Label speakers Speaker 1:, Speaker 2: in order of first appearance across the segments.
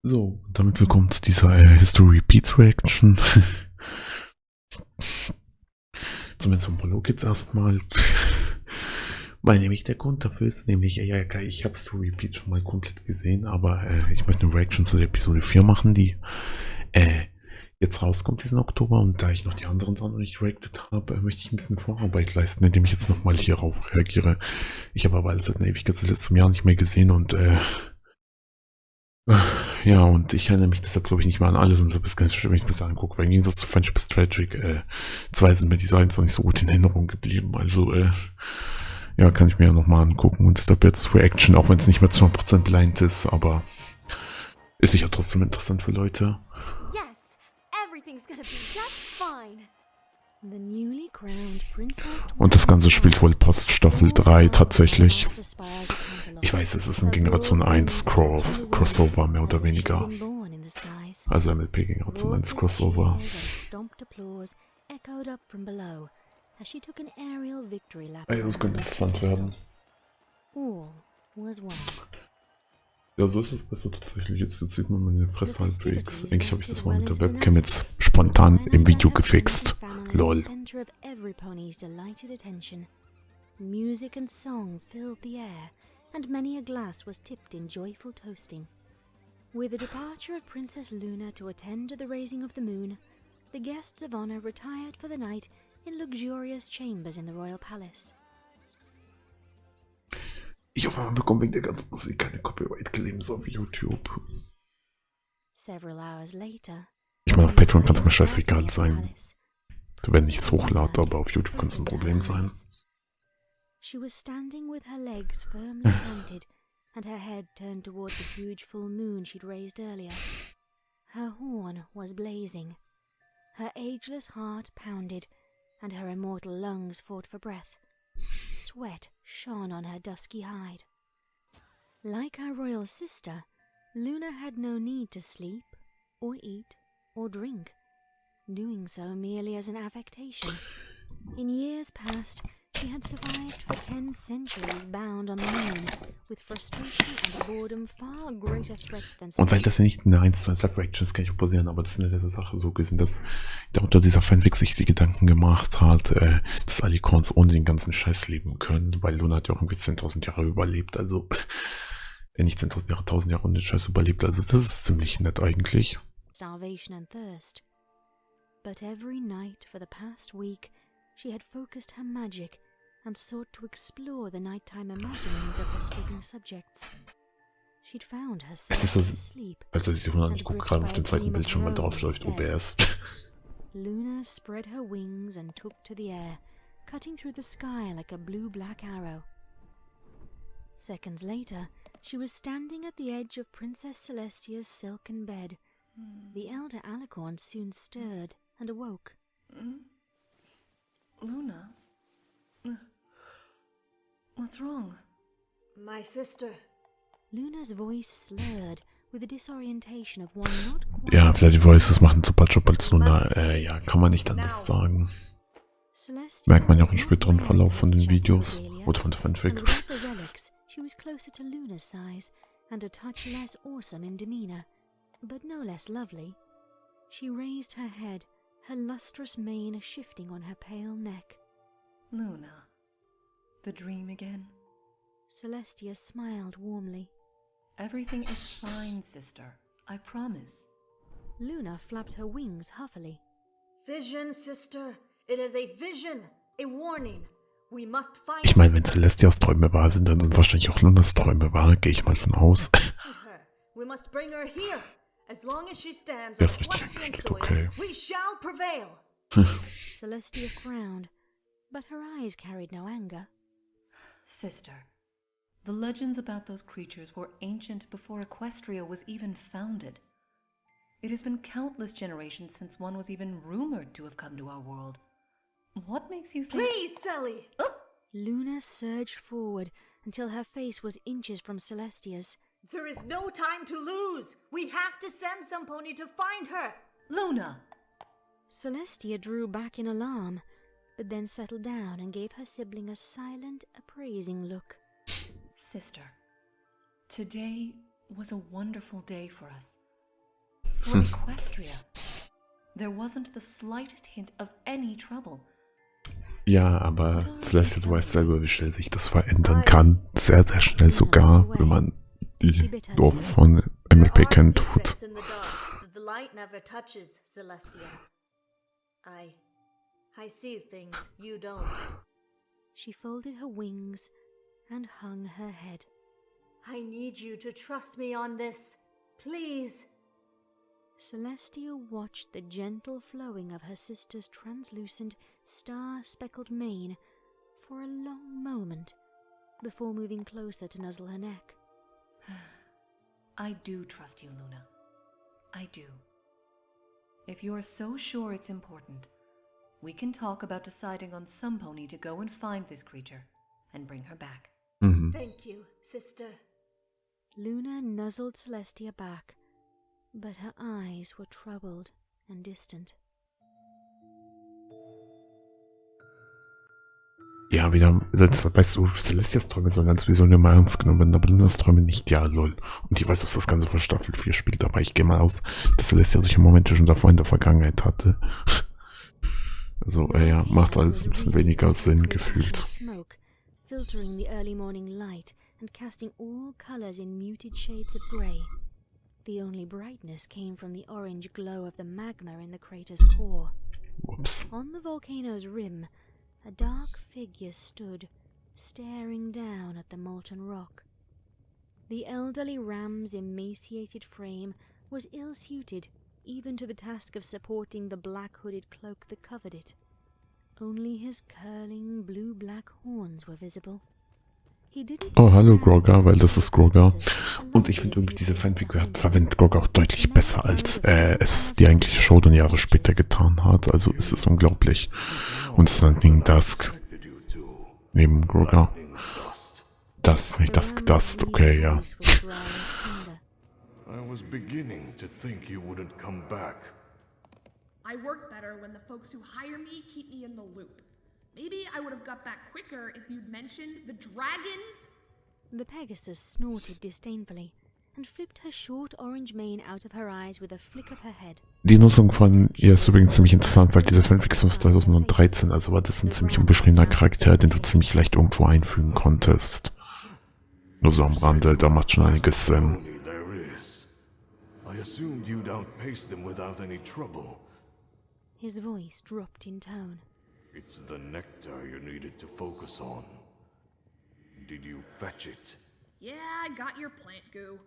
Speaker 1: So, damit willkommen zu dieser History Repeats Reaction. Zumindest vom Prolog jetzt erstmal. Weil nämlich der Grund dafür ist, nämlich, ich habe History Repeats schon mal komplett gesehen, aber ich möchte eine Reaction zu der Episode 4 machen, die jetzt rauskommt diesen Oktober, und da ich noch die anderen Sachen noch nicht reacted habe, möchte ich ein bisschen Vorarbeit leisten, indem ich jetzt nochmal hierauf reagiere. Ich habe aber alles seit einer Ewigkeit, seit letztem Jahr nicht mehr gesehen, und ja, und ich erinnere mich deshalb, glaube ich, nicht mehr an alles, und so ist ganz schön, wenn ich es mir angucke, weil im Gegensatz zu Friendship is Tragic, zwei sind mir die Designs noch nicht so gut in Erinnerung geblieben, also, ja, kann ich mir ja nochmal angucken, und deshalb jetzt Reaction, auch wenn es nicht mehr zu 100% blind ist, aber ist sicher trotzdem interessant für Leute.
Speaker 2: Yes, everything's gonna be just fine.
Speaker 1: Und das Ganze spielt wohl post Staffel 3 tatsächlich. Ich weiß, es ist ein Generation 1 Crossover, mehr oder weniger. Also MLP Generation 1 Crossover. Ey, das könnte interessant werden. Ja, so ist es besser tatsächlich. Jetzt sieht man meine Fresse halbwegs. Eigentlich habe ich das mal mit der Webcam jetzt spontan im Video gefixt. Lol.
Speaker 3: Music and song filled the air, and many a glass was tipped in joyful toasting. With the departure of Princess Luna to attend to the raising of the moon, the guests of honor retired for the night in luxurious chambers in the royal palace.
Speaker 1: Ich hoffe, man bekommt wegen der ganzen Musik keine Copyright-Claims auf YouTube.
Speaker 3: Several hours later,
Speaker 1: ich meine, auf Patreon kann es mir scheißegal sein, wenn ich es hochlade, aber auf YouTube kann es ein Problem sein.
Speaker 3: She was standing with her legs firmly planted and her head turned toward the huge full moon she'd raised earlier. Her horn was blazing. Her ageless heart pounded, and her immortal lungs fought for breath. Sweat shone on her dusky hide. Like her royal sister, Luna had no need to sleep, or eat, or drink, doing so merely as an affectation. In years past, she had survived for 10 centuries bound on the moon, with frustration and boredom far greater threats than... Und
Speaker 1: weil das ja nicht eine 1:1 Live-Reaction ist, kann ich auch passieren, aber das ist eine Sache so gewesen, dass da unter dieser Fanfic sich die Gedanken gemacht hat, dass Alicorns ohne den ganzen Scheiß leben können, weil Luna hat ja auch irgendwie 10.000 Jahre überlebt, also nicht 10.000 Jahre, 1.000 Jahre ohne den Scheiß überlebt, also das ist ziemlich nett eigentlich.
Speaker 3: Starvation and thirst. But every night for the past week, she had focused her magic and sought to explore the nighttime imaginings of her sleeping subjects. She'd found herself asleep.
Speaker 1: Also ich gucke gerade auf den zweiten Bildschirm, weil drauf läuft OBS.
Speaker 3: Luna spread her wings and took to the air, cutting through the sky like a blue-black arrow. Seconds later, she was standing at the edge of Princess Celestia's silken bed. The elder Alicorn soon stirred and awoke.
Speaker 4: Luna? What's wrong?
Speaker 2: My sister.
Speaker 3: Luna's voice slurred with the disorientation of one not quite...
Speaker 1: Ja, vielleicht die Voices machen super Job als Luna. Ja, kann man nicht anders sagen. Merkt man ja auch im späteren Verlauf von den Videos oder von der Fanfic.
Speaker 3: She was closer to Luna's size and a touch less awesome in demeanor, but no less lovely. She raised her head, her lustrous mane shifting on her pale neck.
Speaker 4: Luna, the dream again?
Speaker 3: Celestia smiled warmly.
Speaker 4: Everything is fine, sister. I promise.
Speaker 3: Luna flapped her wings huffily.
Speaker 2: Vision, sister. It is a vision. A warning. We must find...
Speaker 1: Ich meine, wenn Celestias Träume wahr sind, dann sind wahrscheinlich auch Lunas Träume wahr, gehe ich mal von aus.
Speaker 2: We must bring her here. As long as she stands
Speaker 1: Ja,
Speaker 2: on
Speaker 1: ist richtig
Speaker 2: flesh and
Speaker 1: steht,
Speaker 2: soil,
Speaker 1: okay.
Speaker 2: we shall prevail.
Speaker 3: Celestia frowned, but her eyes carried no anger.
Speaker 4: Sister, the legends about those creatures were ancient before Equestria was even founded. It has been countless generations since one was even rumored to have come to our world. What makes you think...
Speaker 2: Please, Sally!
Speaker 3: Luna surged forward until her face was inches from Celestia's.
Speaker 2: There is no time to lose! We have to send some pony to find her!
Speaker 4: Luna!
Speaker 3: Celestia drew back in alarm, but then settled down and gave her sibling a silent, appraising look.
Speaker 4: Sister, today was a wonderful day for us. For Equestria, there wasn't the slightest hint of any trouble.
Speaker 1: Ja, aber Celeste, du weißt selber, wie schnell sich das verändern kann. Sehr, sehr schnell sogar, wenn man die Dorf von MLP kennen tut.
Speaker 2: Secrets in the dark that the light never touches, Celestia. I see things you don't.
Speaker 3: She folded her wings and hung her head.
Speaker 2: I need you to trust me on this. Please.
Speaker 3: Celestia watched the gentle flowing of her sister's translucent, star-speckled mane for a long moment before moving closer to nuzzle her neck.
Speaker 4: I do trust you, Luna. I do. If you're so sure it's important, we can talk about deciding on some pony to go and find this creature and bring her back.
Speaker 2: Thank you, sister.
Speaker 3: Luna nuzzled Celestia back, but her eyes were troubled and distant.
Speaker 1: Ja, wieder, weißt du, Celestias Träume sollen ganz wie so immer ernst genommen werden, aber Lunas Träume nicht, ja, lol. Und ich weiß, dass das Ganze von Staffel 4 spielt, aber ich gehe mal aus, dass Celestia solche Momente schon davor in der Vergangenheit hatte. Also, ja, macht alles ein bisschen weniger Sinn gefühlt.
Speaker 3: Smoke, filtering the early morning light and casting all colors in muted shades of grey. The only brightness came from the orange glow of the magma in the crater's core.
Speaker 1: Whoops.
Speaker 3: On the volcano's rim, a dark figure stood, staring down at the molten rock. The elderly ram's emaciated frame was ill-suited even to the task of supporting the black-hooded cloak that covered it. Only his curling blue-black horns were visible.
Speaker 1: Oh, hallo Grogger, weil das ist Grogger. Und ich finde irgendwie, diese Fanfigur verwendet Grogger auch deutlich besser, als es die eigentliche Show dann Jahre später getan hat. Also es ist unglaublich. Und es ist dann Dusk. Neben Grogger. Dust, nicht Dusk, Dust, okay, ja.
Speaker 5: I was beginning to think you wouldn't come back.
Speaker 6: I work better when the folks who hire me keep me in the loop. Maybe I would have got back quicker if you'd mentioned the dragons.
Speaker 3: The Pegasus snorted disdainfully and flipped her short orange mane out of her eyes with a flick of her head.
Speaker 1: Die Nutzung von ihr ist übrigens ziemlich interessant, weil diese Fanfic ist aus 2013, also war das ein ziemlich unbeschriebener Charakter, den du ziemlich leicht irgendwo einfügen konntest. Nur so am Rande, da macht schon einiges Sinn.
Speaker 5: I assumed you'd outpace them without any trouble.
Speaker 3: His voice dropped in tone.
Speaker 5: It's the nectar you needed to focus on. Did you fetch it?
Speaker 6: Yeah, I got your plant goo.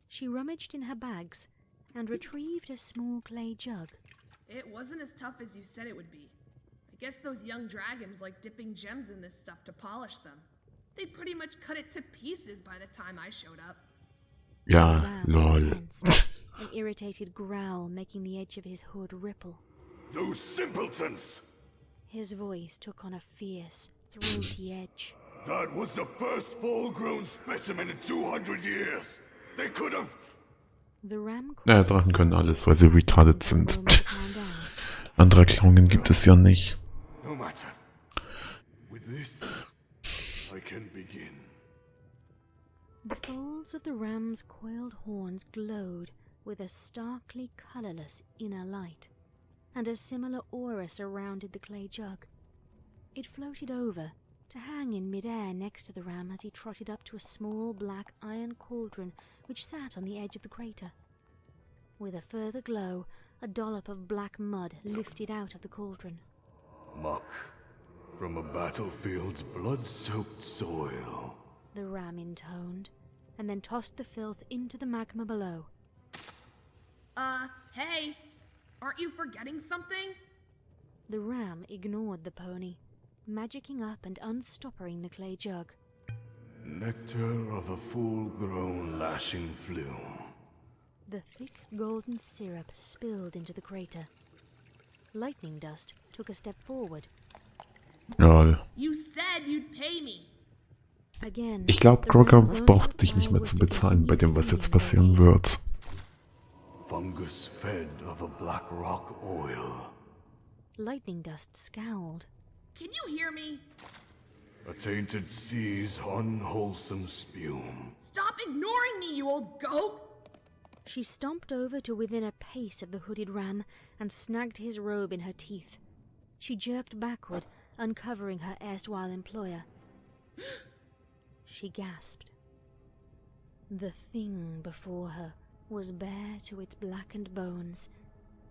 Speaker 3: She rummaged in her bags and retrieved a small clay jug.
Speaker 6: It wasn't as tough as you said it would be. I guess those young dragons like dipping gems in this stuff to polish them. They pretty much cut it to pieces by the time I showed up.
Speaker 1: Ja, lol.
Speaker 3: An irritated growl making the edge of his hood ripple.
Speaker 5: Those simpletons!
Speaker 3: His voice took on a fierce, throaty edge.
Speaker 5: That was the first full-grown specimen in 200 years. They could have...
Speaker 3: The ram
Speaker 1: Ja, Drachen können alles, weil sie retarded sind. Andere Erklärungen gibt es ja nicht.
Speaker 5: No matter. With this, I can begin.
Speaker 3: The folds of the ram's coiled horns glowed with a starkly colorless inner light, and a similar aura surrounded the clay jug. It floated over, to hang in mid-air next to the ram as he trotted up to a small black iron cauldron which sat on the edge of the crater. With a further glow, a dollop of black mud lifted out of the cauldron.
Speaker 5: Muck from a battlefield's blood-soaked soil.
Speaker 3: The ram intoned, and then tossed the filth into the magma below.
Speaker 6: Hey! Aren't you forgetting something?
Speaker 3: The ram ignored the pony, magicking up and unstoppering the clay jug.
Speaker 5: Nectar of a full-grown lashing flume.
Speaker 3: The thick golden syrup spilled into the crater. Lightning Dust took a step forward.
Speaker 1: Lol.
Speaker 6: You said you'd pay me.
Speaker 3: Again,
Speaker 1: Ich glaube, Grogger braucht dich nicht mehr zu bezahlen bei dem, was jetzt passieren wird.
Speaker 5: Fungus fed of a black rock oil.
Speaker 3: Lightning Dust scowled.
Speaker 6: Can you hear me?
Speaker 5: A tainted sea's unwholesome spume.
Speaker 6: Stop ignoring me, you old goat!
Speaker 3: She stomped over to within a pace of the hooded ram and snagged his robe in her teeth. She jerked backward, uncovering her erstwhile employer. She gasped. The thing before her was bare to its blackened bones.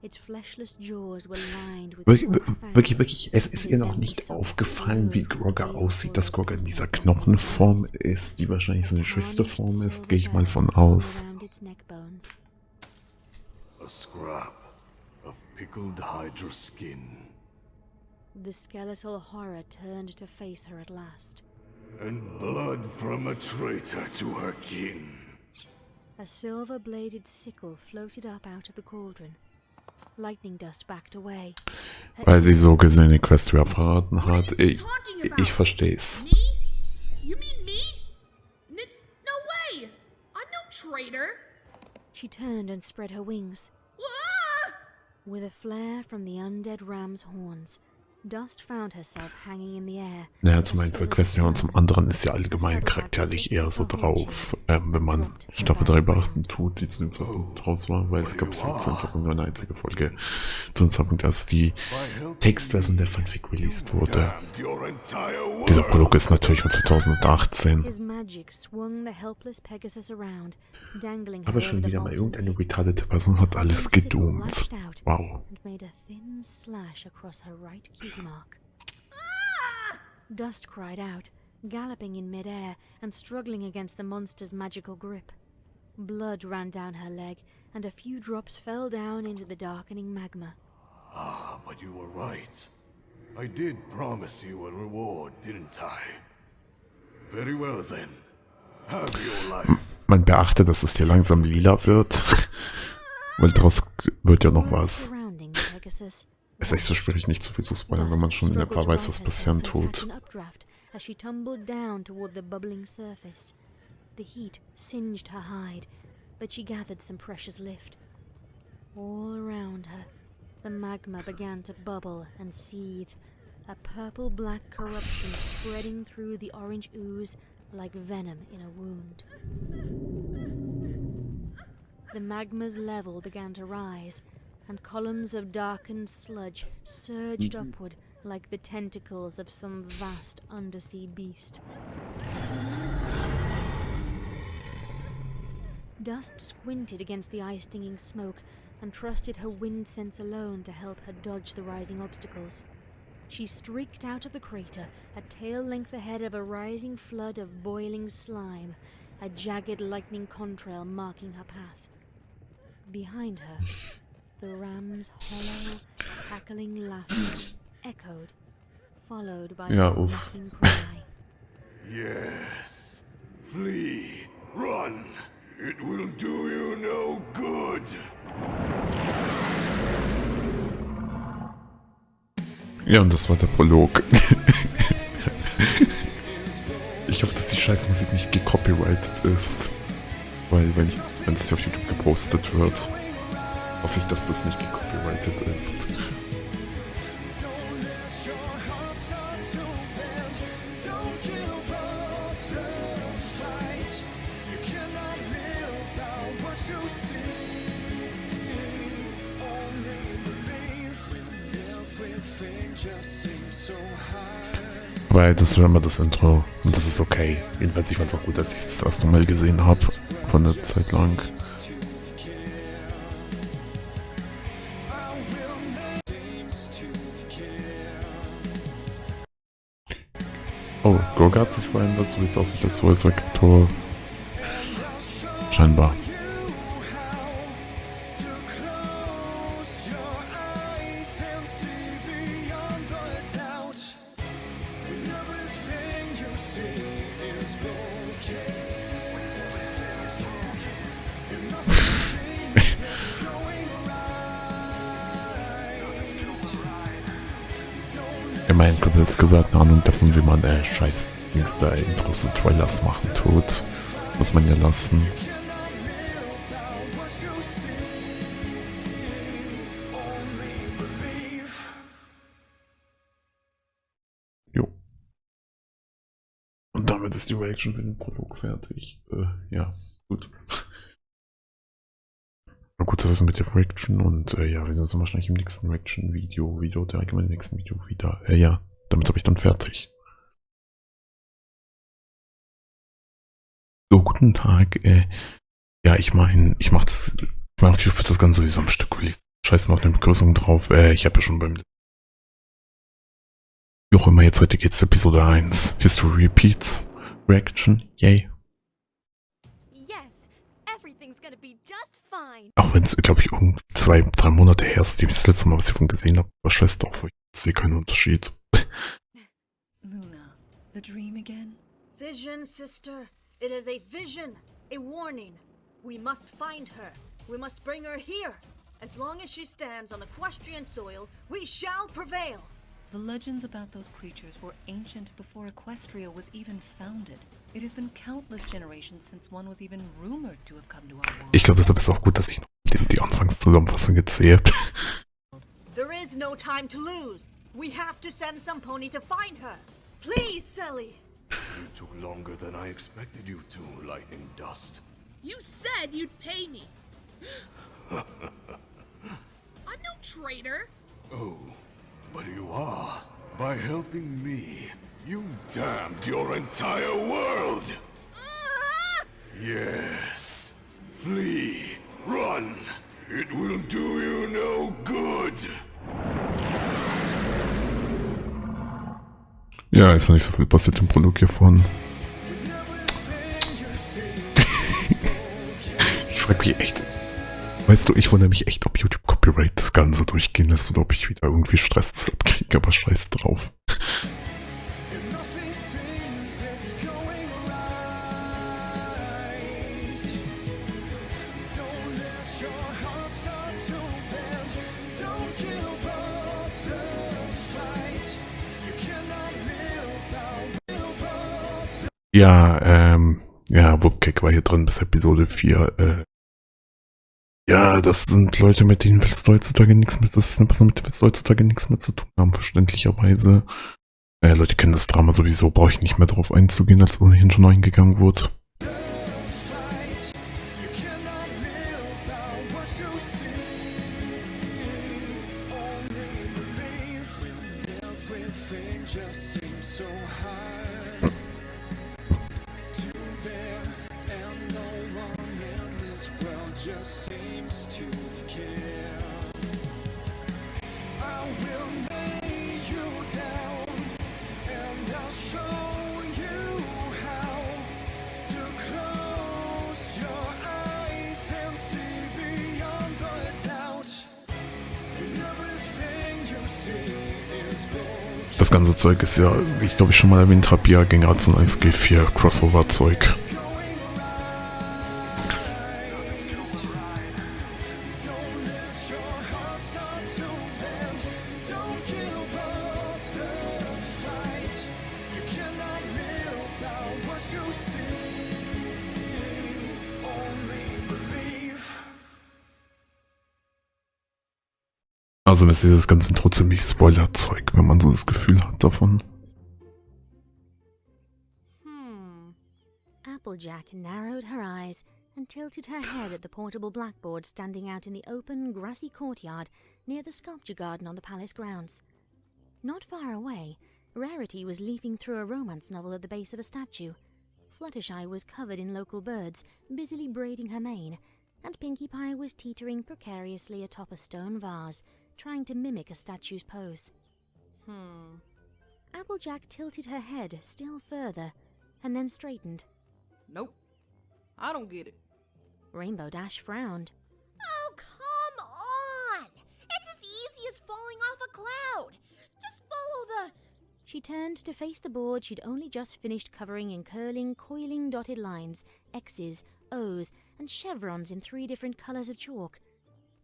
Speaker 3: Its fleshless jaws were lined with
Speaker 1: Wirklich, es ist ihr noch nicht aufgefallen, wie Grogger aussieht, dass Grogger in dieser Knochenform ist, die wahrscheinlich so eine Schwesterform ist, gehe ich mal von aus.
Speaker 5: A scrap of pickled hydra skin.
Speaker 3: The skeletal horror turned to face her at last.
Speaker 5: And blood from a traitor to her kin.
Speaker 3: A silver-bladed sickle floated up out of the cauldron. Lightning dust backed away.
Speaker 1: Weil sie so gesehen Equestria verraten hat. Ich versteh's.
Speaker 6: Me? You mean me? No way! I'm no traitor!
Speaker 3: She turned and spread her wings.
Speaker 6: Ah!
Speaker 3: With a flare from the undead ram's horns, Dust found herself hanging in the air.
Speaker 1: Naja, zum einen für Equestria und zum anderen ist ja allgemein charakterlich eher so drauf, wenn man Staffel 3 beachten tut, die zu dem Zeitpunkt raus war, weil es gab zu dem Zeitpunkt nur eine einzige Folge, zu dem Zeitpunkt, als die Textversion der Fanfic released wurde. Dieser Prolog ist natürlich von 2018. Aber schon wieder mal irgendeine retardete Person hat alles gedoomt. Wow.
Speaker 3: Dust cried out, galloping in mid-air and struggling against the monster's magical grip. Blood ran down her leg, and a few drops fell down into the darkening magma.
Speaker 5: Ah, but you were right. I did promise you a reward, didn't I? Very well then. Have your life.
Speaker 1: Man beachte, dass es hier langsam lila wird, weil daraus wird ja noch was. Es ist echt so schwierig, nicht zu viel zu spoilern, wenn man schon in etwa weiß, was passieren tut.
Speaker 3: As she tumbled down toward the bubbling surface. The heat singed her hide, but she gathered some precious lift. All around her, the magma began to bubble and seethe, a purple-black corruption spreading through the orange ooze like venom in a wound. The magma's level began to rise, and columns of darkened sludge surged upward like the tentacles of some vast undersea beast. Dust squinted against the eye-stinging smoke and trusted her wind sense alone to help her dodge the rising obstacles. She streaked out of the crater, a tail length ahead of a rising flood of boiling slime, a jagged lightning contrail marking her path. Behind her, the ram's hollow, cackling laughter echoed, followed by
Speaker 1: Ja,
Speaker 3: his
Speaker 1: uff.
Speaker 3: mocking cry.
Speaker 5: Yes. Flee. Run. It will do you no good.
Speaker 1: Ja, und das war der Prolog. Ich hoffe, dass die Scheißmusik nicht gecopyrighted ist. Weil, wenn das hier auf YouTube gepostet wird, hoffe ich, dass das nicht gecopyrighted ist. Weil das war immer das Intro und das ist okay. Jedenfalls, ich fand es auch gut, als ich es das erste Mal gesehen habe, von der Zeit lang. Oh, Gorga hat sich verändert, so wie es aussieht als US-Rektor. Scheinbar. Immerhin kommt das gehört eine Ahnung davon, wie man scheiß Dings da Intros und Trailers machen tut. Muss man ja lassen. Jo. Und damit ist die Reaction für den Prolog fertig. Ja, gut. Na gut, das ist mit der Reaction und ja, wir sehen uns wahrscheinlich im nächsten Reaction-Video wieder oder allgemein im nächsten Video wieder. Ja, damit habe ich dann fertig. So, guten Tag. Ja, ich meine, ich mache für das Ganze sowieso am Stück, will ich scheiß mal auf eine Begrüßung drauf. Ich habe ja schon beim wie auch immer, jetzt heute geht's Episode 1. History Repeats. Reaction. Yay.
Speaker 7: Yes, everything's gonna be just fine.
Speaker 1: Auch wenn es, glaube ich, irgendwie 2-3 Monate her ist, das letzte Mal, was ich von gesehen habe. Aber scheiß drauf, ich sehe keinen Unterschied.
Speaker 4: Luna, the dream again?
Speaker 2: Vision, sister. It is a vision, a warning. We must find her. We must bring her here. As long as she stands on equestrian soil, we shall prevail.
Speaker 4: The legends about those creatures were ancient before Equestria was even founded. It has been countless generations since one was even rumored to have come to our world.
Speaker 1: Ich glaube, deshalb ist es auch gut, dass ich noch die Anfangszusammenfassung jetzt sehe.
Speaker 2: There is no time to lose. We have to send some pony to find her. Please, Sally.
Speaker 5: You took longer than I expected you to, Lightning Dust.
Speaker 6: You said you'd pay me. I'm no traitor.
Speaker 5: Oh, but you are. By helping me, you've damned your entire world!
Speaker 6: Ah!
Speaker 5: Yes. Flee. Run. It will do you no good.
Speaker 1: Ja, ist noch nicht so viel passiert im Prolog hiervon. Ich frage mich echt, weißt du, ich wundere mich echt, ob YouTube Copyright das Ganze durchgehen lässt oder ob ich wieder irgendwie Stress abkriege, aber scheiß drauf. Ja, Wubcake war hier drin bis Episode 4. Ja, das sind Leute, mit denen willst du heutzutage nichts mehr, das ist eine Person, mit der willst du heutzutage nichts mehr zu tun haben, verständlicherweise. Leute kennen das Drama sowieso, brauche ich nicht mehr drauf einzugehen, als ohnehin schon eingegangen wurde. Das ganze Zeug ist ja, wie ich glaube ich schon mal erwähnt habe, ja gegen so ein 1G4 Crossover-Zeug. Also ist dieses ganze Intro ziemlich Spoiler-Zeug, wenn man so das Gefühl hat davon.
Speaker 3: Applejack narrowed her eyes and tilted her head at the portable blackboard standing out in the open, grassy courtyard near the sculpture garden on the palace grounds. Not far away, Rarity was leafing through a romance novel at the base of a statue. Fluttershy was covered in local birds, busily braiding her mane, and Pinkie Pie was teetering precariously atop a stone vase, trying to mimic a statue's pose. Applejack tilted her head still further, and then straightened.
Speaker 8: Nope. I don't get it.
Speaker 3: Rainbow Dash frowned.
Speaker 7: Oh, come on! It's as easy as falling off a cloud. Just follow the...
Speaker 3: She turned to face the board she'd only just finished covering in curling, coiling dotted lines, X's, O's, and chevrons in 3 different colors of chalk.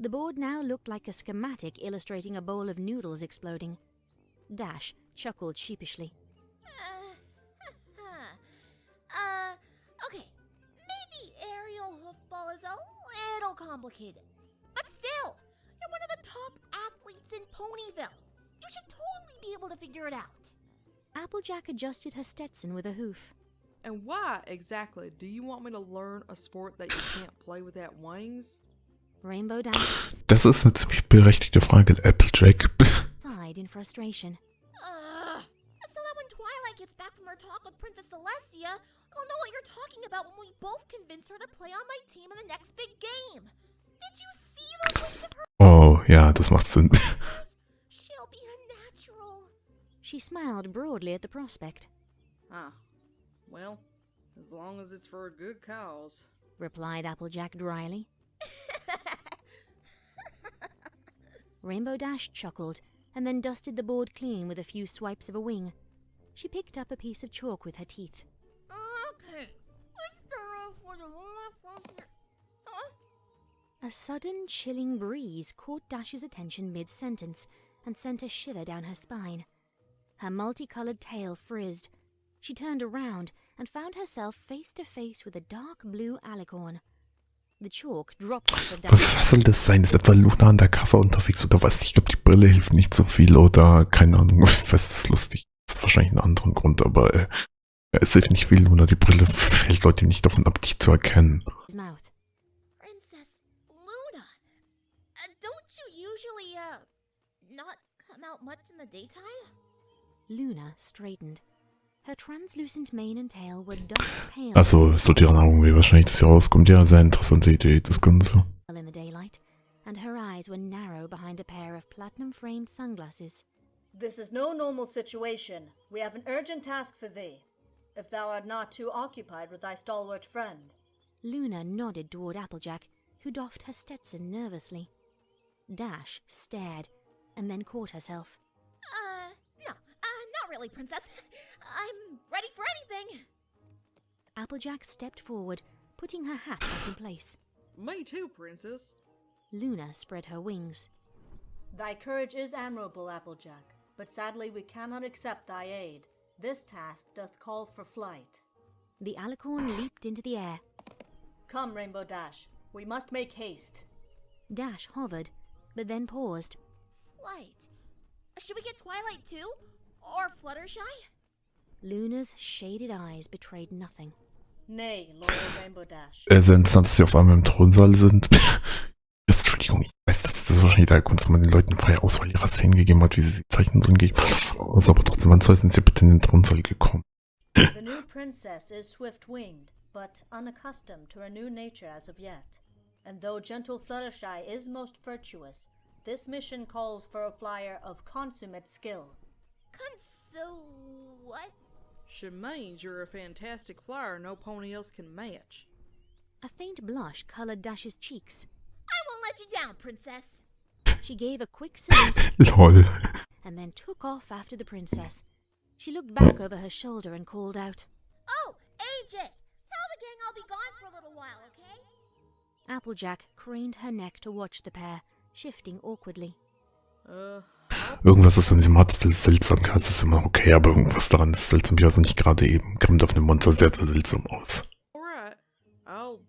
Speaker 3: The board now looked like a schematic illustrating a bowl of noodles exploding. Dash chuckled sheepishly.
Speaker 7: Okay. Maybe aerial hoofball is a little complicated. But still, you're one of the top athletes in Ponyville. You should totally be able to figure it out.
Speaker 3: Applejack adjusted her Stetson with a hoof.
Speaker 8: And why exactly do you want me to learn a sport that you can't play without wings?
Speaker 3: Rainbow Dash
Speaker 1: Das ist eine ziemlich berechtigte Frage, Applejack.
Speaker 3: sighed in frustration.
Speaker 7: So that when Twilight gets back from her talk with Princess Celestia, we'll know what you're talking about when we both convince her to play on my team in the next big game. Did you see those links of her?
Speaker 1: Oh, ja, das macht Sinn.
Speaker 7: She'll be a natural.
Speaker 3: She smiled broadly at the prospect,
Speaker 8: Ah, well, as long as it's for a good cause.
Speaker 3: replied Applejack dryly. Rainbow Dash chuckled and then dusted the board clean with a few swipes of a wing. She picked up a piece of chalk with her teeth.
Speaker 7: Okay, let's start off with a
Speaker 3: A sudden, chilling breeze caught Dash's attention mid-sentence and sent a shiver down her spine. Her multicolored tail frizzed. She turned around and found herself face to face with a dark blue alicorn. The chalk dropped off of Dash's
Speaker 1: Was soll das sein? Ist etwa Luna undercover unterwegs oder was? Ich glaube, die Brille hilft nicht so viel oder keine Ahnung. Was ist lustig? Das ist wahrscheinlich einen anderen Grund, aber es hilft nicht viel, Luna. Die Brille hält Leute nicht davon ab, dich zu erkennen.
Speaker 3: mouth.
Speaker 7: Princess Luna. Don't you usually, not come out much in the daytime?
Speaker 3: Luna straightened. Her translucent mane and tail were dusk pale
Speaker 1: Also, so deren Augen, wie wahrscheinlich das hier rauskommt. Ja, sehr interessante Idee, das Ganze.
Speaker 3: in the daylight, and her eyes were narrow behind a pair of platinum-framed sunglasses.
Speaker 2: This is no normal situation. We have an urgent task for thee, if thou art not too occupied with thy stalwart friend.
Speaker 3: Luna nodded toward Applejack, who doffed her Stetson nervously. Dash stared, and then caught herself.
Speaker 7: No, not really, Princess. I'm ready for anything.
Speaker 3: Applejack stepped forward, putting her hat back in place.
Speaker 8: Me too, Princess.
Speaker 3: Luna spread her wings.
Speaker 2: Thy courage is admirable, Applejack, but sadly we cannot accept thy aid. This task doth call for flight.
Speaker 3: The alicorn leaped into the air.
Speaker 2: Come, Rainbow Dash, we must make haste.
Speaker 3: Dash hovered, but then paused.
Speaker 7: Flight. Should we get Twilight too? Or Fluttershy?
Speaker 3: Luna's shaded eyes betrayed nothing.
Speaker 2: Nay, loyal Rainbow Dash.
Speaker 1: Sehr interessant, dass sie auf einmal im Thronsaal sind. Jetzt, Entschuldigung, ich weiß, dass das wahrscheinlich der Kunst, dass man den Leuten freie Auswahl ihrer Szenen gegeben hat, wie sie zeichnen sollen. Also, aber trotzdem, wann sind sie bitte in den Thronsaal gekommen?
Speaker 2: The new princess is swift-winged, but unaccustomed to her new nature as of yet. And though gentle Fluttershy is most virtuous, this mission calls for a flyer of consummate skill.
Speaker 7: What?
Speaker 8: She means you're a fantastic flyer no pony else can match.
Speaker 3: A faint blush colored Dash's cheeks.
Speaker 7: I won't let you down, Princess.
Speaker 3: She gave a quick salute
Speaker 1: Lol.
Speaker 3: and then took off after the princess. She looked back over her shoulder and called out.
Speaker 7: Oh, AJ, tell the gang I'll be gone for a little while, okay?
Speaker 3: Applejack craned her neck to watch the pair, shifting awkwardly.
Speaker 1: Irgendwas ist an diesem Hartstil seltsam. Es ist immer okay, aber irgendwas daran ist seltsam. Ja, also nicht gerade eben. Kommt auf einem Monster sehr, sehr seltsam aus.
Speaker 8: Alright, I'll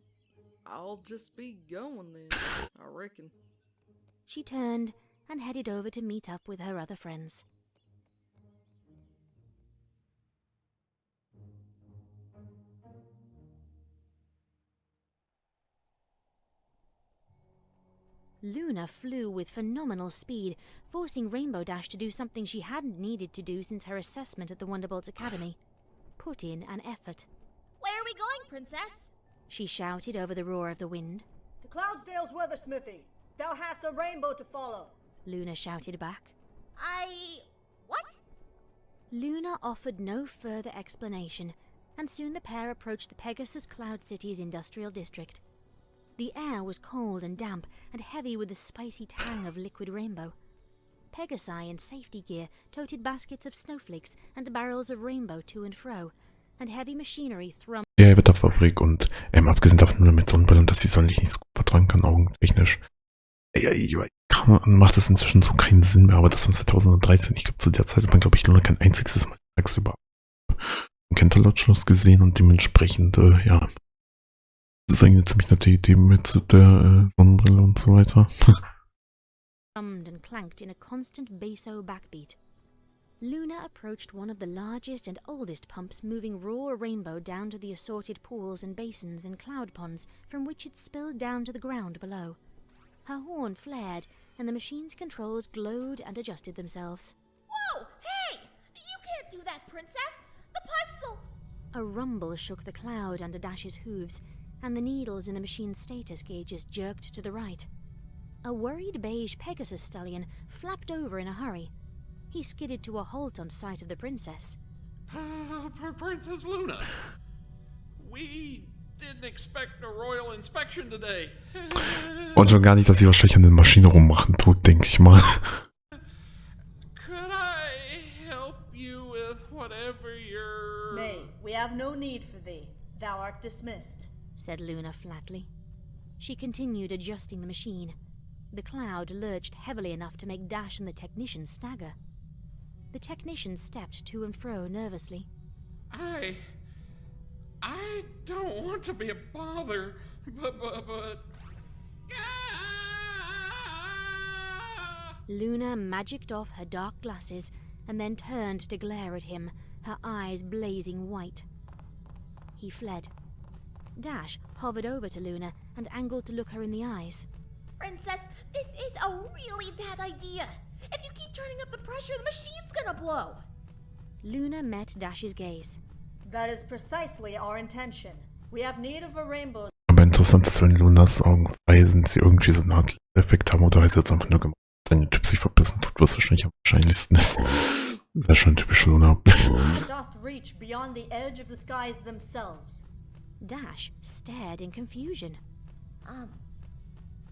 Speaker 8: just be going then, I reckon.
Speaker 3: She turned and headed over to meet up with her other friends. Luna flew with phenomenal speed, forcing Rainbow Dash to do something she hadn't needed to do since her assessment at the Wonderbolts Academy. Put in an effort.
Speaker 7: Where are we going, Princess?
Speaker 3: She shouted over the roar of the wind.
Speaker 2: To Cloudsdale's weathersmithy. Thou hast a rainbow to follow.
Speaker 3: Luna shouted back.
Speaker 7: What?
Speaker 3: Luna offered no further explanation, and soon the pair approached the Pegasus Cloud City's industrial district. The air was cold and damp and heavy with the spicy tang of liquid rainbow. Pegasi in safety gear toted baskets of snowflakes and barrels of rainbow to and fro, and heavy machinery thrummed.
Speaker 1: Ja, Wetterfabrik und abgesehen davon nur mit Sonnenbrillen, dass sie Sonnenlicht nicht so gut vertragen kann, augentechnisch. Macht das inzwischen so keinen Sinn mehr, aber das von 2013, ich glaube zu der Zeit hat man, glaube ich, nur kein einziges Mal tagsüber im Canterlot-Schloss gesehen und dementsprechend, ja. Das ist eigentlich eine ziemlich nette Idee mit der Sonnenbrille und so weiter.
Speaker 3: Drummed and clanked in a constant basso backbeat. Luna approached one of the largest and oldest pumps moving raw rainbow down to the assorted pools and basins and cloud ponds from which it spilled down to the ground below. Her horn flared, and the machine's controls glowed and adjusted themselves.
Speaker 7: Whoa! Hey! You can't do that, Princess! The pipes will...
Speaker 3: A rumble shook the cloud under Dash's hooves, and the needles in the machine's status gauges jerked to the right. A worried beige Pegasus stallion flapped over in a hurry. He skidded to a halt on sight of the princess.
Speaker 9: Princess Luna, we didn't expect a royal inspection today.
Speaker 1: Und schon gar nicht, dass sie wahrscheinlich an den Maschinen rummachen tut, denke ich mal.
Speaker 9: Could I help you with whatever you're...
Speaker 2: Nay, we have no need for thee. Thou art dismissed,
Speaker 3: said Luna flatly. She continued adjusting the machine. The cloud lurched heavily enough to make Dash and the technician stagger. The technician stepped to and fro nervously.
Speaker 9: I don't want to be a bother, but...
Speaker 3: Luna magicked off her dark glasses and then turned to glare at him, her eyes blazing white. He fled. Dash hovered over to Luna and angled to look her in the eyes.
Speaker 7: Princess, this is a really bad idea. If you keep turning up the pressure, the machine's gonna blow.
Speaker 3: Luna met Dash's gaze.
Speaker 2: That is precisely our intention. We have need of a rainbow.
Speaker 1: Aber interessant ist, wenn Lunas Augen frei sind, sie irgendwie so eine Art Effekt haben oder ist jetzt einfach nur gemacht, wenn der Typ sich verbissen tut, was wahrscheinlich am wahrscheinlichsten ist. Das ist schon typisch Luna.
Speaker 2: Doth reach beyond the edge of the skies themselves.
Speaker 3: Dash stared in confusion.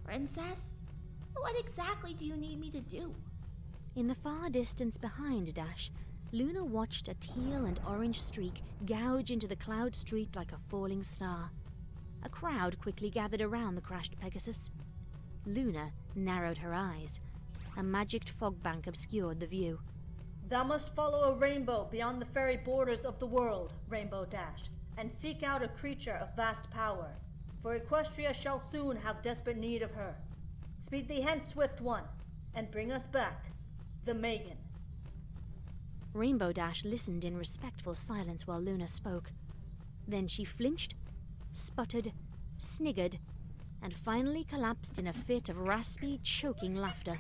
Speaker 7: Princess? What exactly do you need me to do?
Speaker 3: In the far distance behind Dash, Luna watched a teal and orange streak gouge into the cloud street like a falling star. A crowd quickly gathered around the crashed Pegasus. Luna narrowed her eyes. A magicked fog bank obscured the view.
Speaker 2: Thou must follow a rainbow beyond the fairy borders of the world, Rainbow Dash, and seek out a creature of vast power, for Equestria shall soon have desperate need of her. Speed thee hence, Swift One, and bring us back the Megan.
Speaker 3: Rainbow Dash listened in respectful silence while Luna spoke. Then she flinched, sputtered, sniggered, and finally collapsed in a fit of raspy, choking laughter.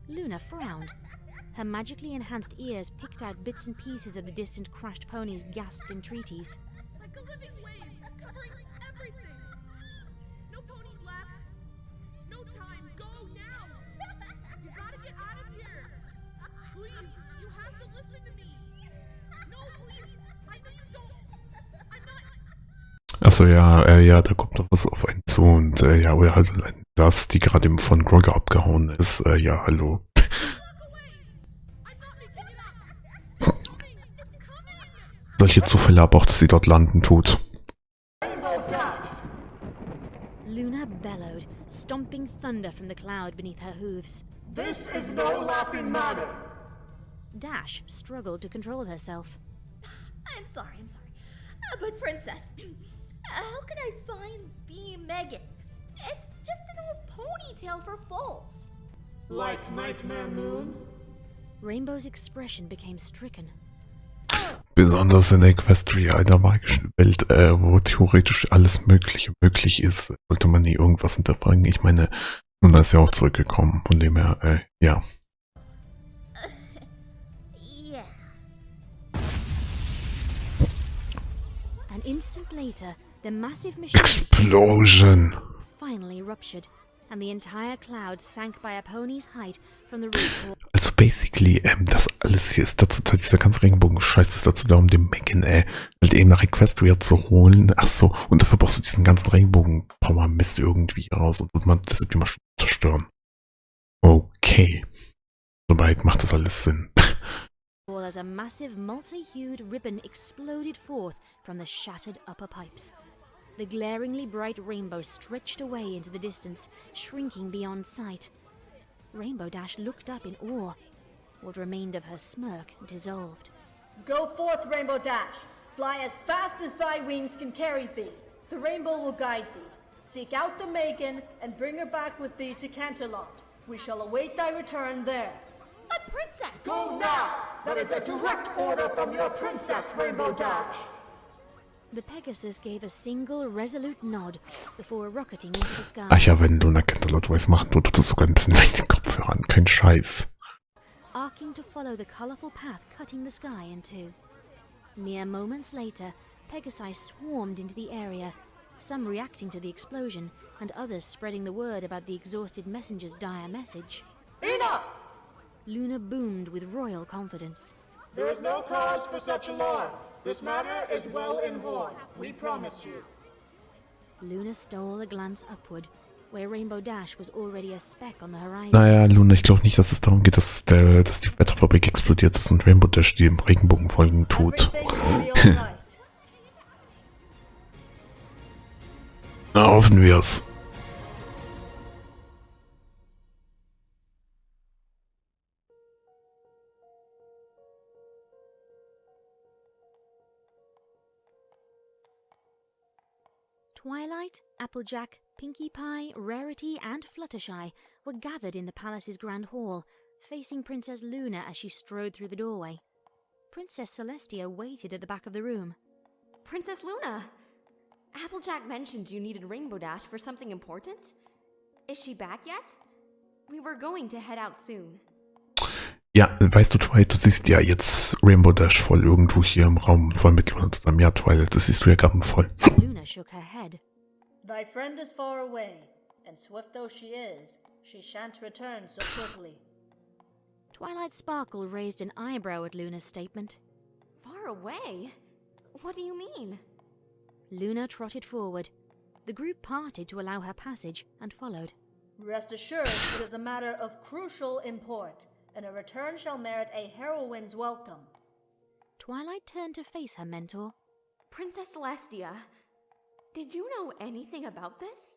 Speaker 3: Luna frowned. Her magically enhanced ears picked out bits and pieces of the distant crashed pony's gasped entreaties.
Speaker 6: Like a living wave, covering everything. No pony left. No time. Go now. You gotta get out of here. Please, you have to listen to me. No, please. I know you don't. I'm not.
Speaker 1: Achso, ja, da kommt noch was auf einen zu und ja, oder halt das, die gerade eben von Grogger abgehauen ist. Ja, hallo. Solche Zufälle aber auch, dass sie dort landen tut.
Speaker 3: Luna bellowed, stomping thunder from the cloud beneath her hooves.
Speaker 2: This is no laughing matter.
Speaker 3: Dash struggled to control herself.
Speaker 7: I'm sorry. But Princess, how can I find the Megan? It's just an old ponytail for foals.
Speaker 2: Like Nightmare Moon?
Speaker 3: Rainbow's expression became stricken.
Speaker 1: Besonders in Equestria, einer magischen Welt, wo theoretisch alles Mögliche möglich ist, sollte man nie irgendwas hinterfragen. Ich meine, Luna ist ja auch zurückgekommen, von dem her, ja.
Speaker 7: Yeah.
Speaker 3: An instant later, the massive machine
Speaker 1: Explosion!
Speaker 3: finally ruptured, and the entire cloud sank by a pony's height from the roof.
Speaker 1: Also basically, das alles hier ist dazu, dieser ganze Regenbogen-Scheiß ist dazu da, um den Megan, halt eben nach Equestria zu holen. Ach so, und dafür brauchst du diesen ganzen Regenbogen-Power-Mist irgendwie raus und man deshalb die Maschine zerstören. Okay. Soweit macht das alles Sinn.
Speaker 3: As a massive multi-hued ribbon exploded forth from the shattered upper pipes. The glaringly bright rainbow stretched away into the distance, shrinking beyond sight. Rainbow Dash looked up in awe. What remained of her smirk dissolved.
Speaker 2: Go forth, Rainbow Dash. Fly as fast as thy wings can carry thee. The rainbow will guide thee. Seek out the Megan and bring her back with thee to Canterlot. We shall await thy return there.
Speaker 7: But Princess!
Speaker 2: Go now! That is a direct order from your princess, Rainbow Dash.
Speaker 3: The Pegasus gave a single resolute nod before rocketing into the sky.
Speaker 1: Ach ja, wenn Luna Canterlot Voice machen, tut es sogar ein bisschen wegen den Kopfhörern. Kein Scheiß.
Speaker 3: Arcing to follow the colourful path cutting the sky in two. Mere moments later, Pegasi swarmed into the area, some reacting to the explosion, and others spreading the word about the exhausted messenger's dire message.
Speaker 10: Enough!
Speaker 3: Luna boomed with royal confidence.
Speaker 10: There is no cause for such alarm. This matter is well in horn, we promise you.
Speaker 3: Luna stole a glance upward, where Rainbow Dash was already a speck on the horizon.
Speaker 1: Naja, Luna, ich glaube nicht, dass es darum geht, dass die Wetterfabrik explodiert ist und Rainbow Dash die im Regenbogen folgen tut. Na, hoffen wir's.
Speaker 3: Twilight, Applejack, Pinkie Pie, Rarity, and Fluttershy were gathered in the palace's grand hall, facing Princess Luna as she strode through the doorway. Princess Celestia waited at the back of the room.
Speaker 11: Princess Luna! Applejack mentioned you needed Rainbow Dash for something important? Is she back yet? We were going to head out soon.
Speaker 1: Ja, weißt du, Twilight, du siehst ja jetzt Rainbow Dash voll irgendwo hier im Raum, voll mit Luna zusammen. Ja, Twilight, das siehst du ja gerade voll.
Speaker 3: Luna shook her head.
Speaker 2: Thy friend is far away, and swift though she is, she shan't return so quickly.
Speaker 3: Twilight Sparkle raised an eyebrow at Luna's statement.
Speaker 11: Far away? What do you mean?
Speaker 3: Luna trotted forward. The group parted to allow her passage and followed.
Speaker 2: Rest assured, it is a matter of crucial import, and a return shall merit a heroine's welcome.
Speaker 3: Twilight turned to face her mentor.
Speaker 11: Princess Celestia, did you know anything about this?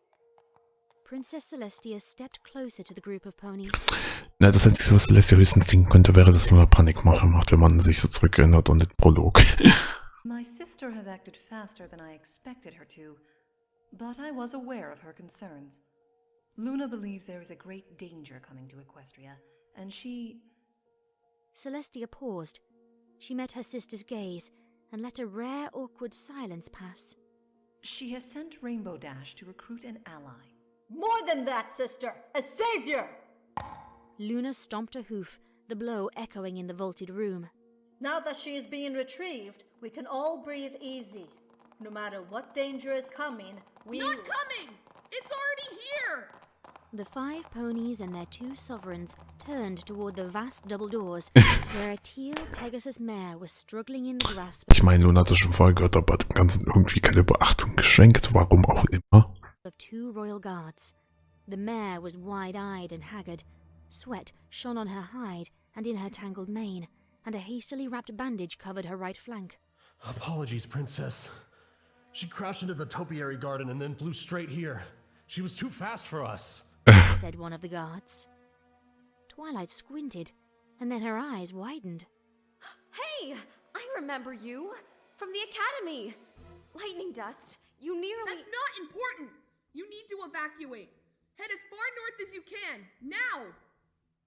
Speaker 3: Princess Celestia stepped closer to the group of ponies.
Speaker 1: Na, das Einzige, was Celestia höchstens denken könnte, wäre, dass Luna Panikmache macht, wenn man sich so zurückerinnert an den Prolog.
Speaker 4: My sister has acted faster than I expected her to, but I was aware of her concerns. Luna believes there is a great danger coming to Equestria, and she...
Speaker 3: Celestia paused. She met her sister's gaze and let a rare, awkward silence pass.
Speaker 4: She has sent Rainbow Dash to recruit an ally.
Speaker 2: More than that, sister! A savior!
Speaker 3: Luna stomped a hoof, the blow echoing in the vaulted room.
Speaker 2: Now that she is being retrieved, we can all breathe easy. No matter what danger is coming, we...
Speaker 6: Not coming! It's already here!
Speaker 3: The 5 ponies and their 2 sovereigns turned toward the vast double doors, where a teal Pegasus mare was struggling in the grasp
Speaker 1: Ich meine, Luna hat das schon vorher gehört, aber dem Ganzen irgendwie keine Beachtung geschenkt, warum auch immer.
Speaker 3: of 2 royal guards. The mare was wide-eyed and haggard. Sweat shone on her hide and in her tangled mane, and a hastily wrapped bandage covered her right flank.
Speaker 12: Apologies, Princess. She crashed into the topiary garden and then flew straight here. She was too fast for us,
Speaker 3: said one of the guards. Twilight squinted, and then her eyes widened.
Speaker 11: Hey! I remember you! From the academy! Lightning Dust, you nearly...
Speaker 6: That's not important! You need to evacuate. Head as far north as you can, now!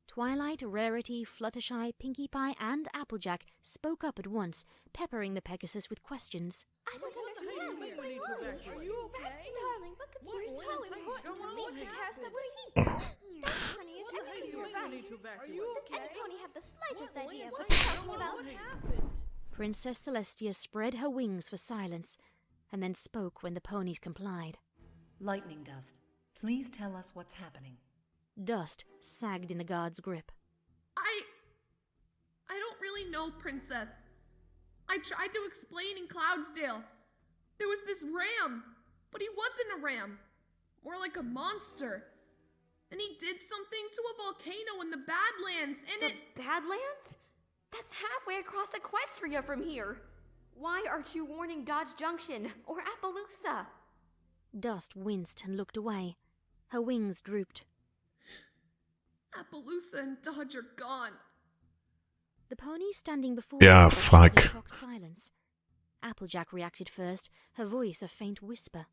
Speaker 3: Twilight, Rarity, Fluttershy, Pinkie Pie, and Applejack spoke up at once, peppering the Pegasus with questions.
Speaker 7: I don't understand what's going on. Are you okay? Darling, what could be so important to leave the carousel routine? That pony is everything you're right.
Speaker 9: Are you
Speaker 7: Does any pony have the slightest idea what you're talking about?
Speaker 9: What happened?
Speaker 3: Princess Celestia spread her wings for silence, and then spoke when the ponies complied.
Speaker 4: Lightning Dust, please tell us what's happening.
Speaker 3: Dust sagged in the guard's grip.
Speaker 6: I don't really know, Princess. I tried to explain in Cloudsdale. There was this ram, but he wasn't a ram. More like a monster. And he did something to a volcano in the Badlands, and
Speaker 11: The Badlands? That's halfway across Equestria from here. Why aren't you warning Dodge Junction or Appaloosa?
Speaker 3: Dust winced and looked away. Her wings drooped.
Speaker 6: Appaloosa and Dodge are gone.
Speaker 3: The ponies standing before
Speaker 1: Yeah,
Speaker 3: her
Speaker 1: fuck.
Speaker 3: in shocked silence. Applejack reacted first, her voice a faint whisper.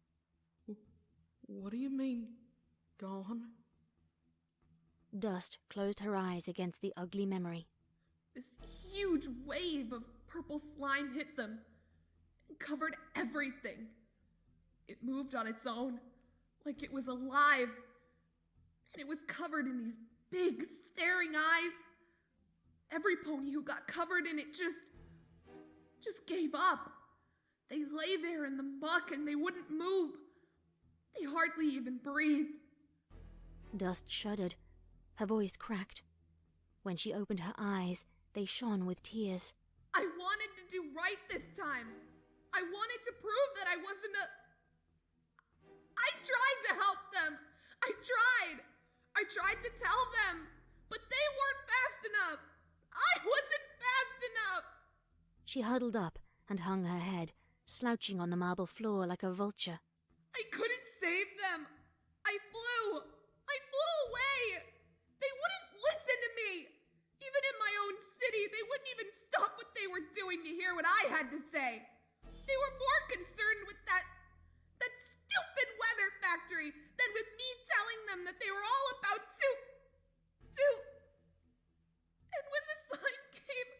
Speaker 8: What do you mean, gone?
Speaker 3: Dust closed her eyes against the ugly memory.
Speaker 6: This huge wave of purple slime hit them and covered everything. It moved on its own, like it was alive. And it was covered in these big, staring eyes. Every pony who got covered in it just gave up. They lay there in the muck and they wouldn't move. They hardly even breathed.
Speaker 3: Dust shuddered. Her voice cracked. When she opened her eyes, they shone with tears.
Speaker 6: I wanted to do right this time. I wanted to prove that I wasn't I tried to help them. I tried to tell them, but they weren't fast enough. I wasn't fast enough.
Speaker 3: She huddled up and hung her head, slouching on the marble floor like a vulture.
Speaker 6: I couldn't save them. I flew away. They wouldn't listen to me. Even in my own city, they wouldn't even stop what they were doing to hear what I had to say. They were more concerned with that stupid weather factory than with me telling them that they were all about to. And when the sign came,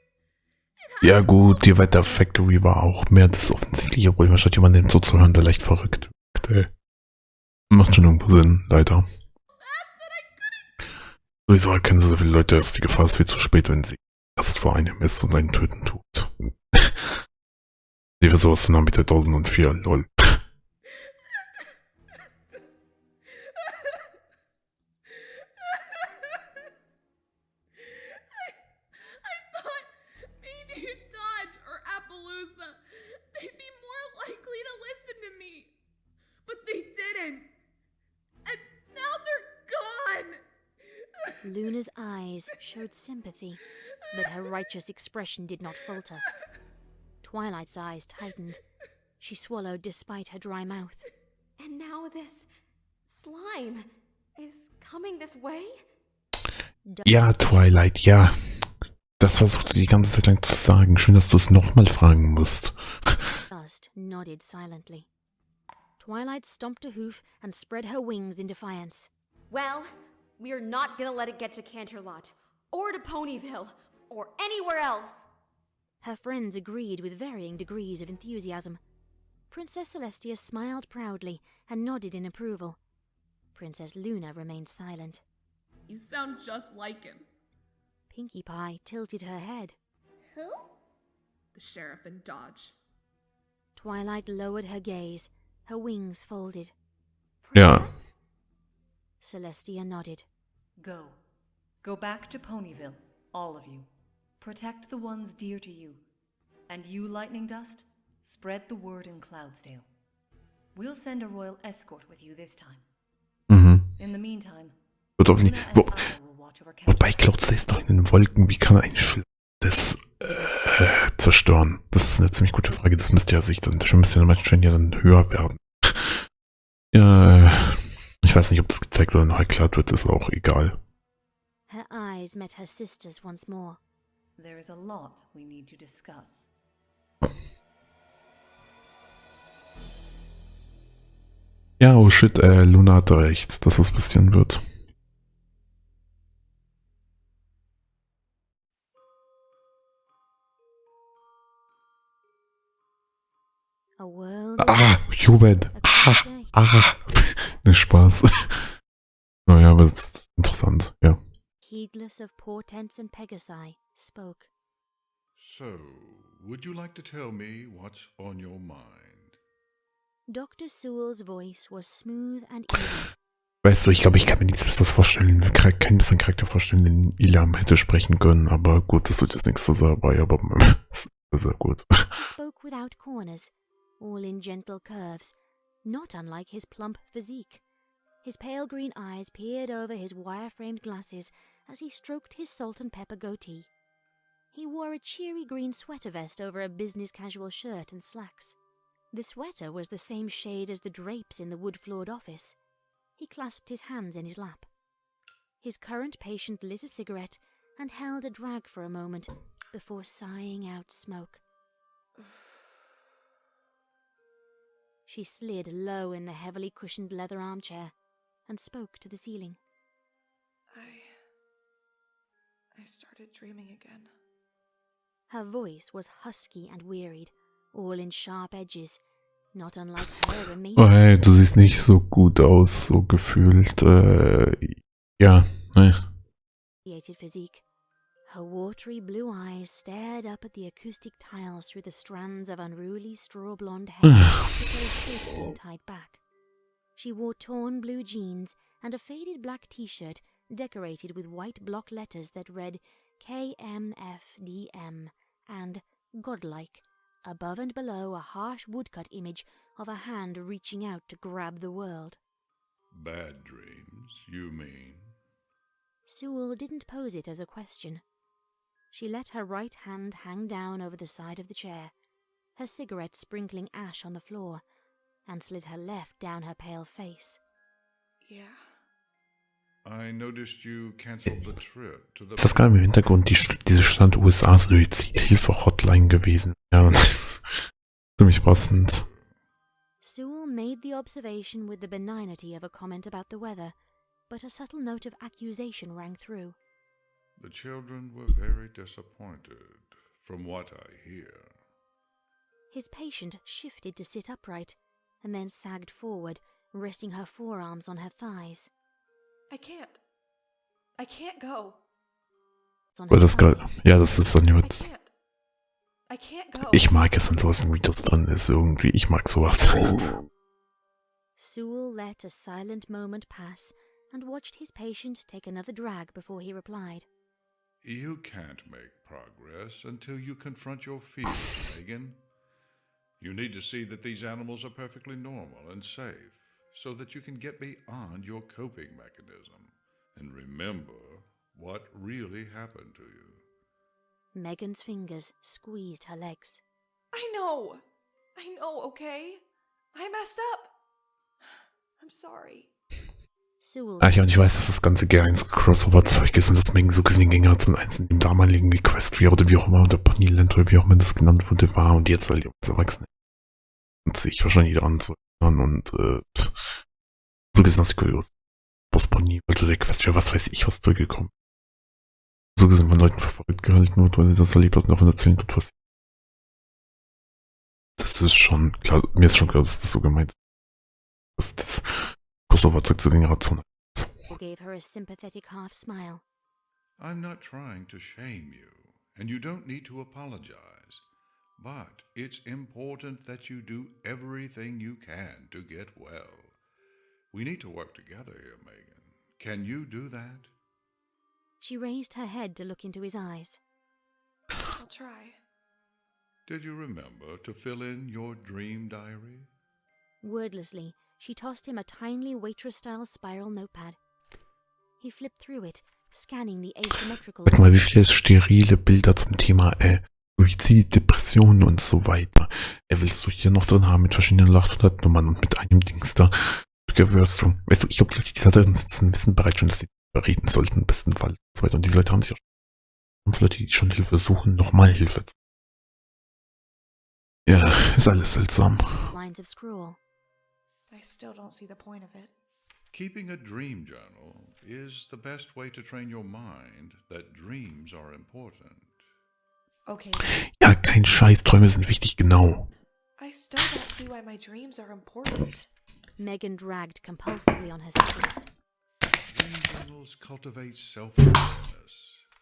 Speaker 1: Ja gut, die Wetter Factory war auch mehr das offensichtliche Problem, statt jemandem zuzuhören, der leicht verrückt wirkt, ey. Macht schon irgendwo Sinn, leider. Sowieso erkennen so viele Leute, dass die Gefahr ist viel zu spät, wenn sie erst vor einem ist und einen töten tut. Sie für sowas Tsunami 2004, lol.
Speaker 3: Luna's eyes showed sympathy, but her righteous expression did not falter. Twilight's eyes tightened. She swallowed despite her dry mouth.
Speaker 11: And now this slime is coming this way?
Speaker 1: Ja, Twilight, ja. Das versucht sie die ganze Zeit lang zu sagen. Schön, dass du es nochmal fragen musst.
Speaker 3: Dust nodded silently. Twilight stomped a hoof and spread her wings in defiance.
Speaker 11: Well, we're not gonna let it get to Canterlot, or to Ponyville, or anywhere else.
Speaker 3: Her friends agreed with varying degrees of enthusiasm. Princess Celestia smiled proudly and nodded in approval. Princess Luna remained silent.
Speaker 6: You sound just like him.
Speaker 3: Pinkie Pie tilted her head.
Speaker 7: Who?
Speaker 6: The sheriff in Dodge.
Speaker 3: Twilight lowered her gaze. Her wings folded.
Speaker 1: Ja.
Speaker 3: Celestia nodded.
Speaker 4: Go. Go back to Ponyville, all of you. Protect the ones dear to you. And you, Lightning Dust, spread the word in Cloudsdale. We'll send a royal escort with you this time. In the meantime,
Speaker 1: Wird auf nie. Wobei Cloudsdale ist doch in den Wolken. Wie kann ein Schloss das zerstören? Das ist eine ziemlich gute Frage. Das müsste ja sich dann wahrscheinlich ja dann höher werden. Ja, ich weiß nicht, ob das gezeigt oder noch erklärt wird. Ist auch egal.
Speaker 3: Her eyes met her sister's once more.
Speaker 4: There is a lot we need to discuss.
Speaker 1: Ja, oh shit, Luna hatte recht, dass was passieren wird.
Speaker 3: A world
Speaker 1: Jubel. Ne, Spaß. Naja, aber das ist interessant, ja.
Speaker 3: Heedless of portents and Pegasi, spoke.
Speaker 13: So, would you like to tell me what's on your mind?
Speaker 3: Dr. Sewell's voice was smooth and even.
Speaker 1: Weißt du, ich glaube, ich kann mir nichts Besseres vorstellen, keinen besseren Charakter vorstellen, den Ilham hätte sprechen können, aber gut, das wird jetzt nichts zu sagen, aber sehr gut.
Speaker 3: He spoke without corners, all in gentle curves, not unlike his plump physique. His pale green eyes peered over his wire-framed glasses as he stroked his salt and pepper goatee. He wore a cheery green sweater vest over a business-casual shirt and slacks. The sweater was the same shade as the drapes in the wood-floored office. He clasped his hands in his lap. His current patient lit a cigarette and held a drag for a moment before sighing out smoke. She slid low in the heavily cushioned leather armchair and spoke to the ceiling.
Speaker 6: I started dreaming again.
Speaker 3: Her voice was husky and wearied, all in sharp edges, not unlike her
Speaker 1: Oh, hey,
Speaker 3: emaciated.
Speaker 1: du siehst nicht so gut aus, so gefühlt. Ja,
Speaker 3: Physique. Her watery blue eyes stared up at the acoustic tiles through the strands of unruly straw blonde hair that lay stiff being tied back. She wore torn blue jeans and a faded black t-shirt decorated with white block letters that read KMFDM and Godlike, above and below a harsh woodcut image of a hand reaching out to grab the world.
Speaker 13: Bad dreams, you mean?
Speaker 3: Sewell didn't pose it as a question. She let her right hand hang down over the side of the chair, her cigarette sprinkling ash on the floor, and slid her left down her pale face.
Speaker 6: Yeah.
Speaker 13: I noticed you canceled the trip to the...
Speaker 1: Ist das gerade im Hintergrund diese Stand USA Suizidhilfe-Hotline gewesen? Ja, ziemlich passend.
Speaker 3: Sewell made the observation with the benignity of a comment about the weather, but a subtle note of accusation rang through.
Speaker 13: The children were very disappointed, from what I hear.
Speaker 3: His patient shifted to sit upright, and then sagged forward, resting her forearms on her thighs.
Speaker 6: I can't go.
Speaker 1: Weil das gerade, ja, das ist dann mit.
Speaker 6: I can't go.
Speaker 1: Ich mag es, wenn sowas in Videos drin ist, irgendwie. Ich mag sowas.
Speaker 3: Sewell let a silent moment pass and watched his patient take another drag before he replied.
Speaker 13: You can't make progress until you confront your fears, Megan. You need to see that these animals are perfectly normal and safe, so that you can get beyond your coping mechanism and remember what really happened to you.
Speaker 3: Megan's fingers squeezed her legs.
Speaker 6: I know, okay? I messed up. I'm sorry.
Speaker 1: Ach ja, und ich weiß, dass das ganze G1-Crossover-Zeug ist und dass Megan so gesehen ging hat so eins in dem damaligen Equestria oder wie auch immer, oder Ponyland oder wie auch immer das genannt wurde, war und jetzt halt als Erwachsene. Und sich wahrscheinlich daran zu erinnern und so gesehen aus der Boss-Pony oder der Equestria, was weiß ich, was zurückgekommen. So gesehen von Leuten für verrückt gehalten wird, weil sie das erlebt hat und davon erzählen tut, was. Das ist schon klar, mir ist schon klar, dass das so gemeint ist. Das Crossover-Zeug zur Generation.
Speaker 3: Gave her a sympathetic half smile.
Speaker 13: I'm not trying to shame you, and you don't need to apologize. But it's important that you do everything you can to get well. We need to work together here, Megan. Can you do that?
Speaker 3: She raised her head to look into his eyes.
Speaker 6: I'll try.
Speaker 13: Did you remember to fill in your dream diary?
Speaker 3: Wordlessly, she tossed him a tiny waitress-style spiral notepad. He flipped through it, scanning the asymmetrical...
Speaker 1: Sag mal, wie viele sterile Bilder zum Thema Suizid, Depressionen und so weiter. Willst du hier noch drin haben mit verschiedenen 800 Nummern und mit einem Dings da? Weißt du, ich glaube, die da drin sitzen, wissen bereits schon, dass sie reden sollten, im besten Fall. Und so weiter. Und diese Leute haben sich auch schon, Leute, die schon Hilfe suchen, nochmal Hilfe. Ja, ist alles seltsam.
Speaker 3: Lines of scroll.
Speaker 6: I still don't see the point of it.
Speaker 13: Keeping a dream journal is the best way to train your mind that dreams are important.
Speaker 6: Okay.
Speaker 1: Ja, kein Scheiß, Träume sind wichtig, genau.
Speaker 6: I still don't see why my dreams are important.
Speaker 3: Megan dragged compulsively on her cigarette.
Speaker 13: Dream journals cultivate self-awareness,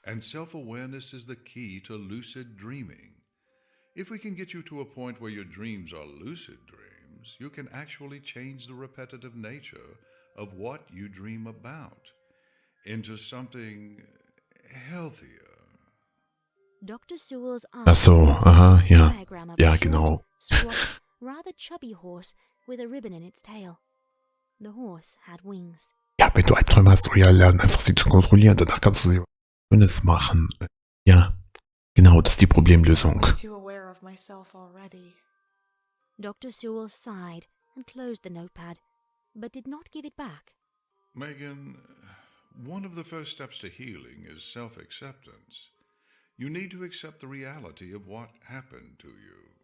Speaker 13: and self-awareness is the key to lucid dreaming. If we can get you to a point where your dreams are lucid dreams, you can actually change the repetitive nature of what you dream about into something healthier.
Speaker 3: Dr. Sewell's arm
Speaker 1: Ach so, aha, ja.
Speaker 3: diagram of
Speaker 1: Ja,
Speaker 3: a short,
Speaker 1: genau.
Speaker 3: squat, rather chubby horse with a ribbon in its tail. The horse had wings.
Speaker 1: Ja, wenn du Albträume hast, soll ja lernen, einfach sie zu kontrollieren. Danach kannst du sie Schönes machen. Ja, genau, das ist die Problemlösung.
Speaker 6: I'm too aware of myself already.
Speaker 3: Dr. Sewell sighed and closed the notepad, but did not give it back.
Speaker 13: Megan, one of the first steps to healing is self-acceptance. You need to accept the reality of what happened to you.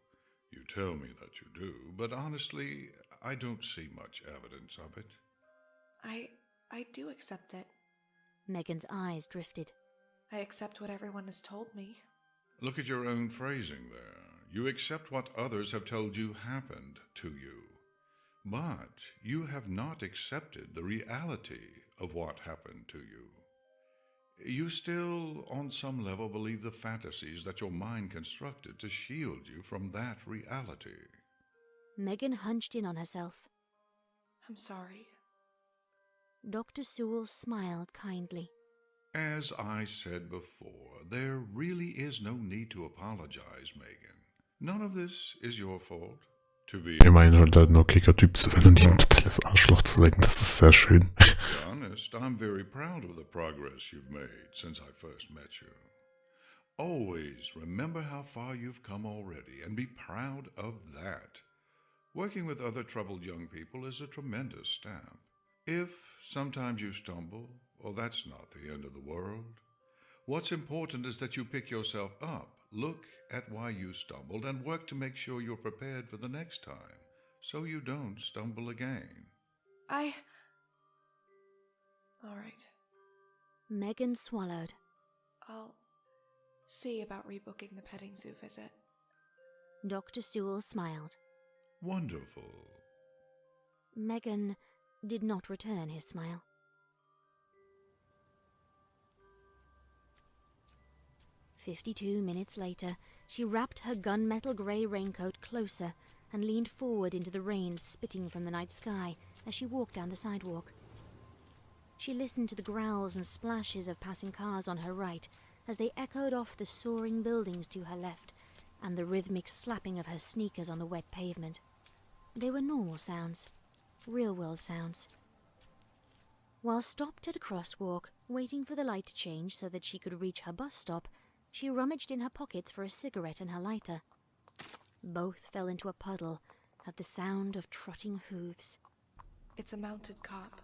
Speaker 13: You tell me that you do, but honestly, I don't see much evidence of it.
Speaker 6: I do accept it.
Speaker 3: Megan's eyes drifted.
Speaker 6: I accept what everyone has told me.
Speaker 13: Look at your own phrasing there. You accept what others have told you happened to you. But you have not accepted the reality of what happened to you. You still, on some level, believe the fantasies that your mind constructed to shield you from that reality.
Speaker 3: Megan hunched in on herself.
Speaker 14: I'm sorry.
Speaker 3: Dr. Sewell smiled kindly.
Speaker 13: As I said before, there really is no need to apologize, Megan. None of this is your fault. To be
Speaker 1: Ich meine schon, da nur Kicker-Typ zu sein und nicht ein totales Arschloch zu sein, das ist sehr schön.
Speaker 13: honest, I'm very proud of the progress you've made since I first met you. Always remember how far you've come already and be proud of that. Working with other troubled young people is a tremendous stamp. If sometimes you stumble, well, that's not the end of the world. What's important is that you pick yourself up, look at why you stumbled, and work to make sure you're prepared for the next time, so you don't stumble again.
Speaker 14: All right.
Speaker 3: Megan swallowed.
Speaker 14: I'll see about rebooking the petting zoo visit.
Speaker 3: Dr. Sewell smiled.
Speaker 13: Wonderful.
Speaker 3: Megan did not return his smile. "52 minutes later, she wrapped her gunmetal grey raincoat closer and leaned forward into the rain spitting from the night sky as she walked down the sidewalk. She listened to the growls and splashes of passing cars on her right as they echoed off the soaring buildings to her left and the rhythmic slapping of her sneakers on the wet pavement. They were normal sounds, real-world sounds. While stopped at a crosswalk, waiting for the light to change so that she could reach her bus stop, she rummaged in her pockets for a cigarette and her lighter. Both fell into a puddle at the sound of trotting hooves.
Speaker 14: It's a mounted cop,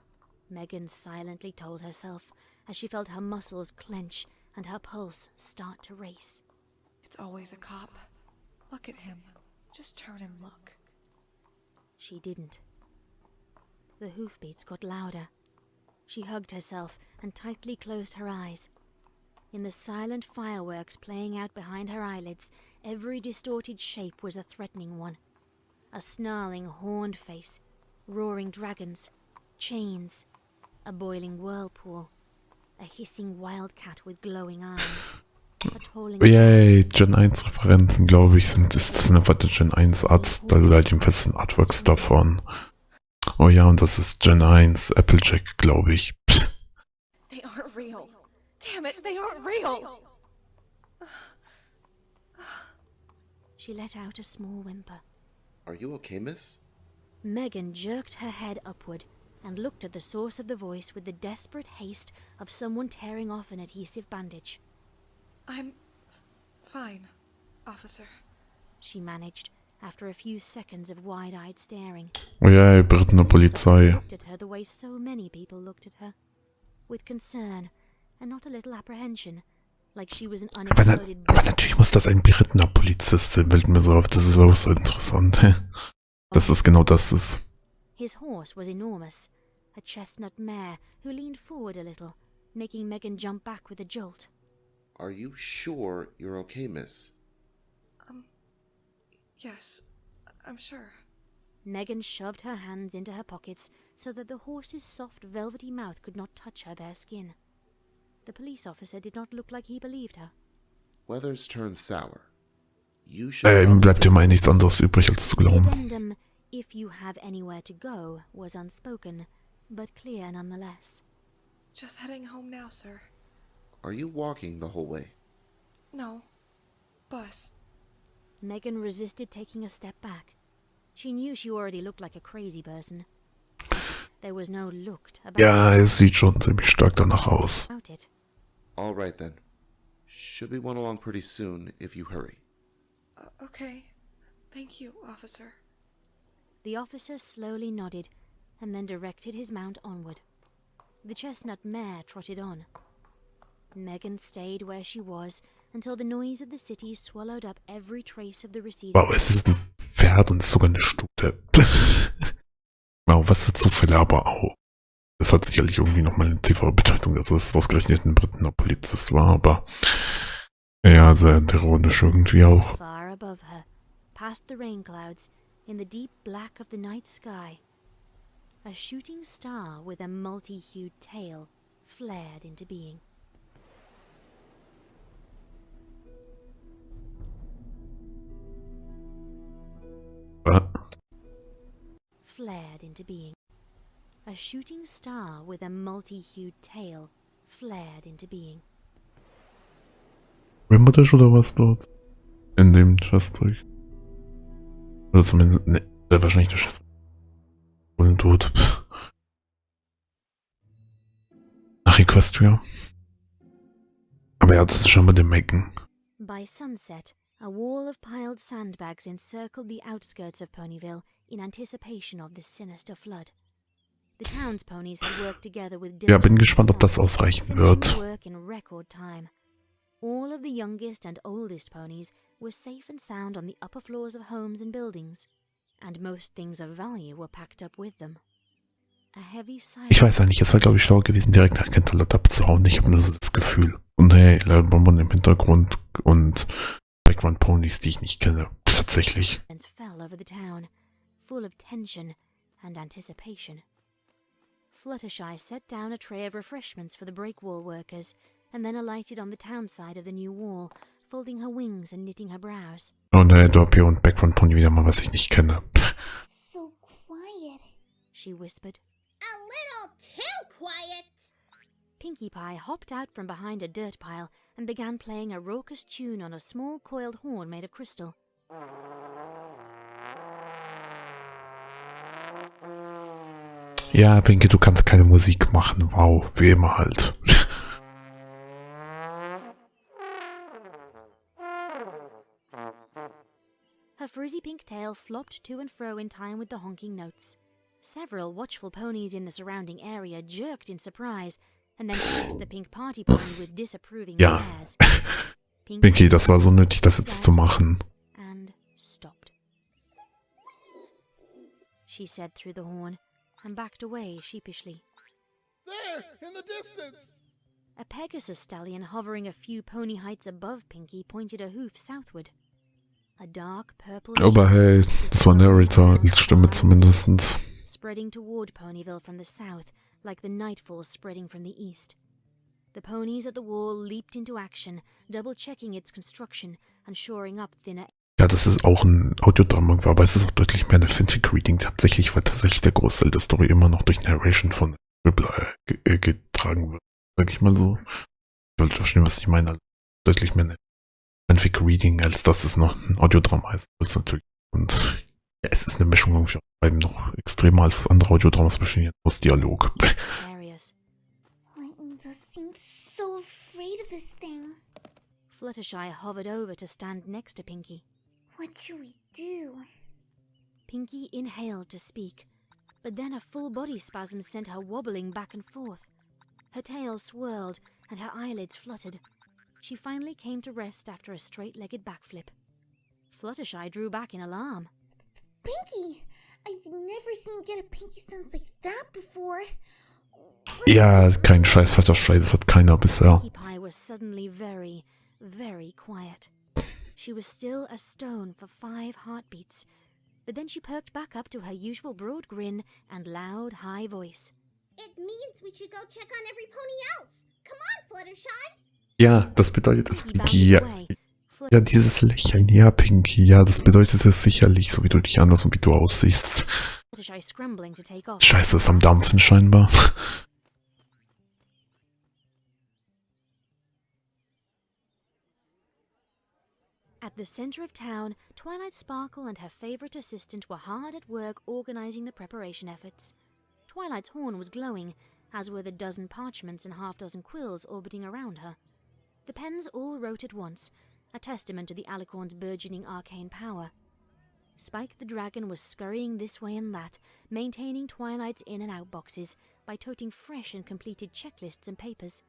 Speaker 3: Megan silently told herself as she felt her muscles clench and her pulse start to race.
Speaker 14: It's always a cop. Look at him. Just turn and look.
Speaker 3: She didn't. The hoofbeats got louder. She hugged herself and tightly closed her eyes. In the silent fireworks playing out behind her eyelids, every distorted shape was a threatening one. A snarling, horned face, roaring dragons, chains, a boiling whirlpool, a hissing wildcat with glowing eyes.
Speaker 1: Yay, Gen 1 Referenzen, glaube ich, ist das einfach der Gen 1 Arzt, also halt die festen Artworks davon. Oh ja, und das ist Gen 1 Applejack, glaube ich.
Speaker 14: They aren't real. Damn it, they aren't real!
Speaker 3: She let out a small whimper.
Speaker 15: Are you okay, miss?
Speaker 3: Megan jerked her head upward and looked at the source of the voice with the desperate haste of someone tearing off an adhesive bandage.
Speaker 14: I'm fine, officer.
Speaker 3: She managed, after a few seconds of wide-eyed staring.
Speaker 1: Oh ja, Britener Polizei.
Speaker 3: Looked at her the way so many people looked at her, with concern and not a little apprehension, like she was an unexploded.
Speaker 1: Aber natürlich muss das ein Britener Polizist sein, fällt mir so auf. Das ist auch so interessant. Dass es genau das ist.
Speaker 3: His horse was enormous, a chestnut mare who leaned forward a little, making Megan jump back with a jolt.
Speaker 15: Are you sure you're okay, miss?
Speaker 14: Yes, I'm sure.
Speaker 3: Megan shoved her hands into her pockets so that the horse's soft, velvety mouth could not touch her bare skin. The police officer did not look like he believed her.
Speaker 15: Weather's turned sour. You should.
Speaker 1: Ihm bleibt ja mal nichts anderes übrig, als zu
Speaker 3: The
Speaker 1: glauben.
Speaker 3: addendum, "if you have anywhere to go," was unspoken, but clear nonetheless.
Speaker 14: Just heading home now, sir.
Speaker 15: Are you walking the whole way?
Speaker 14: No. Bus.
Speaker 3: Megan resisted taking a step back. She knew she already looked like a crazy person. There was no looked about
Speaker 1: Ja, es sieht schon ziemlich stark danach aus.
Speaker 3: it.
Speaker 15: All right then. Should be one along pretty soon if you hurry.
Speaker 14: Okay. Thank you, officer.
Speaker 3: The officer slowly nodded and then directed his mount onward. The chestnut mare trotted on. Megan stayed where she was until the noise of the city swallowed up every trace of the receding.
Speaker 1: Wow, es ist ein Pferd und sogar eine Stute. Wow, was für Zufälle, aber auch. Es hat sicherlich irgendwie nochmal eine tiefere Bedeutung, dass es ausgerechnet ein Britener Polizist war, aber ja, sehr ironisch irgendwie auch.
Speaker 3: Far above her, past the rain clouds in the deep black of the night sky. A shooting star with a multi-hued tail flared into being. Flared into being. A shooting star with a multi-hued tail flared into being.
Speaker 1: Rainbow Dash oder was dort? In dem Chestrig. Oder zumindest, ne, wahrscheinlich der Chest. Und tot. Nach Equestria. Aber ja, das ist schon mal der Mecken.
Speaker 3: By sunset, a wall of piled sandbags encircled the outskirts of Ponyville in anticipation of the sinister flood. The town's ponies had worked together with
Speaker 1: Ja, bin gespannt, ob das ausreichen wird.
Speaker 3: work in record time. All of the youngest and oldest ponies were safe and sound on the upper floors of homes and buildings, and most things of value were packed up with them. A heavy silence.
Speaker 1: Ich weiß eigentlich, es wäre glaube ich schlauer gewesen, direkt nach Canterlot abzuhauen. Ich habe nur so das Gefühl. Und hey, laut Bonbon im Hintergrund und Background Ponys, die ich nicht kenne. Tatsächlich.
Speaker 3: Fell over the town, full of tension and anticipation. Fluttershy set down a tray of refreshments for the breakwall workers, and then alighted on the town side of the new wall, folding her wings and knitting her brows.
Speaker 1: Und hey, Dorpio und Background Pony wieder mal, was ich nicht kenne.
Speaker 7: So quiet.
Speaker 3: She whispered.
Speaker 7: A little too quiet.
Speaker 3: Pinkie Pie hopped out from behind a dirt pile and began playing a raucous tune on a small coiled horn made of crystal.
Speaker 1: Ja, Pinky, du kannst keine Musik machen. Wow, wie immer halt.
Speaker 3: Her frizzy pink tail flopped to and fro in time with the honking notes. Several watchful ponies in the surrounding area jerked in surprise and then fixed the pink party pony with disapproving glares.
Speaker 1: Pinky, das war so nötig, das jetzt zu machen.
Speaker 3: And stopped. She said through the horn and backed away sheepishly.
Speaker 10: There, in the distance!
Speaker 3: A Pegasus stallion hovering a few pony heights above Pinky pointed a hoof southward. A dark purple
Speaker 1: Aber hey, das war Narrator als Stimme zumindest.
Speaker 3: Spreading toward Ponyville from the south, like the nightfall spreading from the east. The ponies at the wall leaped into action, double-checking its construction and shoring up thinner.
Speaker 1: Ja, das ist auch ein Audiodrama, aber es ist auch deutlich mehr eine Fanfic-Reading tatsächlich, weil tatsächlich der Großteil der Story immer noch durch Narration von Ribbler getragen wird, sag ich mal so. Ich wollte verstehen, was ich meine. Also deutlich mehr eine Fanfic-Reading, als dass es noch ein Audiodrama ist. Also natürlich. Und ja, es ist eine Mischung irgendwie auch noch extremer als andere Audiodramas bestehen aus Dialog.
Speaker 7: Lightning just seems so afraid of this thing.
Speaker 3: Fluttershy hovered over to stand next to Pinky.
Speaker 7: What should we do?
Speaker 3: Pinky inhaled to speak, but then a full body spasm sent her wobbling back and forth. Her tail swirled and her eyelids fluttered. She finally came to rest after a straight-legged backflip. Fluttershy drew back in alarm.
Speaker 7: Pinky! I've never seen get a pinky sense like that before.
Speaker 1: Ja, kein Scheiß, Fluttershy, das hat keiner bisher.
Speaker 3: Pinkie Pie was suddenly very, very quiet. She was still as stone for 5 heartbeats, but then she perked back up to her usual broad grin and loud, high voice.
Speaker 7: It means we should go check on every pony else. Come on, Fluttershy.
Speaker 1: Ja, das bedeutet es, Pinky. Ja, dieses Lächeln, ja, Pinky, ja, das bedeutet es sicherlich, so wie du dich anhörst und wie du aussiehst. Scheiße, ist am Dampfen scheinbar.
Speaker 3: At the center of town, Twilight Sparkle and her favorite assistant were hard at work organizing the preparation efforts. Twilight's horn was glowing, as were the dozen parchments and half-dozen quills orbiting around her. The pens all wrote at once, a testament to the Alicorn's burgeoning arcane power. Spike the Dragon was scurrying this way and that, maintaining Twilight's in and out boxes by toting fresh and completed checklists and papers.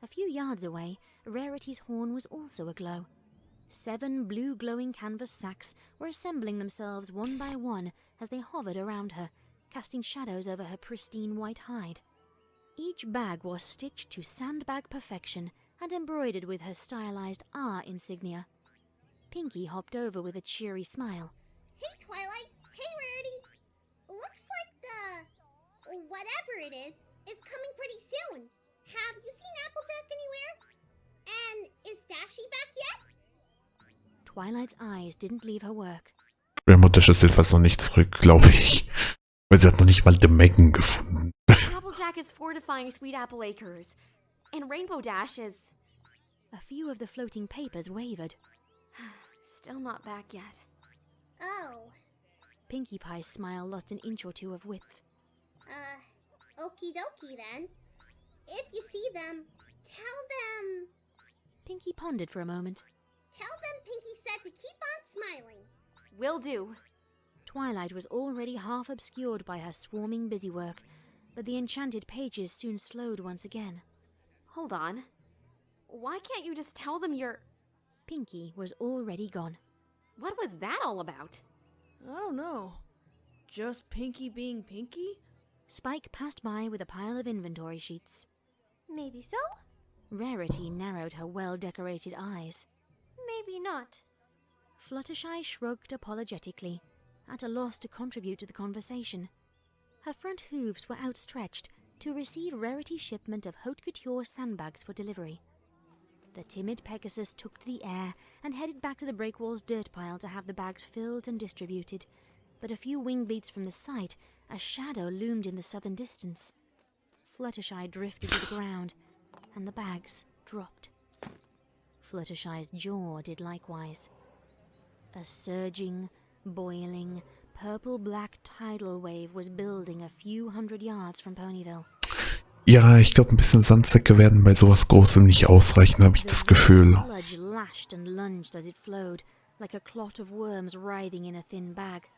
Speaker 3: A few yards away, Rarity's horn was also aglow. 7 blue glowing canvas sacks were assembling themselves one by one as they hovered around her, casting shadows over her pristine white hide. Each bag was stitched to sandbag perfection and embroidered with her stylized R insignia. Pinky hopped over with a cheery smile.
Speaker 7: Hey, Twilight. Hey, Rarity. Looks like the... whatever it is coming pretty soon. Have you seen Applejack anywhere? And is Dashy back yet?
Speaker 3: Twilight's eyes didn't leave her work.
Speaker 1: Rainbow Dash ist jedenfalls noch nicht zurück, glaube ich. Weil sie hat noch nicht mal den Megan gefunden.
Speaker 11: Applejack is fortifying Sweet Apple Acres. And Rainbow Dash is...
Speaker 3: A few of the floating papers wavered.
Speaker 11: Still not back yet.
Speaker 7: Oh.
Speaker 3: Pinkie Pie's smile lost an inch or two of width.
Speaker 7: Okie dokie then. If you see them, tell them...
Speaker 3: Pinkie pondered for a moment.
Speaker 7: Tell them Pinkie said to keep on smiling.
Speaker 11: Will do.
Speaker 3: Twilight was already half obscured by her swarming busywork, but the enchanted pages soon slowed once again.
Speaker 11: Hold on. Why can't you just tell them you're...
Speaker 3: Pinkie was already gone.
Speaker 11: What was that all about?
Speaker 8: I don't know. Just Pinky being Pinky?
Speaker 3: Spike passed by with a pile of inventory sheets.
Speaker 16: Maybe so?
Speaker 3: Rarity narrowed her well-decorated eyes.
Speaker 16: Maybe not.
Speaker 3: Fluttershy shrugged apologetically, at a loss to contribute to the conversation. Her front hooves were outstretched to receive Rarity's shipment of haute couture sandbags for delivery. The timid Pegasus took to the air and headed back to the breakwall's dirt pile to have the bags filled and distributed. But a few wing beats from the site, a shadow loomed in the southern distance. Fluttershy drifted to the ground, and the bags dropped. Fluttershy's jaw did likewise. A surging, boiling, purple-black tidal wave was building a few hundred yards from Ponyville.
Speaker 1: Ja, ich glaube, ein bisschen Sandsäcke werden bei sowas Großem nicht ausreichen, habe ich das Gefühl.
Speaker 3: Sludge lashed and lunged as it flowed, like a clot of worms writhing in a thin bag.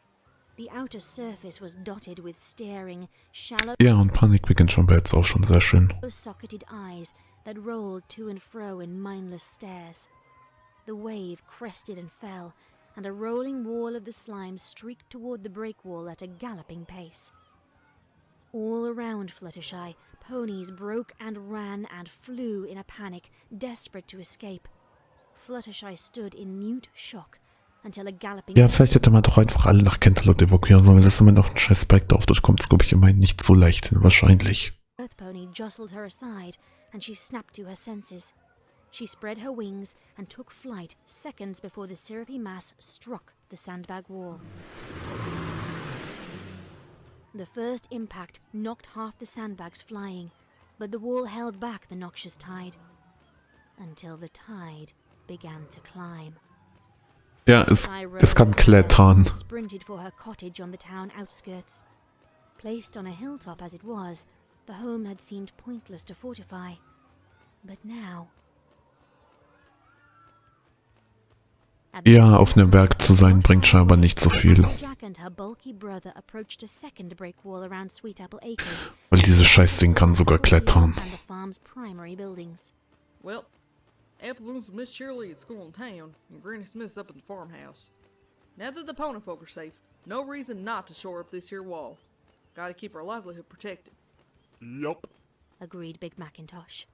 Speaker 3: The outer surface was dotted with staring, shallow...
Speaker 1: Ja, und Panik beginnt schon bereits auch schon sehr schön.
Speaker 3: ...socketed eyes that rolled to and fro in mindless stares. The wave crested and fell, and a rolling wall of the slime streaked toward the breakwall at a galloping pace. All around Fluttershy, ponies broke and ran and flew in a panic, desperate to escape. Fluttershy stood in mute shock until a galloping...
Speaker 1: Ja, vielleicht hätte man doch einfach alle nach Canterlot evakuieren sollen, weil das immer noch ein scheiß Spike drauf durchkommt. Das glaube ich immerhin nicht so leicht hin, wahrscheinlich.
Speaker 3: Earth Pony jostled her aside, and she snapped to her senses. She spread her wings and took flight seconds before the syrupy mass struck the sandbag wall. The first impact knocked half the sandbags flying, but the wall held back the noxious tide. Until the tide began to climb.
Speaker 1: Ja, es kann klettern.
Speaker 3: Sprinted for her cottage on the town outskirts. Placed on a hilltop as it was, the home had seemed pointless to fortify. But now...
Speaker 1: Ja, auf einem Berg zu sein bringt scheinbar nicht so viel. Weil dieses Scheißding kann sogar klettern.
Speaker 8: Well, Apple Bloom's Miss Shirley at school in town, and Granny Smith's up at the farmhouse. Now that the pony folk are safe, no reason not to shore up this here wall. Gotta keep our livelihood protected.
Speaker 12: Yup,
Speaker 3: agreed Big Macintosh.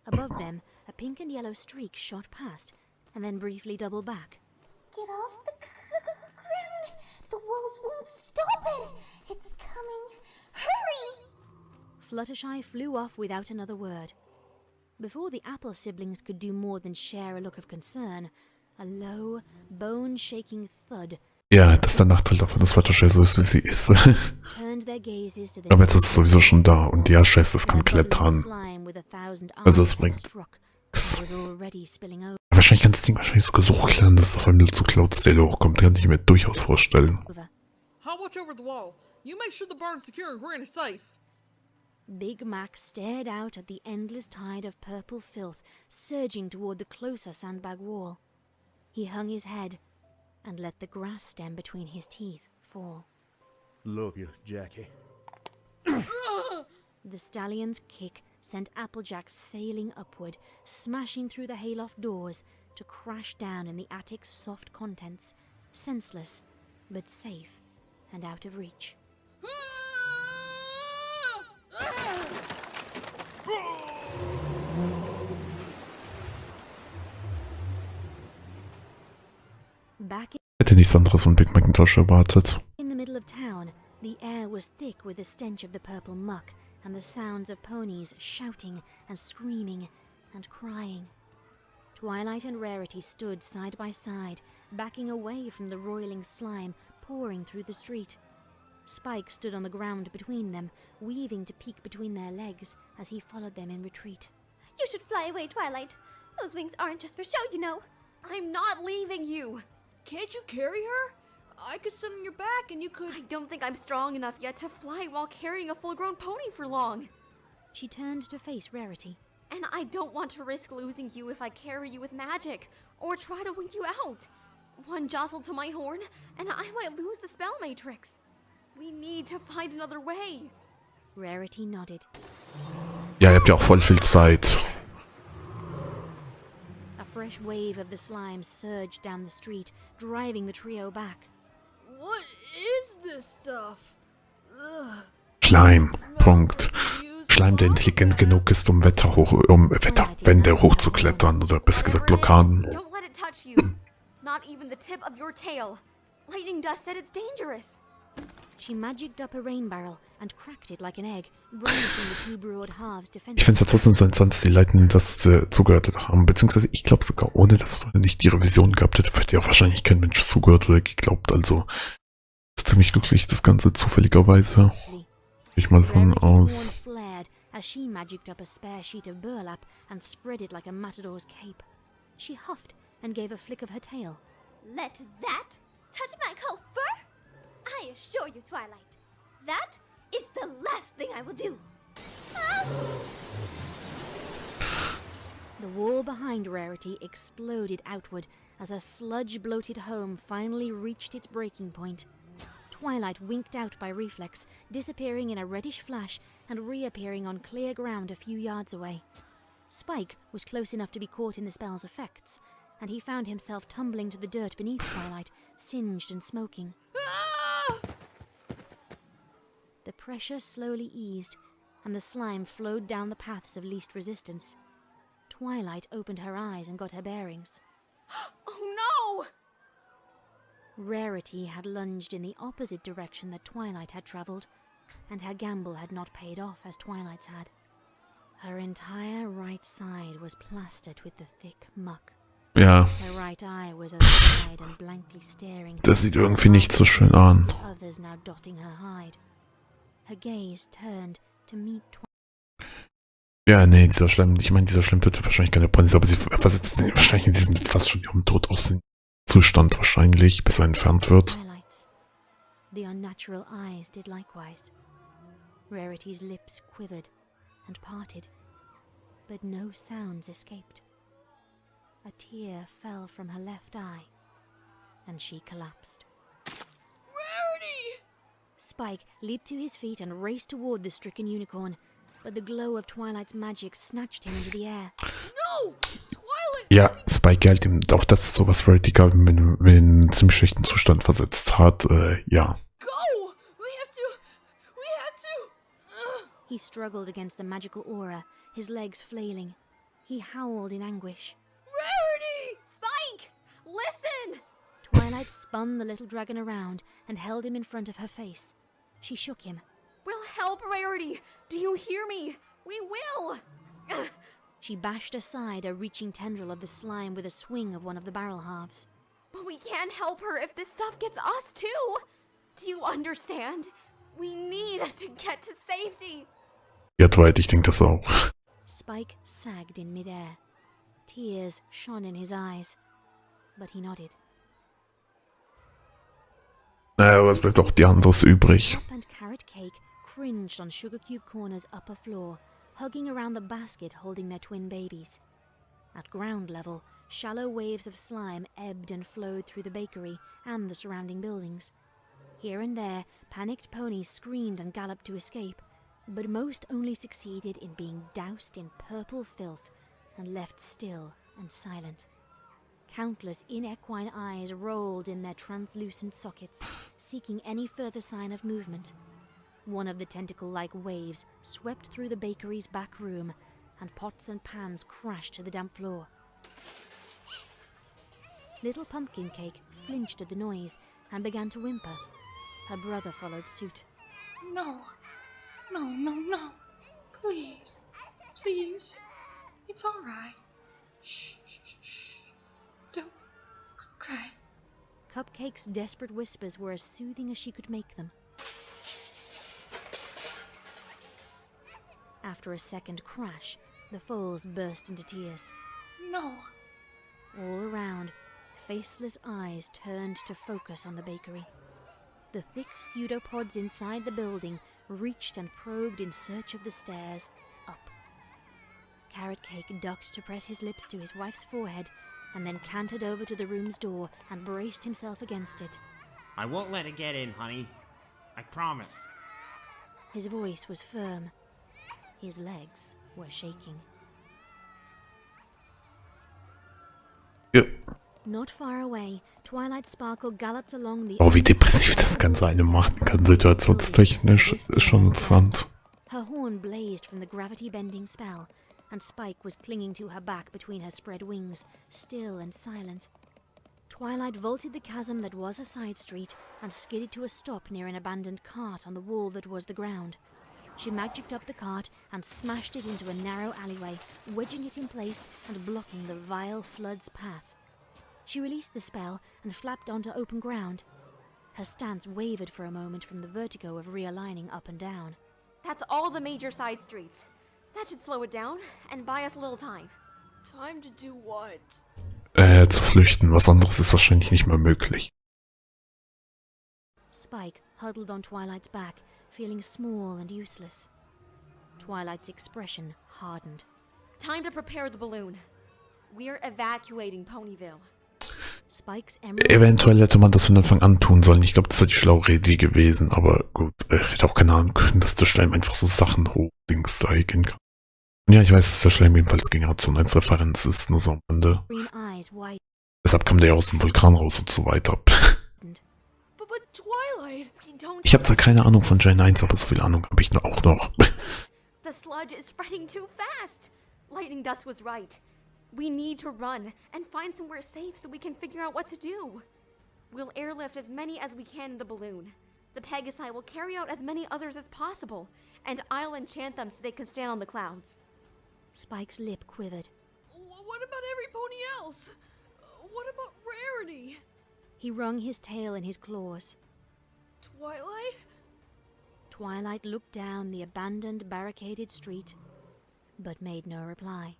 Speaker 3: Above them, a pink and yellow streak shot past, and then briefly double back.
Speaker 7: Get off the ground! The walls won't stop it! It's coming! Hurry!
Speaker 3: Fluttershy flew off without another word. Before the Apple siblings could do more than share a look of concern, a low, bone-shaking thud.
Speaker 1: Ja, das ist der Nachteil davon, dass Fluttershy so ist, wie sie ist. Aber jetzt ist es sowieso schon da und ja, scheiße, das kann klettern. Also es bringt nichts. Wahrscheinlich kann das Ding sogar so hochklettern, dass es auf einem zu Cloud-Stale hochkommt. Kann ich mir durchaus vorstellen.
Speaker 8: I'll watch over the wall. You make sure the barn's secure and Granny's safe.
Speaker 3: Big Mac stared out at the endless tide of purple filth surging toward the closer sandbag wall. He hung his head and let the grass stem between his teeth fall.
Speaker 12: Love you, Jackie.
Speaker 3: The stallion's kick sent Applejack sailing upward, smashing through the hayloft doors to crash down in the attic's soft contents, senseless but safe and out of reach. Back
Speaker 1: Hätte nichts anderes von Big Macintosh erwartet.
Speaker 3: in the middle of town, the air was thick with the stench of the purple muck and the sounds of ponies shouting and screaming and crying. Twilight and Rarity stood side by side, backing away from the roiling slime pouring through the street. Spike stood on the ground between them, weaving to peek between their legs as he followed them in retreat.
Speaker 16: You should fly away, Twilight. Those wings aren't just for show, you know.
Speaker 11: I'm not leaving you.
Speaker 6: Can't you carry her? I could sit on your back and you could...
Speaker 11: I don't think I'm strong enough yet to fly while carrying a full-grown pony for long.
Speaker 3: She turned to face Rarity.
Speaker 11: And I don't want to risk losing you if I carry you with magic, or try to wing you out. One jostle to my horn, and I might lose the spell matrix. We need to find another way.
Speaker 3: Rarity nodded.
Speaker 1: Ja, ihr habt ja auch voll viel Zeit.
Speaker 3: A fresh wave of the slime surged down the street, driving the trio back.
Speaker 6: What is this stuff? Ugh.
Speaker 1: Schleim. Punkt. Schleim, der intelligent genug ist, um Wetterwände hochzuklettern oder besser gesagt Blockaden.
Speaker 11: Don't let it touch you. Not even the tip of your tail. Lightning dust said it's dangerous.
Speaker 3: She magicked up a rain barrel and cracked it like an egg, brandishing the two broad halves
Speaker 1: Ich
Speaker 3: defensively.
Speaker 1: finde es ja trotzdem so interessant, dass die Lightning das zugehört haben. Beziehungsweise ich glaube sogar, ohne dass du nicht die Revision gehabt hätte, hätte ja wahrscheinlich kein Mensch zugehört oder geglaubt. Also ist ziemlich glücklich, das Ganze zufälligerweise. Gehe ich mal von aus.
Speaker 3: Flared as she magicked up a spare sheet of burlap and spread it like a matador's cape. She huffed and gave a flick of her tail.
Speaker 16: Let that touch my coat fur? I assure you, Twilight, that is the last thing I will do.
Speaker 3: The wall behind Rarity exploded outward as a sludge-bloated home finally reached its breaking point. Twilight winked out by reflex, disappearing in a reddish flash and reappearing on clear ground a few yards away. Spike was close enough to be caught in the spell's effects, and he found himself tumbling to the dirt beneath Twilight, singed and smoking. The pressure slowly eased, and the slime flowed down the paths of least resistance. Twilight opened her eyes and got her bearings.
Speaker 11: Oh no!
Speaker 3: Rarity had lunged in the opposite direction that Twilight had travelled, and her gamble had not paid off as Twilight's had. Her entire right side was plastered with the thick muck.
Speaker 1: Ja.
Speaker 3: Her right eye was aside and blankly staring.
Speaker 1: Das sieht irgendwie nicht so schön an.
Speaker 3: Others now dotting her hide. Her gaze turned to meet Twilight.
Speaker 1: Ja, nee, dieser Schleim, ich meine, dieser Schleim tötet wahrscheinlich keine Ponys, aber sie versetzt sie wahrscheinlich in diesen fast schon ihrem Tod aussehenden Zustand wahrscheinlich, bis er entfernt wird.
Speaker 3: The unnatural eyes did likewise. Rarity's lips quivered and parted, but no sounds escaped. A tear fell from her left eye, and she collapsed.
Speaker 6: Rarity!
Speaker 3: Spike leaped to his feet and raced toward the stricken unicorn, but the glow of Twilight's magic snatched him into the air.
Speaker 6: No! Twilight!
Speaker 1: Ja, Spike hält ihm auf das, so was Rarity gerade in einen ziemlich schlechten Zustand versetzt hat, ja.
Speaker 6: Go! We have to...
Speaker 3: He struggled against the magical aura, his legs flailing. He howled in anguish.
Speaker 6: Rarity!
Speaker 11: Spike! Listen!
Speaker 3: Twilight spun the little dragon around and held him in front of her face. She shook him.
Speaker 11: We'll help, Rarity! Do you hear me? We will!
Speaker 3: She bashed aside a reaching tendril of the slime with a swing of one of the barrel halves.
Speaker 11: But we can't help her if this stuff gets us too! Do you understand? We need to get to safety!
Speaker 1: Ja, Twilight, ich denke das auch.
Speaker 3: Spike sagged in midair. Tears shone in his eyes, but he nodded.
Speaker 1: Naja, was bleibt auch die anderes übrig?
Speaker 3: Up and Carrot Cake cringed on Sugar Cube Corner's upper floor, hugging around the basket holding their twin babies. At ground level, shallow waves of slime ebbed and flowed through the bakery and the surrounding buildings. Here and there, panicked ponies screamed and galloped to escape, but most only succeeded in being doused in purple filth and left still and silent. Countless inequine eyes rolled in their translucent sockets, seeking any further sign of movement. One of the tentacle-like waves swept through the bakery's back room, and pots and pans crashed to the damp floor. Little Pumpkin Cake flinched at the noise and began to whimper. Her brother followed suit.
Speaker 14: No. No, no, no. Please. Please. It's all right. Shh, shh, shh, shh. Don't cry.
Speaker 3: Cupcake's desperate whispers were as soothing as she could make them. After a second crash, the foals burst into tears.
Speaker 14: No.
Speaker 3: All around, faceless eyes turned to focus on the bakery. The thick pseudopods inside the building reached and probed in search of the stairs up. Carrot Cake ducked to press his lips to his wife's forehead and then cantered over to the room's door and braced himself against it.
Speaker 17: I won't let it get in, honey. I promise.
Speaker 3: His voice was firm. His legs were shaking.
Speaker 1: Ja.
Speaker 3: Not far away, Twilight Sparkle galloped along the...
Speaker 1: Oh, wie depressiv das Ganze eine machen kann, situationstechnisch, ist schon interessant.
Speaker 3: Her horn blazed from the gravity-bending spell, and Spike was clinging to her back between her spread wings, still and silent. Twilight vaulted the chasm that was a side street and skidded to a stop near an abandoned cart on the wall that was the ground. She magicked up the cart and smashed it into a narrow alleyway, wedging it in place and blocking the vile flood's path. She released the spell and flapped onto open ground. Her stance wavered for a moment from the vertigo of realigning up and down.
Speaker 11: That's all the major side streets. That should slow it down and buy us a little time.
Speaker 6: Time to do what?
Speaker 1: Zu flüchten. Was anderes ist wahrscheinlich nicht mehr möglich.
Speaker 3: Spike huddled on Twilight's back, feeling small and useless. Twilight's expression hardened.
Speaker 11: Time to prepare the balloon. We're evacuating Ponyville.
Speaker 3: Spikes Emerald...
Speaker 1: Eventuell hätte man das von Anfang an tun sollen. Ich glaube, das wäre die schlaue Idee gewesen. Aber gut, hätte auch keine Ahnung können, dass der Schleim einfach so Sachen hoch links da gehen kann. Ja, ich weiß, dass der Schleim ebenfalls Generation 1 Referenz ist, nur so am Ende. Deshalb kam der ja aus dem Vulkan raus und so weiter.
Speaker 6: But Twilight,
Speaker 1: Ich habe zwar keine Ahnung von Gen 1, aber so viel Ahnung habe ich auch noch.
Speaker 11: The sludge is spreading too fast. Lightning Dust was right. We need to run and find somewhere safe so we can figure out what to do. We'll airlift as many as we can in the balloon. The Pegasi will carry out as many others as possible, and I'll enchant them so they can stand on the clouds.
Speaker 3: Spike's lip quivered.
Speaker 6: What about every pony else? What about Rarity?
Speaker 3: He wrung his tail in his claws.
Speaker 6: Twilight?
Speaker 3: Twilight looked down the abandoned, barricaded street, but made no reply.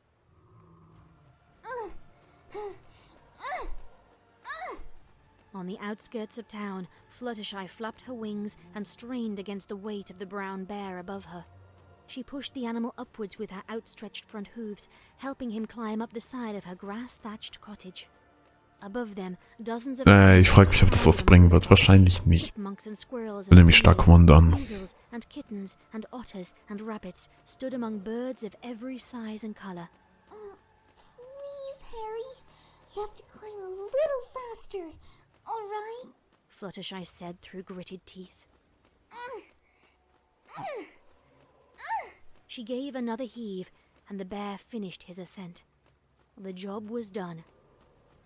Speaker 3: On the outskirts of town, Fluttershy flapped her wings and strained against the weight of the brown bear above her. She pushed the animal upwards with her outstretched front hooves, helping him climb up the side of her grass-thatched cottage. Above them, dozens of...
Speaker 1: Ich frage mich, ob das was bringen wird. Wahrscheinlich nicht. Ich will nämlich stark wundern.
Speaker 3: Weasels and kittens and otters and rabbits stood among birds of every size and color.
Speaker 16: Please, Harry. You have to climb a little faster, all right?
Speaker 3: Fluttershy said through gritted teeth. She gave another heave, and the bear finished his ascent. The job was done.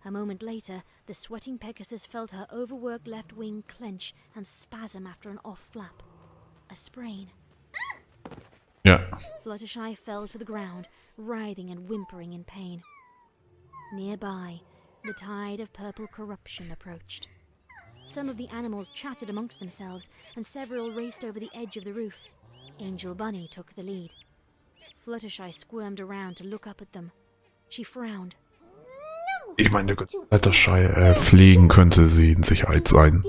Speaker 3: A moment later, the sweating Pegasus felt her overworked left wing clench and spasm after an off flap. A sprain.
Speaker 1: Yeah.
Speaker 3: Fluttershy fell to the ground, writhing and whimpering in pain. Nearby, the tide of purple corruption approached. Some of the animals chatted amongst themselves, and several raced over the edge of the roof. Angel Bunny took the lead. Fluttershy squirmed around to look up at them. She frowned.
Speaker 1: Ich meine, Fluttershy fliegen könnte sie in Sicherheit sein.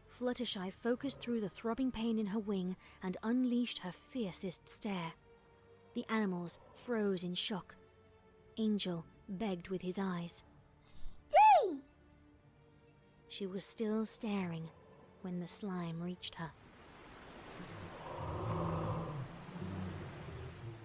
Speaker 3: Fluttershy focused through the throbbing pain in her wing and unleashed her fiercest stare. The animals froze in shock. Angel begged with his eyes.
Speaker 16: Stay!
Speaker 3: She was still staring when the slime reached her.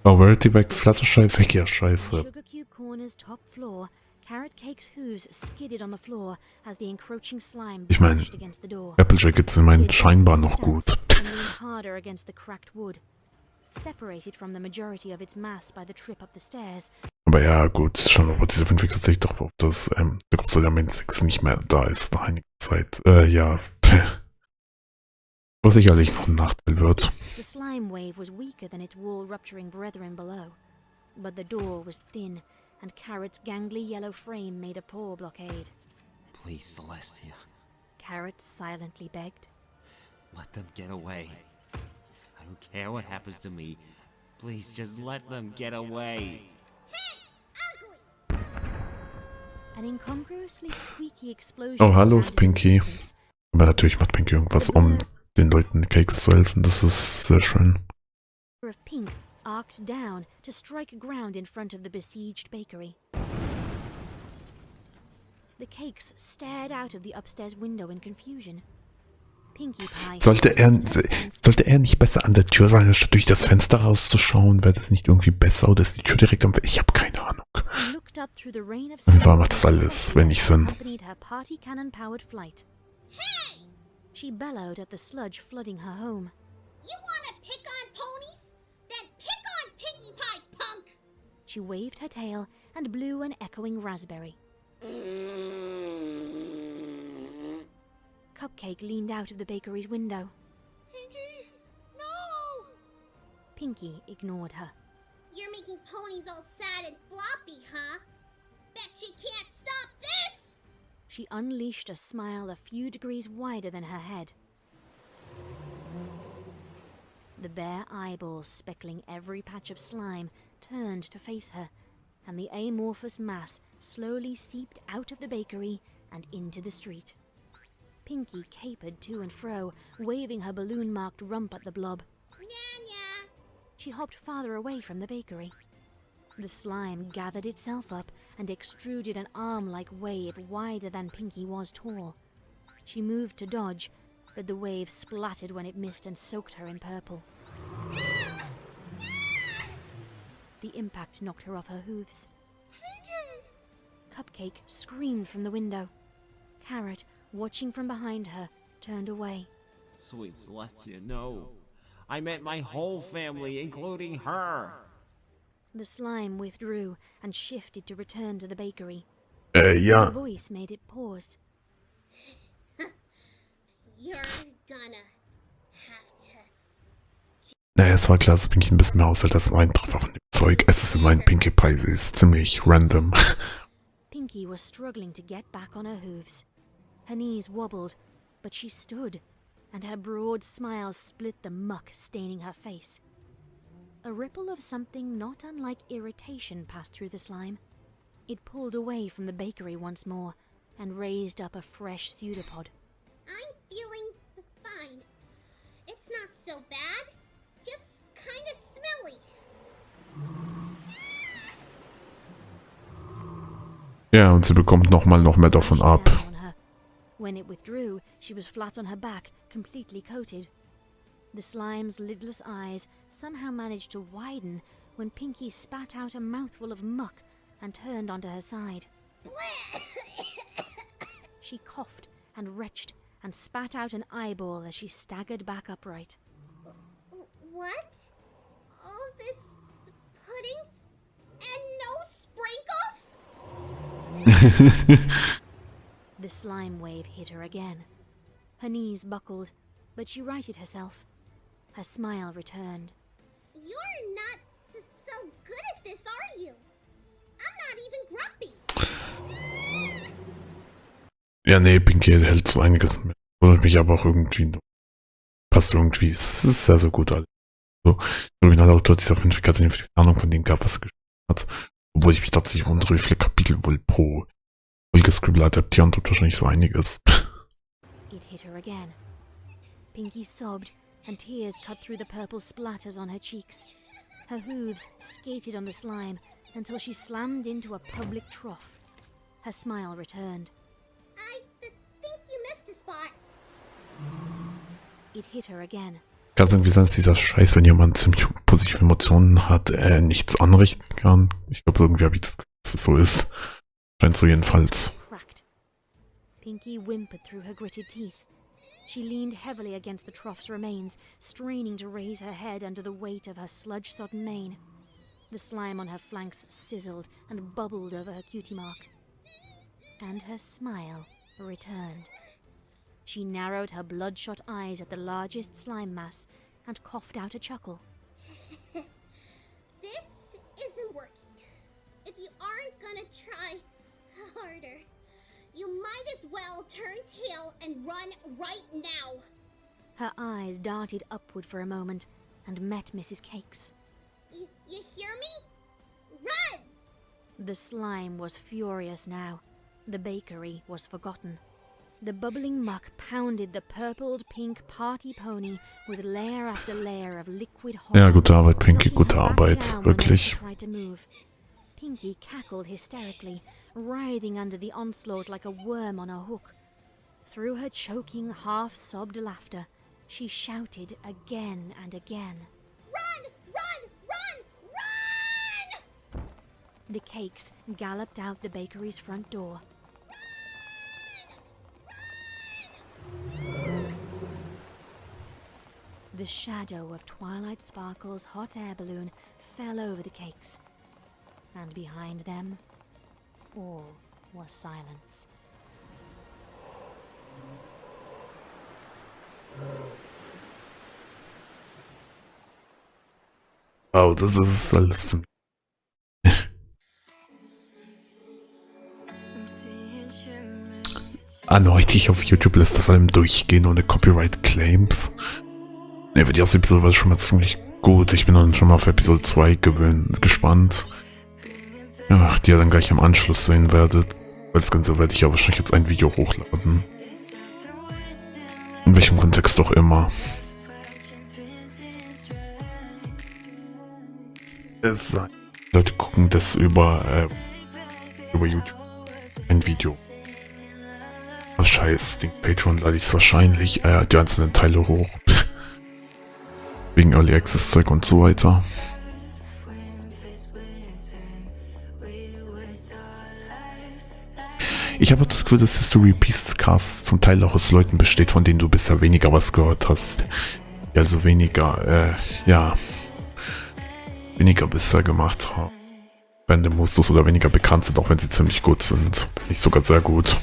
Speaker 1: Oh, Rarity weg, Fluttershy weg, ja, scheiße.
Speaker 3: Sugar Cube Corner's top floor, Carrot Cake's hooves skidded on the floor as the encroaching slime
Speaker 1: Ich meine,
Speaker 3: brushed against the door.
Speaker 1: Applejack sind immerhin scheinbar noch gut.
Speaker 3: And leaned harder against the cracked wood. Separated from the majority of its mass by the trip up the stairs,
Speaker 1: Aber ja, gut, schon, aber diese 5 kriegt sich darauf auf, dass der Großteil der Main 6 nicht mehr da ist nach einiger Zeit. Ja, was sicherlich noch ein Nachteil wird.
Speaker 3: The slime wave was weaker than its wall-rupturing brethren below, but the door was thin, and Carrot's gangly yellow frame made a poor blockade.
Speaker 17: Please, Celestia,
Speaker 3: Carrot silently begged.
Speaker 17: let them get away. I don't care what happens to me. Please, just let them get away.
Speaker 3: An incongruously squeaky explosion.
Speaker 1: Oh, hallo,
Speaker 3: sounded in the
Speaker 1: Pinky.
Speaker 3: distance.
Speaker 1: Aber natürlich macht Pinky irgendwas, um den Leuten Cakes zu helfen. Das ist sehr schön.
Speaker 3: Of pink arced down to strike ground in front of the besieged bakery. The cakes stared out of the upstairs window in confusion. Pinkie Pie.
Speaker 1: Sollte er nicht besser an der Tür sein, anstatt durch das Fenster rauszuschauen? Wäre das nicht irgendwie besser? Oder ist die Tür direkt am... Ich habe keine Ahnung. Einfach macht das alles wenig Sinn.
Speaker 3: Her party cannon-powered flight.
Speaker 7: Hey!
Speaker 3: She bellowed at the sludge flooding her home.
Speaker 7: You wanna pick on ponies? Then pick on Pinkie Pie, punk!
Speaker 3: She waved her tail and blew an echoing raspberry. Cupcake leaned out of the bakery's window.
Speaker 6: Pinky, no!
Speaker 3: Pinky ignored her.
Speaker 7: You're making ponies all sad and floppy, huh? Bet you can't stop this!
Speaker 3: She unleashed a smile a few degrees wider than her head. The bare eyeballs speckling every patch of slime turned to face her, and the amorphous mass slowly seeped out of the bakery and into the street. Pinky capered to and fro, waving her balloon-marked rump at the blob.
Speaker 7: Nya-nya!
Speaker 3: She hopped farther away from the bakery. The slime gathered itself up and extruded an arm-like wave wider than Pinky was tall. She moved to dodge, but the wave splattered when it missed and soaked her in purple. The impact knocked her off her hooves. Cupcake screamed from the window. Carrot, watching from behind her, turned away.
Speaker 17: Sweet Celestia, no. I meant my whole family, including her.
Speaker 3: The slime withdrew and shifted to return to the bakery.
Speaker 1: Ja.
Speaker 3: Her voice made it pause.
Speaker 7: You're gonna have to...
Speaker 1: Naja, es war klar, dass Pinky ein bisschen mehr aushält als ein Treffer von dem Zeug. Es ist immerhin Pinkie Pie, sie ist ziemlich random.
Speaker 3: Pinky was struggling to get back on her hooves. Her knees wobbled, but she stood, and her broad smile split the muck staining her face. A ripple of something not unlike irritation passed through the slime. It pulled away from the bakery once more, and raised up a fresh pseudopod.
Speaker 7: I'm feeling fine. It's not so bad. Just kinda smelly.
Speaker 1: Ja, und sie bekommt noch mehr davon ab.
Speaker 3: When it withdrew, she was flat on her back, completely coated. The slime's lidless eyes somehow managed to widen when Pinky spat out a mouthful of muck and turned onto her side. She coughed and retched and spat out an eyeball as she staggered back upright.
Speaker 7: What? All this pudding? And no sprinkles?
Speaker 3: The slime wave hit her again. Her knees buckled, but she righted herself. Her smile returned.
Speaker 7: You're not so good at this, are you? I'm not even grumpy.
Speaker 1: Ja, nee, Pinky hält so einiges mit. Wundert mich aber auch irgendwie. Passt irgendwie. Es ist sehr, sehr gut alles. So, der Originalautor hat sich auf jeden Fall keine Ahnung von dem gab, was er geschrieben hat. Obwohl ich mich tatsächlich wundere, wie viele Kapitel wohl pro Scribble adaptieren tut wahrscheinlich so einiges.
Speaker 3: It hit her again. Pinky sobbed, and tears cut through the purple splatters on her cheeks. Her hooves skated on the slime until she slammed into a public trough. Her smile returned.
Speaker 7: I think you missed a spot.
Speaker 3: It hit her again.
Speaker 1: Kann es irgendwie sein, dass dieser Scheiß, wenn jemand ziemlich positive Emotionen hat, nichts anrichten kann? Ich glaube, irgendwie habe ich das Gefühl, dass es so ist. Scheint so jedenfalls.
Speaker 3: Cracked. Pinky whimpered through her gritted teeth. She leaned heavily against the trough's remains, straining to raise her head under the weight of her sludge-sodden mane. The slime on her flanks sizzled and bubbled over her cutie mark. And her smile returned. She narrowed her bloodshot eyes at the largest slime mass and coughed out a chuckle.
Speaker 16: This isn't working. If you aren't gonna try harder, you might as well turn tail and run right now.
Speaker 3: Her eyes darted upward for a moment and met Mrs. Cake's.
Speaker 16: You hear me? Run!
Speaker 3: The slime was furious now. The bakery was forgotten. The bubbling muck pounded the purpled pink party pony with layer after layer of liquid horror.
Speaker 1: Ja, gute Arbeit, Pinky, gute Arbeit, wirklich.
Speaker 3: Pinky cackled hysterically, writhing under the onslaught like a worm on a hook. Through her choking, half-sobbed laughter, she shouted again and again.
Speaker 16: Run! Run! Run! Run!
Speaker 3: The Cakes galloped out the bakery's front door. The shadow of Twilight Sparkle's hot air balloon fell over the Cakes, and behind them, all was silence.
Speaker 1: Wow, das ist alles zum... Eindeutig auf YouTube lässt das einem durchgehen ohne Copyright-Claims. Ne, für die erste Episode war es schon mal ziemlich gut. Ich bin dann schon mal auf Episode 2 gespannt. Ja, die ihr dann gleich am Anschluss sehen werdet. Weil das Ganze werde ich ja wahrscheinlich jetzt ein Video hochladen. In welchem Kontext auch immer. Leute gucken das über YouTube. Ein Video. Was scheiß, den Patreon lade ich es wahrscheinlich, die einzelnen Teile hoch. Wegen Early Access Zeug und so weiter. Ich habe das Gefühl, dass History Repeats Cast zum Teil auch aus Leuten besteht, von denen du bisher weniger was gehört hast. Also weniger, weniger bisher gemacht haben. Random Musters oder weniger bekannt sind, auch wenn sie ziemlich gut sind. Nicht sogar sehr gut.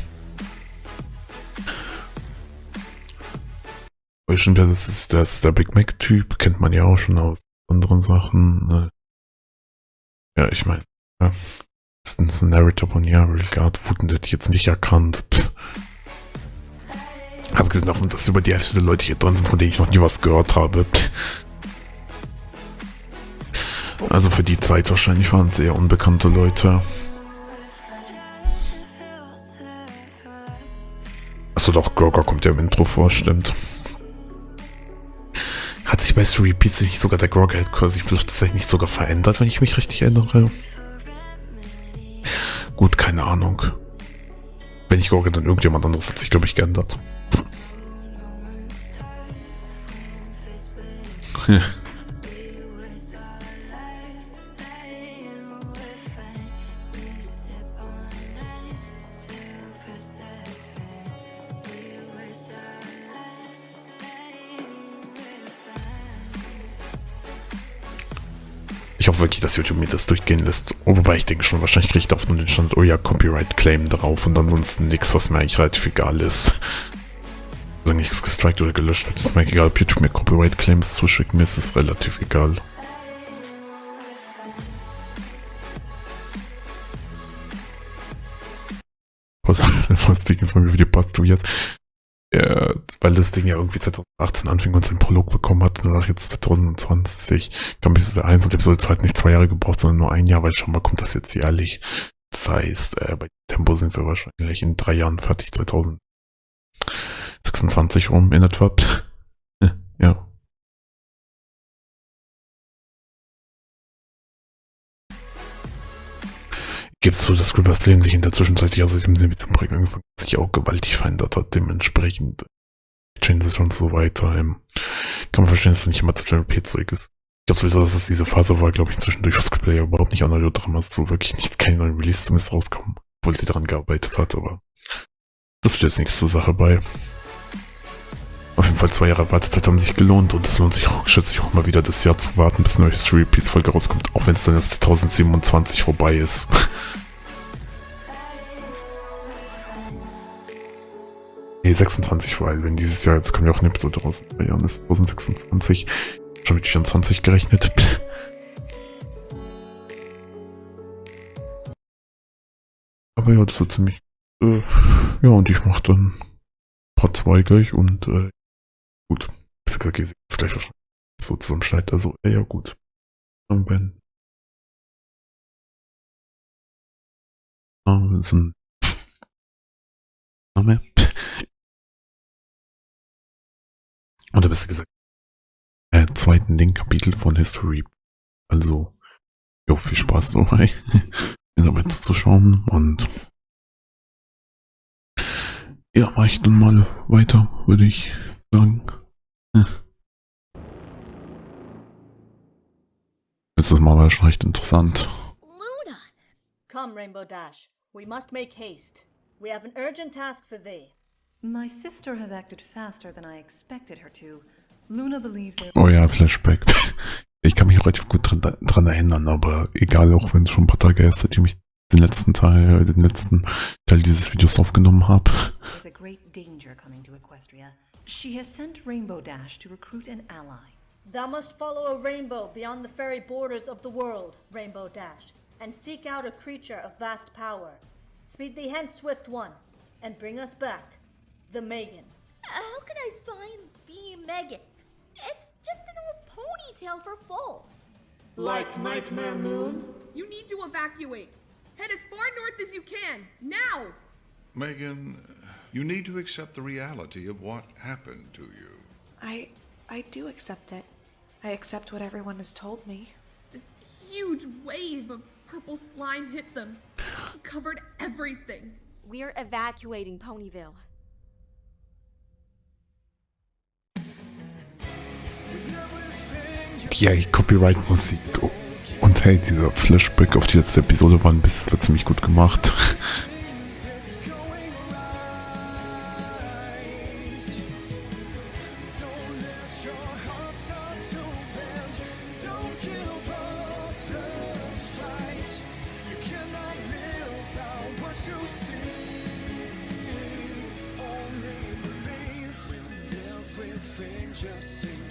Speaker 1: Das ist der Big Mac-Typ, kennt man ja auch schon aus anderen Sachen. Ja, ich meine, das ist ein Narrator von Jahr, Wooten hätte ich jetzt nicht erkannt. Abgesehen davon, dass über die Hälfte der Leute hier drin sind, von denen ich noch nie was gehört habe. Also für die Zeit wahrscheinlich waren es eher unbekannte Leute. Achso doch, Groger kommt ja im Intro vor, stimmt. Hat sich bei History Repeats nicht sogar der Groghead quasi vielleicht tatsächlich nicht sogar verändert, wenn ich mich richtig erinnere? Gut, keine Ahnung. Wenn nicht Groghead, dann irgendjemand anderes hat sich, glaube ich, geändert. Ich hoffe wirklich, dass YouTube mir das durchgehen lässt. Wobei ich denke schon, wahrscheinlich kriege ich da auf nur den Stand, oh ja, Copyright Claim drauf und ansonsten nichts, was mir eigentlich relativ egal ist. Solange nichts gestrikt oder gelöscht wird, ist mir egal, ob YouTube mir Copyright Claims zuschickt, mir ist es relativ egal. Was Ding von mir, wie passt du jetzt? Ja, weil das Ding ja irgendwie 2018 anfing und seinen Prolog bekommen hat und danach jetzt 2020. Ich habe Episode 1 und Episode 2 hat nicht 2 Jahre gebraucht, sondern nur ein Jahr, weil schon mal kommt das jetzt jährlich. Das heißt, bei Tempo sind wir wahrscheinlich in 3 Jahren fertig, 2026 rum in etwa. Ja. Gibt es so, dass Scribbers Leben sich in der Zwischenzeit, ja, seitdem sie mit dem Projekt angefangen hat, sich auch gewaltig verändert hat, dementsprechend Changes und so weiter. Kann man verstehen, dass es nicht immer zu JP-Zeug ist. Ich glaube sowieso, dass es diese Phase war, glaube ich, zwischendurch was Scribbler ja überhaupt nicht an Audio dran ist, so wirklich nicht, kein neuer Release zumindest rauskommen, obwohl sie daran gearbeitet hat, aber das steht jetzt nichts zur Sache bei. Auf jeden Fall 2 Jahre Wartezeit haben sich gelohnt und es lohnt sich auch, schätze ich, auch mal wieder das Jahr zu warten, bis eine neue History Repeats Folge rauskommt, auch wenn es dann erst 2027 vorbei ist. Nee, 26, weil wenn dieses Jahr, jetzt kommt ja auch eine Episode raus, in 3 Jahren ist 2026, schon mit 24 gerechnet. Aber ja, das wird ziemlich, ja, und ich mach dann Part 2 gleich und, gut. Bis gesagt, ihr seht es gleich wahrscheinlich so zusammenschneidet, also, ja, gut. Und Ben. Ist ein Name. Oder besser gesagt, zweiten Kapitel von History. Also, jo, viel Spaß dabei, mir dabei zuzuschauen und ja, mach ich dann mal weiter, würde ich sagen. Letztes Mal war schon recht interessant.
Speaker 2: Luna! Come, Rainbow Dash. We must make haste. We have an urgent task for thee.
Speaker 4: My sister has acted faster than I expected her to. Luna believes there...
Speaker 1: Oh ja, Flashback. Ich kann mich relativ gut dran erinnern, aber egal, auch wenn es schon ein paar Tage ist, seitdem ich den letzten Teil dieses Videos aufgenommen habe.
Speaker 4: There's a great danger coming to Equestria. She has sent Rainbow Dash to recruit an ally.
Speaker 2: Thou must follow a rainbow beyond the fairy borders of the world, Rainbow Dash, and seek out a creature of vast power. Speed thee hence, Swift One, and bring us back the Megan.
Speaker 7: How can I find the Megan? It's just an old ponytail for fools.
Speaker 10: Like Nightmare Moon?
Speaker 6: You need to evacuate. Head as far north as you can, now!
Speaker 13: Megan, you need to accept the reality of what happened to you.
Speaker 14: I do accept it. I accept what everyone has told me.
Speaker 6: This huge wave of purple slime hit them. Covered everything.
Speaker 11: We're evacuating Ponyville.
Speaker 1: Ja, Copyright-Musik. Und hey, dieser Flashback auf die letzte Episode war ziemlich gut gemacht.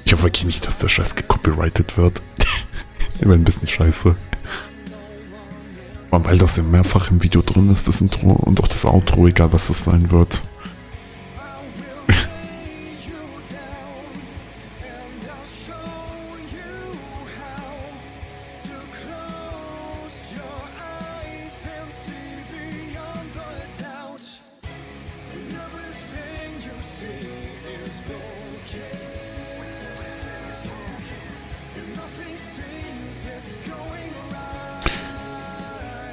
Speaker 1: Ich hoffe wirklich nicht, dass der Scheiß gecopyrightet wird. Immer ein bisschen scheiße. Aber weil das ja mehrfach im Video drin ist, das Intro und auch das Outro, egal was es sein wird.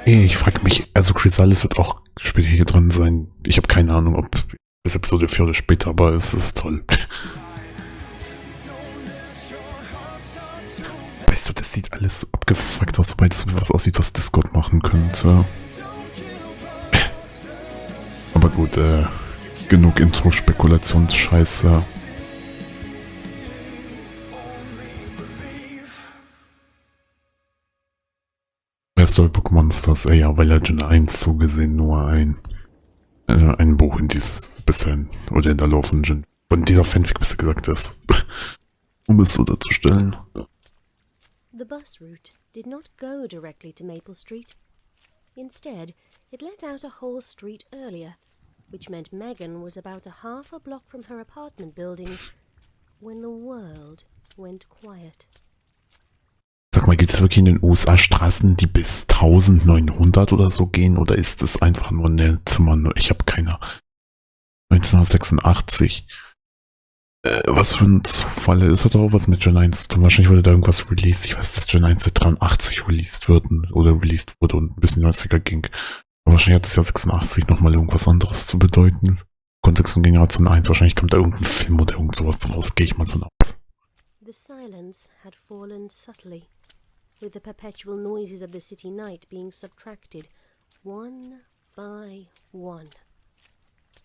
Speaker 1: Ich frage mich, also Chrysalis wird auch später hier drin sein. Ich habe keine Ahnung, ob bis Episode 4 oder später, aber es ist toll. Weißt du, das sieht alles so abgefuckt aus, wobei das was aussieht, was Discord machen könnte. Aber gut, genug Intro-Spekulationsscheiße. Storybook Monsters, ja, bei Legend 1 so gesehen nur ein Buch in dieses bisher, oder in der laufenden, von dieser Fanfic besser gesagt ist, um es so darzustellen.
Speaker 3: The bus route did not go directly to Maple Street. Instead, it let out a whole street earlier, which meant Megan was about a half a block from her apartment building when the world went quiet.
Speaker 1: Sag mal, gibt es wirklich in den USA Straßen, die bis 1900 oder so gehen? Oder ist es einfach nur eine Zimmer? Ich habe keine. 1986. Was für ein Zufall. Ist das auch was mit Gen 1 zu tun? Wahrscheinlich wurde da irgendwas released. Ich weiß, dass Gen 1 seit 83 released wurde und ein bisschen 90er ging. Aber wahrscheinlich hat das Jahr 86 nochmal irgendwas anderes zu bedeuten. Kontext von Generation 1. Wahrscheinlich kommt da irgendein Film oder irgend sowas raus. Gehe ich mal von aus.
Speaker 3: The silence had fallen subtly, with the perpetual noises of the city night being subtracted, one by one.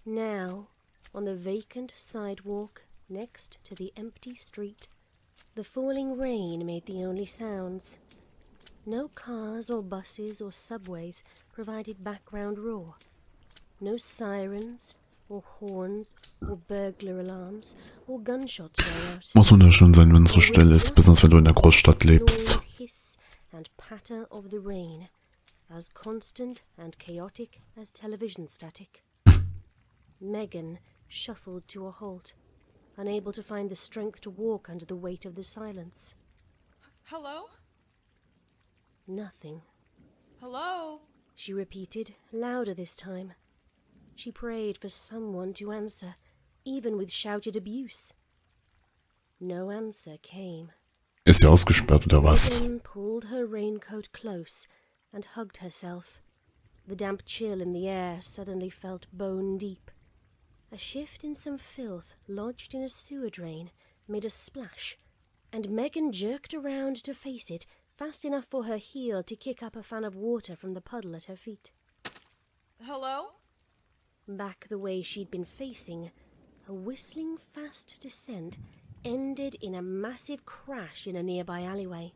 Speaker 3: Now, on the vacant sidewalk next to the empty street. The falling rain made the only sounds. No cars or buses or subways provided background roar. No sirens or horns or burglar alarms or gunshots rang out.
Speaker 1: Muss wunderschön sein, wenn es so still ist, besonders wenn du in der Großstadt lebst.
Speaker 3: Hiss and patter of the rain, as constant and chaotic as television static. Megan shuffled to a halt, unable to find the strength to walk under the weight of the silence.
Speaker 14: Hello?
Speaker 3: Nothing.
Speaker 14: Hello?
Speaker 3: She repeated, louder this time. She prayed for someone to answer, even with shouted abuse. No answer came.
Speaker 1: Ist sie ausgesperrt oder was?
Speaker 3: Megan pulled her raincoat close and hugged herself. The damp chill in the air suddenly felt bone deep. A shift in some filth lodged in a sewer drain made a splash, and Megan jerked around to face it, fast enough for her heel to kick up a fan of water from the puddle at her feet.
Speaker 14: Hello?
Speaker 3: Back the way she'd been facing, a whistling fast descent ended in a massive crash in a nearby alleyway.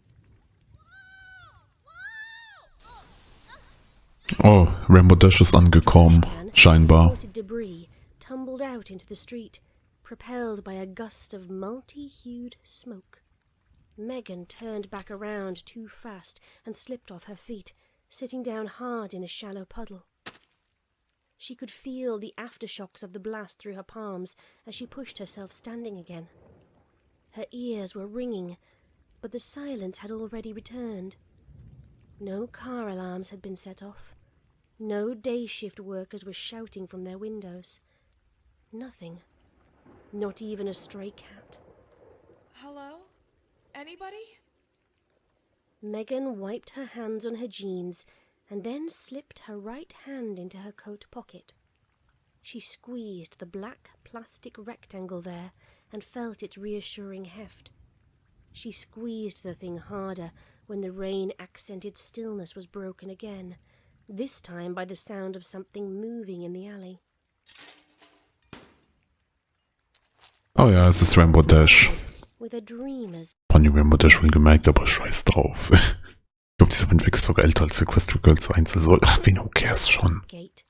Speaker 1: Oh, Rainbow Dash ist angekommen, scheinbar.
Speaker 3: Debris tumbled out into the street, propelled by a gust of multi-hued smoke. Megan turned back around too fast and slipped off her feet, sitting down hard in a shallow puddle. She could feel the aftershocks of the blast through her palms as she pushed herself standing again. Her ears were ringing, but the silence had already returned. No car alarms had been set off. No day shift workers were shouting from their windows. Nothing. Not even a stray cat.
Speaker 14: Hello? Anybody?
Speaker 3: Megan wiped her hands on her jeans and then slipped her right hand into her coat pocket. She squeezed the black plastic rectangle there and felt its reassuring heft. She squeezed the thing harder when the rain-accented stillness was broken again, this time by the sound of something moving in the alley.
Speaker 1: Oh ja, es ist Rainbow Dash.
Speaker 3: With a dreamer's
Speaker 1: Von die Rainbow Dash wohl gemerkt, aber scheiß drauf. Ich glaube, dieser Windweg ist sogar älter als Sequester Girls 1. Also, wen who cares schon.
Speaker 3: Gate,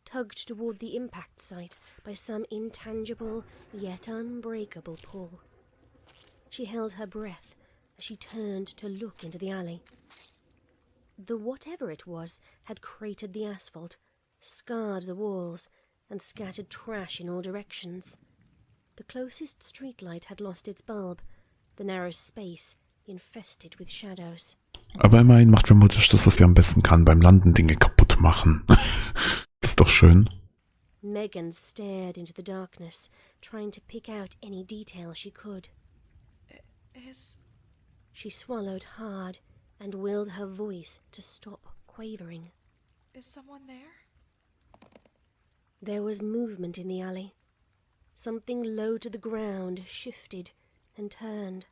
Speaker 3: tugged toward the impact site by some intangible yet unbreakable pull. She held her breath as she turned to look into the alley. The whatever it was had cratered the asphalt, scarred the walls, and scattered trash in all directions. The closest streetlight had lost its bulb, the narrow space infested with shadows.
Speaker 1: Aber immerhin macht Rainbow Dash das, was sie am besten kann, beim Landen Dinge kaputt machen. Das ist doch schön.
Speaker 3: Megan stared into the darkness, trying to pick out any detail she could. She swallowed hard and willed her voice to stop quavering.
Speaker 14: Is someone there?
Speaker 3: There was movement in the alley. Something low to the ground shifted and turned.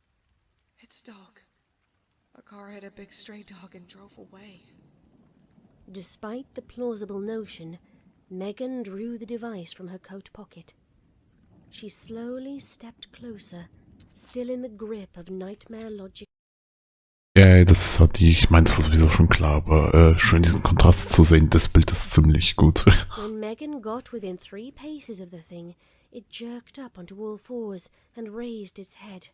Speaker 14: It's dog. A car hit a big stray dog and drove away.
Speaker 3: Despite the plausible notion, Megan drew the device from her coat pocket. She slowly stepped closer, still in the grip of nightmare logic.
Speaker 1: Ja, das ist halt ich meine, es war sowieso schon klar, aber schön diesen Kontrast zu sehen, das Bild ist ziemlich gut.
Speaker 3: When Megan got within 3 paces of the thing, it jerked up onto all fours and raised its head.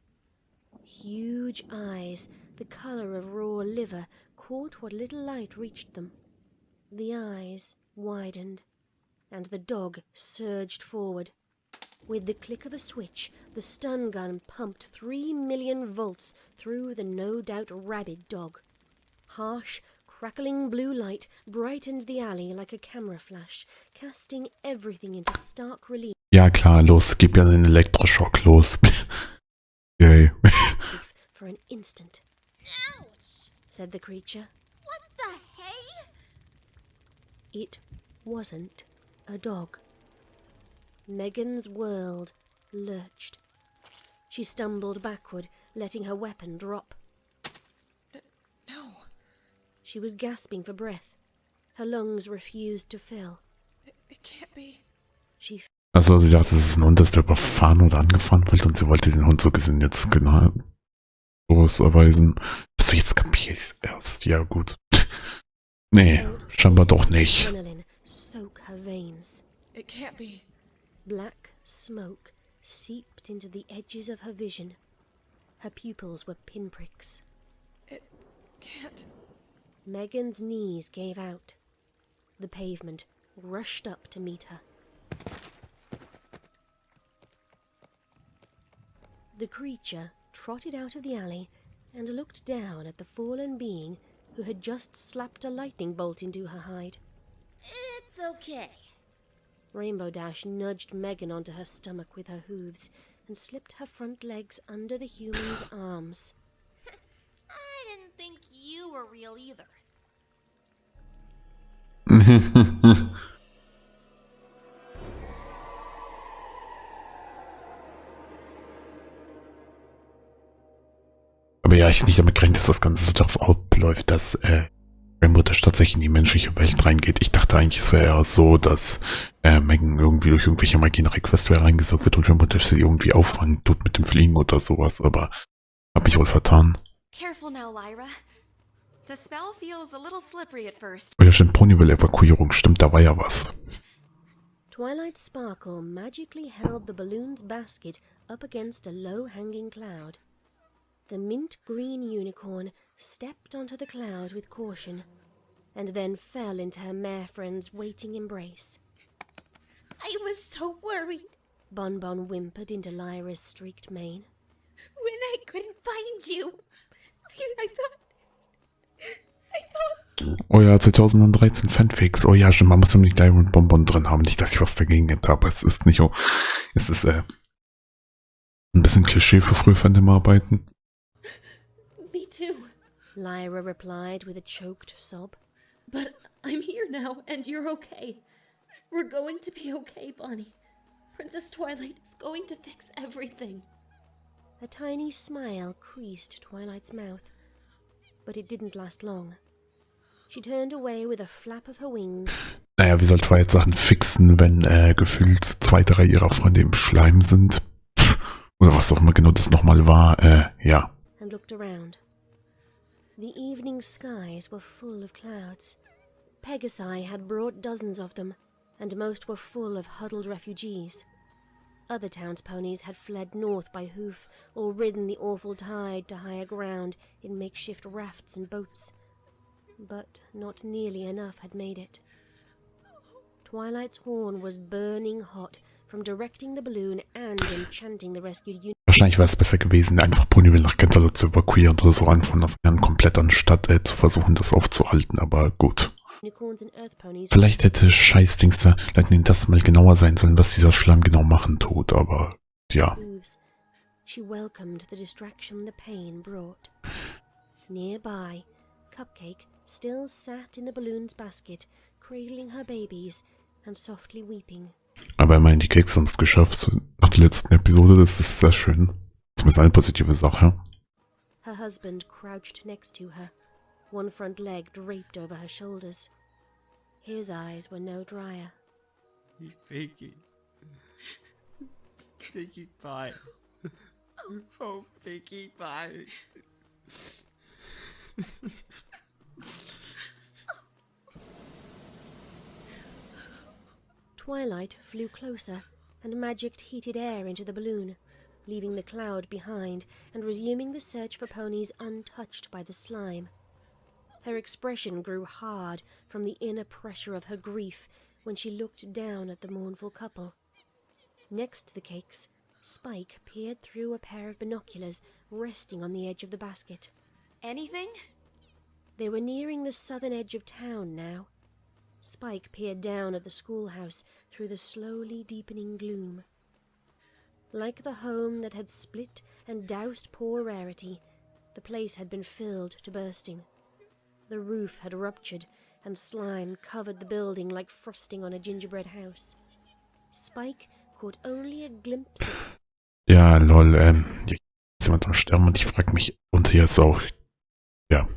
Speaker 3: Huge eyes, the color of raw liver, caught what little light reached them. The eyes widened, and the dog surged forward. With the click of a switch, the stun gun pumped 3 million volts through the no-doubt rabid dog. Harsh, crackling blue light brightened the alley like a camera flash, casting everything into stark relief.
Speaker 1: Ja klar, los, gib ja den Elektroschock, los. Yay.
Speaker 3: For an instant.
Speaker 7: Ouch!
Speaker 3: Said the creature.
Speaker 7: What the hey?
Speaker 3: It wasn't a dog. Megan's world lurched. She stumbled backward, letting her weapon drop.
Speaker 14: No.
Speaker 3: She was gasping for breath. Her lungs refused to fill.
Speaker 14: It can't be.
Speaker 3: She
Speaker 1: Also sie dachte, es ist ein Hund, der überfahren oder angefahren wird und sie wollte den Hund so gesehen jetzt genau so erweisen. Hast du jetzt kapierst erst? Ja, gut. Nee, scheinbar doch nicht.
Speaker 3: Adrenaline soak her veins.
Speaker 14: It can't be.
Speaker 3: Black smoke seeped into the edges of her vision. Her pupils were pinpricks.
Speaker 14: It can't.
Speaker 3: Megan's knees gave out. The pavement rushed up to meet her. The creature trotted out of the alley and looked down at the fallen being who had just slapped a lightning bolt into her hide.
Speaker 7: It's okay.
Speaker 3: Rainbow Dash nudged Megan onto her stomach with her hooves and slipped her front legs under the human's arms.
Speaker 7: I didn't think you were real either.
Speaker 1: Aber ja, ich nicht damit gerechnet, dass das Ganze so darauf abläuft, dass Rainbow Dash tatsächlich in die menschliche Welt reingeht. Ich dachte eigentlich, es wäre eher so, dass Megan irgendwie durch irgendwelche Magie nach Equestria reingesaugt wird und Rainbow Dash sie irgendwie auffangen tut mit dem Fliegen oder sowas, aber hab mich wohl vertan.
Speaker 11: Careful now, Lyra. The spell feels a little slippery at first.
Speaker 1: Oh ja, stimmt, Ponyville-Evakuierung, stimmt, da war ja was.
Speaker 3: Twilight Sparkle magically held the balloon's basket up against a low-hanging cloud. The mint-green unicorn stepped onto the cloud with caution, and then fell into her mare friend's waiting embrace.
Speaker 16: I was so worried
Speaker 3: Bon Bon whimpered into Lyra's streaked mane.
Speaker 16: when I couldn't find you. I thought...
Speaker 1: Oh ja, 2013 Fanfics. Oh ja, stimmt, man muss nämlich Lyra und Bonbon drin haben. Nicht, dass ich was dagegen hätte, aber es ist nicht so. Es ist ein bisschen Klischee für Frühfandom-Arbeiten.
Speaker 18: Me too,
Speaker 3: Lyra replied with a choked sob.
Speaker 18: but I'm here now, and you're okay. We're going to be okay, Bonnie. Princess Twilight is going to fix everything.
Speaker 3: A tiny smile creased Twilight's mouth, but it didn't last long. She turned away with a flap of her wings.
Speaker 1: Naja, wie soll Twilight Sachen fixen, wenn gefühlt 2, 3 ihrer Freunde im Schleim sind? Oder was auch immer genau das nochmal war, ja.
Speaker 3: And looked around. The evening skies were full of clouds. Pegasi had brought dozens of them, and most were full of huddled refugees. Other townsponies had fled north by hoof, or ridden the awful tide to higher ground in makeshift rafts and boats. But not nearly enough had made it. Twilight's horn was burning hot from directing the balloon and enchanting the rescued unit.
Speaker 1: Wahrscheinlich wäre es besser gewesen, einfach Ponyville nach Canterlot zu evakuieren oder so von an komplett anstatt zu versuchen, das aufzuhalten, aber gut.
Speaker 3: Unicorns and earth ponies.
Speaker 1: Vielleicht hätte Scheißdings da Lightning das mal genauer sein sollen, was dieser Schleim genau machen tut, aber ja.
Speaker 3: She welcomed the distraction the pain brought. Nearby, Cupcake still sat in the balloon's basket, cradling her babies and softly weeping.
Speaker 1: Aber immerhin, die Keks haben es geschafft. Nach der letzten Episode, das ist sehr schön. Zumindest eine positive Sache.
Speaker 3: Her husband crouched next to her, one front leg draped over her shoulders. His eyes were no drier.
Speaker 17: Pinkie. Pinkie Pie. Oh, Pinkie Pie.
Speaker 3: Twilight flew closer and magicked heated air into the balloon, leaving the cloud behind and resuming the search for ponies untouched by the slime. Her expression grew hard from the inner pressure of her grief when she looked down at the mournful couple. Next to the cakes, Spike peered through a pair of binoculars resting on the edge of the basket.
Speaker 11: Anything?
Speaker 3: They were nearing the southern edge of town now. Spike peered down at the schoolhouse through the slowly deepening gloom. Like the home that had split and doused poor Rarity, the place had been filled to bursting. The roof had ruptured, and slime covered the building like frosting on a gingerbread house. Spike caught only a glimpse of...
Speaker 1: Ja, lol, hier ist jemand am Sterben und ich frage mich, und hier ist auch, ja,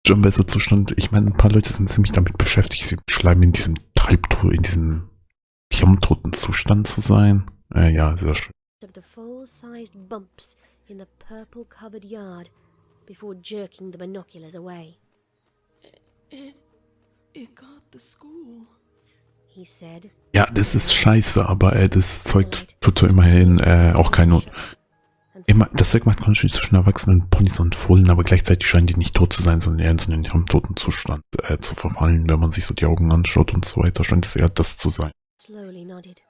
Speaker 1: schon besser Zustand. Ich meine, ein paar Leute sind ziemlich damit beschäftigt, sie Schleim in diesem Halbtod, in diesem im toten Zustand zu sein. Ja, sehr schön.
Speaker 3: Of the full-sized bumps in the purple-covered yard before jerking the binoculars away.
Speaker 14: It got the school,
Speaker 3: he said.
Speaker 1: Ja, das ist scheiße, aber das Zeug tut so immerhin auch keine Not. Das Zeug macht Konstruktiv zwischen erwachsenen Ponys und Fohlen, aber gleichzeitig scheinen die nicht tot zu sein, sondern eher in ihrem toten Zustand zu verfallen. Wenn man sich so die Augen anschaut und so weiter, scheint es eher das zu sein.
Speaker 3: Slowly nodded.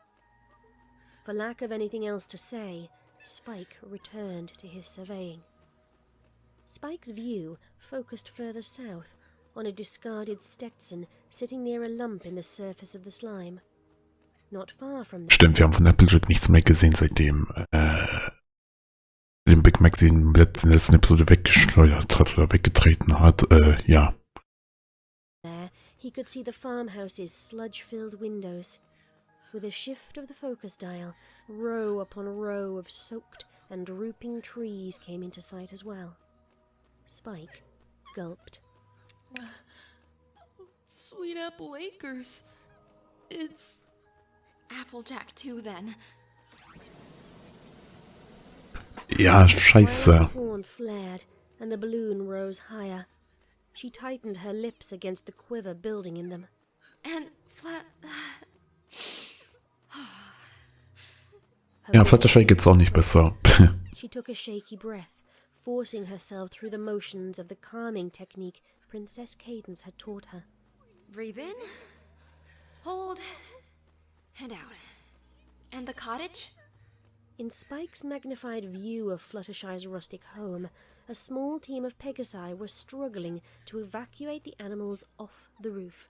Speaker 3: For lack of anything else to say, Spike returned to his surveying. Spike's view focused further south on a discarded Stetson sitting near a lump in the surface of the slime. Not far from there.
Speaker 1: Stimmt, wir haben von Applejack nichts mehr gesehen, seitdem den Big Mac sie in der letzten Episode weggeschleudert hat oder weggetreten hat. Ja.
Speaker 3: There, he could see the farmhouse's sludge-filled windows. With a shift of the focus dial, row upon row of soaked and drooping trees came into sight as well. Spike gulped.
Speaker 14: Sweet Apple Acres. It's
Speaker 11: Applejack too, then.
Speaker 1: Ja, scheiße.
Speaker 3: The horn flared, and the balloon rose higher. She tightened her lips against the quiver building in them.
Speaker 11: And
Speaker 1: Ja, Fluttershy geht's auch nicht besser.
Speaker 3: She took a shaky breath, forcing herself through the motions of the calming technique Princess Cadence had taught her.
Speaker 11: Breathe in, hold, and out. And the cottage?
Speaker 3: In Spike's magnified view of Fluttershy's rustic home, a small team of Pegasi were struggling to evacuate the animals off the roof.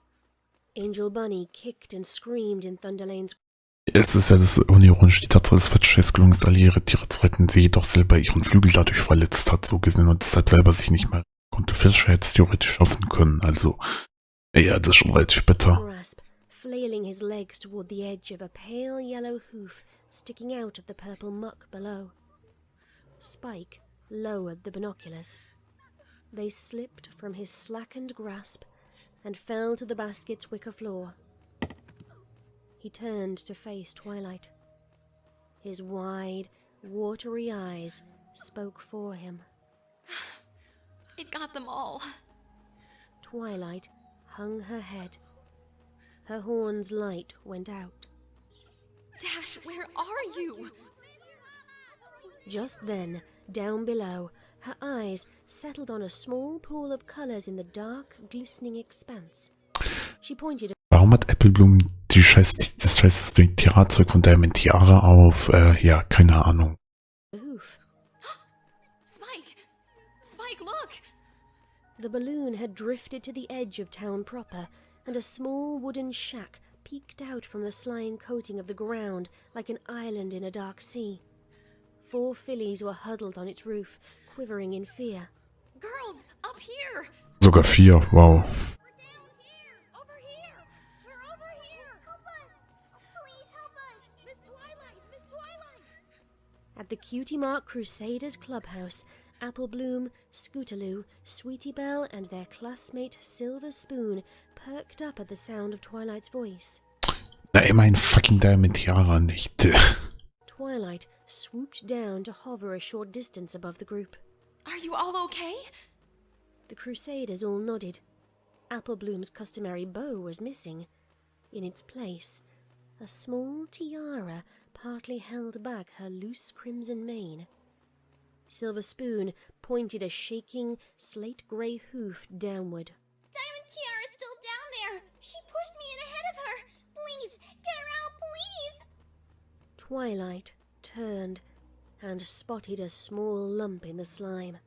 Speaker 3: Angel Bunny kicked and screamed in Thunderlane's.
Speaker 1: Es ist ja das unironisch, die Tatsache, dass Fluttershy gelungen ist, alle ihre Tiere zu retten, sie jedoch selber ihren Flügel dadurch verletzt hat, so gesehen, und deshalb selber sich nicht mehr konnte. Fluttershy hätte es theoretisch schaffen können, also, ja, das ist schon relativ bitter.
Speaker 3: Grasp, flailing his legs toward the edge of a pale yellow hoof sticking out of the purple muck below. Spike lowered the binoculars. They slipped from his slackened grasp and fell to the basket's wicker floor. He turned to face Twilight. His wide, watery eyes spoke for him.
Speaker 11: It got them all.
Speaker 3: Twilight hung her head. Her horn's light went out.
Speaker 11: Dash, where are you?
Speaker 3: Just then, down below, her eyes settled on a small pool of colors in the dark, glistening expanse. She pointed.
Speaker 1: Warum hat Applebloom das scheiß Tierzeug von Diamond Tiara auf, ja, keine Ahnung.
Speaker 11: Spike, look!
Speaker 3: The balloon had drifted to the edge of town proper, and a small wooden shack peeked out from the slime coating of the ground like an island in a dark sea. 4 fillies were huddled on its roof, quivering in fear.
Speaker 11: Girls, up here!
Speaker 1: Sogar 4, wow.
Speaker 3: At the Cutie Mark Crusaders Clubhouse, Applebloom, Scootaloo, Sweetie Belle, and their classmate Silver Spoon perked up at the sound of Twilight's voice.
Speaker 1: Na, immerhin fucking Diamond Tiara nicht.
Speaker 3: Twilight swooped down to hover a short distance above the group.
Speaker 11: Are you all okay?
Speaker 3: The Crusaders all nodded. Applebloom's customary bow was missing. In its place, a small tiara partly held back her loose crimson mane. Silver Spoon pointed a shaking, slate-grey hoof downward.
Speaker 16: Diamond Tiara's still down there! She pushed me in ahead of her! Please, get her out, please!
Speaker 3: Twilight turned and spotted a small lump in the slime.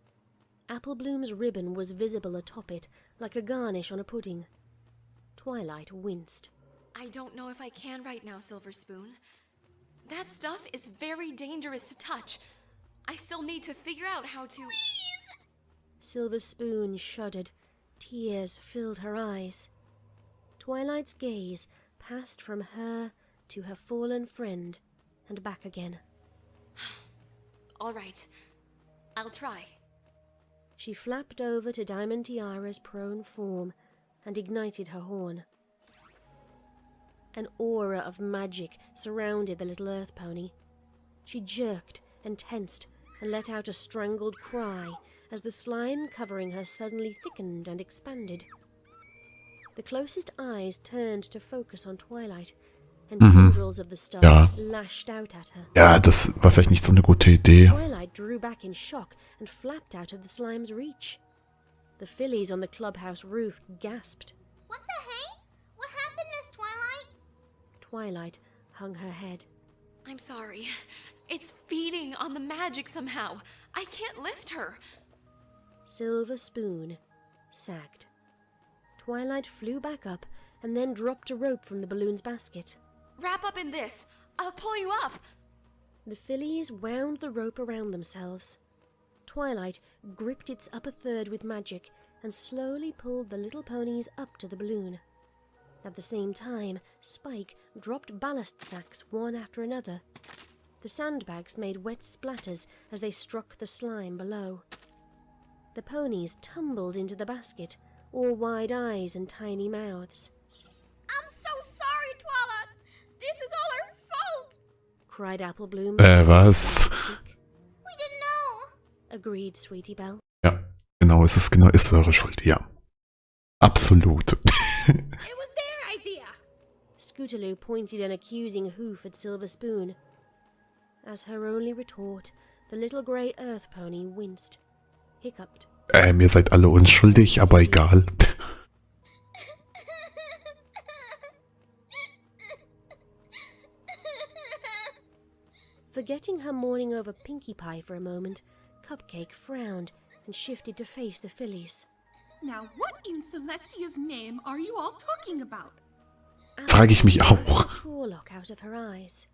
Speaker 3: Applebloom's ribbon was visible atop it, like a garnish on a pudding. Twilight winced.
Speaker 11: I don't know if I can right now, Silver Spoon. That stuff is very dangerous to touch. I still need to figure out how to...
Speaker 16: Please!
Speaker 3: Silver Spoon shuddered. Tears filled her eyes. Twilight's gaze passed from her to her fallen friend and back again.
Speaker 11: All right. I'll try.
Speaker 3: She flapped over to Diamond Tiara's prone form and ignited her horn. An aura of magic surrounded the little earth pony. She jerked and tensed and let out a strangled cry as the slime covering her suddenly thickened and expanded. The closest eyes turned to focus on Twilight, and tendrils of the stuff lashed out at her.
Speaker 1: Ja, das war vielleicht nicht so eine gute Idee.
Speaker 3: Twilight drew back in shock and flapped out of the slime's reach. The fillies on the clubhouse roof gasped.
Speaker 16: What the hey? What happened, Miss Twilight?
Speaker 3: Twilight hung her head.
Speaker 11: I'm sorry. It's feeding on the magic somehow. I can't lift her.
Speaker 3: Silver Spoon sagged. Twilight flew back up and then dropped a rope from the balloon's basket.
Speaker 11: Wrap up in this. I'll pull you up.
Speaker 3: The fillies wound the rope around themselves. Twilight gripped its upper third with magic and slowly pulled the little ponies up to the balloon. At the same time, Spike dropped ballast sacks one after another. The sandbags made wet splatters as they struck the slime below. The ponies tumbled into the basket, all wide eyes and tiny mouths.
Speaker 7: I'm so sorry, Twilight. This is all her fault.
Speaker 3: Cried Apple Bloom.
Speaker 1: Was?
Speaker 7: We didn't know.
Speaker 3: Agreed Sweetie Belle.
Speaker 1: Ja, genau, ist eure Schuld, ja. Absolut.
Speaker 7: It was their idea.
Speaker 3: Scootaloo pointed an accusing hoof at Silver Spoon. As her only retort, the little grey earth pony winced, hiccuped.
Speaker 1: Ihr seid alle unschuldig, aber egal.
Speaker 3: Forgetting her mourning over Pinkie Pie for a moment, Cupcake frowned and shifted to face the fillies.
Speaker 6: Now what in Celestia's name are you all talking about?
Speaker 1: Frage ich mich auch.
Speaker 3: Forelock out of her eyes.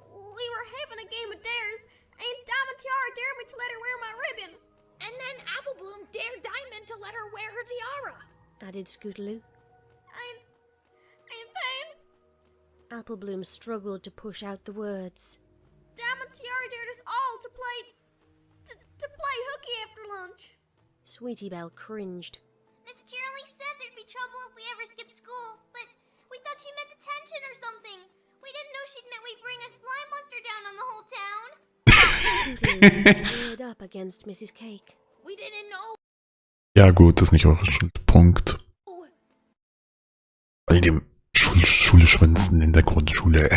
Speaker 7: We were having a game of dares, and Tiara dared me to let her wear my ribbon. And then Apple Bloom dared Diamond to let her wear her tiara.
Speaker 3: Added Scootaloo.
Speaker 7: And then
Speaker 3: Apple Bloom struggled to push out the words.
Speaker 7: Diamond Tiara dared us all to play hooky after lunch.
Speaker 3: Sweetie Belle cringed.
Speaker 16: Miss Cheerilee said there'd be trouble if we ever skipped school, but we thought she meant detention or something. We didn't know she'd meant we'd bring a slime monster down on the whole town.
Speaker 3: Reared up against Mrs. Cake.
Speaker 7: We didn't know.
Speaker 1: Ja gut, ist nicht eure Schuld. Punkt. All dem Schulschwänzen in der Grundschule,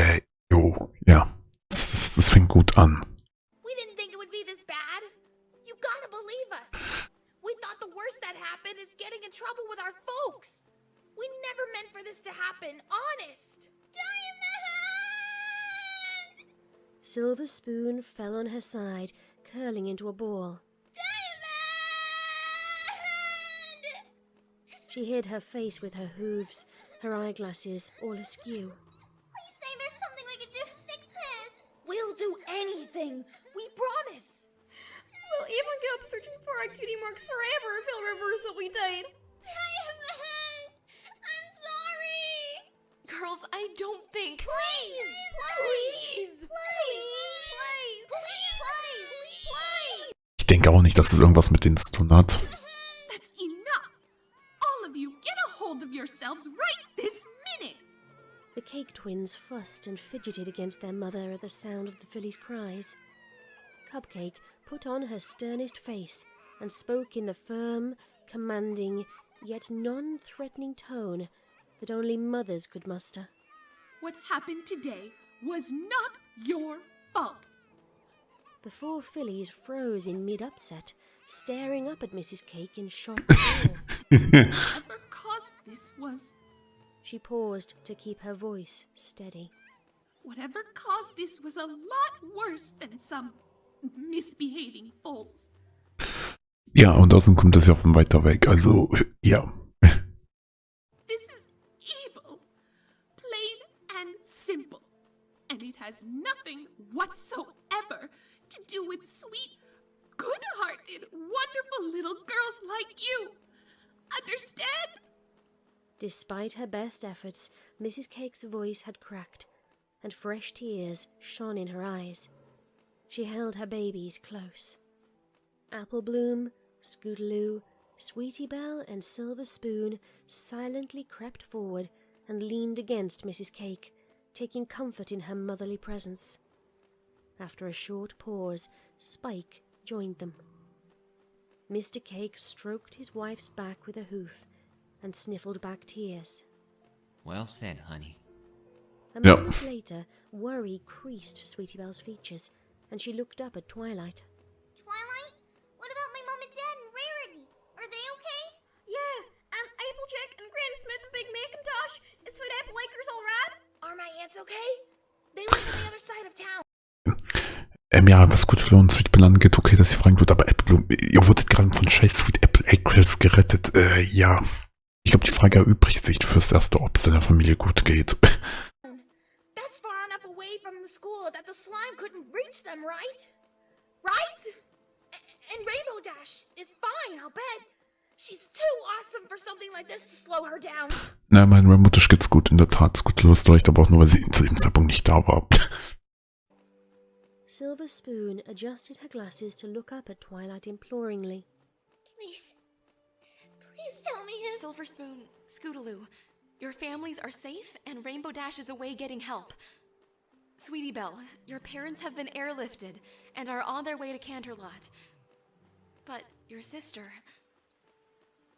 Speaker 1: ja. Das fängt gut an.
Speaker 7: We didn't think it would be this bad. You gotta believe us. We thought the worst that happened is getting in trouble with our folks. We never meant for this to happen, honest. Diamond!
Speaker 3: Silver Spoon fell on her side, curling into a ball.
Speaker 7: Diamond!
Speaker 3: She hid her face with her hooves, her eyeglasses all askew.
Speaker 16: Please say there's something we can do to fix this.
Speaker 7: We'll do anything. We promise. We'll even go up searching for our cutie marks forever if he'll reverse what we did. Diamond! I'm sorry!
Speaker 11: Girls, I don't think...
Speaker 7: Please! Please! Please! Please!
Speaker 1: Ich denke auch nicht, dass es irgendwas mit denen zu tun hat.
Speaker 6: That's enough! All of you, get a hold of yourselves right this minute!
Speaker 3: The Cake Twins fussed and fidgeted against their mother at the sound of the fillies' cries. Cupcake put on her sternest face and spoke in the firm, commanding, yet non-threatening tone that only mothers could muster.
Speaker 6: What happened today was not your fault.
Speaker 3: The four fillies froze in mid-upset, staring up at Mrs. Cake in shock and awe.
Speaker 6: Whatever caused this was...
Speaker 3: She paused to keep her voice steady.
Speaker 6: Whatever caused this was a lot worse than some misbehaving folks.
Speaker 1: Ja, und außerdem kommt das ja von weiter weg, also, ja.
Speaker 6: This is evil. Plain and simple. And it has nothing whatsoever to do with sweet, good-hearted, wonderful little girls like you. Understand?
Speaker 3: Despite her best efforts, Mrs. Cake's voice had cracked, and fresh tears shone in her eyes. She held her babies close. Apple Bloom, Scootaloo, Sweetie Belle, and Silver Spoon silently crept forward and leaned against Mrs. Cake, taking comfort in her motherly presence. After a short pause, Spike joined them. Mr. Cake stroked his wife's back with a hoof and sniffled back tears.
Speaker 17: Well said, honey.
Speaker 3: A moment later, worry creased Sweetie Belle's features, and she looked up at Twilight.
Speaker 16: Twilight? What about my mom and dad and Rarity? Are they okay?
Speaker 7: Yeah, and Applejack and Granny Smith and Big Macintosh and Sweet Apple Lakers all right?
Speaker 18: Are my aunts okay? They live on the other side of town.
Speaker 1: Ja, was gut für uns Sweet Belle angeht, okay, dass sie fragen wird, aber Apple, ihr wurdet gerade von scheiß Sweet Apple Acres gerettet. Ja. Ich glaube, die Frage erübrigt sich fürs Erste, ob es deiner Familie gut geht.
Speaker 18: That's far enough away from the school that the slime couldn't reach them, right? Right? And Rainbow Dash is fine, I'll bet. She's too awesome for something like this to slow her down.
Speaker 1: Na, mein Rainbow Dash geht's gut, in der Tat. Ist gut, los, recht, aber auch nur, weil sie zu dem Zeitpunkt nicht da war.
Speaker 3: Silver Spoon adjusted her glasses to look up at Twilight imploringly.
Speaker 11: Please tell me his... Silver Spoon, Scootaloo, your families are safe and Rainbow Dash is away getting help. Sweetie Belle, your parents have been airlifted and are on their way to Canterlot. But your sister...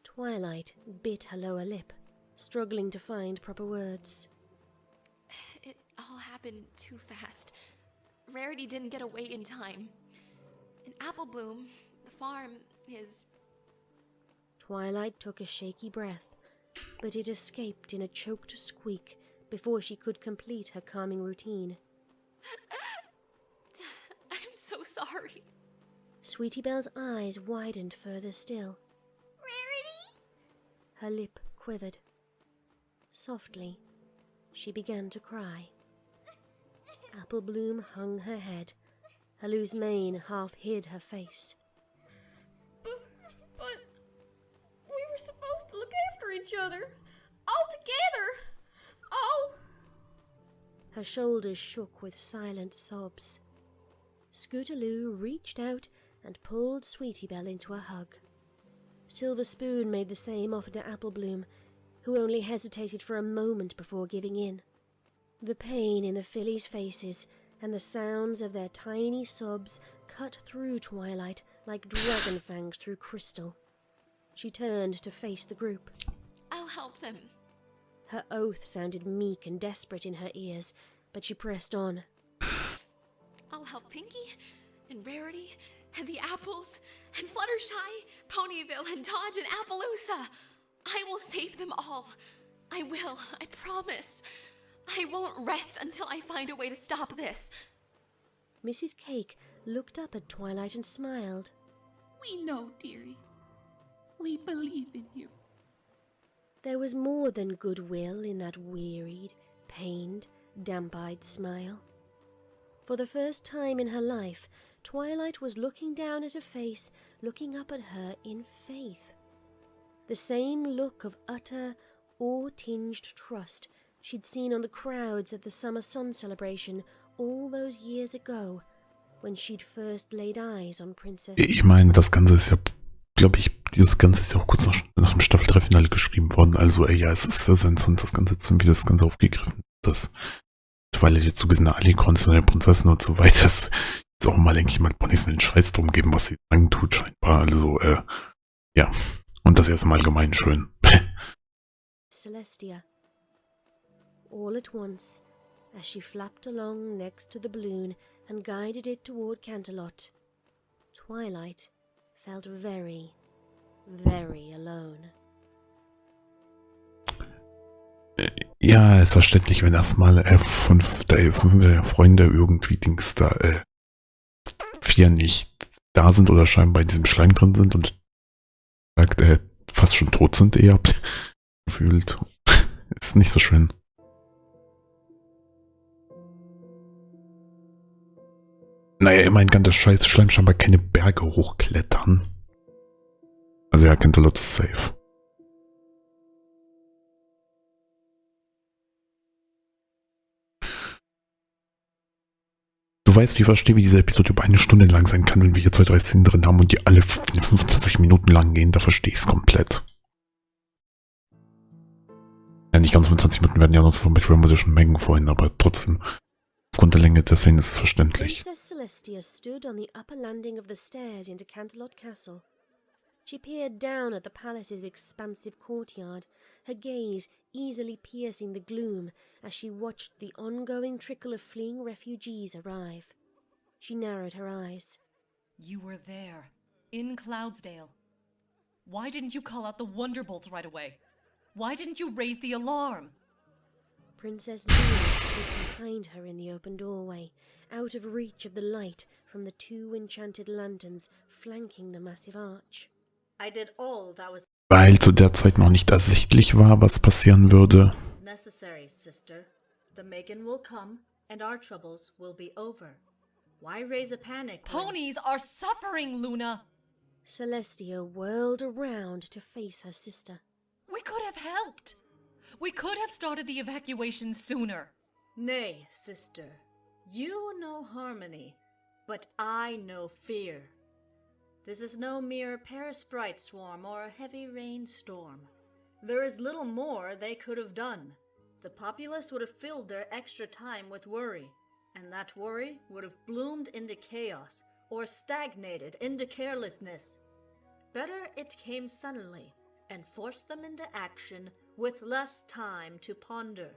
Speaker 3: Twilight bit her lower lip, struggling to find proper words.
Speaker 11: It all happened too fast. Rarity didn't get away in time. And Apple Bloom, the farm, is...
Speaker 3: Twilight took a shaky breath, but it escaped in a choked squeak before she could complete her calming routine.
Speaker 11: I'm so sorry.
Speaker 3: Sweetie Belle's eyes widened further still.
Speaker 16: Rarity?
Speaker 3: Her lip quivered. Softly, she began to cry. Apple Bloom hung her head. Her loose mane half hid her face.
Speaker 7: But we were supposed to look after each other. All together. All...
Speaker 3: Her shoulders shook with silent sobs. Scootaloo reached out and pulled Sweetie Belle into a hug. Silver Spoon made the same offer to Apple Bloom, who only hesitated for a moment before giving in. The pain in the fillies' faces and the sounds of their tiny sobs cut through Twilight like dragon fangs through crystal. She turned to face the group.
Speaker 11: I'll help them.
Speaker 3: Her oath sounded meek and desperate in her ears, but she pressed on.
Speaker 11: I'll help Pinky, and Rarity, and the Apples, and Fluttershy, Ponyville, and Dodge, and Appaloosa. I will save them all. I will, I promise. I won't rest until I find a way to stop this.
Speaker 3: Mrs. Cake looked up at Twilight and smiled.
Speaker 19: We know, dearie. We believe in you.
Speaker 3: There was more than goodwill in that wearied, pained, damp-eyed smile. For the first time in her life, Twilight was looking down at a face, looking up at her in faith. The same look of utter, awe-tinged trust she'd seen on the crowds at the Summer Sun celebration all those years ago, when she'd first laid eyes on Princess...
Speaker 1: Ich meine, das Ganze ist ja, glaube ich, dieses Ganze ist ja auch kurz nach dem Staffel 3 Finale geschrieben worden. Also, ja, es ist das Ganze wie das Ganze aufgegriffen. Das, weil jetzt zugesehene Alicorns von der Prinzessin und so weiter, ist jetzt auch mal, denke ich, mal Ponys einen Scheiß drum geben, was sie sagen tut, scheinbar. Also, ja. Und das erstmal allgemein schön.
Speaker 3: Celestia. All at once, as she flapped along next to the balloon and guided it toward Canterlot, Twilight felt very, very alone.
Speaker 1: Ja, ist verständlich, wenn erstmal von der Freunde irgendwie Dings da 4 nicht da sind oder scheinbar in diesem Schleim drin sind und sagt, fast schon tot sind eher gefühlt. Ist nicht so schön. Naja, immerhin kann das scheiß Schleim scheinbar keine Berge hochklettern. Also ja, Canterlot ist safe. Du weißt, wie verstehe, wie diese Episode über 1 Stunde lang sein kann, wenn wir hier 2, 3 Szenen drin haben und die alle 25 Minuten lang gehen, da verstehe ich es komplett. Ja, nicht ganz 25 Minuten werden ja noch so mit dramatischen Mengen vorhin, aber trotzdem, aufgrund der Länge der Szene ist es verständlich.
Speaker 3: Princess Celestia stood on the upper landing of the stairs into Canterlot Castle. She peered down at the palace's expansive courtyard, her gaze easily piercing the gloom as she watched the ongoing trickle of fleeing refugees arrive. She narrowed her eyes.
Speaker 4: You were there, in Cloudsdale. Why didn't you call out the Wonderbolts right away? Why didn't you raise the alarm?
Speaker 3: Princess Luna stood behind her in the open doorway, out of reach of the light from the 2 enchanted lanterns flanking the massive arch.
Speaker 2: I did all that was
Speaker 1: Weil zu der Zeit noch nicht ersichtlich war, was passieren würde.
Speaker 2: necessary, sister. The Megan will come, and our troubles will be over. Why raise a panic?
Speaker 4: Ponies are suffering, Luna!
Speaker 3: Celestia whirled around to face her sister.
Speaker 4: We could have helped! We could have started the evacuation sooner.
Speaker 2: Nay, sister. You know harmony, but I know fear. This is no mere parasprite swarm or a heavy rainstorm. There is little more they could have done. The populace would have filled their extra time with worry, and that worry would have bloomed into chaos or stagnated into carelessness. Better it came suddenly and forced them into action with less time to ponder.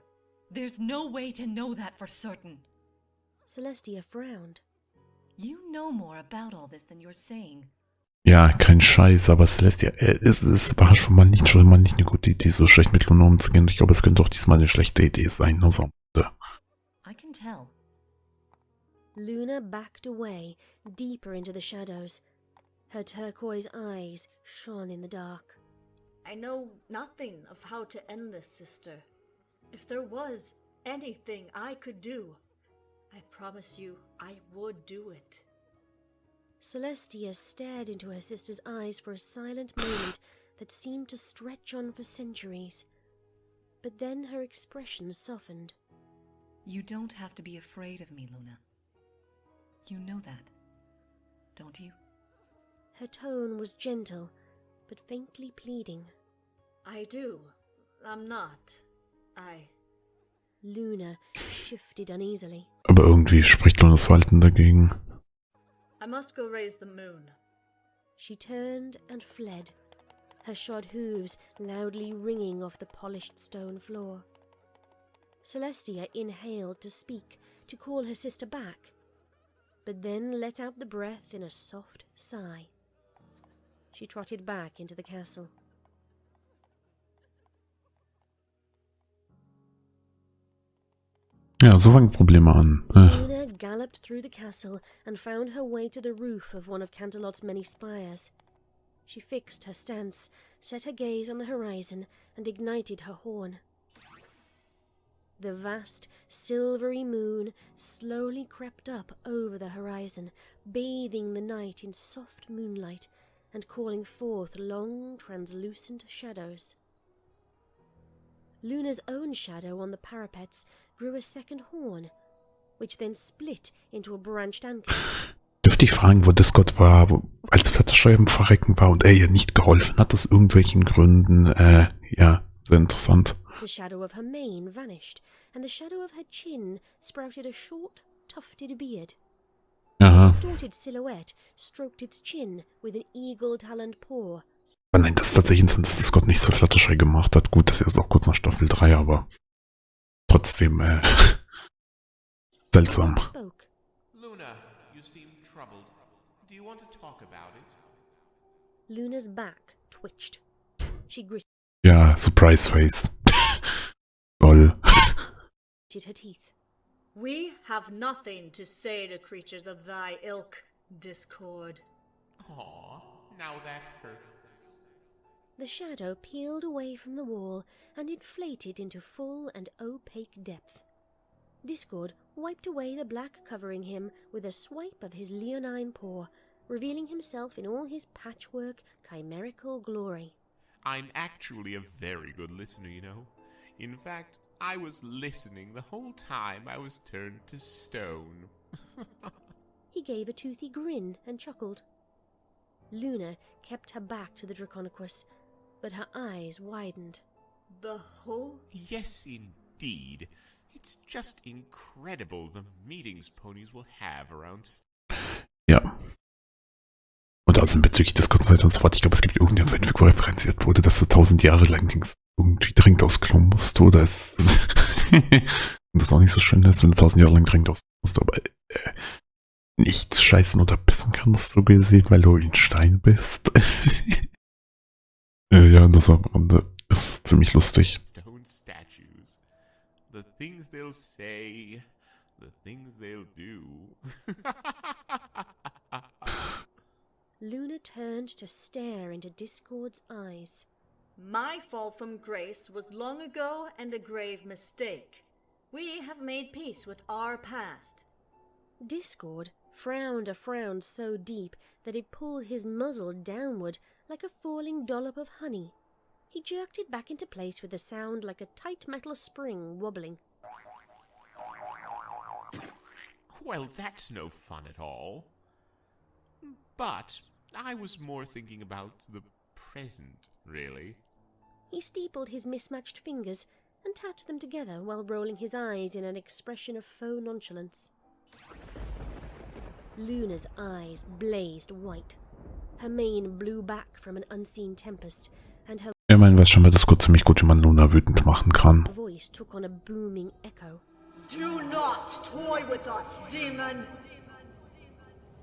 Speaker 4: There's no way to know that for certain.
Speaker 3: Celestia frowned.
Speaker 4: You know more about all this than you're saying.
Speaker 1: Ja, kein Scheiß, aber Celestia, es war schon mal nicht eine gute Idee, so schlecht mit Luna umzugehen. Ich glaube, es könnte auch diesmal eine schlechte Idee sein. Also,
Speaker 4: I can tell.
Speaker 3: Luna backed away, deeper into the shadows. Her turquoise eyes shone in the dark.
Speaker 2: I know nothing of how to end this, sister. If there was anything I could do, I promise you I would do it.
Speaker 3: Celestia stared into her sister's eyes for a silent moment that seemed to stretch on for centuries. But then her expression softened.
Speaker 4: You don't have to be afraid of me, Luna. You know that, don't you?
Speaker 3: Her tone was gentle, but faintly pleading.
Speaker 2: I do. I'm not.
Speaker 3: Luna shifted uneasily.
Speaker 1: aber irgendwie spricht Lunas Verhalten dagegen.
Speaker 2: I must go raise the moon.
Speaker 3: She turned and fled, her shod hooves loudly ringing off the polished stone floor. Celestia inhaled to speak, to call her sister back, but then let out the breath in a soft sigh. She trotted back into the castle.
Speaker 1: Ja, so fangen Probleme an.
Speaker 3: Luna galloped through the castle and found her way to the roof of one of Canterlot's many spires. She fixed her stance, set her gaze on the horizon, and ignited her horn. The vast, silvery moon slowly crept up over the horizon, bathing the night in soft moonlight and calling forth long, translucent shadows. Luna's own shadow on the parapets grew a second horn, which then split into a branched anchor.
Speaker 1: Dürfte ich fragen, wo Discord war, als Fluttershy im Verrecken war und er ihr nicht geholfen hat, aus irgendwelchen Gründen? Ja, sehr interessant.
Speaker 3: The shadow of her mane vanished, and the shadow of her chin sprouted a short, tufted beard.
Speaker 1: Aha.
Speaker 3: A distorted silhouette stroked its chin with an eagle-taloned paw.
Speaker 1: Aber nein, das ist tatsächlich interessant, dass Discord nichts für Fluttershy gemacht hat. Gut, das ist jetzt auch kurz nach Staffel 3, aber trotzdem, seltsam.
Speaker 9: Luna, you seem troubled. Do you want to talk about it?
Speaker 3: Luna's back twitched. She gritted
Speaker 1: Ja, Surprise Face. Lol.
Speaker 3: her teeth.
Speaker 2: We have nothing to say to creatures of thy ilk, Discord.
Speaker 9: Aw, now that hurts.
Speaker 3: The shadow peeled away from the wall and inflated into full and opaque depth. Discord wiped away the black covering him with a swipe of his leonine paw, revealing himself in all his patchwork, chimerical glory.
Speaker 9: I'm actually a very good listener, you know. In fact, I was listening the whole time I was turned to stone.
Speaker 3: He gave a toothy grin and chuckled. Luna kept her back to the Draconicus, but her eyes widened.
Speaker 2: The whole?
Speaker 9: Yes, indeed. It's just incredible the meetings ponies will have around...
Speaker 1: Ja. Und also bezüglich des Kurz weiter und so fort, ich glaube, es gibt irgendeine Fanfic, wo referenziert wurde, dass du 1000 Jahre lang Dings irgendwie dringend ausklonen musst, oder ist das ist auch nicht so schön ist, wenn du 1000 Jahre lang dringend ausklonen musst, aber nicht scheißen oder pissen kannst, so gesehen, weil du ein Stein bist. Ja, das war am Rande. Das ist ziemlich lustig.
Speaker 9: Stone statues. The things they'll say, the things they'll do.
Speaker 3: Luna turned to stare into Discord's eyes.
Speaker 2: My fall from grace was long ago and a grave mistake. We have made peace with our past.
Speaker 3: Discord frowned a frown so deep that it pulled his muzzle downward like a falling dollop of honey. He jerked it back into place with a sound like a tight metal spring wobbling.
Speaker 9: Well, that's no fun at all. But I was more thinking about the present, really.
Speaker 3: He steepled his mismatched fingers and tapped them together while rolling his eyes in an expression of faux nonchalance. Luna's eyes blazed white. Her mane blew back from an unseen tempest, and her
Speaker 1: Weiß schon mal das kurz ziemlich gut, wie man Luna wütend machen kann.
Speaker 3: voice took on a booming echo.
Speaker 2: Do not toy with us, demon!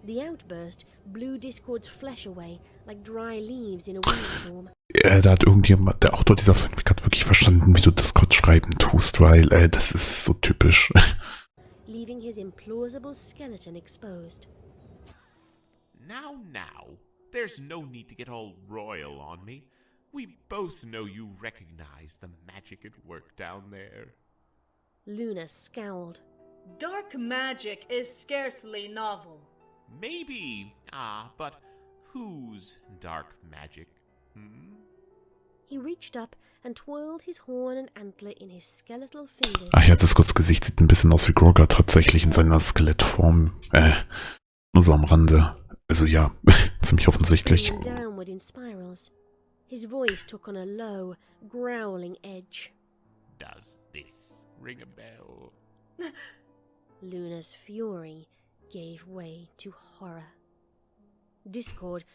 Speaker 3: The outburst blew Discord's flesh away like dry leaves in a windstorm.
Speaker 1: Da hat irgendjemand, der Autor dieser Fanfic hat wirklich verstanden, wie du Discord schreiben tust, weil das ist so typisch.
Speaker 3: Leaving his implausible skeleton exposed.
Speaker 9: Now, there's no need to get all royal on me. We both know you recognize the magic at work down there.
Speaker 3: Luna scowled.
Speaker 2: Dark magic is scarcely novel.
Speaker 9: Maybe, but whose dark magic?
Speaker 3: He reached up and twirled his horn and antler in his skeletal fingers.
Speaker 1: Ach ja, Discords Gesicht sieht ein bisschen aus wie Grogar tatsächlich in seiner Skelettform. Nur so am Rande. Also ja, ziemlich offensichtlich.
Speaker 3: Downward in spirals. His voice took on a low, growling edge.
Speaker 9: Does this ring a bell?
Speaker 3: Luna's fury gave way to horror. Discord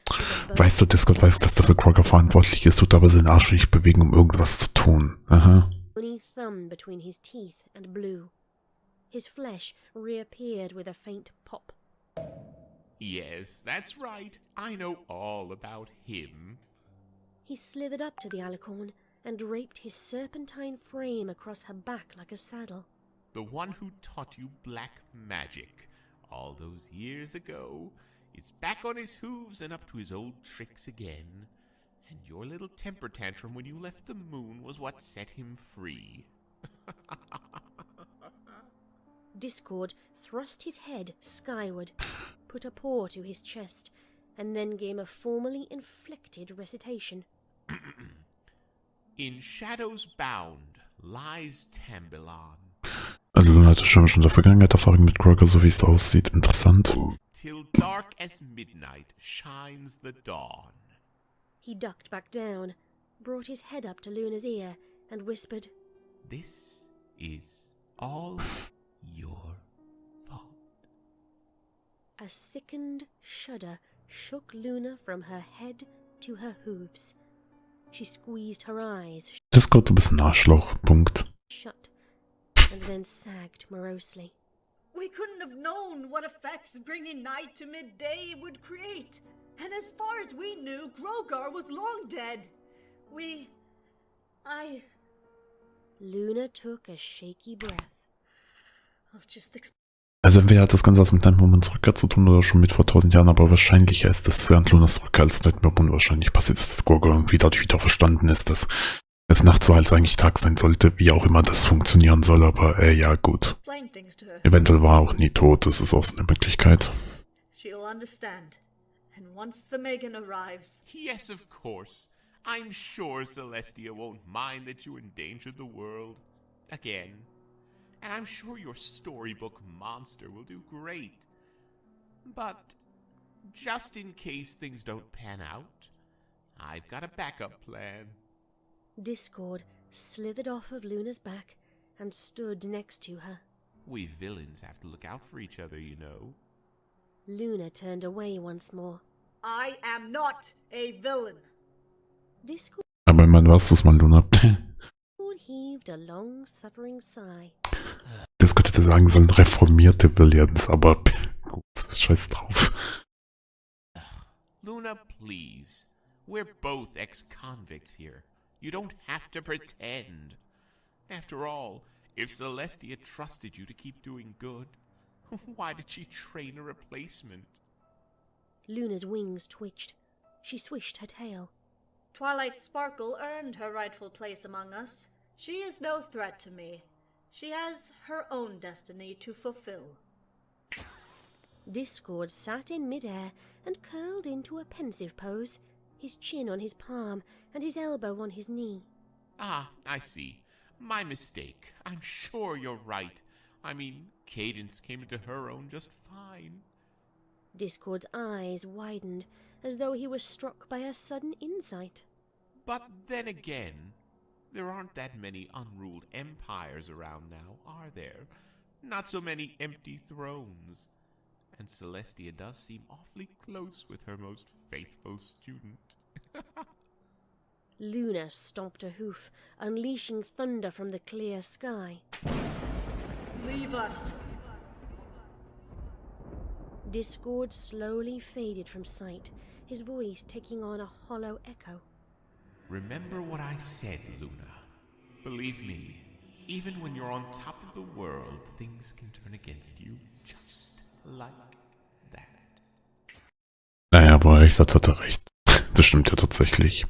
Speaker 1: Weißt du, Discord weiß, dass dafür Grogar verantwortlich ist, tut aber seinen Arsch nicht bewegen, um irgendwas zu tun. Aha.
Speaker 3: Bony thumb between his teeth and blew. His flesh reappeared with a faint pop.
Speaker 9: Yes, that's right. I know all about him.
Speaker 3: He slithered up to the alicorn and draped his serpentine frame across her back like a saddle.
Speaker 9: The one who taught you black magic all those years ago is back on his hooves and up to his old tricks again. And your little temper tantrum when you left the moon was what set him free.
Speaker 3: Discord thrust his head skyward, put a paw to his chest, and then gave a formally inflected recitation.
Speaker 9: In shadows bound lies Tambilan.
Speaker 1: Also Luna hatte schon in der Vergangenheit Erfahrung mit Grogar, so wie es aussieht. Interessant.
Speaker 9: Till dark as midnight shines the dawn.
Speaker 3: He ducked back down, brought his head up to Luna's ear, and whispered,
Speaker 9: This is all your fault.
Speaker 3: A sickened shudder shook Luna from her head to her hooves. She squeezed her eyes
Speaker 1: Discord, du bist ein Arschloch. Punkt.
Speaker 3: shut, and then sagged morosely.
Speaker 2: We couldn't have known what effects bringing night to midday would create. And as far as we knew, Grogar was long dead.
Speaker 3: Luna took a shaky breath.
Speaker 2: I'll just
Speaker 1: Also entweder hat das Ganze was mit Nightmare Moments Rückkehr zu tun oder schon mit vor 1000 Jahren, aber wahrscheinlicher ist es während Lunas Rückkehr als Nightmare Moment wahrscheinlich passiert ist, dass Grogar irgendwie dadurch wieder verstanden ist, dass es nachts war, als eigentlich Tag sein sollte, wie auch immer das funktionieren soll, aber ja gut. Eventuell war er auch nie tot, das ist auch so eine Möglichkeit.
Speaker 2: She'll understand. And once the Megan arrives...
Speaker 9: Yes, of course. I'm sure Celestia won't mind that you endangered the world. Again. And I'm sure your storybook monster will do great. But, just in case things don't pan out, I've got a backup plan.
Speaker 3: Discord slithered off of Luna's back and stood next to her.
Speaker 9: We villains have to look out for each other, you know.
Speaker 3: Luna turned away once more.
Speaker 20: I am not a villain.
Speaker 3: Discord
Speaker 1: Aber immerhin warst du's mal, Luna.
Speaker 3: heaved a long-suffering sigh.
Speaker 1: Das könnte sagen, sollen reformierte Villains, aber gut, scheiß drauf.
Speaker 9: Luna, please. We're both ex-convicts here. You don't have to pretend. After all, if Celestia trusted you to keep doing good, why did she train a replacement?
Speaker 3: Luna's wings twitched. She swished her tail.
Speaker 2: Twilight Sparkle earned her rightful place among us. She is no threat to me. She has her own destiny to fulfill.
Speaker 3: Discord sat in midair and curled into a pensive pose, his chin on his palm and his elbow on his knee.
Speaker 9: Ah, I see. My mistake. I'm sure you're right. I mean, Cadence came into her own just fine.
Speaker 3: Discord's eyes widened, as though he was struck by a sudden insight.
Speaker 9: But then again, there aren't that many unruled empires around now, are there? Not so many empty thrones. And Celestia does seem awfully close with her most faithful student.
Speaker 3: Luna stomped a hoof, unleashing thunder from the clear sky.
Speaker 20: Leave us.
Speaker 3: Discord slowly faded from sight, his voice taking on a hollow echo.
Speaker 9: Remember what I said, Luna. Believe me, even when you're on top of the world, things can turn against you, just like that.
Speaker 1: Naja, wo er recht hat, hat er recht. Das stimmt ja tatsächlich.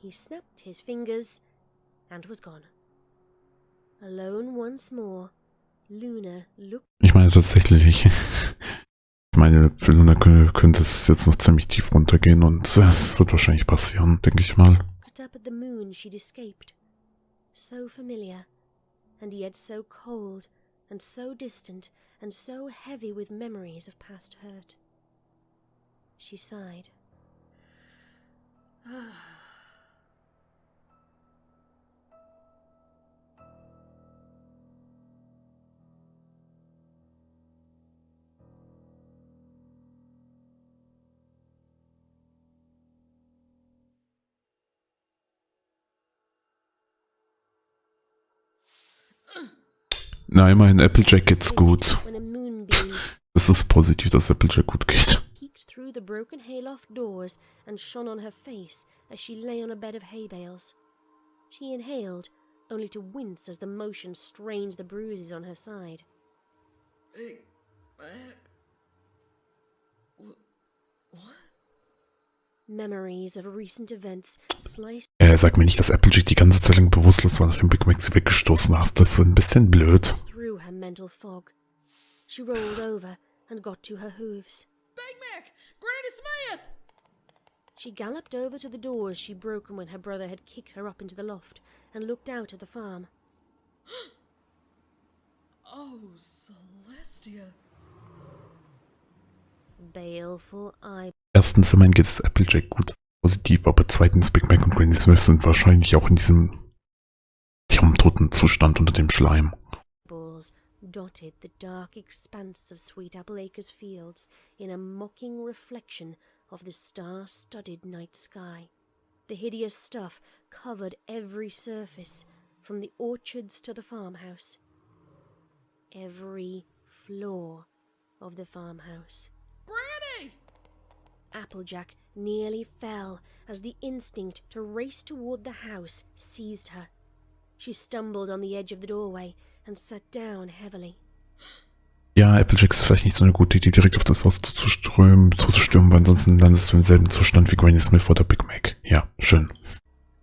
Speaker 3: He snapped his fingers and was gone. Alone once more, Luna looked...
Speaker 1: Ich meine tatsächlich. Ich meine, für Luna könnte es jetzt noch ziemlich tief runtergehen und es wird wahrscheinlich passieren, denke ich mal.
Speaker 3: up at the moon she'd escaped. So familiar, and yet so cold, and so distant, and so heavy with memories of past hurt. She sighed.
Speaker 1: Na, immerhin Applejack geht's gut. Es ist positiv, dass Applejack gut geht.
Speaker 3: Peeked through the broken hayloft doors and shone on her face as she lay on a bed of hay bales. She inhaled, only to wince as the motion strained the bruises on her side.
Speaker 8: Big Mac? What?
Speaker 3: Memories of recent events sliced.
Speaker 1: Sag mir nicht, dass Applejack die ganze Zeit lang bewusstlos war, nachdem Big Mac sie weggestoßen hat. Das war ein bisschen blöd.
Speaker 3: Through her mental fog. She rolled over and got to her hooves.
Speaker 8: Big Mac! Granny Smith!
Speaker 3: She galloped over to the doors she'd broken when her brother had kicked her up into the loft and looked out at the farm.
Speaker 8: Oh, Celestia.
Speaker 3: Baleful eye.
Speaker 1: Erstens, immerhin geht's Applejack gut, positiv, aber zweitens, Big Mac und Granny Smith sind wahrscheinlich auch in diesem toten Zustand unter dem Schleim.
Speaker 3: Balls dotted the dark expanse of Sweet Apple Acres fields in a mocking reflection of the star-studded night sky. The hideous stuff covered every surface, from the orchards to the farmhouse. Every floor of the farmhouse.
Speaker 8: Granny!
Speaker 3: Applejack nearly fell as the instinct to race toward the house seized her. She stumbled on the edge of the doorway and sat down heavily.
Speaker 1: Ja, Applejack ist vielleicht nicht so eine gute Idee, direkt auf das Haus zustürmen, weil ansonsten landest du im selben Zustand wie Granny Smith oder Big Mac. Ja, schön.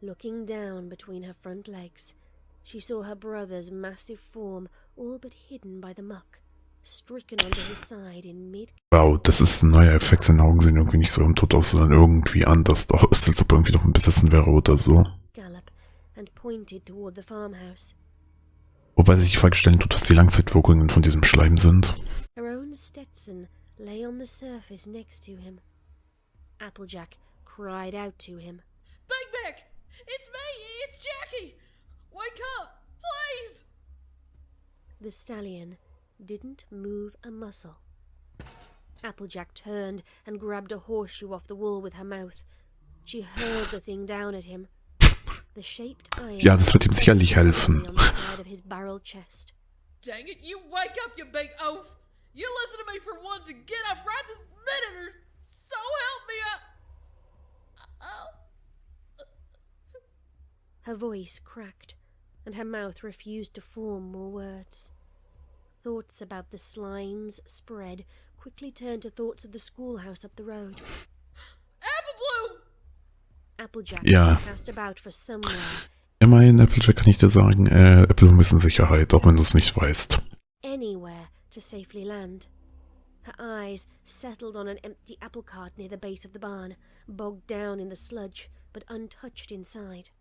Speaker 3: Looking down between her front legs, she saw her brother's massive form all but hidden by the muck, stricken onto his side in mid...
Speaker 1: Wow, das ist ein neuer Effekt. Seine Augen sehen irgendwie nicht so im Tod aus, sondern irgendwie anders aus, als ob er irgendwie noch besessen wäre oder so.
Speaker 3: Gallop and pointed toward the farmhouse.
Speaker 1: Wobei sich die Frage stellen tut, was die Langzeitwirkungen von diesem Schleim sind.
Speaker 3: Her own Stetson lay on the surface next to him. Applejack cried out to him.
Speaker 8: Big Mac! It's me! It's Jackie! Wake up! Please!
Speaker 3: The stallion didn't move a muscle. Applejack turned and grabbed a horseshoe off the wall with her mouth. She hurled the thing down at him. The shaped iron
Speaker 1: Ja, das wird ihm sicherlich helfen.
Speaker 3: on the side of his barrel chest.
Speaker 8: Dang it, you wake up, you big oaf! You listen to me for once and get up right this minute or so help me up!
Speaker 3: Her voice cracked, and her mouth refused to form more words. Thoughts about the slimes spread, quickly turned to thoughts of the schoolhouse up the road.
Speaker 8: Apple
Speaker 3: Applejack
Speaker 1: Ja.
Speaker 3: cast about for somewhere.
Speaker 1: Immerhin, Applejack kann ich dir sagen, Äpfelblumen ist in Sicherheit, auch wenn du es nicht weißt.
Speaker 3: Anywhere to safely land. Her eyes settled on an empty apple cart near the base of the barn, bogged down in the sludge, but untouched inside.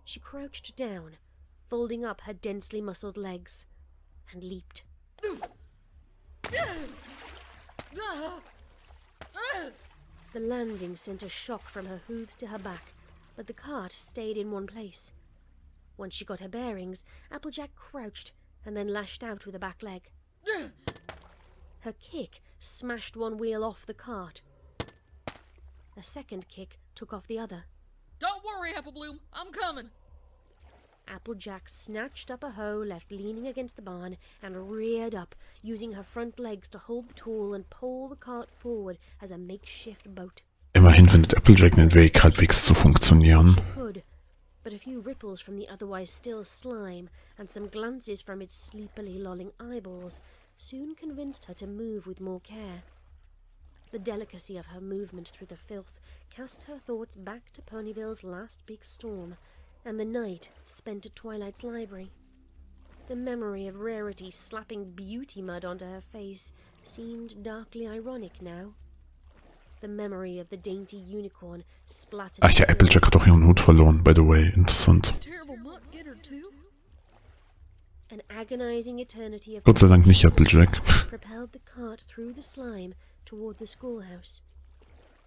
Speaker 3: She crouched down, folding up her densely muscled legs, and leaped. The landing sent a shock from her hooves to her back, but the cart stayed in one place. Once she got her bearings, Applejack crouched and then lashed out with a back leg. Her kick smashed one wheel off the cart. A second kick took off the other.
Speaker 8: Don't worry, Applebloom, I'm coming.
Speaker 3: Applejack snatched up a hoe left leaning against the barn and reared up, using her front legs to hold the tool and pull the cart forward as a makeshift boat.
Speaker 1: Immerhin findet Applejack den Weg, halbwegs zu funktionieren.
Speaker 3: She could, but a few ripples from the otherwise still slime and some glances from its sleepily lolling eyeballs soon convinced her to move with more care. The delicacy of her movement through the filth cast her thoughts back to Ponyville's last big storm, and the night spent at Twilight's library. The memory of Rarity slapping beauty mud onto her face seemed darkly ironic now. The memory of the dainty unicorn splattered.
Speaker 1: Ach ja, Applejack hat auch ihren Hut verloren, by the way. Interessant.
Speaker 3: An agonizing eternity of
Speaker 1: Gott sei Dank nicht Applejack.
Speaker 3: propelled the cart through the slime toward the schoolhouse.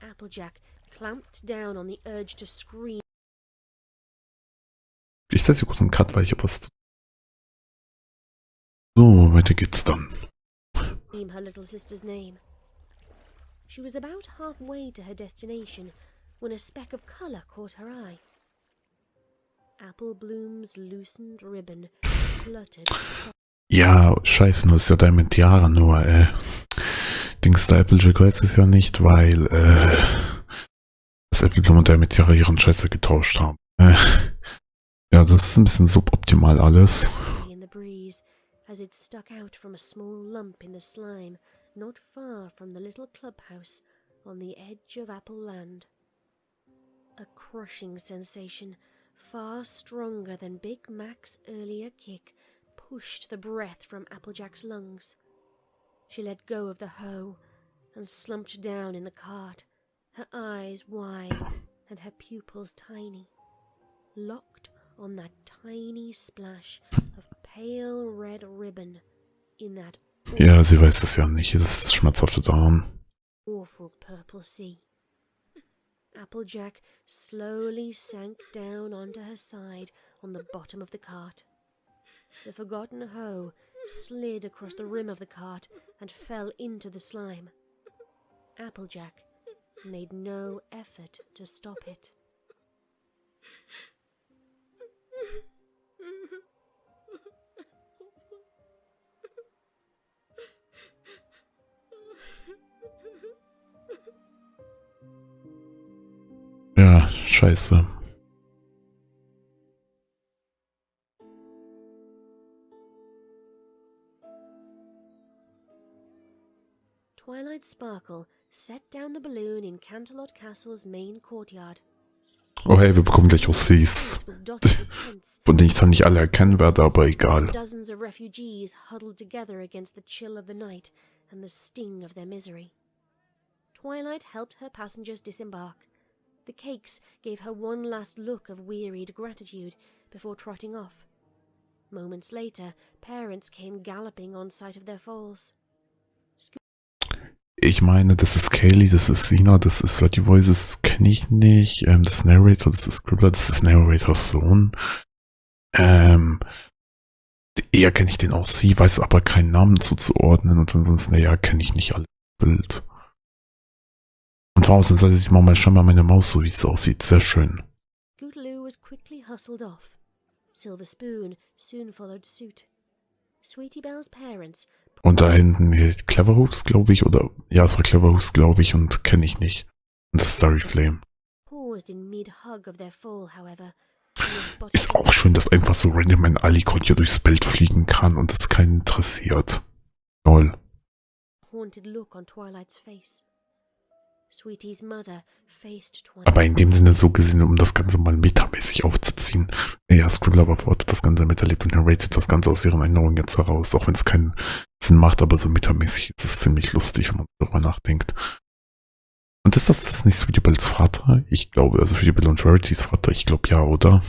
Speaker 3: Applejack clamped down on the urge to scream.
Speaker 1: Ich setze hier kurz einen Cut, weil ich hab was zu... So, weiter geht's dann.
Speaker 3: Her little sister's name. She was about halfway to her destination when a speck of color caught her eye. Applebloom's loosened ribbon fluttered.
Speaker 1: Ja, scheiße, das ist ja Diamond Jahre, nur, Dings der Applejack weiß es ja nicht, weil, das Applebloom und Diamond Jahre ihren Scheiße getauscht haben. Ja, das ist ein bisschen suboptimal alles.
Speaker 3: In the breeze, as it stuck out from a small lump in the slime, not far from the little clubhouse on the edge of Apple Land. A crushing sensation, far stronger than Big Mac's earlier kick, pushed the breath from Applejack's lungs. She let go of the hoe and slumped down in the cart, her eyes wide and her pupils tiny, locked on that tiny splash of pale red ribbon in that
Speaker 1: Ja, sie weiß es ja nicht, es ist das schmerzhafte daran.
Speaker 3: awful purple sea. Applejack slowly sank down onto her side on the bottom of the cart. The forgotten hoe slid across the rim of the cart and fell into the slime. Applejack made no effort to stop it.
Speaker 1: Ja, scheiße.
Speaker 3: Twilight Sparkle set down the balloon in Canterlot Castle's main courtyard.
Speaker 1: Oh hey, wir bekommen gleich Ossis. Von denen ich zwar nicht alle erkennen werde, aber egal.
Speaker 3: Dozens of refugees huddled together against the chill of the night and the sting of their misery. Twilight helped her passengers disembark. The cakes gave her one last look of wearied gratitude before trotting off. Moments later, parents came galloping on sight of their foals.
Speaker 1: Ich meine, das ist Kaylee, das ist Sina, das ist Slutty Voices, kenne ich nicht. Das ist Narrator, das ist Scribbler, das ist Narrators Sohn. Eher kenne ich den auch, sie weiß aber keinen Namen zuzuordnen und ansonsten, naja, kenne ich nicht alle Bild. Und war ausnahmsweise ich mal schon mal meine Maus, so wie es aussieht, sehr schön.
Speaker 3: Scootaloo was quickly hustled off. Silver Spoon soon followed suit. Sweetie Belle's parents.
Speaker 1: Und da hinten Cleverhooves, glaube ich, oder ja, es war Cleverhooves, glaube ich, und kenne ich nicht. Und das Starry Flame.
Speaker 3: Paused in mid-hug of their fall, however.
Speaker 1: Ist auch schön, dass einfach so random ein Alikon hier durchs Bild fliegen kann und das keinen interessiert. Lol.
Speaker 3: Haunted look on Twilight's face. Sweetie's mother faced Twilight.
Speaker 1: Aber in dem Sinne so gesehen, um das Ganze mal metamäßig aufzuziehen. Ja, Scribbler war vor, das Ganze miterlebt und narratet das Ganze aus ihren Erinnerungen jetzt heraus, auch wenn es keinen Sinn macht, aber so metamäßig ist es ziemlich lustig, wenn man darüber nachdenkt. Und ist das nicht Sweetie Bells Vater? Ich glaube, also Sweetie Belle und Rarity's Vater, ich glaube ja, oder?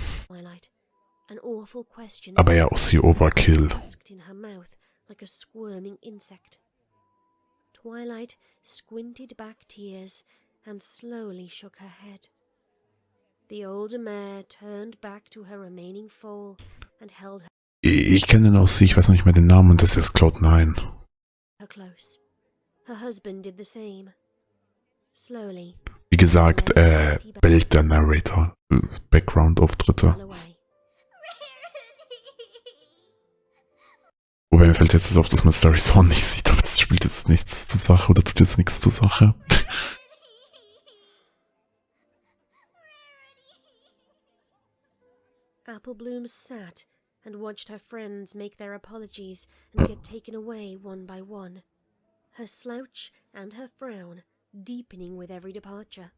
Speaker 1: Aber ja, auch sie Overkill.
Speaker 3: Like a squirming insect. Twilight squinted back tears and slowly shook her head. The older mare turned back to her remaining foal and held her.
Speaker 1: Ich kenne den aus sie, ich weiß noch nicht mehr den Namen und das ist Cloud9.
Speaker 3: Her close. Her husband did the same. Slowly.
Speaker 1: Wie gesagt, bellt der Narrator. Background-Auftritte. Wobei mir fällt jetzt auf, dass man Starry Swan nicht sieht, aber das spielt jetzt nichts zur Sache oder tut jetzt nichts zur Sache.
Speaker 3: Apple Bloom sat and watched her friends make their apologies and get taken away one by one. Her slouch and her frown deepening with every departure.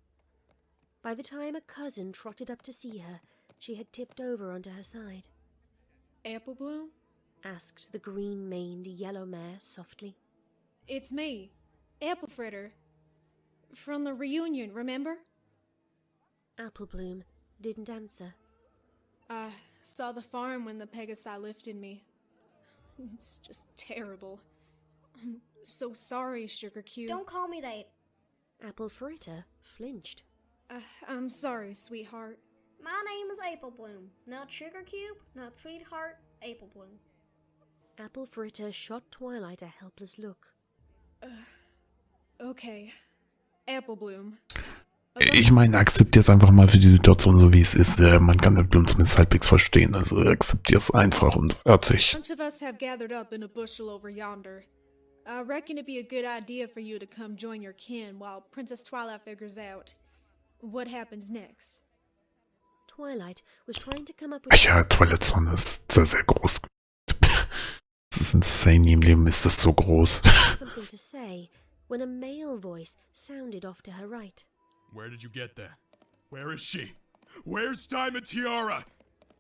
Speaker 3: By the time a cousin trotted up to see her, she had tipped over onto her side.
Speaker 6: Apple Bloom?
Speaker 3: Asked the green-maned yellow mare softly.
Speaker 6: It's me, Apple Fritter. From the reunion, remember?
Speaker 3: Apple Bloom didn't answer.
Speaker 6: I saw the farm when the Pegasi lifted me. It's just terrible. I'm so sorry, Sugar Cube.
Speaker 7: Don't call me that.
Speaker 3: Apple Fritter flinched.
Speaker 6: I'm sorry, sweetheart.
Speaker 7: My name is Apple Bloom. Not Sugar Cube, not Sweetheart, Apple Bloom.
Speaker 3: Apple Fritter shot Twilight a helpless look.
Speaker 6: Okay. Apple Bloom.
Speaker 1: Ich meine, akzeptiere es einfach mal für die Situation so wie es ist. Man kann den Bloom zumindest halbwegs verstehen, also akzeptiere es einfach und fertig.
Speaker 6: A bunch of us have gathered up in a bushel over yonder. I reckon it'd be a good idea for you to come join your kin while Princess Twilight figures out what happens next.
Speaker 3: Twilight was trying to come up with...
Speaker 1: Ach ja, Twilight Zone ist sehr, sehr groß. Das ist insane, im Leben ist das so groß.
Speaker 3: Something to say when a male voice sounded off to her right.
Speaker 5: Where did you get that? Where is she? Where's Diamond Tiara?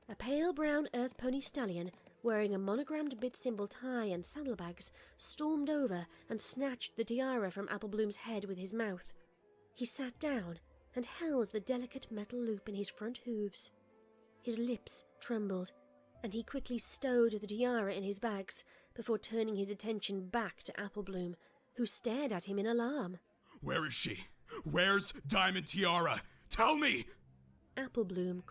Speaker 3: A pale brown earth pony stallion, wearing a monogrammed bit symbol tie and saddlebags, stormed over and snatched the tiara from Apple Bloom's head with his mouth. He sat down and held the delicate metal loop in his front hooves. His lips trembled, and he quickly stowed the tiara in his bags before turning his attention back to Apple Bloom, who stared at him in alarm.
Speaker 5: Where is she? Where's Diamond Tiara? Tell me!
Speaker 3: Apple Bloom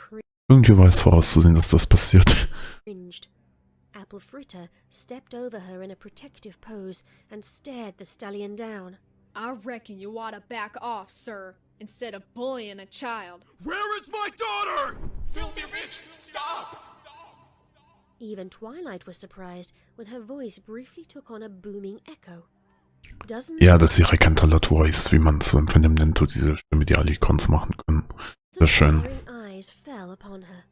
Speaker 1: Irgendwie war es vorauszusehen, dass das passiert.
Speaker 3: cringed. Apple Fritter stepped over her in a protective pose and stared the stallion down.
Speaker 6: I reckon you ought to back off, sir, instead of bullying a child.
Speaker 5: Where is my daughter? Filthy Rich, stop!
Speaker 3: Even Twilight was surprised when her voice briefly took on a booming echo.
Speaker 1: Ja, dass ihre Cantalatur ist, wie man es im Film nennt, so diese Stimme, die alle Icons machen können. Sehr schön.
Speaker 3: Eyes fell upon her.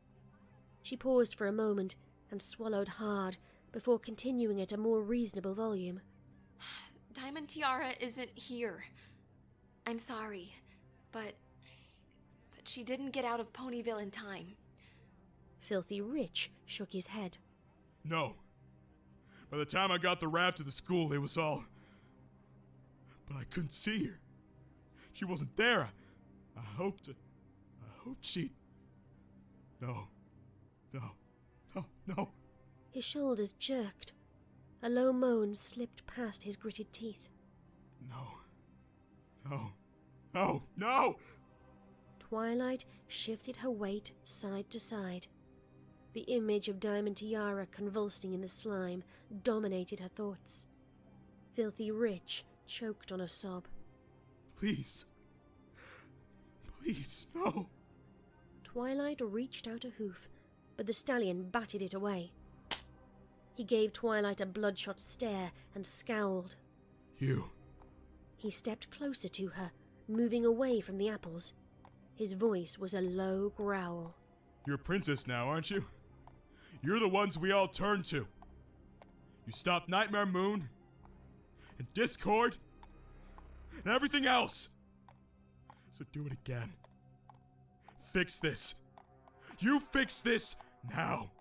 Speaker 3: She paused for a moment and swallowed hard before continuing at a more reasonable volume.
Speaker 11: Diamond Tiara isn't here. I'm sorry, but she didn't get out of Ponyville in time.
Speaker 3: Filthy Rich shook his head.
Speaker 5: No. By the time I got the raft to the school, it was all... But I couldn't see her. She wasn't there. I hoped she'd... No.
Speaker 3: His shoulders jerked. A low moan slipped past his gritted teeth.
Speaker 5: No. No. No, no!
Speaker 3: Twilight shifted her weight side to side. The image of Diamond Tiara convulsing in the slime dominated her thoughts. Filthy Rich choked on a sob.
Speaker 5: Please. Please, no.
Speaker 3: Twilight reached out a hoof, but the stallion batted it away. He gave Twilight a bloodshot stare and scowled.
Speaker 5: You.
Speaker 3: He stepped closer to her, moving away from the apples. His voice was a low growl.
Speaker 5: You're a princess now, aren't you? You're the ones we all turn to. You stopped Nightmare Moon, and Discord, and everything else. So do it again. Fix this. You fix this now.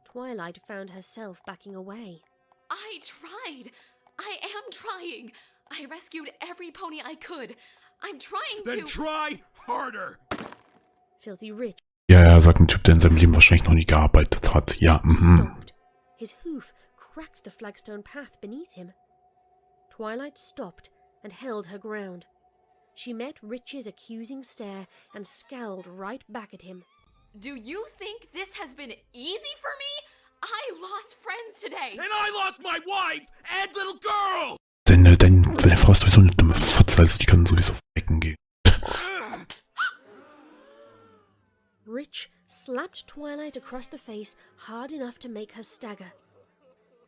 Speaker 3: Twilight found herself backing away.
Speaker 11: I tried. I am trying. I rescued every pony I could. I'm trying to...
Speaker 5: Then try harder.
Speaker 3: Filthy Rich.
Speaker 1: Ja, sagt ein Typ, der in seinem Leben wahrscheinlich noch nie gearbeitet hat. Ja,
Speaker 3: stopped. His hoof cracked the flagstone path beneath him. Twilight stopped and held her ground. She met Rich's accusing stare and scowled right back at him.
Speaker 11: Do you think this has been easy for me? I lost friends today.
Speaker 5: And I lost my wife and little girl.
Speaker 1: Deine Frau ist sowieso eine dumme Fotze, also die kann sowieso wecken gehen.
Speaker 3: Rich slapped Twilight across the face hard enough to make her stagger.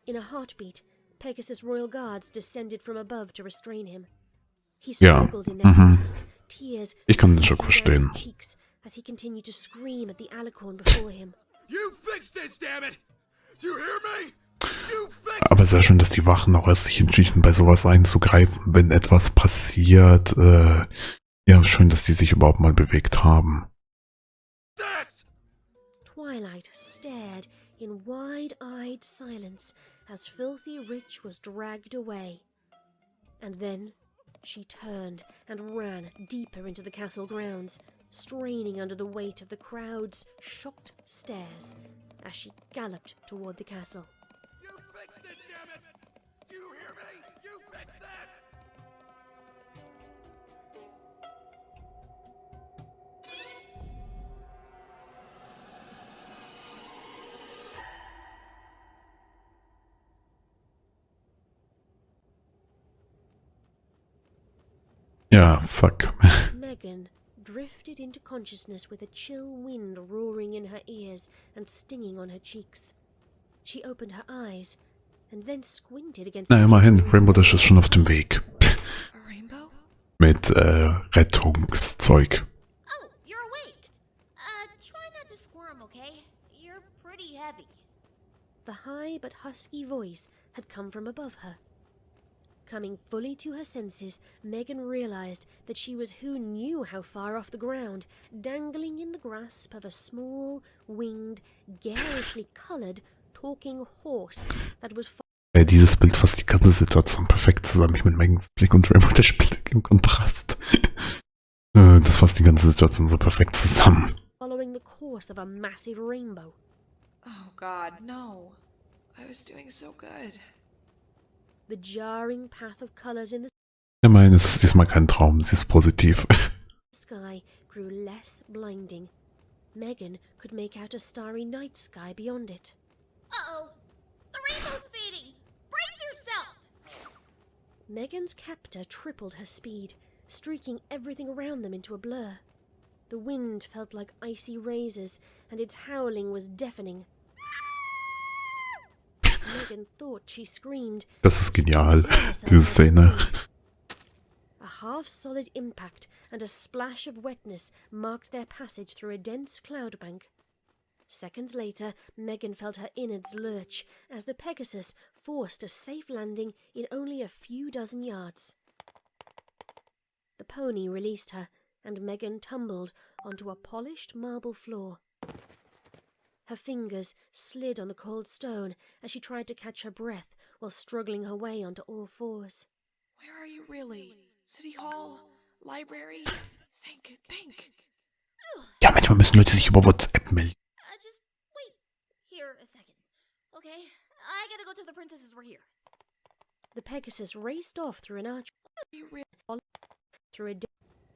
Speaker 3: In a heartbeat, Pegasus' royal guards descended from above to restrain him. He struggled in their face, tears
Speaker 1: Ich kann den Schock verstehen.
Speaker 3: cheeks as he continued to scream at the alicorn before him.
Speaker 5: You fix this, damn it! Do you hear me? You fix.
Speaker 1: Aber sehr schön, dass die Wachen auch erst sich entschließen, bei sowas einzugreifen, wenn etwas passiert. Ja, schön, dass die sich überhaupt mal bewegt haben.
Speaker 3: Twilight stared in wide-eyed silence as Filthy Rich was dragged away. And then she turned and ran deeper into the castle grounds, straining under the weight of the crowd's shocked stares as she galloped toward the castle.
Speaker 5: You fix this, damn it! Do you hear me? You fix this!
Speaker 1: Ja, fuck.
Speaker 3: Megan drifted into consciousness with a chill wind roaring in her ears and stinging on her cheeks. She opened her eyes and then squinted against
Speaker 1: Na, immerhin, Rainbow Dash ist schon auf dem Weg.
Speaker 14: A rainbow?
Speaker 1: Mit Rettungszeug.
Speaker 7: Oh, you're awake. Try not to squirm, okay? You're pretty heavy.
Speaker 3: The high but husky voice had come from above her. Coming fully to her senses, Megan realized that she was who knew how far off the ground, dangling in the grasp of a small, winged, garishly colored, talking horse that was
Speaker 1: Dieses Bild fasst die ganze Situation perfekt zusammen. Ich mit Megans Blick und Rainbow Dash Blick im Kontrast. Das fasst die ganze Situation so perfekt zusammen.
Speaker 3: following the course of a massive rainbow.
Speaker 14: Oh God, no. I was doing so good.
Speaker 3: The jarring path of colors in the
Speaker 1: Ich meine, es ist diesmal kein Traum, sie ist positiv.
Speaker 3: sky grew less blinding. Megan could make out a starry night sky beyond it.
Speaker 7: Uh-oh. The rainbow's fading. Brace yourself.
Speaker 3: Megan's captor tripled her speed, streaking everything around them into a blur. The wind felt like icy razors, and its howling was deafening. Megan thought she screamed.
Speaker 1: Das ist genial, diese Szene.
Speaker 3: A half-solid impact and a splash of wetness marked their passage through a dense cloud bank. Seconds later, Megan felt her innards lurch as the Pegasus forced a safe landing in only a few dozen yards. The pony released her, and Megan tumbled onto a polished marble floor. Her fingers slid on the cold stone as she tried to catch her breath while struggling her way onto all fours.
Speaker 14: Where are you really? City Hall? Library? Think.
Speaker 1: Ja, manchmal müssen Leute sich über WhatsApp melden.
Speaker 7: Just wait here a second. Okay, I gotta go tell the princesses we're here.
Speaker 3: The Pegasus raced off through an arch. through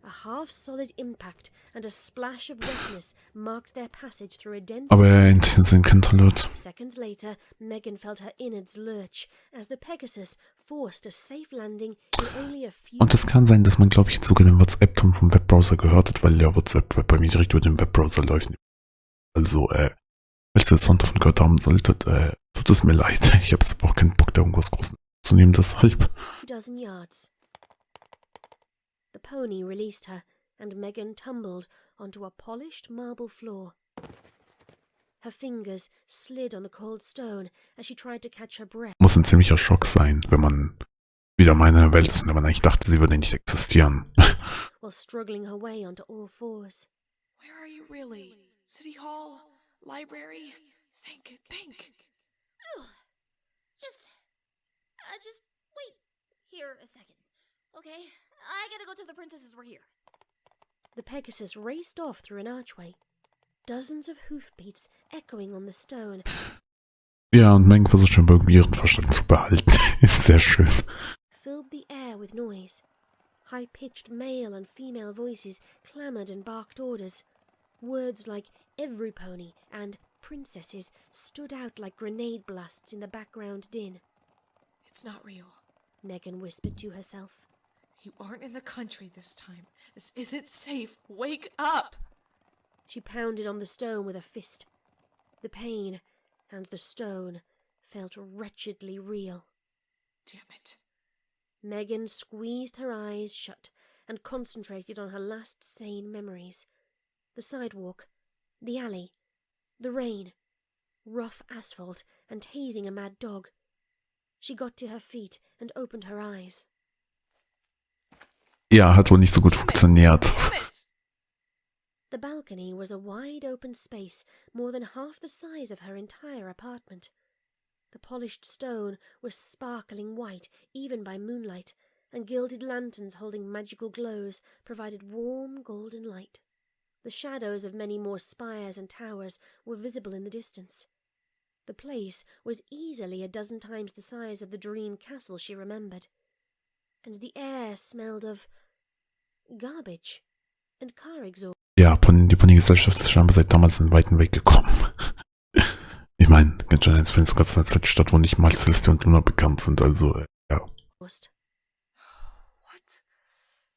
Speaker 3: a half-solid impact and a splash of wetness marked their passage through a dense...
Speaker 1: Aber endlich sind kein Talent.
Speaker 3: Seconds later, Megan felt her innards lurch as the Pegasus forced a safe landing in only a few...
Speaker 1: Und es kann sein, dass man, glaube ich, jetzt sogar den WhatsApp-Ton vom Webbrowser gehört hat, weil ja WhatsApp bei mir direkt über den Webbrowser läuft. Also, falls ihr den Sound davon gehört haben solltet, tut es mir leid. Ich habe jetzt aber auch keinen Bock, da irgendwas groß zu nehmen, deshalb.
Speaker 3: 2 yards. The pony released her, and Megan tumbled onto a polished marble floor. Her fingers slid on the cold stone as she tried to catch her breath.
Speaker 1: Muss ein ziemlicher Schock sein, wenn man wieder mal in einer Welt ist, in der man eigentlich dachte, sie würde nicht existieren.
Speaker 3: While struggling her way onto all fours.
Speaker 14: Where are you really? City Hall? Library? Think.
Speaker 7: Ugh. Just wait here a second, okay? I gotta go tell the princesses we're here.
Speaker 3: The Pegasus raced off through an archway, dozens of hoofbeats echoing on the stone.
Speaker 1: Ja, und Megan versucht schon irgendwie ihren Verstand zu behalten. Ist sehr schön.
Speaker 3: Filled the air with noise. High-pitched male and female voices clamoured and barked orders. Words like every pony and princesses stood out like grenade blasts in the background din.
Speaker 14: It's not real.
Speaker 3: Megan whispered to herself.
Speaker 14: You aren't in the country this time. This isn't safe. Wake up!
Speaker 3: She pounded on the stone with a fist. The pain and the stone felt wretchedly real.
Speaker 14: Damn it.
Speaker 3: Megan squeezed her eyes shut and concentrated on her last sane memories. The sidewalk, the alley, the rain, rough asphalt and hazing a mad dog. She got to her feet and opened her eyes.
Speaker 1: Ja, hat wohl nicht so gut funktioniert.
Speaker 3: The balcony was a wide open space more than half the size of her entire apartment. The polished stone was sparkling white even by moonlight, and gilded lanterns holding magical glows provided warm golden light. The shadows of many more spires and towers were visible in the distance. The place was easily a dozen times the size of the dream castle she remembered, and the air smelled of garbage and car exhaust.
Speaker 1: Ja, die Ponygesellschaft ist scheinbar seit damals einen weiten Weg gekommen. Ich meine, ganz schön, jetzt bin ich sogar zu einer Stadt, wo nicht mal Silvester und Luna bekannt sind, also, ja.
Speaker 14: What?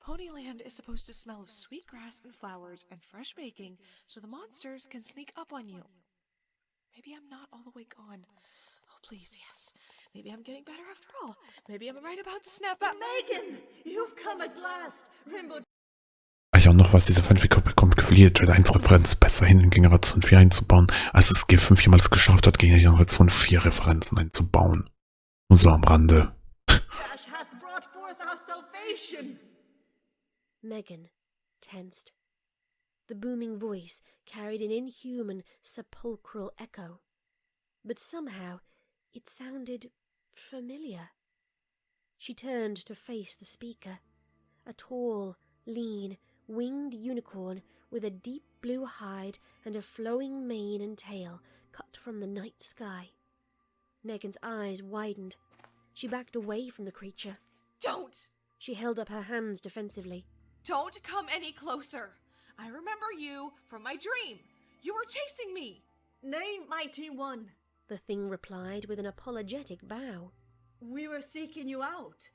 Speaker 14: Ponyland is supposed to smell of sweet grass and flowers and fresh baking, so the monsters can sneak up on you. Maybe I'm not all the way gone. Oh, please, yes. Maybe I'm getting better after all. Maybe I'm right about to snap out.
Speaker 20: Megan, you've come at last. Rainbow.
Speaker 1: Ich auch noch was, diese Fanfigur bekommt Gefühl, Gen 1 Referenz besser hin in Generation 4 einzubauen, als es G5 jemals geschafft hat, Generation 4 Referenzen einzubauen. Nur so am Rande.
Speaker 20: Dash hath brought forth our salvation.
Speaker 3: Megan tensed. The booming voice carried an inhuman, sepulchral echo. But somehow it sounded familiar. She turned to face the speaker, a tall, lean, winged unicorn with a deep blue hide and a flowing mane and tail cut from the night sky. Megan's eyes widened. She backed away from the creature.
Speaker 14: Don't!
Speaker 3: She held up her hands defensively.
Speaker 14: Don't come any closer. I remember you from my dream. You were chasing me.
Speaker 20: Nay, mighty one,
Speaker 3: The thing replied with an apologetic bow.
Speaker 20: We were seeking you out.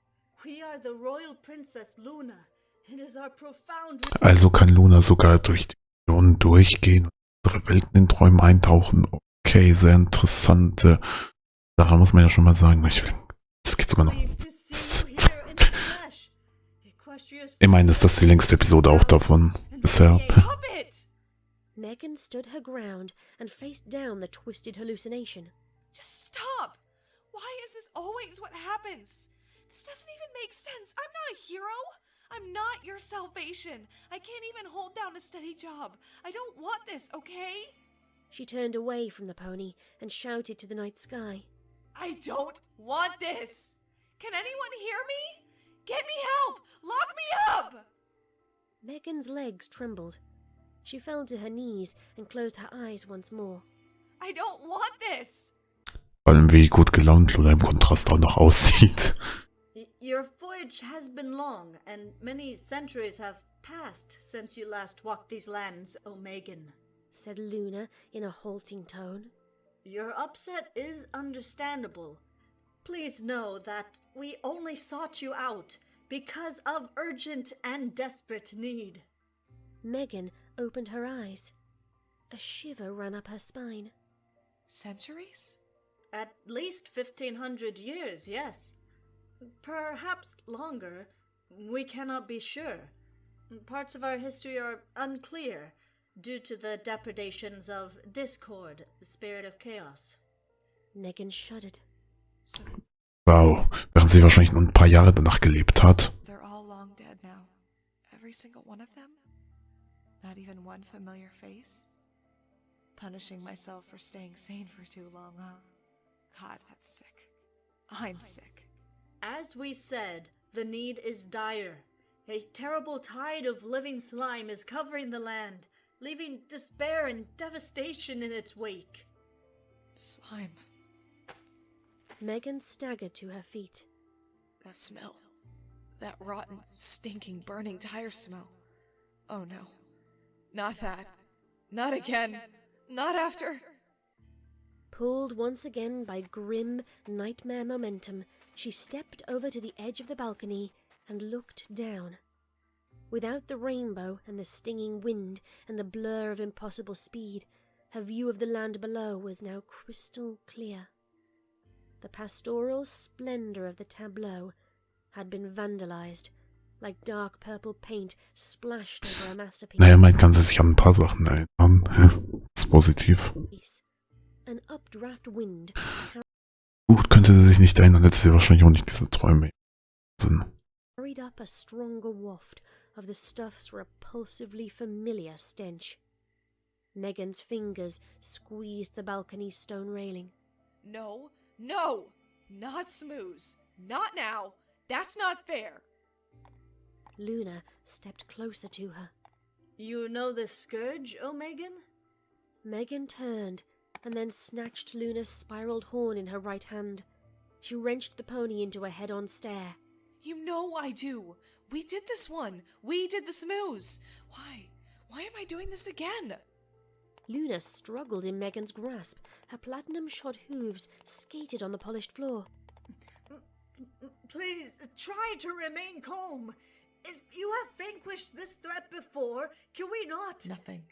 Speaker 20: We are the royal princess Luna. It is our profound...
Speaker 1: Also kann Luna sogar durch die Visionen durchgehen und unsere Welten in Träumen eintauchen. Okay, sehr interessante Sache, muss man ja schon mal sagen. Es geht sogar noch... Ich meine, das ist die längste Episode auch davon bisher.
Speaker 3: Megan stood her ground and faced down the twisted hallucination.
Speaker 14: Just stop! Why is this always what happens? This doesn't even make sense. I'm not a hero. I'm not your salvation. I can't even hold down a steady job. I don't want this, okay?
Speaker 3: She turned away from the pony and shouted to the night sky.
Speaker 14: I don't want this. Can anyone hear me? Get me help! Lock me up!
Speaker 3: Megan's legs trembled. She fell to her knees and closed her eyes once more.
Speaker 14: I don't want this.
Speaker 1: Vor allem wie gut gelaunt Luna im Kontrast auch noch aussieht.
Speaker 20: Your voyage has been long, and many centuries have passed since you last walked these lands, O Megan,
Speaker 3: said Luna in a halting tone.
Speaker 20: Your upset is understandable. Please know that we only sought you out because of urgent and desperate need.
Speaker 3: Megan opened her eyes. A shiver ran up her spine.
Speaker 14: Centuries?
Speaker 20: At least 1,500 years, yes. Perhaps longer. We cannot be sure. Parts of our history are unclear due to the depredations of discord, the spirit of chaos.
Speaker 3: Megan shuddered.
Speaker 1: Wow, während sie wahrscheinlich noch ein paar Jahre danach gelebt hat.
Speaker 14: They're all long dead now. Every single one of them? Not even one familiar face? Punishing myself for staying sane for too long, huh? God, that's sick. I'm sick.
Speaker 20: As we said, the need is dire. A terrible tide of living slime is covering the land, leaving despair and devastation in its wake.
Speaker 14: Slime.
Speaker 3: Megan staggered to her feet.
Speaker 14: That smell. That rotten, stinking, burning tire smell. Oh no. Not that. Not again. Not after.
Speaker 3: Pulled once again by grim nightmare momentum, she stepped over to the edge of the balcony and looked down. Without the rainbow and the stinging wind and the blur of impossible speed, her view of the land below was now crystal clear. The pastoral splendor of the tableau had been vandalized, like dark purple paint splashed over a masterpiece.
Speaker 1: Naja, man kann sie sich an ein paar Sachen erinnern. Das ist positiv.
Speaker 3: An updraft wind
Speaker 1: Gut, könnte sie sich nicht erinnern, hätte sie wahrscheinlich auch nicht diese Träume.
Speaker 3: carried up a stronger waft of the stuff's repulsively familiar stench. Megan's fingers squeezed the balcony's stone railing.
Speaker 14: No, no! Not smooth. Not now. That's not fair.
Speaker 3: Luna stepped closer to her.
Speaker 20: You know the scourge, O Megan?
Speaker 3: Megan turned and then snatched Luna's spiraled horn in her right hand. She wrenched the pony into a head-on stare.
Speaker 14: You know I do. We did this one. We did the smooth. Why? Why am I doing this again?
Speaker 3: Luna struggled in Megan's grasp. Her platinum-shod hooves skated on the polished floor.
Speaker 20: Please, try to remain calm. If you have vanquished this threat before, can we not?
Speaker 14: Nothing.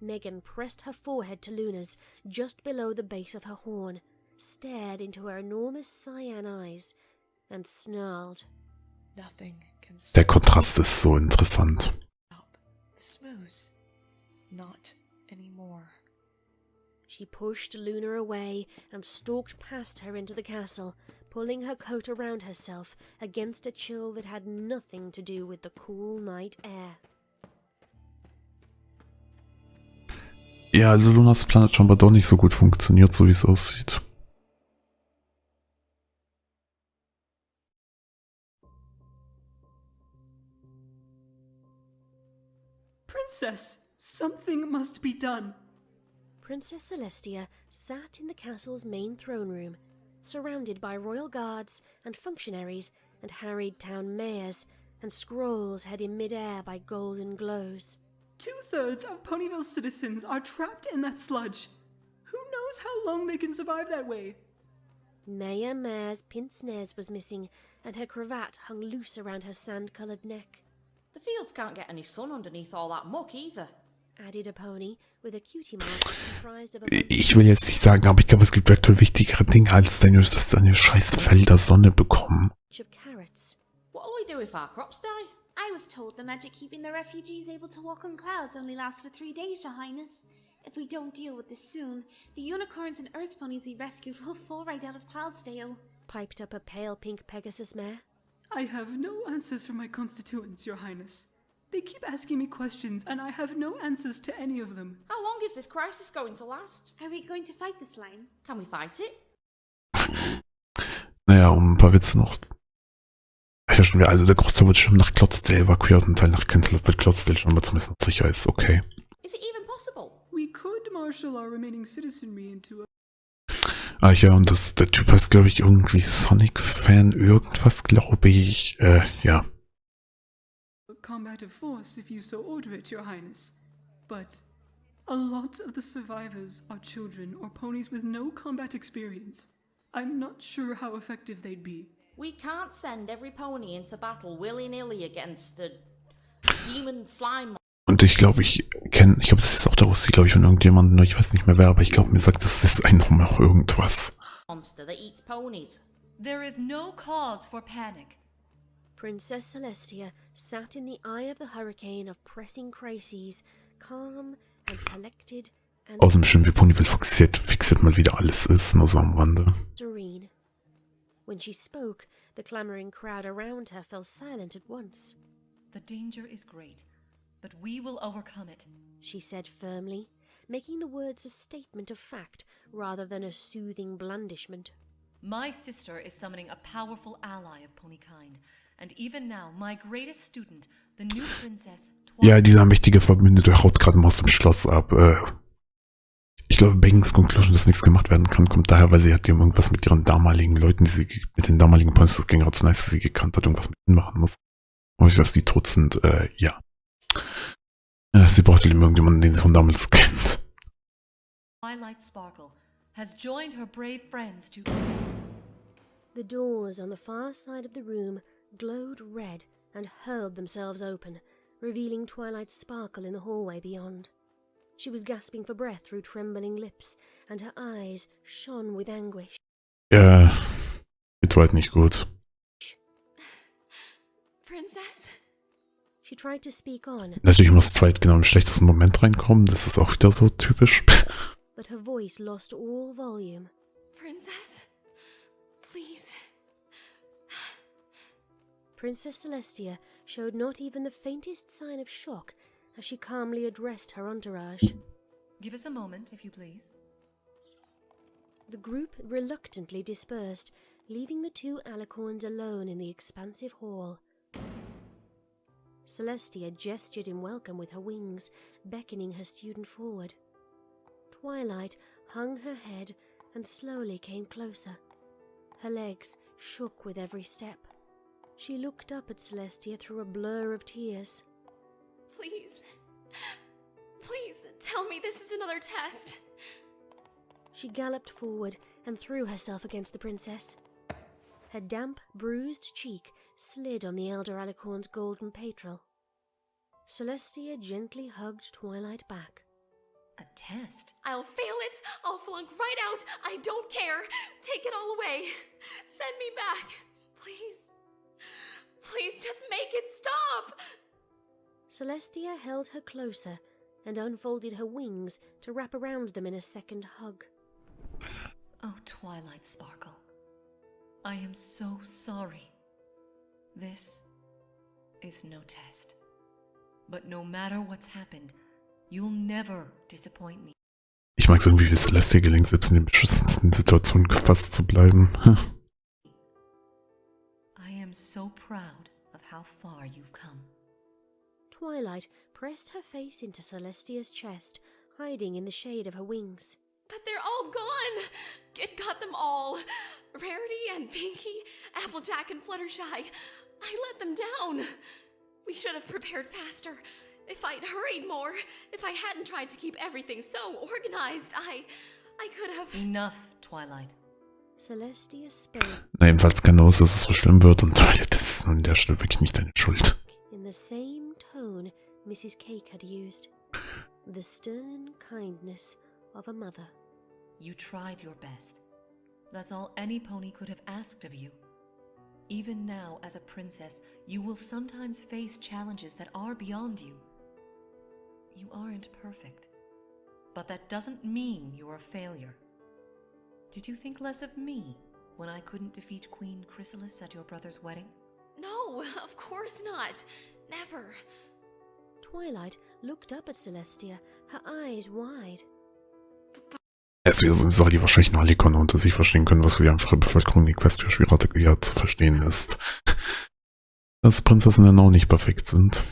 Speaker 3: Megan pressed her forehead to Luna's, just below the base of her horn, stared into her enormous cyan eyes, and snarled.
Speaker 14: Nothing can
Speaker 1: Der Kontrast ist so interessant.
Speaker 14: stop the smooth. Not anymore.
Speaker 3: She pushed Luna away and stalked past her into the castle, pulling her coat around herself against a chill that had nothing to do with the cool night air.
Speaker 1: Ja, also Lunas Plan hat scheinbar doch nicht so gut funktioniert, so wie es aussieht.
Speaker 21: Princess, something must be done.
Speaker 3: Princess Celestia sat in the castle's main throne room, surrounded by royal guards and functionaries and harried town mayors, and scrolls held in mid-air by golden glows.
Speaker 21: 2/3 of Ponyville's citizens are trapped in that sludge. Who knows how long they can survive that way?
Speaker 3: Mayor Mare's pince nez was missing, and her cravat hung loose around her sand-coloured neck.
Speaker 22: The fields can't get any sun underneath all that muck either,
Speaker 3: added a pony with a cutie mark comprised of a
Speaker 1: Ich will jetzt nicht sagen, aber ich glaube, es gibt aktuell wichtigere Dinge, als dass deine scheiß Felder Sonne bekommen.
Speaker 3: bunch of carrots.
Speaker 22: what'll we do if our crops die?
Speaker 23: I was told the magic keeping the refugees able to walk on clouds only lasts for 3 days, Your Highness. If we don't deal with this soon, the unicorns and earth ponies we rescued will fall right out of Cloudsdale.
Speaker 3: Piped up a pale pink Pegasus mare.
Speaker 21: I have no answers for my constituents, Your Highness. They keep asking me questions, and I have no answers to any of them.
Speaker 22: How long is this crisis going to last?
Speaker 23: Are we going to fight the slime?
Speaker 22: Can we fight it?
Speaker 1: Naja, um ein paar Witze noch. Herrschen wir, also der Großteil wird schon nach Cloudsdale evakuiert und ein Teil nach Cantaloupe, weil Cloudsdale schon mal zumindest noch sicher ist, okay.
Speaker 22: Is it even possible?
Speaker 21: We could marshal our remaining citizenry into a...
Speaker 1: Ah ja, und der Typ heißt, glaube ich, irgendwie Sonic-Fan, irgendwas, glaube ich. Ja.
Speaker 21: Combat of force, if you so order it, Your Highness. But a lot of the survivors are children or ponies with no combat experience. I'm not sure how effective they'd be.
Speaker 22: We can't send every pony into battle willy-nilly against a demon slime.
Speaker 1: Und ich glaube, ich habe das jetzt auch daraus, glaube ich, von irgendjemandem, ich weiß nicht mehr wer, aber ich glaube, mir sagt, das ist ein Name auch irgendwas.
Speaker 22: Monster that eats ponies.
Speaker 4: There is no cause for panic.
Speaker 3: Princess Celestia sat in the eye of the hurricane of pressing crises, calm and collected and
Speaker 1: Außerdem schön, wie Ponyville fixiert mal wieder alles ist, nur so am Rande.
Speaker 3: serene. When she spoke, the clamoring crowd around her fell silent at once.
Speaker 4: The danger is great, but we will overcome it,
Speaker 3: she said firmly, making the words a statement of fact rather than a soothing blandishment.
Speaker 4: My sister is summoning a powerful ally of ponykind, and even now, my greatest student, the new princess...
Speaker 1: Ja, dieser mächtige Verbündete haut gerade mal aus dem Schloss ab. Ich glaube, Bagans Conclusion, dass nichts gemacht werden kann, kommt daher, weil sie hat irgendwas mit ihren damaligen Leuten, mit den damaligen Ponys, das ging als nice, dass sie gekannt hat, irgendwas mit ihnen machen muss. Und ich, dass die tot sind, ja. Sie braucht eben irgendjemanden, den sie von damals kennt.
Speaker 4: Twilight Sparkle has joined her brave friends to...
Speaker 3: The doors on the far side of the room glowed red and hurled themselves open, revealing Twilight Sparkle in the hallway beyond. She was gasping for breath through trembling lips, and her eyes shone with anguish.
Speaker 1: Ja, geht weit nicht gut.
Speaker 23: Princess?
Speaker 3: She tried to speak on.
Speaker 1: Natürlich muss Twilight genau im schlechtesten Moment reinkommen, das ist auch wieder so typisch.
Speaker 3: But her voice lost all volume.
Speaker 23: Princess? Please.
Speaker 3: Princess Celestia showed not even the faintest sign of shock as she calmly addressed her entourage.
Speaker 4: Give us a moment, if you please.
Speaker 3: The group reluctantly dispersed, leaving the two alicorns alone in the expansive hall. Celestia gestured in welcome with her wings, beckoning her student forward. Twilight hung her head and slowly came closer. Her legs shook with every step. She looked up at Celestia through a blur of tears.
Speaker 23: Please. Please, tell me this is another test.
Speaker 3: She galloped forward and threw herself against the princess. Her damp, bruised cheek slid on the elder alicorn's golden petrel. Celestia gently hugged Twilight back.
Speaker 4: A test?
Speaker 23: I'll fail it. I'll flunk right out. I don't care. Take it all away. Send me back. Please. Please just make it stop.
Speaker 3: Celestia held her closer and unfolded her wings to wrap around them in a second hug.
Speaker 4: Oh, Twilight Sparkle. I am so sorry. This is no test. But no matter what's happened, you'll never disappoint me.
Speaker 1: Ich mag es irgendwie, wie Celestia gelingt, selbst in den beschissensten Situationen gefasst zu bleiben.
Speaker 4: I am so proud of how far you've come.
Speaker 3: Twilight pressed her face into Celestia's chest, hiding in the shade of her wings.
Speaker 23: But they're all gone. It got them all. Rarity and Pinky, Applejack and Fluttershy. I let them down. We should have prepared faster. If I'd hurried more, if I hadn't tried to keep everything so organized, I could have...
Speaker 4: Enough, Twilight.
Speaker 3: Celestia spoke.
Speaker 1: Na, jedenfalls keine Ahnung, dass es so schlimm wird und das ist an der Stelle wirklich nicht deine Schuld.
Speaker 3: In the same tone Mrs. Cake had used. The stern kindness of a mother.
Speaker 4: You tried your best. That's all any pony could have asked of you. Even now, as a princess, you will sometimes face challenges that are beyond you. You aren't perfect, but that doesn't mean you're a failure. Did you think less of me when I couldn't defeat Queen Chrysalis at your brother's wedding?
Speaker 23: No, of course not. Never.
Speaker 3: Twilight looked up at Celestia, her eyes wide.
Speaker 1: Deswegen soll die wahrscheinlich nur Alikone unter sich verstehen können, was für die einfache Bevölkerung die Quest für schwieriger zu verstehen ist. Dass Prinzessinnen auch nicht perfekt sind.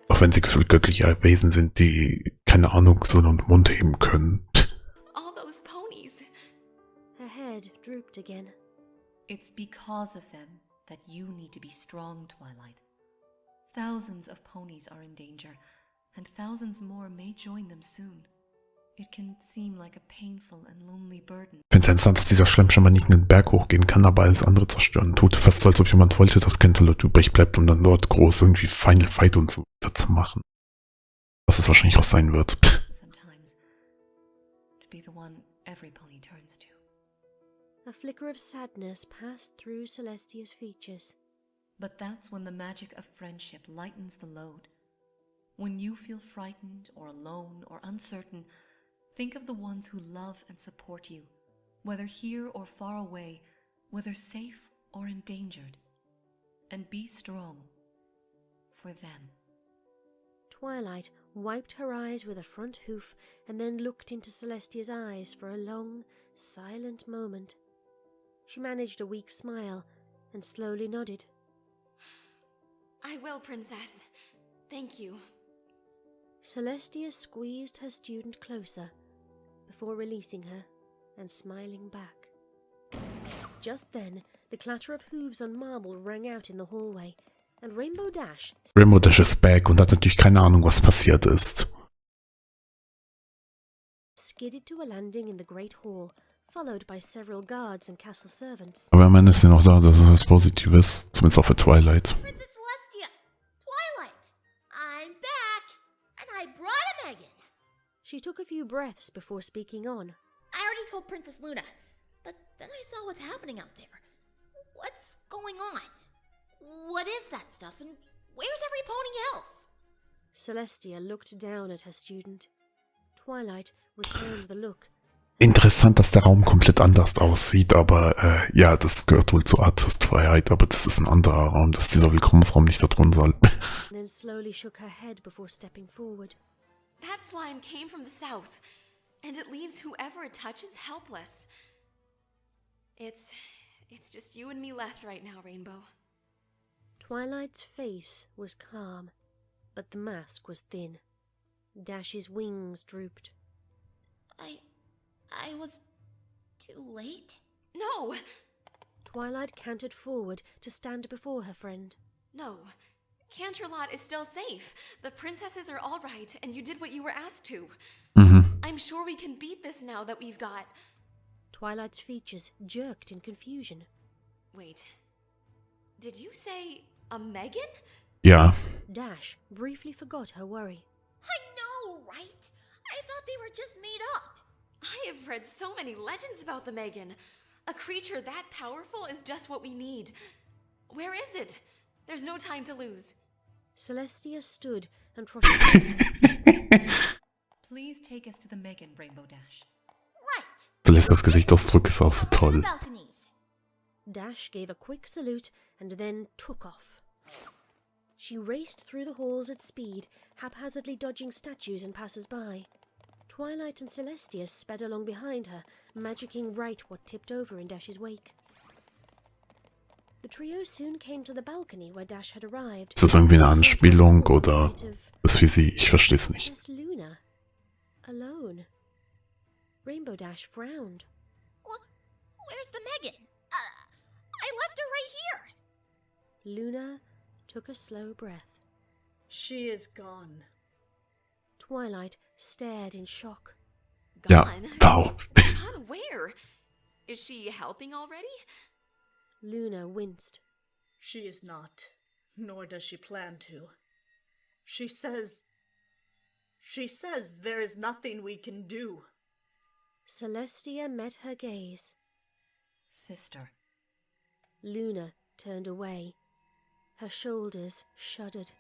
Speaker 1: Auch wenn sie gefühlt göttliche Wesen sind, die, keine Ahnung, Sonne und Mund heben können.
Speaker 23: All those ponies.
Speaker 3: Her head drooped again.
Speaker 4: It's because of them that you need to be strong, Twilight. Thousands of ponies are in danger, and thousands more may join them soon. It can seem like a painful and lonely burden.
Speaker 1: Ich finde es ja interessant, dass dieser Schlemmschimmer nicht in den Berg hochgehen kann, aber alles andere zerstören tut. Fast so, als ob jemand wollte, dass Canterlot übrig bleibt, um dann dort groß irgendwie Final Fight und so wieder zu machen. Was es wahrscheinlich auch sein wird.
Speaker 4: Sometimes, to be the one every pony turns to.
Speaker 3: A flicker of sadness passed through Celestia's features.
Speaker 4: But that's when the magic of friendship lightens the load. When you feel frightened or alone or uncertain, think of the ones who love and support you, whether here or far away, whether safe or endangered. And be strong for them.
Speaker 3: Twilight wiped her eyes with a front hoof and then looked into Celestia's eyes for a long, silent moment. She managed a weak smile and slowly nodded.
Speaker 11: I will, Princess. Thank you.
Speaker 3: Celestia squeezed her student closer before releasing her and smiling back. Just then, the clatter of hooves on marble rang out in the hallway, and Rainbow Dash
Speaker 1: Is back und hat natürlich keine Ahnung, was passiert ist.
Speaker 3: skidded to a landing in the Great Hall, followed by several guards and castle servants.
Speaker 1: Aber am Ende ist sie noch da, das ist was Positives. Zumindest auch für Twilight.
Speaker 7: Princess Celestia! Twilight! I'm back! And I brought a Megan!
Speaker 3: She took a few breaths before speaking on.
Speaker 7: I already told Princess Luna, but then I saw what's happening out there. What's going on? What is that stuff, and where's every pony else?
Speaker 3: Celestia looked down at her student. Twilight returned the look.
Speaker 1: Interessant, dass der Raum komplett anders aussieht, aber ja, das gehört wohl zur Artistfreiheit, aber das ist ein anderer Raum, das ist dieser Willkommensraum nicht da drin soll.
Speaker 3: Then slowly shook her head before stepping forward.
Speaker 11: That slime came from the south, and it leaves whoever it touches helpless. It's just you and me left right now, Rainbow.
Speaker 3: Twilight's face was calm, but the mask was thin. Dash's wings drooped.
Speaker 7: I was too late?
Speaker 11: No!
Speaker 3: Twilight cantered forward to stand before her friend.
Speaker 11: No. Canterlot is still safe. The princesses are all right, and you did what you were asked to. I'm sure we can beat this now that we've got...
Speaker 3: Twilight's features jerked in confusion.
Speaker 11: Wait. Did you say a Megan?
Speaker 1: Ja.
Speaker 3: Dash briefly forgot her worry.
Speaker 7: I know, right? I thought they were just made up.
Speaker 11: I have read so many legends about the Megan. A creature that powerful is just what we need. Where is it? There's no time to lose.
Speaker 3: Celestia stood and trotted.
Speaker 4: Please take us to the Megan, Rainbow Dash.
Speaker 7: Right.
Speaker 1: Celestas Gesichtsausdruck ist auch so toll.
Speaker 3: Dash gave a quick salute and then took off. She raced through the halls at speed, haphazardly dodging statues and passers-by. Twilight and Celestia sped along behind her, magicking right what tipped over in Dash's wake. The trio soon came to the balcony where Dash had arrived.
Speaker 1: Ist das irgendwie eine Anspielung oder ist wie sie? Ich verstehe es nicht.
Speaker 3: Miss Luna, alone. Rainbow Dash frowned.
Speaker 7: Where's the Megan? I left her right here.
Speaker 3: Luna took a slow breath.
Speaker 20: She is gone.
Speaker 3: Twilight stared in shock.
Speaker 1: Ja, wow.
Speaker 11: Gone where? Is she helping already?
Speaker 3: Luna winced.
Speaker 20: She is not, nor does she plan to. She says there is nothing we can do.
Speaker 3: Celestia met her gaze.
Speaker 4: Sister.
Speaker 3: Luna turned away. Her shoulders shuddered.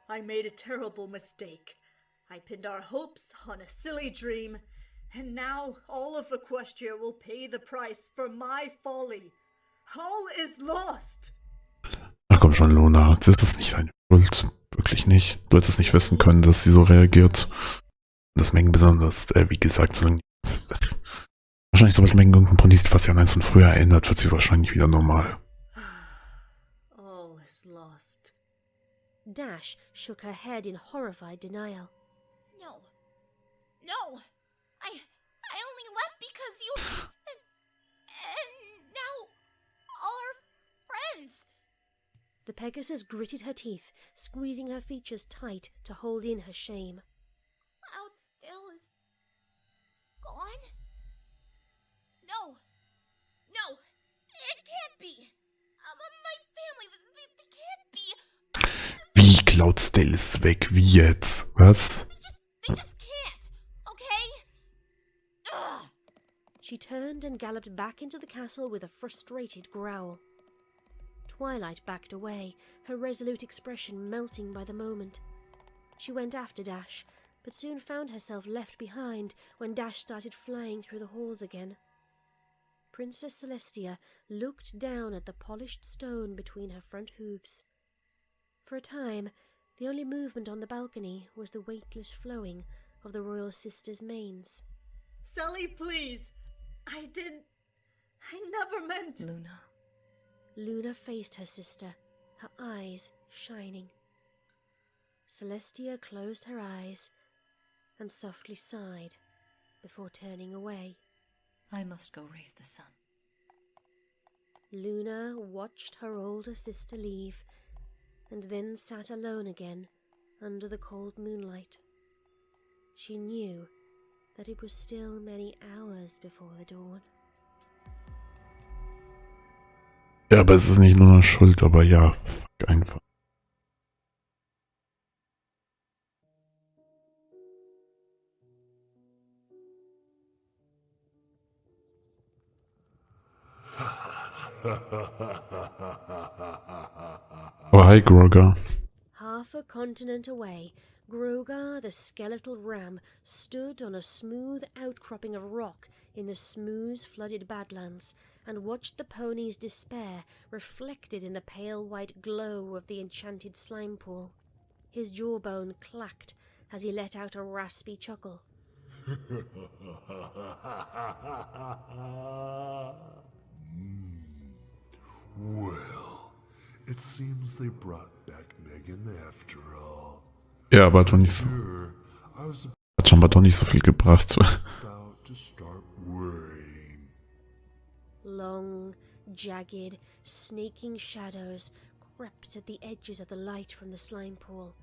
Speaker 20: I made a terrible mistake. I pinned our hopes on a silly dream, and now all of Equestria will pay the price for my folly. All is lost.
Speaker 1: Ach komm schon, Luna, das ist nicht deine Schuld. Wirklich nicht. Du hättest nicht wissen können, dass sie so reagiert. Das Mengen besonders, wie gesagt, so wahrscheinlich, sobald Mengen irgendein Pony sieht, was sie an eins von früher erinnert, wird sie wahrscheinlich wieder normal.
Speaker 20: All is lost.
Speaker 3: Dash shook her head in horrified denial.
Speaker 7: No. I only left because you... And all our friends.
Speaker 3: The Pegasus gritted her teeth, squeezing her features tight to hold in her shame.
Speaker 7: Cloud still is gone? No, it can't be. My family, they can't be.
Speaker 1: Wie, Cloudstale ist weg? Wie jetzt? Was?
Speaker 7: They just can't, okay? Ugh.
Speaker 3: She turned and galloped back into the castle with a frustrated growl. Twilight backed away, her resolute expression melting by the moment. She went after Dash, but soon found herself left behind when Dash started flying through the halls again. Princess Celestia looked down at the polished stone between her front hooves. For a time, the only movement on the balcony was the weightless flowing of the royal sisters' manes.
Speaker 20: Sally, please! I never meant...
Speaker 3: Luna. Luna faced her sister, her eyes shining. Celestia closed her eyes and softly sighed before turning away.
Speaker 4: I must go raise the sun.
Speaker 3: Luna watched her older sister leave and then sat alone again under the cold moonlight. She knew that it was still many hours before the dawn.
Speaker 1: Ja, aber es ist nicht nur Schuld, aber ja, fuck einfach. Oh, hi, Grogar.
Speaker 3: Half a continent away, Grogar the skeletal ram stood on a smooth outcropping of rock in the smooth flooded badlands and watched the pony's despair reflected in the pale white glow of the enchanted slime pool. His jawbone clacked as he let out a raspy chuckle.
Speaker 10: Well, it seems they brought back Megan after all.
Speaker 1: Ja, aber hat doch nicht so. Hat scheinbar doch nicht so viel gebracht.
Speaker 10: About to start worrying.
Speaker 3: Long, jagged, snaking shadows crept at the edges of the light from the slime pool.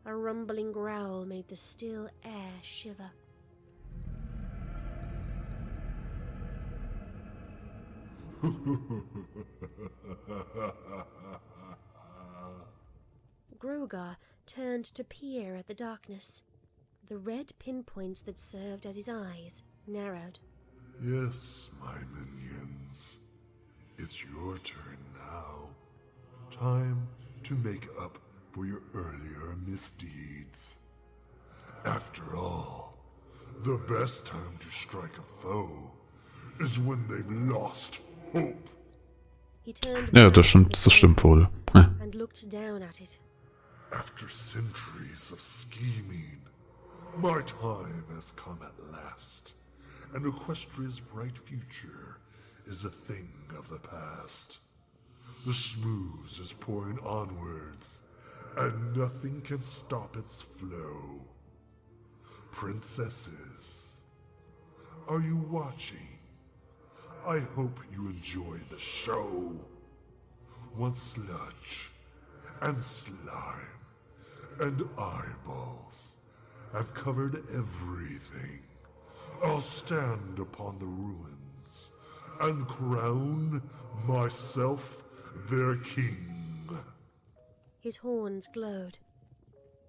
Speaker 3: A rumbling growl made the still air shiver. Grogar turned to peer at the darkness. The red pinpoints that served as his eyes narrowed.
Speaker 10: Yes, my minions. It's your turn now. Time to make up for your earlier misdeeds. After all, the best time to strike a foe is when they've lost hope.
Speaker 3: He turned
Speaker 1: Ja, das stimmt wohl.
Speaker 3: and looked down at it.
Speaker 10: After centuries of scheming, my time has come at last, and Equestria's bright future is a thing of the past. The smooth is pouring onwards, and nothing can stop its flow. Princesses, are you watching? I hope you enjoy the show. Once sludge and slime and eyeballs have covered everything, I'll stand upon the ruins and crown myself their king.
Speaker 3: His horns glowed.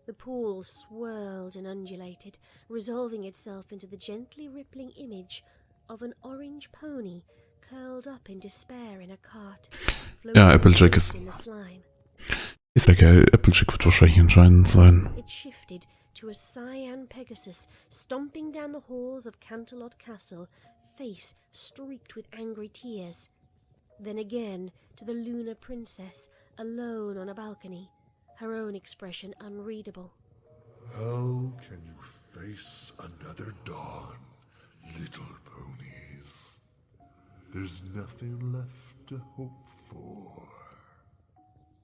Speaker 3: The pool swirled and undulated, resolving itself into the gently rippling image of an orange pony curled up in despair in a cart,
Speaker 1: Ja, Applejack ist...
Speaker 3: in the slime.
Speaker 1: Ist ja geil, Applejack wird wahrscheinlich entscheidend sein.
Speaker 3: It shifted to a cyan Pegasus stomping down the halls of Canterlot Castle, face streaked with angry tears. Then again to the Lunar Princess, alone on a balcony, her own expression unreadable.
Speaker 10: How can you face another dawn, little ponies? There's nothing left to hope for.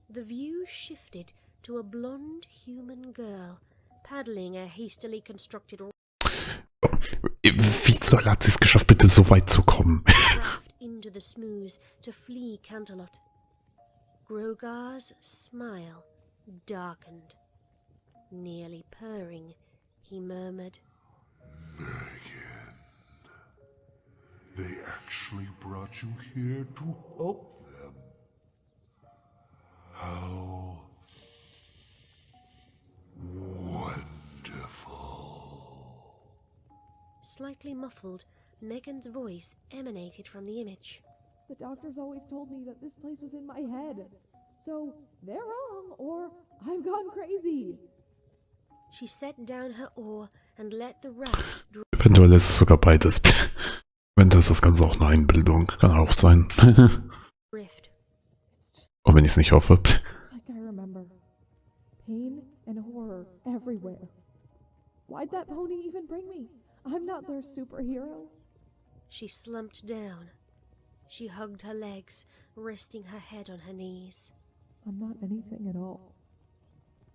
Speaker 3: The view shifted to a blonde human girl, paddling a hastily constructed
Speaker 1: Wie zur Hölle hat sie es geschafft, bitte so weit zu kommen?
Speaker 3: raft into the smooth to flee Canterlot. Grogar's smile darkened. Nearly purring, he murmured,
Speaker 10: Megan, they actually brought you here to help them. How wonderful.
Speaker 3: Slightly muffled, Megan's voice emanated from the image.
Speaker 6: The doctors always told me that this place was in my head. So, they're wrong, or I've gone crazy.
Speaker 3: She set down her oar and let the raft drop.
Speaker 1: Eventuell ist es sogar beides. Eventuell ist das Ganze auch eine Einbildung. Kann auch sein. Auch wenn ich es nicht hoffe.
Speaker 6: Like I remember. Pain and horror everywhere. Why'd that pony even bring me? I'm not their superhero.
Speaker 3: She slumped down. She hugged her legs, resting her head on her knees.
Speaker 6: I'm not anything at all.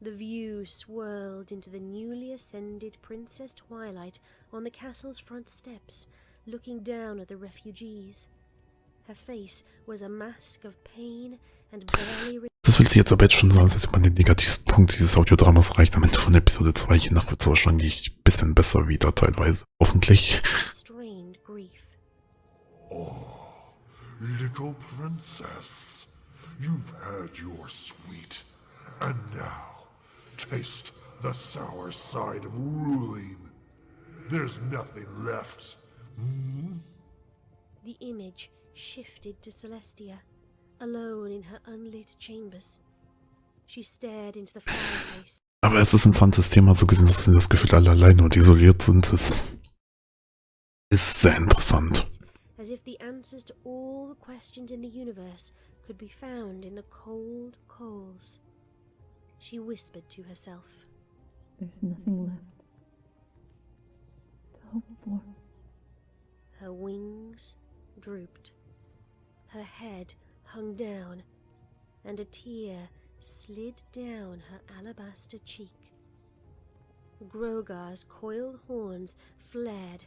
Speaker 3: The view swirled into the newly ascended Princess Twilight on the castle's front steps, looking down at the refugees. Her face was a mask of pain and barely...
Speaker 1: Das will sie jetzt aber jetzt schon sagen, dass man den negativsten Punkt dieses Audiodramas erreicht. Am Ende von Episode 2 hier nach wird es wahrscheinlich ein bisschen besser wieder teilweise. Hoffentlich.
Speaker 10: Oh, little princess, you've had your sweet, and now taste the sour side of ruling. There's nothing left. Hmm?
Speaker 3: The image shifted to Celestia, alone in her unlit chambers. She stared into the fireplace.
Speaker 1: Aber es ist ein interessantes Thema, so gesehen, dass sie das Gefühl alle alleine und isoliert sind. Es ist sehr interessant.
Speaker 3: As if the answers to all the questions in the universe could be found in the cold coals. She whispered to herself.
Speaker 4: There's nothing left to hope for.
Speaker 3: Her wings drooped. Her head hung down, and a tear slid down her alabaster cheek. Grogar's coiled horns flared,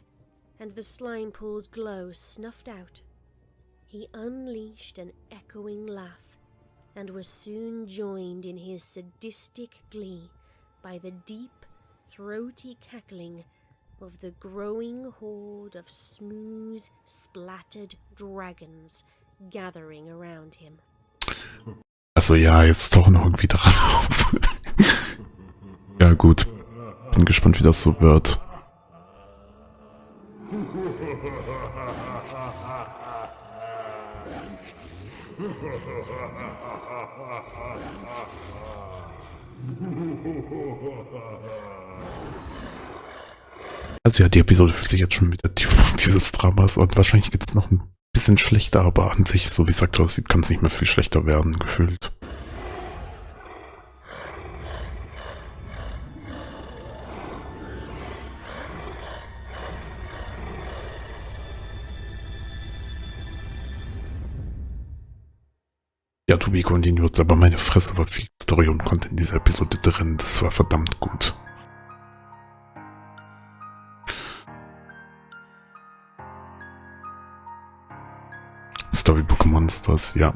Speaker 3: and the slime pool's glow snuffed out. He unleashed an echoing laugh, and was soon joined in his sadistic glee by the deep, throaty cackling of the growing horde of smooth, splattered dragons gathering around him.
Speaker 1: Also ja, jetzt tauchen noch irgendwie dran auf. Ja gut, bin gespannt, wie das so wird. Also ja, die Episode fühlt sich jetzt schon mit der Tiefpunkt dieses Dramas und wahrscheinlich geht es noch ein bisschen schlechter, aber an sich, so wie es aktuell aussieht, kann es nicht mehr viel schlechter werden, gefühlt. Ja, to be continued, aber meine Fresse war viel Story und Content in dieser Episode drin. Das war verdammt gut. Storybook Monsters, ja.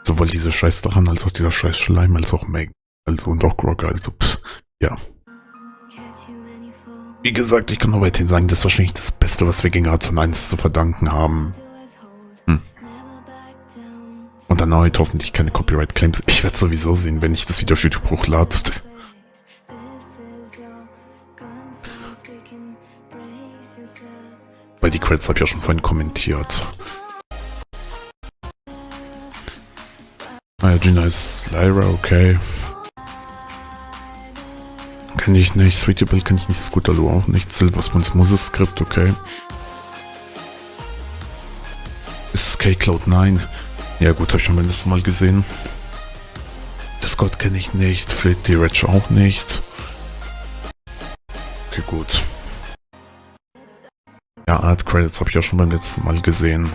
Speaker 1: Sowohl diese Scheiß daran, als auch dieser Scheiß Schleim, als auch Meg, also und auch Grogger, also ja. Wie gesagt, ich kann nur weiterhin sagen, das ist wahrscheinlich das Beste, was wir Generation 1 zu verdanken haben. Und erneut hoffentlich keine Copyright-Claims. Ich werde sowieso sehen, wenn ich das Video auf YouTube hochlade. Weil die Credits habe ich ja schon vorhin kommentiert. Ah ja, Gina ist Lyra, okay. Kenne ich nicht. Sweetie Bill kenne ich nicht. Scootaloo auch nicht. Silverspoons Moses-Skript, okay. Ist es K-Cloud9? Ja gut, habe ich schon beim letzten Mal gesehen. Discord kenne ich nicht. Fleet the Rich auch nicht. Okay, gut. Ja, Art Credits habe ich auch schon beim letzten Mal gesehen.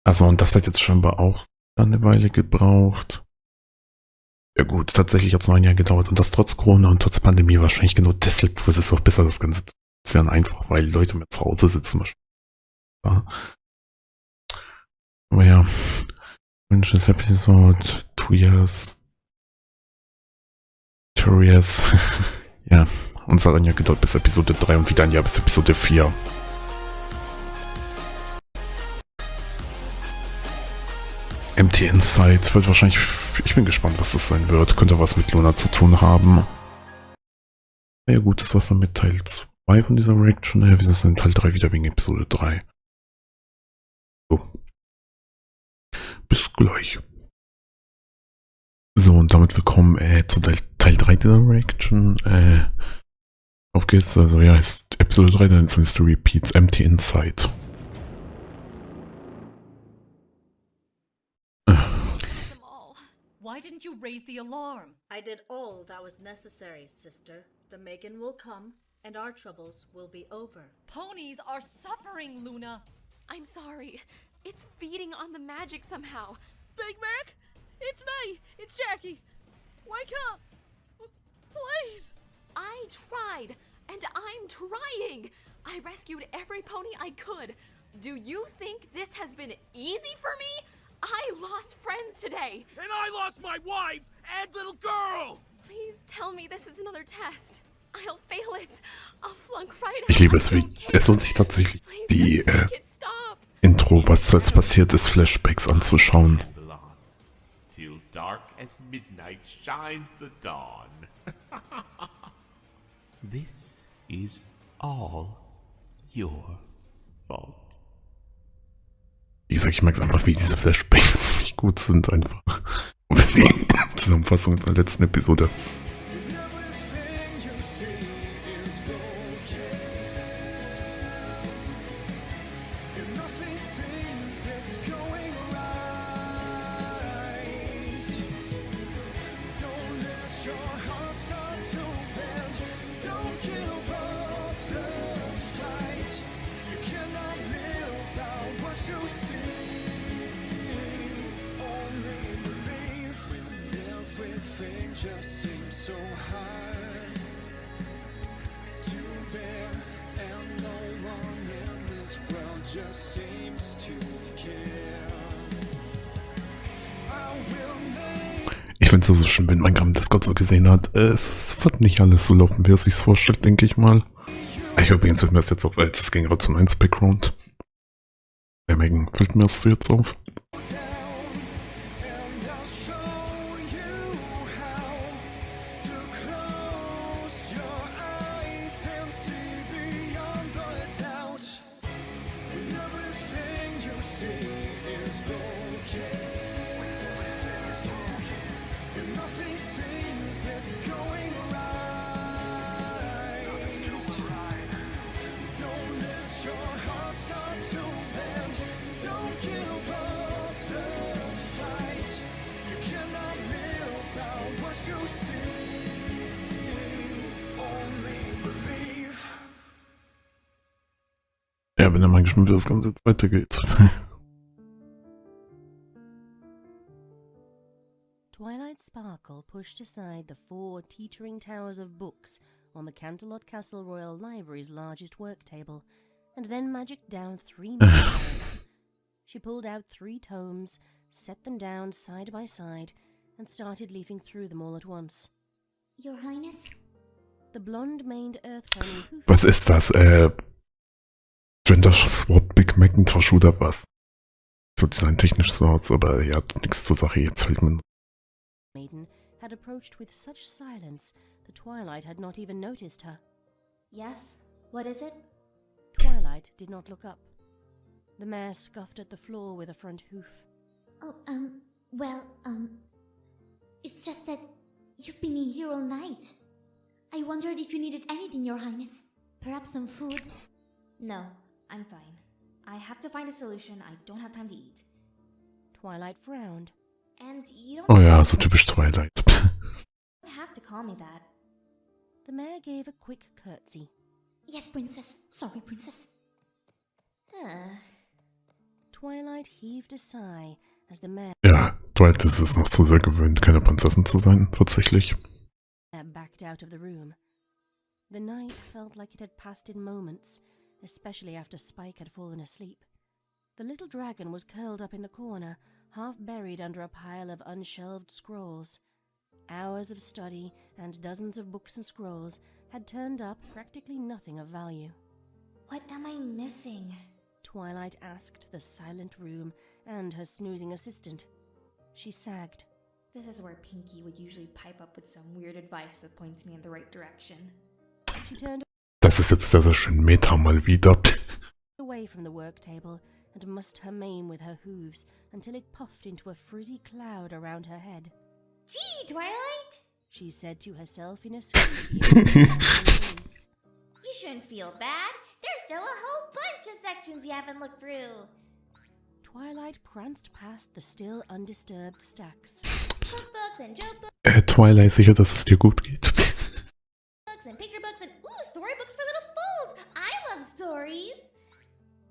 Speaker 1: Also und das hat jetzt scheinbar auch eine Weile gebraucht. Ja gut, tatsächlich hat es 9 Jahre gedauert und das trotz Corona und trotz Pandemie wahrscheinlich genau deshalb ist es auch besser, das Ganze zu erzählen, einfach weil Leute mehr zu Hause sitzen. Ja. Aber ja, Wünsch's Episode 2 Years. Ja, und es hat ein Jahr gedauert bis Episode 3 und wieder ein Jahr bis Episode 4. MT Inside wird wahrscheinlich, ich bin gespannt, was das sein wird. Könnte was mit Luna zu tun haben. Ja gut, das war's dann mit Teil 2 von dieser Reaction. Ja, wir sind in Teil 3 wieder wegen Episode 3. So. Bis gleich. So, und damit willkommen zu Teil 3 dieser Reaction. Auf geht's, also ja, ist Episode 3, dann zumindest Repeats, MT Inside.
Speaker 4: Why didn't you raise the alarm?
Speaker 2: I did all that was necessary, sister. The Megan will come, and our troubles will be over.
Speaker 4: Ponies are suffering, Luna.
Speaker 11: I'm sorry. It's feeding on the magic somehow.
Speaker 8: Big Mac? It's me! It's Jackie! Wake up! Please!
Speaker 11: I tried, and I'm trying. I rescued every pony I could. Do you think this has been easy for me? I lost friends today.
Speaker 5: And I lost my wife and little girl!
Speaker 11: Please tell me this is another test. I'll fail it. I'll flunk right out.
Speaker 1: Ich liebe es, wie es lohnt sich tatsächlich, die Intro, was jetzt passiert ist, Flashbacks anzuschauen.
Speaker 9: Till dark as midnight shines the dawn. This is all your fault.
Speaker 1: Wie gesagt, ich mag es einfach, wie diese Flashbacks ziemlich gut sind einfach. Und die Zusammenfassung der letzten Episode. Ich finde es so schön, wenn man gerade das Gott so gesehen hat. Es wird nicht alles so laufen, wie er sich vorstellt, denke ich mal. Ich übrigens wird mir das jetzt auch, weil das ging gerade zum 1 Background. Der Megan, fällt mir das jetzt auf? Ja, bin ja mal gespannt, wie das Ganze jetzt weitergeht.
Speaker 12: Twilight Sparkle pushed aside the 4 teetering towers of books on the Canterlot Castle Royal Library's largest work table, and then magicked down 3 mirrors. She pulled out 3 tomes, set them down side by side, and started leafing through them all at once.
Speaker 16: Your Highness?
Speaker 12: The blonde-maned Earth Pony who...
Speaker 1: Was ist das? Gender Swap Big Macintosh oder was? So designtechnisch so aus, aber ja, nichts zur Sache, jetzt fällt mir.
Speaker 12: Maiden had approached with such silence that Twilight had not even noticed her.
Speaker 11: Yes? What is it?
Speaker 12: Twilight did not look up. The mare scuffed at the floor with a front hoof.
Speaker 16: Oh, it's just that you've been in here all night. I wondered if you needed anything, Your Highness. Perhaps some food?
Speaker 11: No, I'm fine. I have to find a solution. I don't have time to eat.
Speaker 12: Twilight frowned.
Speaker 11: And you don't
Speaker 1: Oh ja, so typisch Twilight.
Speaker 11: have to call me that.
Speaker 12: The mare gave a quick curtsy.
Speaker 16: Yes, Princess. Sorry, Princess.
Speaker 12: Twilight heaved a sigh as the mare...
Speaker 1: Ja, Twilight ist es noch zu sehr gewöhnt, keine Prinzessin zu sein, tatsächlich.
Speaker 12: Backed out of the room. The night felt like it had passed in moments, especially after Spike had fallen asleep. The little dragon was curled up in the corner, half buried under a pile of unshelved scrolls. Hours of study and dozens of books and scrolls had turned up practically nothing of value.
Speaker 13: What am I missing?
Speaker 12: Twilight asked the silent room and her snoozing assistant. She sagged.
Speaker 13: This is where Pinky would usually pipe up with some weird advice that points me in the right direction.
Speaker 12: She turned
Speaker 1: Das ist jetzt sehr, sehr schön Meta mal wieder.
Speaker 12: away from the work table and mussed her mane with her hooves until it puffed into a frizzy cloud around her head.
Speaker 13: Gee, Twilight!
Speaker 12: She said to herself in a squeaky voice.
Speaker 13: You shouldn't feel bad. There's still a whole bunch of sections you haven't looked through.
Speaker 12: Twilight pranced past the still undisturbed stacks.
Speaker 13: Cookbooks and joke books
Speaker 1: Twilight, sicher, dass es dir gut geht.
Speaker 13: and picture books and storybooks for little fools. I love stories.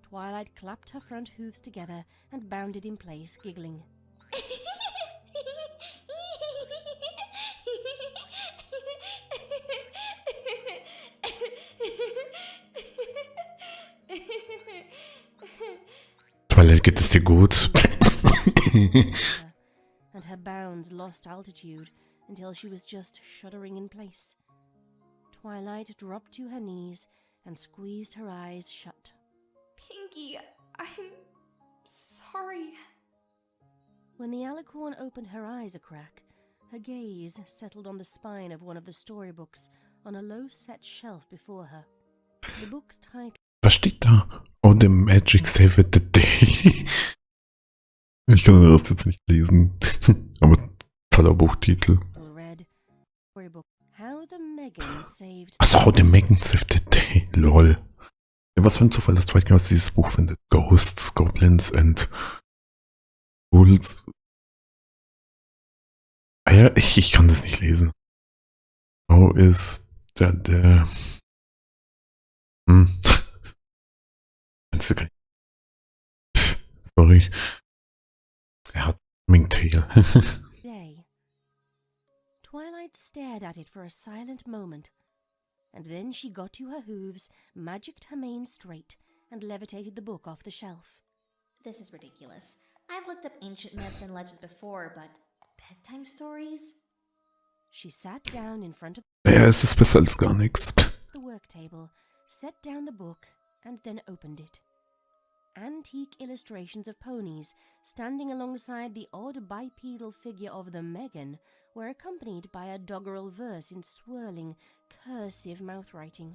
Speaker 12: Twilight clapped her front hooves together and bounded in place, giggling.
Speaker 1: Twilight, geht es dir gut?
Speaker 12: And her bounds lost altitude until she was just shuddering in place. Twilight dropped to her knees and squeezed her eyes shut.
Speaker 13: Pinky, I'm sorry.
Speaker 12: When the alicorn opened her eyes a crack, her gaze settled on the spine of one of the storybooks on a low-set shelf before her. The book's title...
Speaker 1: Was steht da? Oh, the magic saved the day. Ich kann das jetzt nicht lesen. Aber toller Buchtitel.
Speaker 12: read Storybook How the Megan Saved...
Speaker 1: Achso, the Megan saved the day. Lol. Ja, was für ein Zufall, dass Twilight aus dieses Buch findet. Ghosts, Goblins and Ghouls. Ah ja, ich kann das nicht lesen. How is der Sorry. Er hat Tail.
Speaker 12: Day. Twilight stared at it for a silent moment, and then she got to her hooves, magicked her mane straight, and levitated the book off the shelf.
Speaker 13: This is ridiculous. I've looked up ancient myths and legends before, but bedtime stories?
Speaker 12: She sat down in front of
Speaker 1: Ja, es ist besser als gar nichts.
Speaker 12: the work table, set down the book, and then opened it. Antique illustrations of ponies standing alongside the odd bipedal figure of the Megan were accompanied by a doggerel verse in swirling, cursive mouthwriting.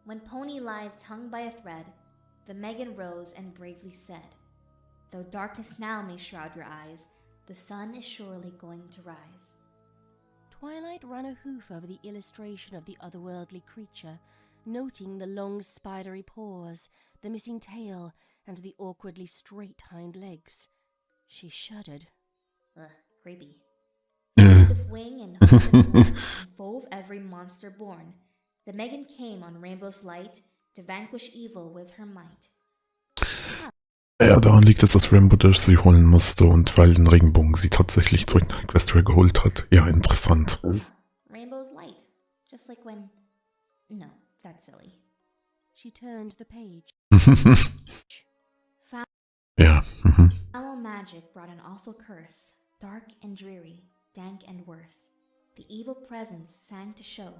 Speaker 13: When pony lives hung by a thread, the Megan rose and bravely said, "Though darkness now may shroud your eyes, the sun is surely going to rise."
Speaker 12: Twilight ran a hoof over the illustration of the otherworldly creature, noting the long spidery paws, the missing tail, and the awkwardly straight hind legs. She shuddered.
Speaker 13: Creepy. Fond of wing and hoof and horn, and foe of every monster born, the Megan came on rainbow's light to vanquish evil with her might.
Speaker 1: Ja, daran liegt es, dass Rainbow Dash sie holen musste und weil den Regenbogen sie tatsächlich zurück nach Equestria geholt hat. Ja, interessant.
Speaker 13: Rainbow's light. Just like when... No, that's silly.
Speaker 12: She turned the page.
Speaker 1: Ja.
Speaker 13: Foul magic brought an awful curse, dark and dreary, dank and worse. The evil presence sang to show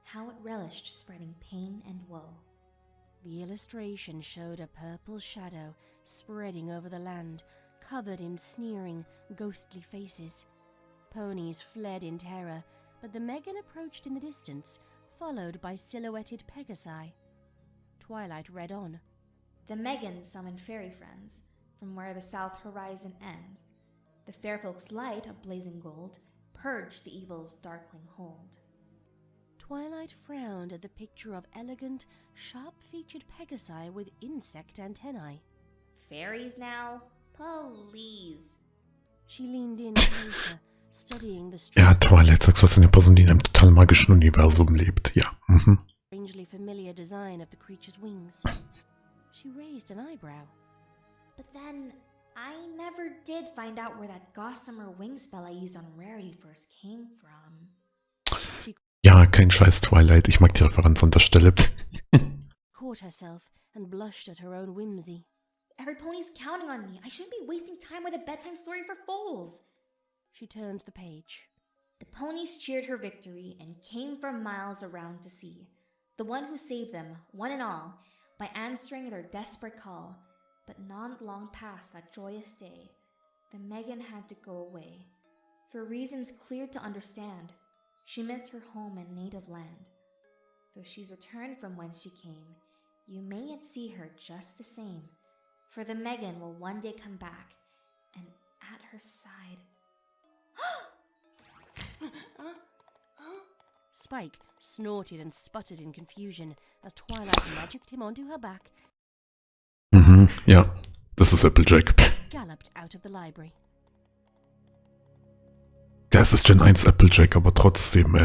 Speaker 13: how it relished spreading pain and woe.
Speaker 12: The illustration showed a purple shadow spreading over the land, covered in sneering, ghostly faces. Ponies fled in terror, but the Megan approached in the distance, followed by silhouetted Pegasi. Twilight read on.
Speaker 13: The Megan summoned fairy friends from where the south horizon ends. The fair folk's light of blazing gold purged the evil's darkling hold.
Speaker 12: Twilight frowned at the picture of elegant, sharp-featured Pegasi with insect antennae.
Speaker 13: Fairies now? Please.
Speaker 12: She leaned in closer, studying the
Speaker 1: Ja, Twilight, sagst du, was eine Person, die in einem total magischen Universum lebt. Ja.
Speaker 12: strangely familiar design of the creature's wings. She raised an eyebrow.
Speaker 13: But then, I never did find out where that gossamer wing spell I used on Rarity first came from.
Speaker 1: Ja, kein Scheiß Twilight. Ich mag die Referenz an der Stelle.
Speaker 12: Caught herself and blushed at her own whimsy.
Speaker 13: Every pony's counting on me. I shouldn't be wasting time with a bedtime story for foals.
Speaker 12: She turned the page.
Speaker 13: The ponies cheered her victory and came from miles around to see the one who saved them, one and all, by answering their desperate call. But not long past that joyous day, the Megan had to go away. For reasons clear to understand, she missed her home and native land. Though she's returned from whence she came, you may yet see her just the same. For the Megan will one day come back, and at her side...
Speaker 12: Spike snorted and sputtered in confusion as Twilight magicked him onto her back.
Speaker 1: Ja, das ist Applejack.
Speaker 12: Galloped out of the library.
Speaker 1: Ja, es ist Gen 1 Applejack, aber trotzdem,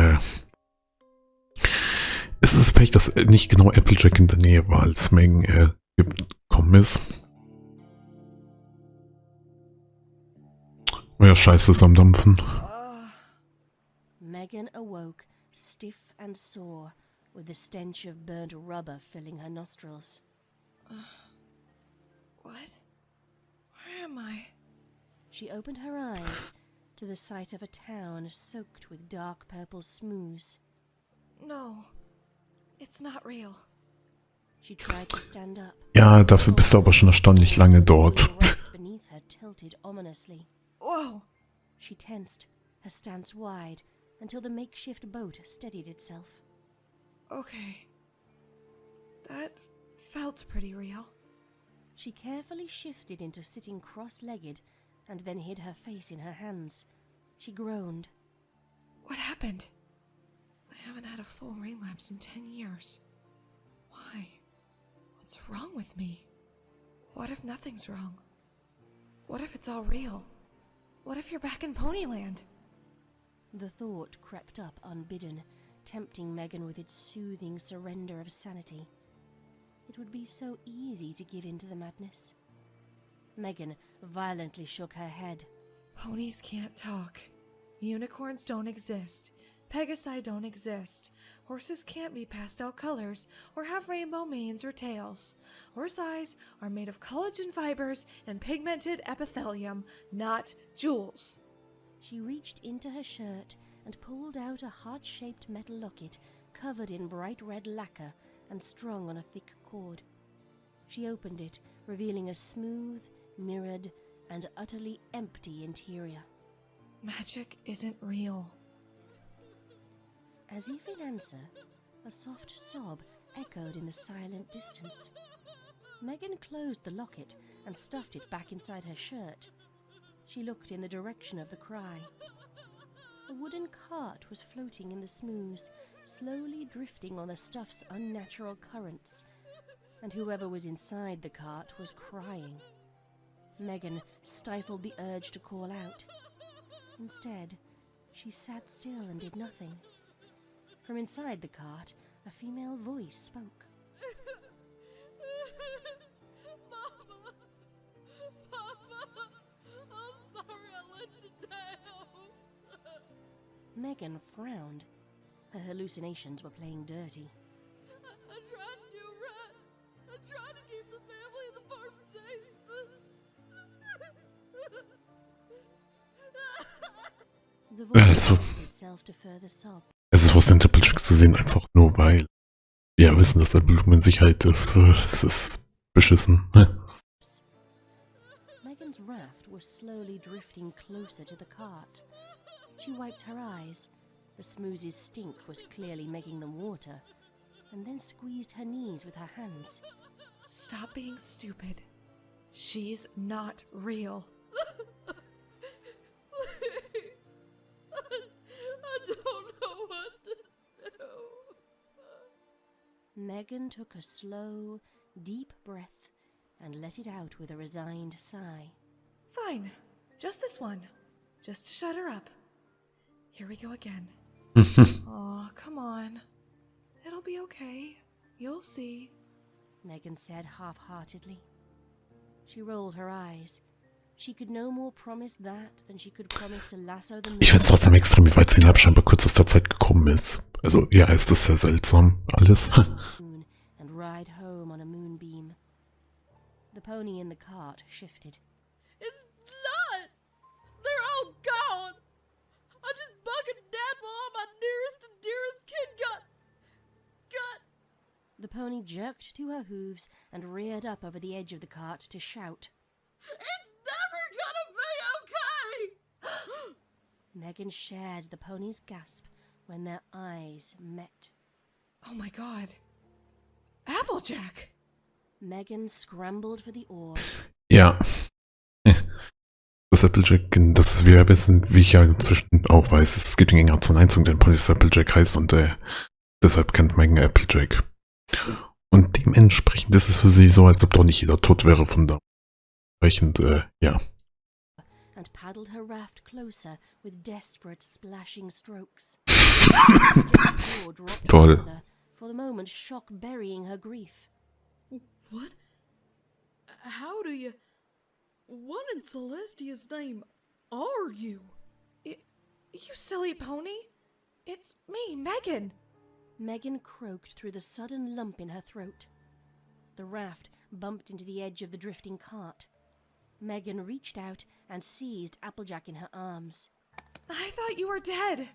Speaker 1: es ist Pech, dass nicht genau Applejack in der Nähe war, als Megan gekommen ist. Oh ja, Scheiße ist am Dampfen.
Speaker 12: Megan awoke, stiff and sore, with the stench of burnt rubber filling her nostrils.
Speaker 14: What? Where am I?
Speaker 12: She opened her eyes to the sight of a town soaked with dark purple smooze.
Speaker 14: No, it's not real.
Speaker 12: She tried to stand up.
Speaker 1: Ja, dafür bist du aber schon erstaunlich lange dort.
Speaker 12: Beneath her tilted ominously.
Speaker 14: Whoa!
Speaker 12: She tensed, her stance wide, until the makeshift boat steadied itself.
Speaker 14: Okay. That felt pretty real.
Speaker 12: She carefully shifted into sitting cross-legged and then hid her face in her hands. She groaned.
Speaker 14: What happened? I haven't had a full rain lapse in 10 years. Why? What's wrong with me? What if nothing's wrong? What if it's all real? What if you're back in Ponyland?
Speaker 12: The thought crept up unbidden, tempting Megan with its soothing surrender of sanity. It would be so easy to give in to the madness. Megan violently shook her head.
Speaker 14: Ponies can't talk. Unicorns don't exist. Pegasi don't exist. Horses can't be pastel colors or have rainbow manes or tails. Horse eyes are made of collagen fibers and pigmented epithelium, not jewels.
Speaker 12: She reached into her shirt and pulled out a heart-shaped metal locket covered in bright red lacquer and strung on a thick cord. She opened it, revealing a smooth, mirrored, and utterly empty interior.
Speaker 14: Magic isn't real.
Speaker 12: As if in answer, a soft sob echoed in the silent distance. Megan closed the locket and stuffed it back inside her shirt. She looked in the direction of the cry. A wooden cart was floating in the smooth, slowly drifting on the stuff's unnatural currents, and whoever was inside the cart was crying. Megan stifled the urge to call out. Instead, she sat still and did nothing. From inside the cart, a female voice spoke.
Speaker 6: Mama! Papa! I'm sorry I let you down.
Speaker 12: Megan frowned. Her hallucinations were playing dirty.
Speaker 6: I tried to do right. I tried to keep the family and the farm safe.
Speaker 12: The voice forced itself to further sob.
Speaker 1: Es ist was in Applejack zu sehen, einfach nur weil wir wissen, dass der Blumensicherheit ist. Es ist beschissen.
Speaker 12: Megan's raft was slowly drifting closer to the cart. She wiped her eyes. The smoothie's stink was clearly making them water, and then squeezed her knees with her hands.
Speaker 14: Stop being stupid. She's not real.
Speaker 6: Please. I don't know what to do.
Speaker 12: Megan took a slow, deep breath and let it out with a resigned sigh.
Speaker 14: Fine. Just this one. Just to shut her up. Here we go again. Oh, come on. It'll be okay. You'll see.
Speaker 12: Megan said half-heartedly. She rolled her eyes. She could no more promise that than she could promise to lasso the
Speaker 1: Ich finde es trotzdem extrem, wie weit sie innerhalb scheinbar kürzester Zeit gekommen ist. Also, ja, ist das sehr seltsam, alles.
Speaker 12: moon and ride home on a moonbeam. The pony in the cart shifted.
Speaker 8: It's not! They're all gone! I'm just bugging Dad while all my nearest and dearest kid got...
Speaker 12: The pony jerked to her hooves and reared up over the edge of the cart to shout.
Speaker 8: It's never gonna be okay!
Speaker 12: Megan shared the pony's gasp when their eyes met.
Speaker 14: Oh my god. Applejack!
Speaker 12: Megan scrambled for the oar.
Speaker 1: Ja. Das Applejack, das ist, wie wir wissen, wie ich ja inzwischen auch weiß, es gibt eine Generation Einzug, der Pony Applejack heißt und deshalb kennt Megan Applejack. Und dementsprechend ist es für sie so, als ob doch nicht jeder tot wäre von da. Entsprechend, ja.
Speaker 12: And paddled her raft closer with desperate splashing strokes.
Speaker 1: Toll.
Speaker 12: For the moment, shock burying her grief.
Speaker 8: What? How do you... What in Celestia's name are you?
Speaker 14: You silly pony. It's me, Megan.
Speaker 12: Megan croaked through the sudden lump in her throat. The raft bumped into the edge of the drifting cart. Megan reached out and seized Applejack in her arms.
Speaker 14: I thought you were dead.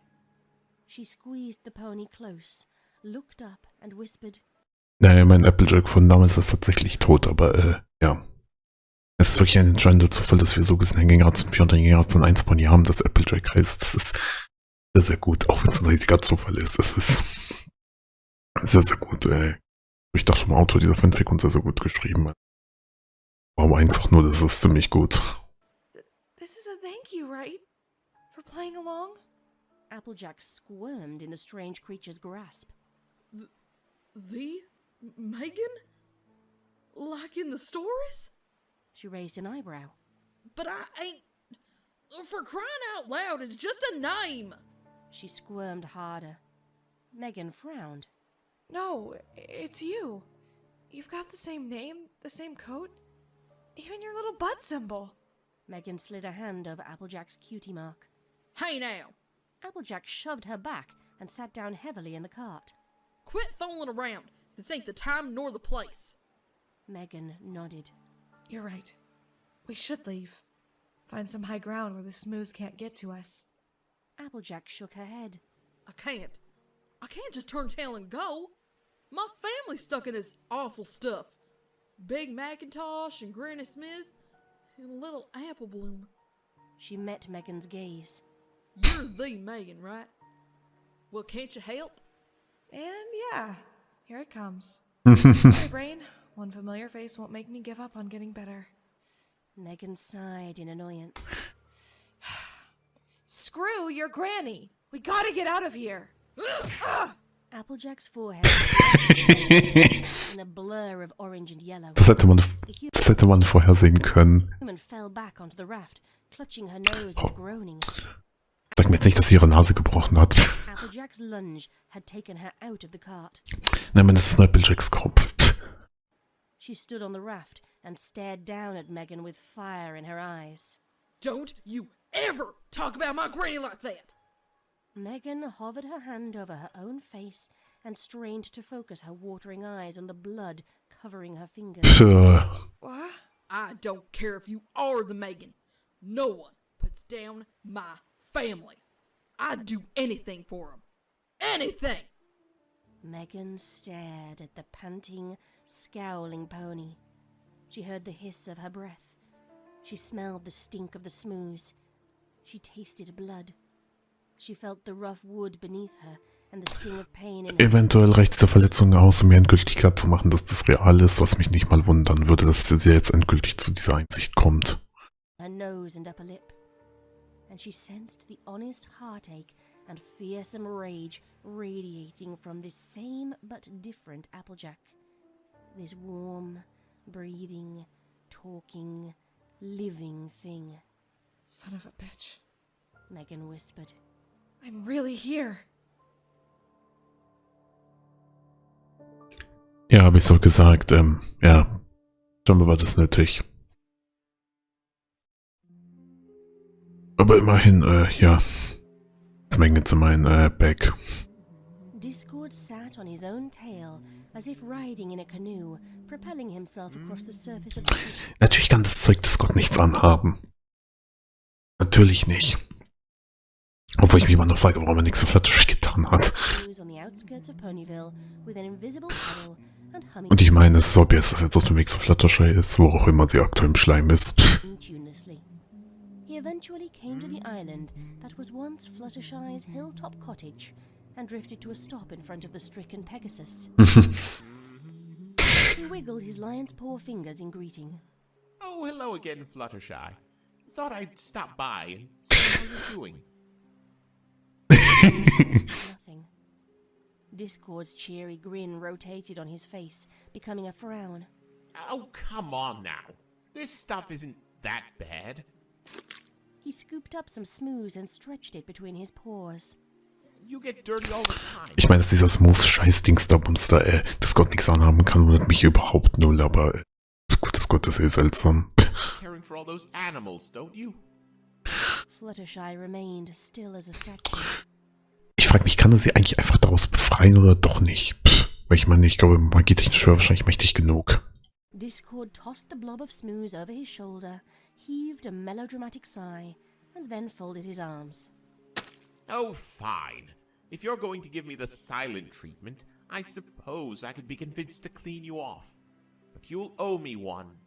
Speaker 12: She squeezed the pony close, looked up and whispered.
Speaker 1: Naja, mein Applejack von damals ist tatsächlich tot, aber ja. Es ist wirklich ein entscheidender Zufall, dass wir so gesehen eine Generation 4 und eine Generation 1 Pony haben, das Applejack heißt. Das ist sehr, sehr gut, auch wenn es ein riesiger Zufall ist. Das ist sehr, sehr gut. Ich dachte vom Autor dieser Fanfic und sehr, sehr gut geschrieben. Warum einfach nur, das ist ziemlich gut.
Speaker 14: This is a thank you, right? For playing along?
Speaker 12: Applejack squirmed in the strange creature's grasp.
Speaker 8: The Megan? Like in the stories?
Speaker 12: She raised an eyebrow.
Speaker 8: But I ain't... For crying out loud, it's just a name!
Speaker 12: She squirmed harder. Megan frowned.
Speaker 14: No, it's you. You've got the same name, the same coat, even your little butt symbol.
Speaker 12: Megan slid a hand over Applejack's cutie mark.
Speaker 8: Hey now!
Speaker 12: Applejack shoved her back and sat down heavily in the cart.
Speaker 8: Quit fooling around. This ain't the time nor the place.
Speaker 12: Megan nodded.
Speaker 14: You're right. We should leave. Find some high ground where the smooths can't get to us.
Speaker 12: Applejack shook her head.
Speaker 8: I can't just turn tail and go. My family's stuck in this awful stuff. Big Macintosh and Granny Smith and little Apple Bloom.
Speaker 12: She met Megan's gaze.
Speaker 8: You're the Megan, right? Well, can't you help?
Speaker 14: And yeah, here it comes. Sorry, brain. One familiar face won't make me give up on getting better.
Speaker 12: Megan sighed in annoyance.
Speaker 14: Screw your granny! We gotta get out of here!
Speaker 12: Applejack's forehead in a blur of orange and yellow.
Speaker 1: Das hätte man vorhersehen können.
Speaker 12: The human fell back onto the raft, clutching her nose and groaning.
Speaker 1: Sag mir jetzt nicht, dass sie ihre Nase gebrochen hat.
Speaker 12: Applejack's lunge had taken her out of the cart.
Speaker 1: Nein, das ist nur Applejacks Kopf.
Speaker 12: She stood on the raft and stared down at Megan with fire in her eyes.
Speaker 8: Don't you ever talk about my granny like that!
Speaker 12: Megan hovered her hand over her own face and strained to focus her watering eyes on the blood covering her fingers.
Speaker 8: What? I don't care if you are the Megan. No one puts down my family. I'd do anything for them. Anything!
Speaker 12: Megan stared at the panting, scowling pony. She heard the hiss of her breath. She smelled the stink of the smooze. She tasted blood. She felt the rough wood beneath her and the sting of pain in her.
Speaker 1: Eventuell reicht diese Verletzung aus, um mir endgültig klar zu machen, dass das real ist, was mich nicht mal wundern würde, dass sie jetzt endgültig zu dieser Einsicht kommt.
Speaker 12: Her nose and upper lip. And she sensed the honest heartache and fearsome rage radiating from this same but different Applejack. This warm, breathing, talking, living thing.
Speaker 14: Son of a bitch.
Speaker 12: Megan whispered.
Speaker 14: I'm really here.
Speaker 1: Ja, habe ich so gesagt. Ja, scheinbar war das nötig. Aber immerhin, ja. Menge zu mein Bag.
Speaker 12: Discord sat on his own tail, as if riding in a canoe, propelling himself across the surface of the sea.
Speaker 1: Natürlich kann das Zeug des Gott nichts anhaben. Natürlich nicht. Obwohl ich mich immer noch frage, warum er nichts so Fluttershy getan hat. Und ich meine, es ist obvious, dass jetzt auf dem Weg zu Fluttershy ist, wo auch immer sie aktuell im Schleim ist.
Speaker 12: He eventually came to the island that was once Fluttershy's hilltop cottage and drifted to a stop in front of the stricken Pegasus. He wiggled his lion's paw fingers in greeting.
Speaker 9: Oh, hello again, Fluttershy. Thought I'd stop by and see how you're doing.
Speaker 12: Nothing. Discord's cheery grin rotated on his face, becoming a frown.
Speaker 9: Oh, come on now. This stuff isn't that bad.
Speaker 12: He scooped up some smooze and stretched it between his paws.
Speaker 9: You get dirty all the time.
Speaker 1: Ich meine, dass dieser Smooth-Scheiß-Dings da Monster, das Gott nichts anhaben kann, wundert mich überhaupt null, aber Gottes Gott, das ist seltsam.
Speaker 9: Caring for all those animals, don't you?
Speaker 12: Fluttershy remained still as a statue.
Speaker 1: Ich frage mich, kann er sie eigentlich einfach daraus befreien oder doch nicht? Weil ich meine, ich glaube, magietechnisch wäre wahrscheinlich mächtig genug.
Speaker 12: Discord tossed the blob of smooze over his shoulder, heaved a melodramatic sigh, and then folded his arms.
Speaker 9: Oh, fine. If you're going to give me the silent treatment, I suppose I could be convinced to clean you off. But you'll owe me one.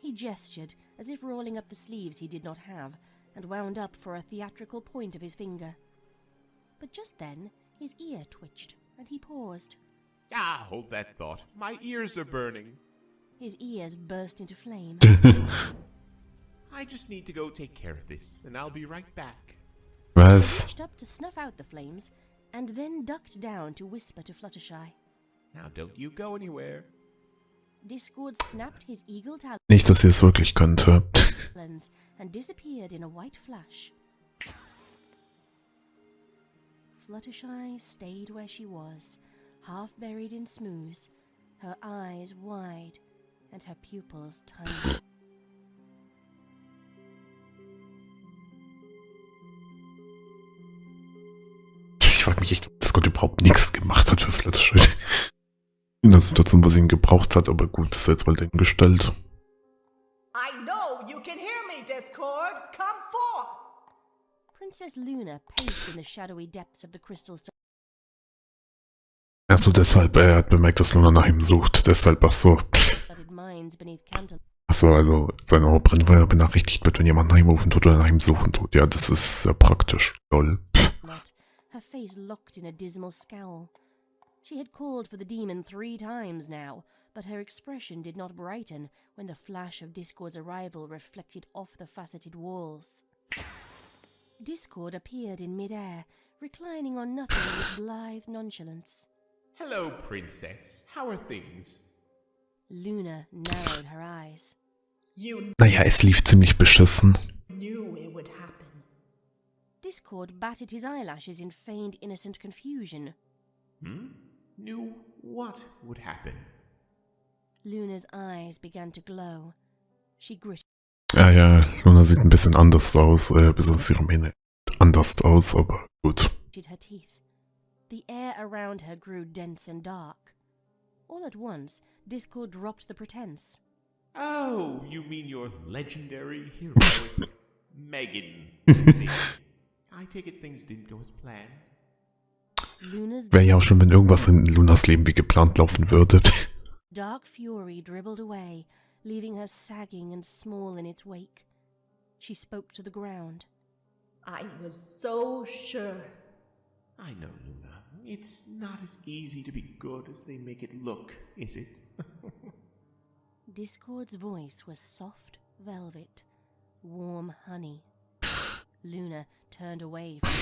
Speaker 12: He gestured, as if rolling up the sleeves he did not have, and wound up for a theatrical point of his finger. But just then, his ear twitched, and he paused.
Speaker 9: Ah, hold that thought. My ears are burning.
Speaker 12: His ears burst into flame.
Speaker 9: I just need to go take care of this, and I'll be right back.
Speaker 1: Was?
Speaker 12: He reached up to snuff out the flames, and then ducked down to whisper to Fluttershy.
Speaker 9: Now don't you go anywhere.
Speaker 12: Discord snapped his eagle talons
Speaker 1: Nicht, dass sie es wirklich könnte.
Speaker 12: and disappeared in a white flash. Fluttershy stayed where she was, half buried in smooze, her eyes wide and her pupils tiny.
Speaker 1: Ich frage mich echt, ob das Gott überhaupt nichts gemacht hat für Fluttershy. In der Situation, wo sie ihn gebraucht hat, aber gut, das ist jetzt mal dahingestellt.
Speaker 15: I know you can hear me, Discord. Come forth.
Speaker 12: Princess Luna paced in the shadowy depths of the crystal.
Speaker 1: Achso, deshalb, er hat bemerkt, dass Luna nach ihm sucht. Deshalb, achso. Achso, also seine Oberin war ja benachrichtigt wird, wenn jemand nach ihm rufen tut oder nach ihm suchen tut. Ja, das ist sehr praktisch. Lol.
Speaker 12: Her face locked in a dismal scowl. She had called for the demon 3 times now, but her expression did not brighten when the flash of Discord's arrival reflected off the faceted walls. Discord appeared in mid-air, reclining on nothing with blithe nonchalance.
Speaker 9: Hello, Princess. How are things?
Speaker 12: Luna narrowed her eyes.
Speaker 1: Naja, es lief ziemlich beschissen.
Speaker 15: Knew it would happen.
Speaker 12: Discord batted his eyelashes in feigned innocent confusion.
Speaker 9: Knew what would happen?
Speaker 12: Luna's eyes began to glow. She gritted.
Speaker 1: Ja, Luna sieht ein bisschen anders aus, besonders ihre Mähne anders aus, aber gut.
Speaker 12: Her teeth. The air around her grew dense and dark. All at once, Discord dropped the pretense.
Speaker 9: Oh, you mean your legendary heroic Megan thing. I take it things didn't go as planned.
Speaker 1: Wäre ja auch schon, wenn irgendwas in Lunas Leben wie geplant laufen würde.
Speaker 12: Dark fury dribbled away, leaving her sagging and small in its wake. She spoke to the ground.
Speaker 15: I was so sure.
Speaker 9: I know, Luna. It's not as easy to be good as they make it look, is it?
Speaker 12: Discord's voice was soft velvet, warm honey. Luna turned away from him.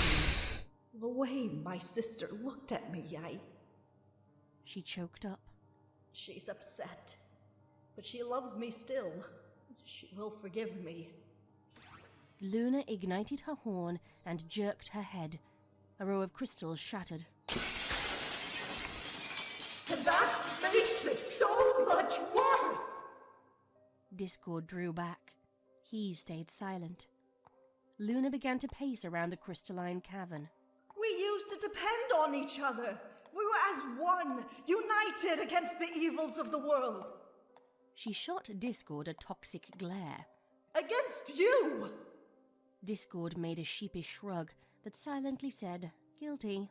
Speaker 15: The way my sister looked at me,
Speaker 12: She choked up.
Speaker 2: She's upset, but she loves me still. She will forgive me.
Speaker 12: Luna ignited her horn and jerked her head. A row of crystals shattered.
Speaker 15: That makes it so much worse!
Speaker 12: Discord drew back. He stayed silent. Luna began to pace around the crystalline cavern.
Speaker 15: We used to depend on each other. We were as one, united against the evils of the world.
Speaker 12: She shot Discord a toxic glare.
Speaker 15: Against you!
Speaker 12: Discord made a sheepish shrug that silently said, guilty.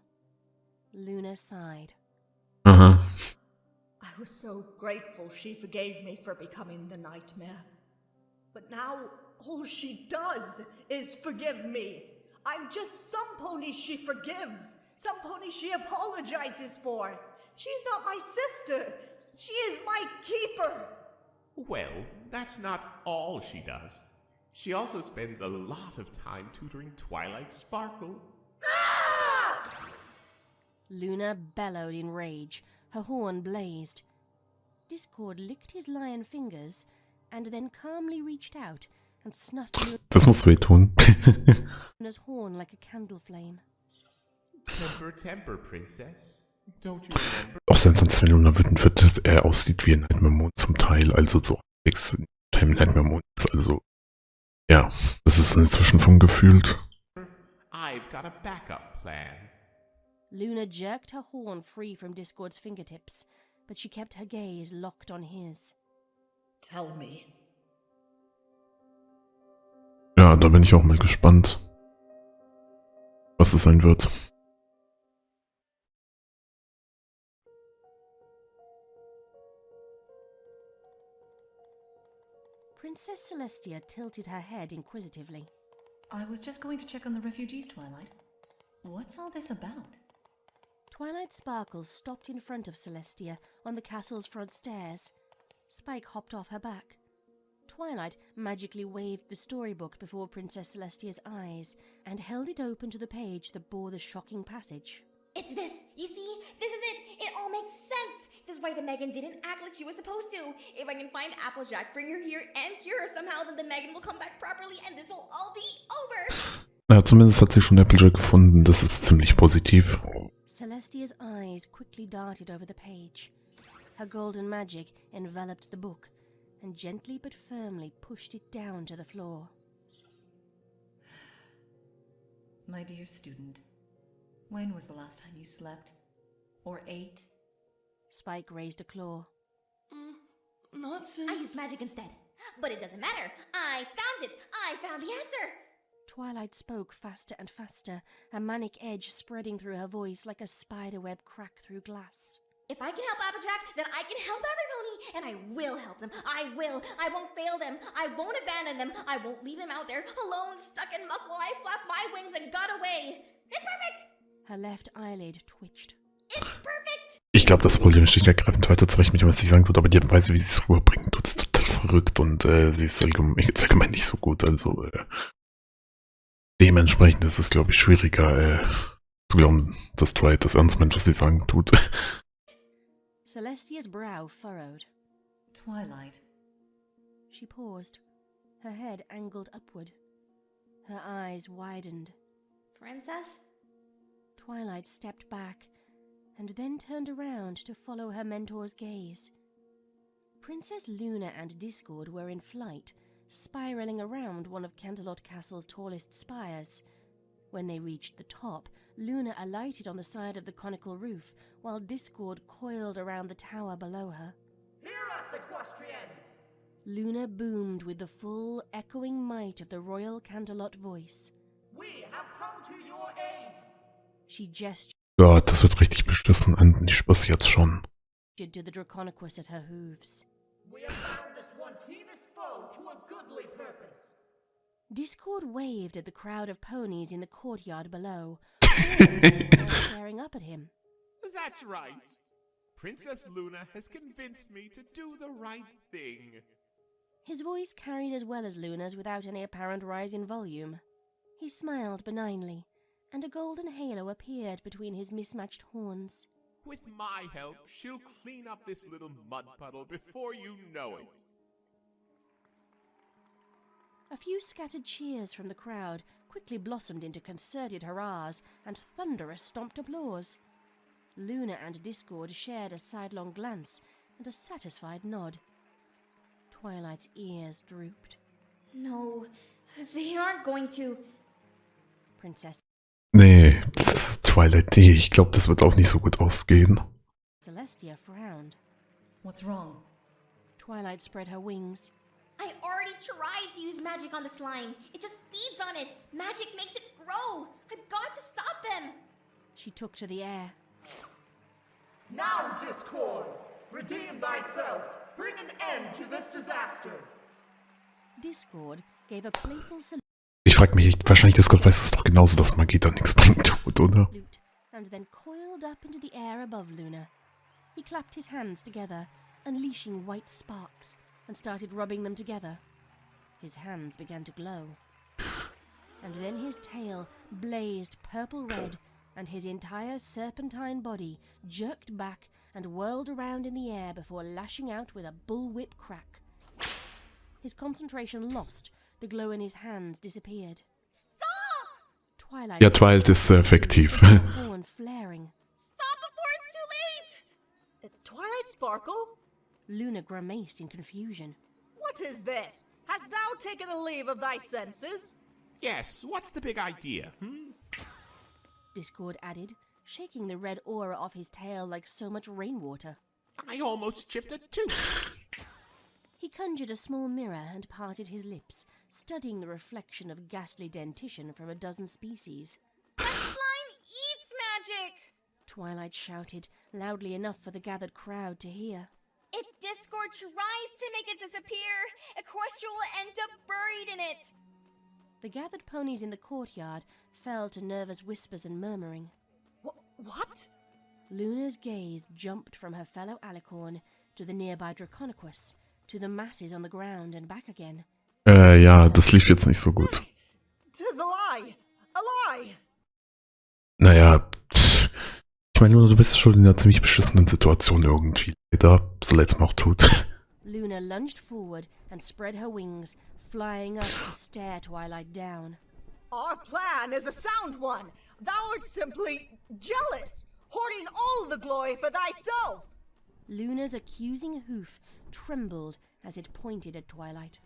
Speaker 12: Luna sighed.
Speaker 15: I was so grateful she forgave me for becoming the nightmare. But now, all she does is forgive me. I'm just some ponies she forgives, some ponies she apologizes for. She's not my sister. She is my keeper.
Speaker 9: Well, that's not all she does. She also spends a lot of time tutoring Twilight Sparkle.
Speaker 12: Luna bellowed in rage. Her horn blazed. Discord licked his lion fingers and then calmly reached out and snuffed
Speaker 1: Das musst du wehtun.
Speaker 12: Luna's horn like a candle flame.
Speaker 9: Temper, temper, Princess. Don't you remember?
Speaker 1: Auch sein Satz, wenn Luna wütend wird, dass er aussieht wie ein Nightmare-Mond zum Teil, also so Nightmare-Mond ist, also ja, das ist eine Zwischenform gefühlt.
Speaker 9: I've got a backup plan.
Speaker 12: Luna jerked her horn free from Discord's fingertips, but she kept her gaze locked on his.
Speaker 15: Tell me.
Speaker 1: Ja, da bin ich auch mal gespannt, was es sein wird.
Speaker 12: Princess Celestia tilted her head inquisitively.
Speaker 4: I was just going to check on the refugees, Twilight. What's all this about?
Speaker 12: Twilight Sparkle stopped in front of Celestia on the castle's front stairs. Spike hopped off her back. Twilight magically waved the storybook before Princess Celestia's eyes and held it open to the page that bore the shocking passage.
Speaker 13: It's this! You see? This is it! It all makes sense! This is why the Megan didn't act like she was supposed to! If I can find Applejack, bring her here and cure her somehow, then the Megan will come back properly and this will all be over!
Speaker 1: Ja, zumindest hat sie schon Applejack gefunden, das ist ziemlich positiv.
Speaker 12: Celestia's eyes quickly darted over the page. Her golden magic enveloped the book and gently but firmly pushed it down to the floor.
Speaker 4: My dear student, when was the last time you slept? Or ate?
Speaker 12: Spike raised a claw.
Speaker 14: Not since...
Speaker 13: I used magic instead. But it doesn't matter. I found it. I found the answer.
Speaker 12: Twilight spoke faster and faster, a manic edge spreading through her voice like a spiderweb crack through glass.
Speaker 13: If I can help Applejack, then I can help every pony, and I will help them. I will. I won't fail them. I won't abandon them. I won't leave them out there alone, stuck in muck while I flap my wings and got away. It's perfect.
Speaker 12: Her left eyelid twitched.
Speaker 13: It's perfect.
Speaker 1: Ich glaube, das Problem ist schlicht und ergreifend weiter zurecht mit dem, was sie sagen tut, aber die Art und Weise, wie sie es rüberbringen tut, ist total verrückt und sie ist allgemein nicht so gut, also dementsprechend ist es, glaube ich, schwieriger zu glauben, dass Twilight das ernst meint, was sie sagen tut.
Speaker 12: Celestia's brow furrowed.
Speaker 4: Twilight.
Speaker 12: She paused, her head angled upward. Her eyes widened.
Speaker 13: Princess?
Speaker 12: Twilight stepped back and then turned around to follow her mentor's gaze. Princess Luna and Discord were in flight, spiraling around one of Canterlot Castle's tallest spires. When they reached the top, Luna alighted on the side of the conical roof, while Discord coiled around the tower below her.
Speaker 15: Hear us, equestrians!
Speaker 12: Luna boomed with the full, echoing might of the royal Canterlot voice.
Speaker 15: We have come to your aid!
Speaker 12: She gestured
Speaker 1: Gott, das wird richtig beschissen enden, ich spür's jetzt schon.
Speaker 12: to the Draconequus at her hooves.
Speaker 15: We have found this once heinous foe to a goodly purpose.
Speaker 12: Discord waved at the crowd of ponies in the courtyard below, all staring up at him.
Speaker 9: That's right. Princess Luna has convinced me to do the right thing.
Speaker 12: His voice carried as well as Luna's without any apparent rise in volume. He smiled benignly, and a golden halo appeared between his mismatched horns.
Speaker 9: With my help, she'll clean up this little mud puddle before you know it.
Speaker 12: A few scattered cheers from the crowd quickly blossomed into concerted hurrahs and thunderous stomped applause. Luna and Discord shared a sidelong glance and a satisfied nod. Twilight's ears drooped.
Speaker 13: No, they aren't going to.
Speaker 12: Princess
Speaker 1: Nee, Twilight, nee, ich glaube, das wird auch nicht so gut ausgehen.
Speaker 12: Celestia frowned.
Speaker 4: What's wrong?
Speaker 12: Twilight spread her wings.
Speaker 13: I already tried to use magic on the slime. It just feeds on it. Magic makes it grow. I've got to stop them.
Speaker 12: She took to the air.
Speaker 17: Now, Discord! Redeem thyself! Bring an end to this disaster!
Speaker 12: Discord gave a playful salute
Speaker 1: Ich frag mich echt, wahrscheinlich Discord weiß es doch genauso, dass Magie da nichts bringt, oder?
Speaker 12: and then coiled up into the air above Luna. He clapped his hands together, unleashing white sparks, and started rubbing them together. His hands began to glow. And then his tail blazed purple red, and his entire serpentine body jerked back and whirled around in the air before lashing out with a bullwhip crack. His concentration lost, the glow in his hands disappeared.
Speaker 13: Stop!
Speaker 12: Twilight.
Speaker 1: Ja, Twilight ist sehr effektiv.
Speaker 12: Horn flaring.
Speaker 13: Stop before it's too late!
Speaker 15: Twilight Sparkle?
Speaker 12: Luna grimaced in confusion.
Speaker 15: What is this? Hast thou taken a leave of thy senses?
Speaker 9: Yes, what's the big idea,
Speaker 12: Discord added, shaking the red aura off his tail like so much rainwater.
Speaker 9: I almost chipped a tooth.
Speaker 12: He conjured a small mirror and parted his lips, studying the reflection of ghastly dentition from a dozen species.
Speaker 13: That slime eats magic!
Speaker 12: Twilight shouted, loudly enough for the gathered crowd to hear.
Speaker 13: If Discord tries to make it disappear, Equestria will end up buried in it!
Speaker 12: The gathered ponies in the courtyard fell to nervous whispers and murmuring.
Speaker 15: What?
Speaker 12: Luna's gaze jumped from her fellow alicorn to the nearby Draconequus, to the masses on the ground and back again.
Speaker 1: Ja, das lief jetzt nicht so gut.
Speaker 15: 'Tis a lie! A lie!
Speaker 1: Naja, ich meine, du bist schon in einer ziemlich beschissenen Situation irgendwie. Leider, so leid's mir auch tut.
Speaker 12: Luna lunged forward and spread her wings, flying up to stare Twilight down.
Speaker 15: Our plan is a sound one. Thou art simply jealous, hoarding all the glory for thyself.
Speaker 12: Luna's accusing hoof trembled as it pointed at Twilight.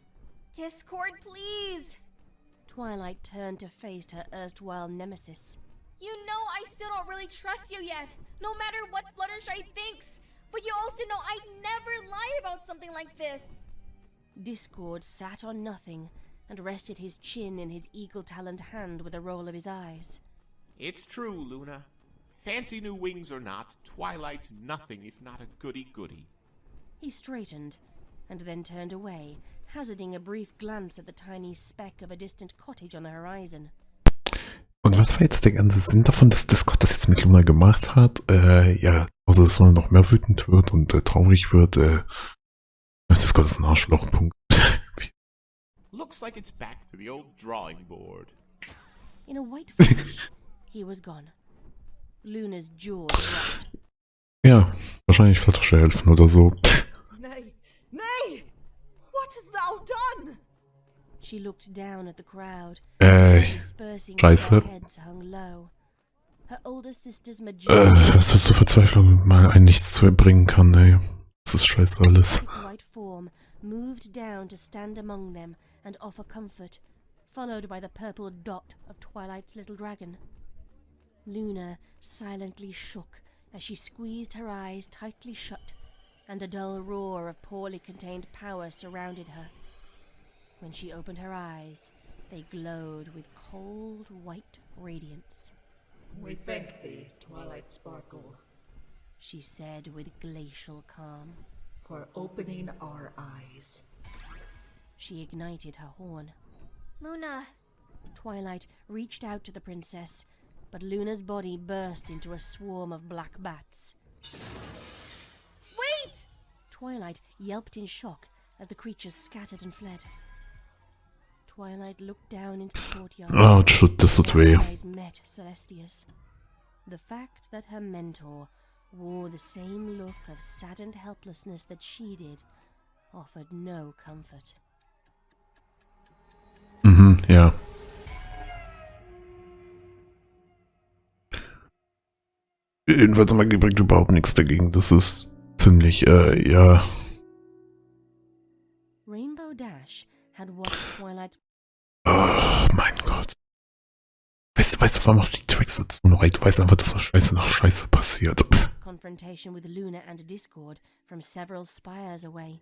Speaker 13: Discord, please!
Speaker 12: Twilight turned to face her erstwhile nemesis.
Speaker 13: You know I still don't really trust you yet, no matter what Fluttershy thinks. But you also know I'd never lie about something like this.
Speaker 12: Discord sat on nothing and rested his chin in his eagle-taloned hand with a roll of his eyes.
Speaker 9: It's true, Luna. Fancy new wings or not, Twilight's nothing if not a goody-goody.
Speaker 12: He straightened, and then turned away, hazarding a brief glance at the tiny speck of a distant cottage on the horizon.
Speaker 1: Und was war jetzt der ganze Sinn davon, dass Discord das jetzt mit Luna gemacht hat? Ja, außer dass Luna noch mehr wütend wird und traurig wird. Discord ist ein Arschloch, Punkt.
Speaker 9: Looks like it's back to the old drawing board.
Speaker 12: In a white flash, he was gone. Luna's jaw dropped.
Speaker 1: Ja, wahrscheinlich Fluttershy helfen oder so.
Speaker 15: Nay, nay! What hast thou done?
Speaker 12: She looked down at the crowd, dispersing
Speaker 1: Scheiße.
Speaker 12: heads hung low. Her older sister's
Speaker 1: Was das zur Verzweiflung mal ein Nichts zu erbringen kann, ey. Das ist scheiße alles.
Speaker 12: white form moved down to stand among them and offer comfort, followed by the purple dot of Twilight's little dragon. Luna silently shook as she squeezed her eyes tightly shut, and a dull roar of poorly contained power surrounded her. When she opened her eyes, they glowed with cold white radiance.
Speaker 15: We thank thee, Twilight Sparkle,
Speaker 12: she said with glacial calm,
Speaker 15: for opening our eyes.
Speaker 12: She ignited her horn.
Speaker 13: Luna.
Speaker 12: Twilight reached out to the princess, but Luna's body burst into a swarm of black bats.
Speaker 13: Wait!
Speaker 12: Twilight yelped in shock as the creatures scattered and fled. Twilight looked down into the courtyard.
Speaker 1: Oh, das tut weh.
Speaker 12: Her eyes met Celestia's. The fact that her mentor wore the same look of saddened helplessness that she did offered no comfort.
Speaker 1: Mhm, ja. Jedenfalls Magie bringt überhaupt nichts dagegen. Das ist ziemlich, ja.
Speaker 12: Rainbow Dash had watched Twilight's
Speaker 1: Oh, mein Gott. Weißt du, warum auch die Tracks dazu noch, ey, du weißt einfach, dass so Scheiße nach Scheiße passiert.
Speaker 12: Confrontation with Luna and Discord from several spires away,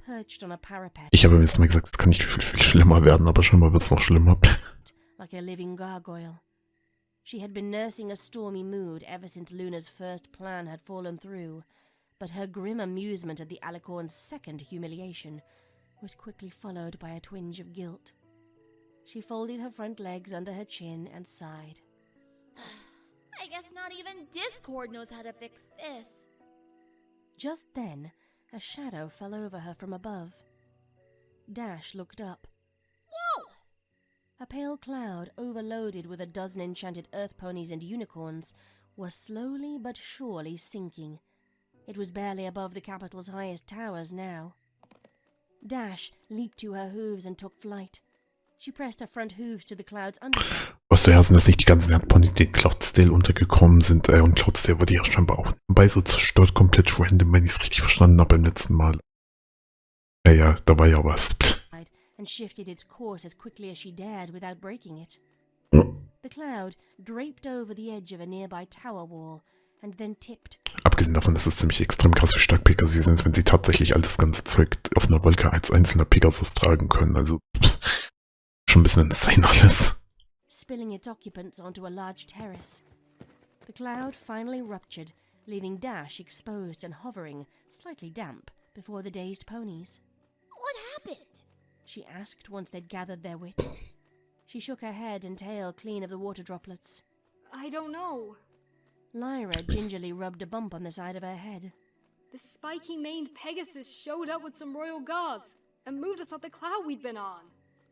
Speaker 12: perched on a parapet.
Speaker 1: Ich habe mir jetzt mal gesagt, es kann nicht viel schlimmer werden, aber scheinbar wird es noch schlimmer.
Speaker 12: Like a living gargoyle. She had been nursing a stormy mood ever since Luna's first plan had fallen through, but her grim amusement at the Alicorn's second humiliation was quickly followed by a twinge of guilt. She folded her front legs under her chin and sighed.
Speaker 7: I guess not even Discord knows how to fix this.
Speaker 12: Just then, a shadow fell over her from above. Dash looked up.
Speaker 7: Whoa!
Speaker 12: A pale cloud, overloaded with a dozen enchanted earth ponies and unicorns, was slowly but surely sinking. It was barely above the capital's highest towers now. Dash leaped to her hooves and took flight. She pressed her front hooves to the cloud's underside.
Speaker 1: Was zu herzen, dass nicht die ganzen Erdponys, die in Cloudsdale untergekommen sind, und Cloudsdale wurde ja scheinbar auch nebenbei so zerstört, komplett random, wenn ich es richtig verstanden habe beim letzten Mal. Ja, da war ja was.
Speaker 12: And shifted its course as quickly as she dared without breaking it. The cloud draped over the edge of a nearby tower wall and then tipped.
Speaker 1: Abgesehen davon, dass es ziemlich extrem krass, wie stark Pegasus sind, wenn sie tatsächlich all das ganze Zeug auf einer Wolke als einzelner Pegasus tragen können. Also schon ein bisschen insane alles.
Speaker 12: Spilling its occupants onto a large terrace. The cloud finally ruptured, leaving Dash exposed and hovering, slightly damp, before the dazed ponies.
Speaker 7: What happened?
Speaker 12: She asked once they'd gathered their wits. She shook her head and tail clean of the water droplets.
Speaker 18: I don't know.
Speaker 12: Lyra gingerly rubbed a bump on the side of her head.
Speaker 18: The spiky-maned Pegasus showed up with some royal guards and moved us off the cloud we'd been on.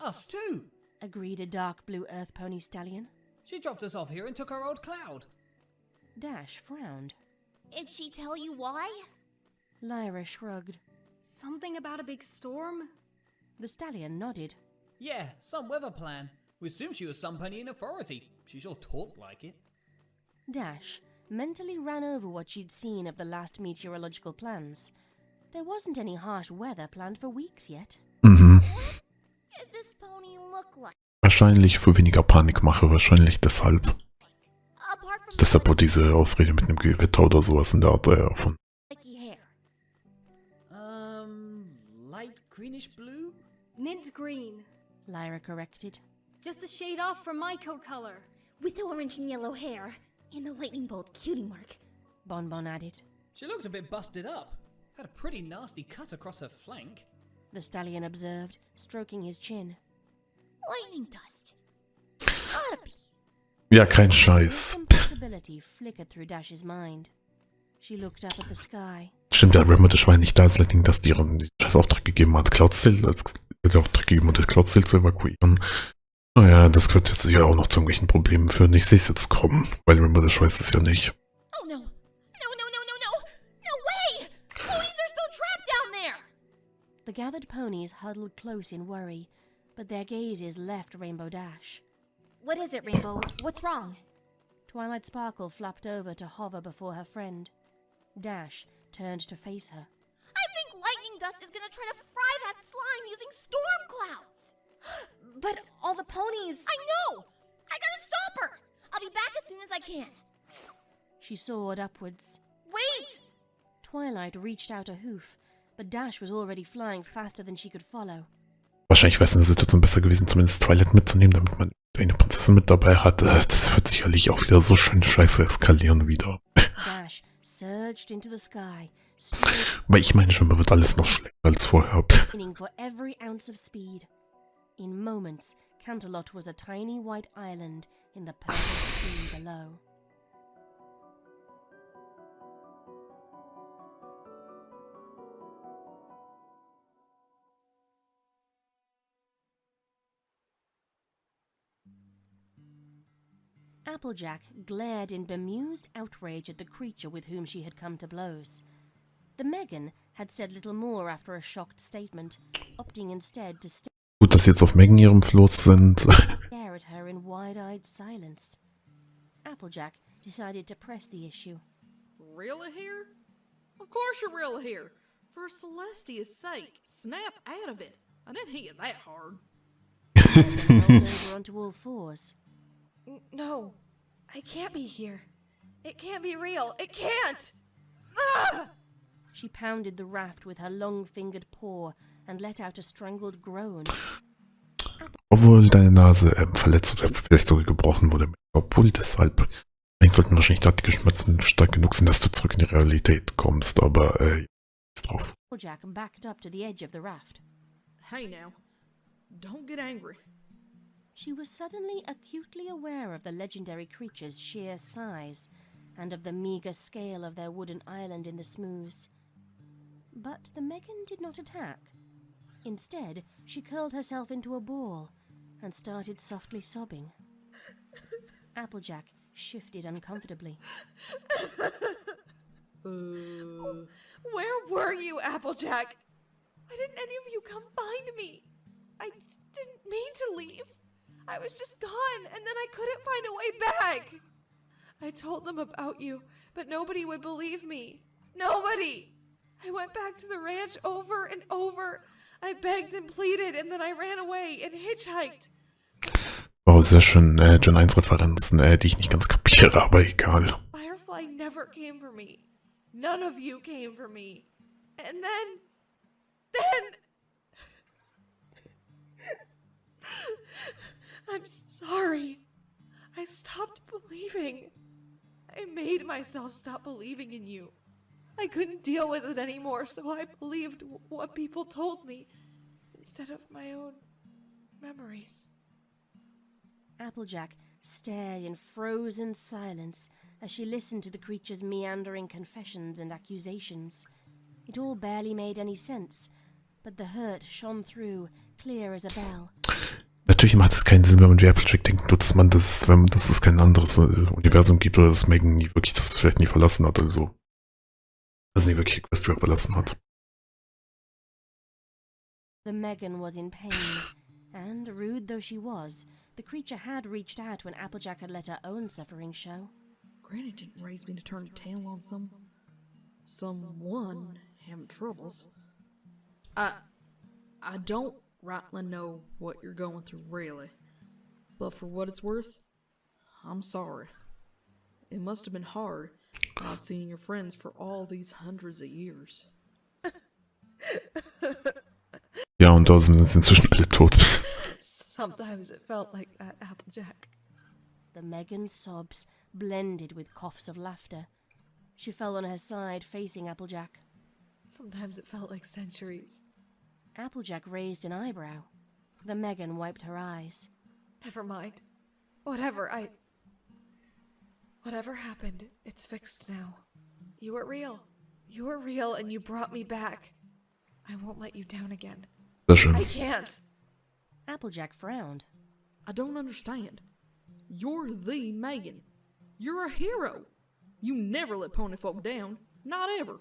Speaker 19: Us too,
Speaker 12: agreed a dark blue earth pony stallion.
Speaker 19: She dropped us off here and took our old cloud.
Speaker 12: Dash frowned.
Speaker 7: Did she tell you why?
Speaker 12: Lyra shrugged.
Speaker 18: Something about a big storm?
Speaker 12: The stallion nodded.
Speaker 19: Yeah, some weather plan. We assumed she was some pony in authority. She sure talked like it.
Speaker 12: Dash mentally ran over what she'd seen of the last meteorological plans. There wasn't any harsh weather planned for weeks yet.
Speaker 1: Mhm.
Speaker 7: What did this pony look like?
Speaker 1: Wahrscheinlich für weniger Panikmache, wahrscheinlich deshalb. Deshalb wurde diese Ausrede mit einem Gewitter oder sowas in der Art erfunden.
Speaker 19: Light greenish blue?
Speaker 18: Mint green.
Speaker 12: Lyra corrected.
Speaker 18: Just a shade off from my coat color.
Speaker 16: With orange and yellow hair, and a lightning bolt cutie mark.
Speaker 12: Bonbon added.
Speaker 19: She looked a bit busted up. Had a pretty nasty cut across her flank.
Speaker 12: The stallion observed, stroking his chin.
Speaker 7: Lightning dust. Gotta be.
Speaker 1: Ja, kein Scheiß.
Speaker 12: Some possibility flickered through Dash's mind. She looked up at the sky.
Speaker 1: Stimmt, der Rim das war nicht da, als Lightning Dust ihren scheiß Auftrag gegeben hat, Cloudsdale als der Auftrag gegeben hat, Cloudsdale zu evakuieren. Naja, das wird jetzt sicher auch noch zu irgendwelchen Problemen führen. Ich sehe es jetzt kommen, weil Rim weiß es ja nicht.
Speaker 7: Oh no. No way! Ponies are still trapped down there!
Speaker 12: The gathered ponies huddled close in worry, but their gazes left Rainbow Dash.
Speaker 13: What is it, Rainbow? What's wrong?
Speaker 12: Twilight Sparkle flapped over to hover before her friend. Dash turned to face her.
Speaker 7: I think Lightning Dust is gonna try to fry that slime using storm clouds!
Speaker 13: But all the ponies...
Speaker 7: I know! I gotta stop her! I'll be back as soon as I can.
Speaker 12: She soared upwards.
Speaker 7: Wait!
Speaker 12: Twilight reached out a hoof, but Dash was already flying faster than she could follow.
Speaker 1: Wahrscheinlich wäre es in der Situation besser gewesen, zumindest Twilight mitzunehmen, damit man eine Prinzessin mit dabei hat. Das wird sicherlich auch wieder so schön scheiße eskalieren wieder.
Speaker 12: Dash surged into the sky,
Speaker 1: Weil ich meine schon, man wird alles noch schlechter als vorher.
Speaker 12: straining for every ounce of speed. In moments, Canterlot was a tiny white island in the purple sea below. Applejack glared in bemused outrage at the creature with whom she had come to blows. The Megan had said little more after a shocked statement, opting instead to
Speaker 1: Gut, dass sie jetzt auf Megan ihrem Floß sind.
Speaker 12: stare at her in wide-eyed silence. Applejack decided to press the issue.
Speaker 8: Really here? Of course you're really here. For Celestia's sake, snap out of it. I didn't hit you that hard.
Speaker 12: Rolled over onto all fours.
Speaker 14: No, I can't be here. It can't be real. It can't! Ah!
Speaker 12: She pounded the raft with her long-fingered paw and let out a strangled groan.
Speaker 1: Obwohl deine Nase verletzt oder vielleicht sogar gebrochen wurde. Obwohl deshalb. Eigentlich sollten wahrscheinlich die Schmerzen stark genug sein, dass du zurück in die Realität kommst, aber jetzt drauf.
Speaker 12: Applejack backed up to the edge of the raft.
Speaker 8: Hey now, don't get angry.
Speaker 12: She was suddenly acutely aware of the legendary creature's sheer size and of the meager scale of their wooden island in the smooths. But the Megan did not attack. Instead, she curled herself into a ball and started softly sobbing. Applejack shifted uncomfortably.
Speaker 14: Where were you, Applejack? Why didn't any of you come find me? I didn't mean to leave. I was just gone, and then I couldn't find a way back. I told them about you, but nobody would believe me. Nobody! I went back to the ranch over and over. I begged and pleaded, and then I ran away and hitchhiked.
Speaker 1: Wow, sehr schön. Gen 1 Referenzen, die ich nicht ganz kapiere, aber egal.
Speaker 14: Firefly never came for me. None of you came for me. And then... I'm sorry. I stopped believing. I made myself stop believing in you. I couldn't deal with it anymore, so I believed what people told me instead of my own memories.
Speaker 12: Applejack stared in frozen silence as she listened to the creature's meandering confessions and accusations. It all barely made any sense, but the hurt shone through, clear as a bell.
Speaker 1: Natürlich macht es keinen Sinn, wenn man wie Applejack denkt, nur dass es kein anderes Universum gibt oder dass Megan nie wirklich das vielleicht nie verlassen hat, also nie wirklich Equestria verlassen hat.
Speaker 12: The Megan was in pain, and rude though she was, the creature had reached out when Applejack had let her own suffering show.
Speaker 8: Granny didn't raise me to turn the tail on someone having troubles. I don't rightly know what you're going through, really. But for what it's worth, I'm sorry. It must have been hard not seeing your friends for all these hundreds of years.
Speaker 1: Ja, und außerdem sind sie inzwischen alle tot.
Speaker 14: Sometimes it felt like that, Applejack.
Speaker 12: The Megan's sobs blended with coughs of laughter. She fell on her side, facing Applejack.
Speaker 14: Sometimes it felt like centuries.
Speaker 12: Applejack raised an eyebrow. The Megan wiped her eyes.
Speaker 14: Never mind. Whatever happened, it's fixed now. You were real. You were real and you brought me back. I won't let you down again.
Speaker 1: Sehr schön.
Speaker 14: I can't.
Speaker 12: Applejack frowned.
Speaker 8: I don't understand. You're the Megan. You're a hero. You never let ponyfolk down. Not ever.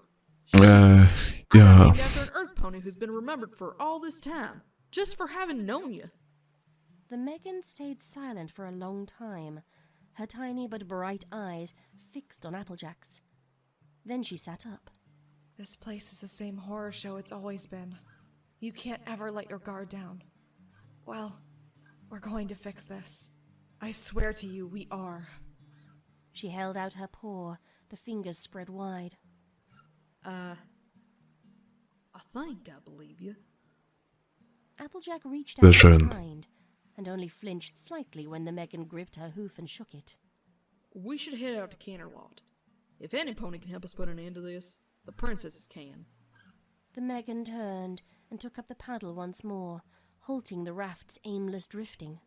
Speaker 1: Ja.
Speaker 8: Named after an earth pony who's been remembered for all this time, just for having known you.
Speaker 12: The Megan stayed silent for a long time, her tiny but bright eyes fixed on Applejack's. Then she sat up.
Speaker 14: This place is the same horror show it's always been. You can't ever let your guard down. Well, we're going to fix this. I swear to you, we are.
Speaker 12: She held out her paw, the fingers spread wide.
Speaker 8: I think I believe you.
Speaker 12: Applejack reached
Speaker 1: Sehr
Speaker 12: out
Speaker 1: schön.
Speaker 12: behind and only flinched slightly when the Megan gripped her hoof and shook it.
Speaker 8: We should head out to Canterlot. If any pony can help us put an end to this, the princesses can.
Speaker 12: The Megan turned and took up the paddle once more, halting the raft's aimless drifting.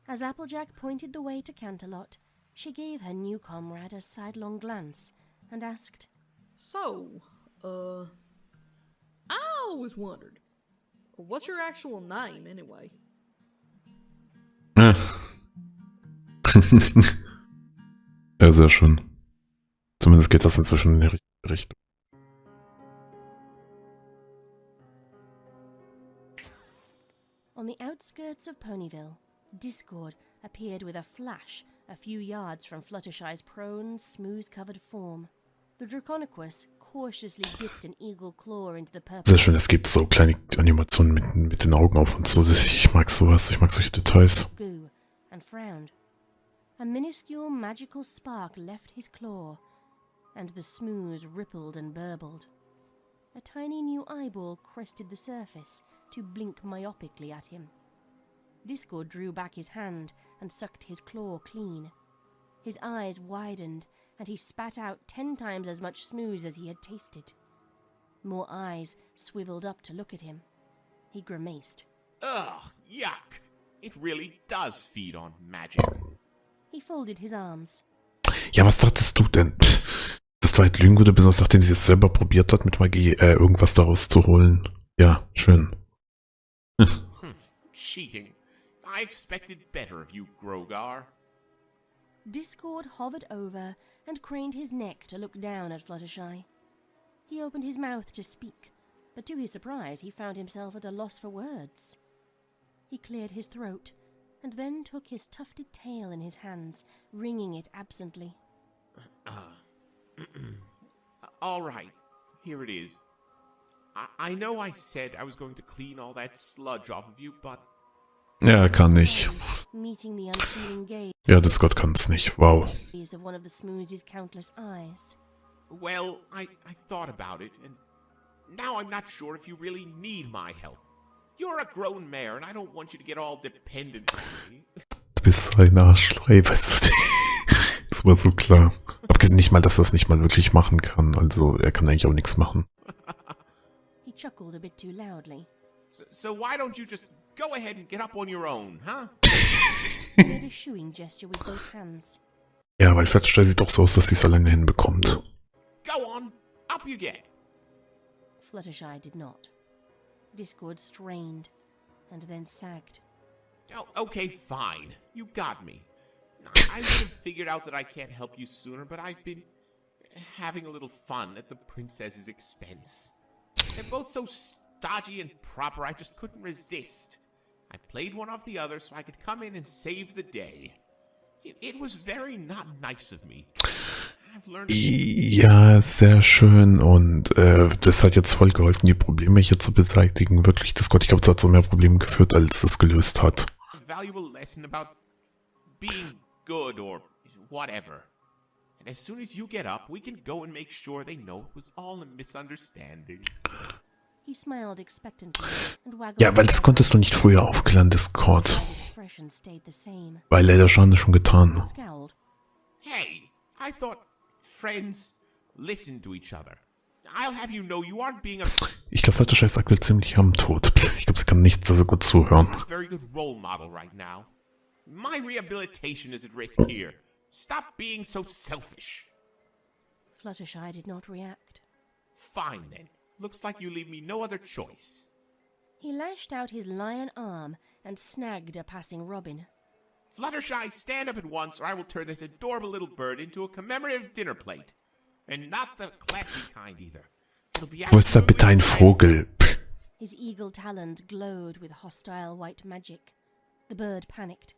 Speaker 12: As Applejack pointed the way to Canterlot, she gave her new comrade a sidelong glance and asked,
Speaker 8: So, I always wondered, what's your actual name anyway?
Speaker 1: Ja, sehr schön. Zumindest geht das inzwischen in die richtige Richtung.
Speaker 12: On the outskirts of Ponyville, Discord appeared with a flash a few yards from Fluttershy's prone, smooth-covered form. The Draconequus cautiously dipped an eagle claw into the purple.
Speaker 1: Sehr schön, es gibt so kleine Animationen mit den Augen auf und so. Ich mag sowas, ich mag solche Details.
Speaker 12: Goo and frowned. A minuscule magical spark left his claw, and the smooze rippled and burbled. A tiny new eyeball crested the surface to blink myopically at him. Discord drew back his hand and sucked his claw clean. His eyes widened, and he spat out 10 times as much smooze as he had tasted. More eyes swiveled up to look at him. He grimaced.
Speaker 9: Ugh, yuck. It really does feed on magic.
Speaker 12: He folded his arms.
Speaker 1: Ja, was dachtest du denn? Dass du halt lügen würde, besonders nachdem sie es selber probiert hat, mit Magie irgendwas daraus zu holen. Ja, schön.
Speaker 9: Cheating. I expected better of you, Grogar.
Speaker 12: Discord hovered over and craned his neck to look down at Fluttershy. He opened his mouth to speak, but to his surprise he found himself at a loss for words. He cleared his throat, and then took his tufted tail in his hands, wringing it absently.
Speaker 9: All right, here it is. I know I said I was going to clean all that sludge off of you, but...
Speaker 1: Ja, er kann nicht.
Speaker 12: Meeting the unfeeling gaze
Speaker 1: Ja, Discord kann's nicht. Wow.
Speaker 12: of one of the Smoozy's countless eyes.
Speaker 9: Well, I thought about it, and now I'm not sure if you really need my help. You're a grown mare, and I don't want you to get all dependent on me.
Speaker 1: Du bist so ein Arschloch, ey, weißt du. Das war so klar. Abgesehen nicht mal, dass er das nicht mal wirklich machen kann. Also, er kann eigentlich auch nichts machen.
Speaker 12: He chuckled a bit too loudly.
Speaker 9: So why don't you just go ahead and get up on your own, huh?
Speaker 12: He made a shooing gesture with both hands.
Speaker 1: Ja, weil Fluttershy sieht doch so aus, dass sie es alleine hinbekommt.
Speaker 9: Go on, up you get.
Speaker 12: Fluttershy did not. Discord strained, and then sagged.
Speaker 9: Oh, okay, fine. You got me. I would have figured out that I can't help you sooner, but I've been having a little fun at the princess's expense. They're both so stodgy and proper, I just couldn't resist. I played one off the other so I could come in and save the day. It was very not nice of me. I've learned...
Speaker 1: Ja, sehr schön. Und das hat jetzt voll geholfen, die Probleme hier zu beseitigen. Wirklich, Discord, ich glaube, es hat zu mehr Problemen geführt, als es gelöst hat.
Speaker 9: A valuable lesson about being good or whatever. And as soon as you get up, we can go and make sure they know it was all a misunderstanding.
Speaker 12: He smiled expectantly and waggled.
Speaker 1: Ja, weil das konntest du nicht früher aufklären, Discord.
Speaker 12: His expression stayed the same.
Speaker 1: Weil er das schon getan.
Speaker 12: Scowled.
Speaker 9: Hey, I thought friends listen to each other. I'll have you know you aren't being a
Speaker 1: Ich glaube, Fluttershy ist aktuell ziemlich am Tod. Ich glaube, sie kann nicht so gut zuhören.
Speaker 9: very good role model right now. My rehabilitation is at risk here. Stop being so selfish.
Speaker 12: Fluttershy did not react.
Speaker 9: Fine then. Looks like you leave me no other choice.
Speaker 12: He lashed out his lion arm and snagged a passing robin.
Speaker 9: Fluttershy, stand up at once, or I will turn this adorable little bird into a commemorative dinner plate. And not the classy kind either. It'll be
Speaker 1: Wo ist da bitte ein Vogel?
Speaker 12: His eagle talons glowed with hostile white magic. The bird panicked.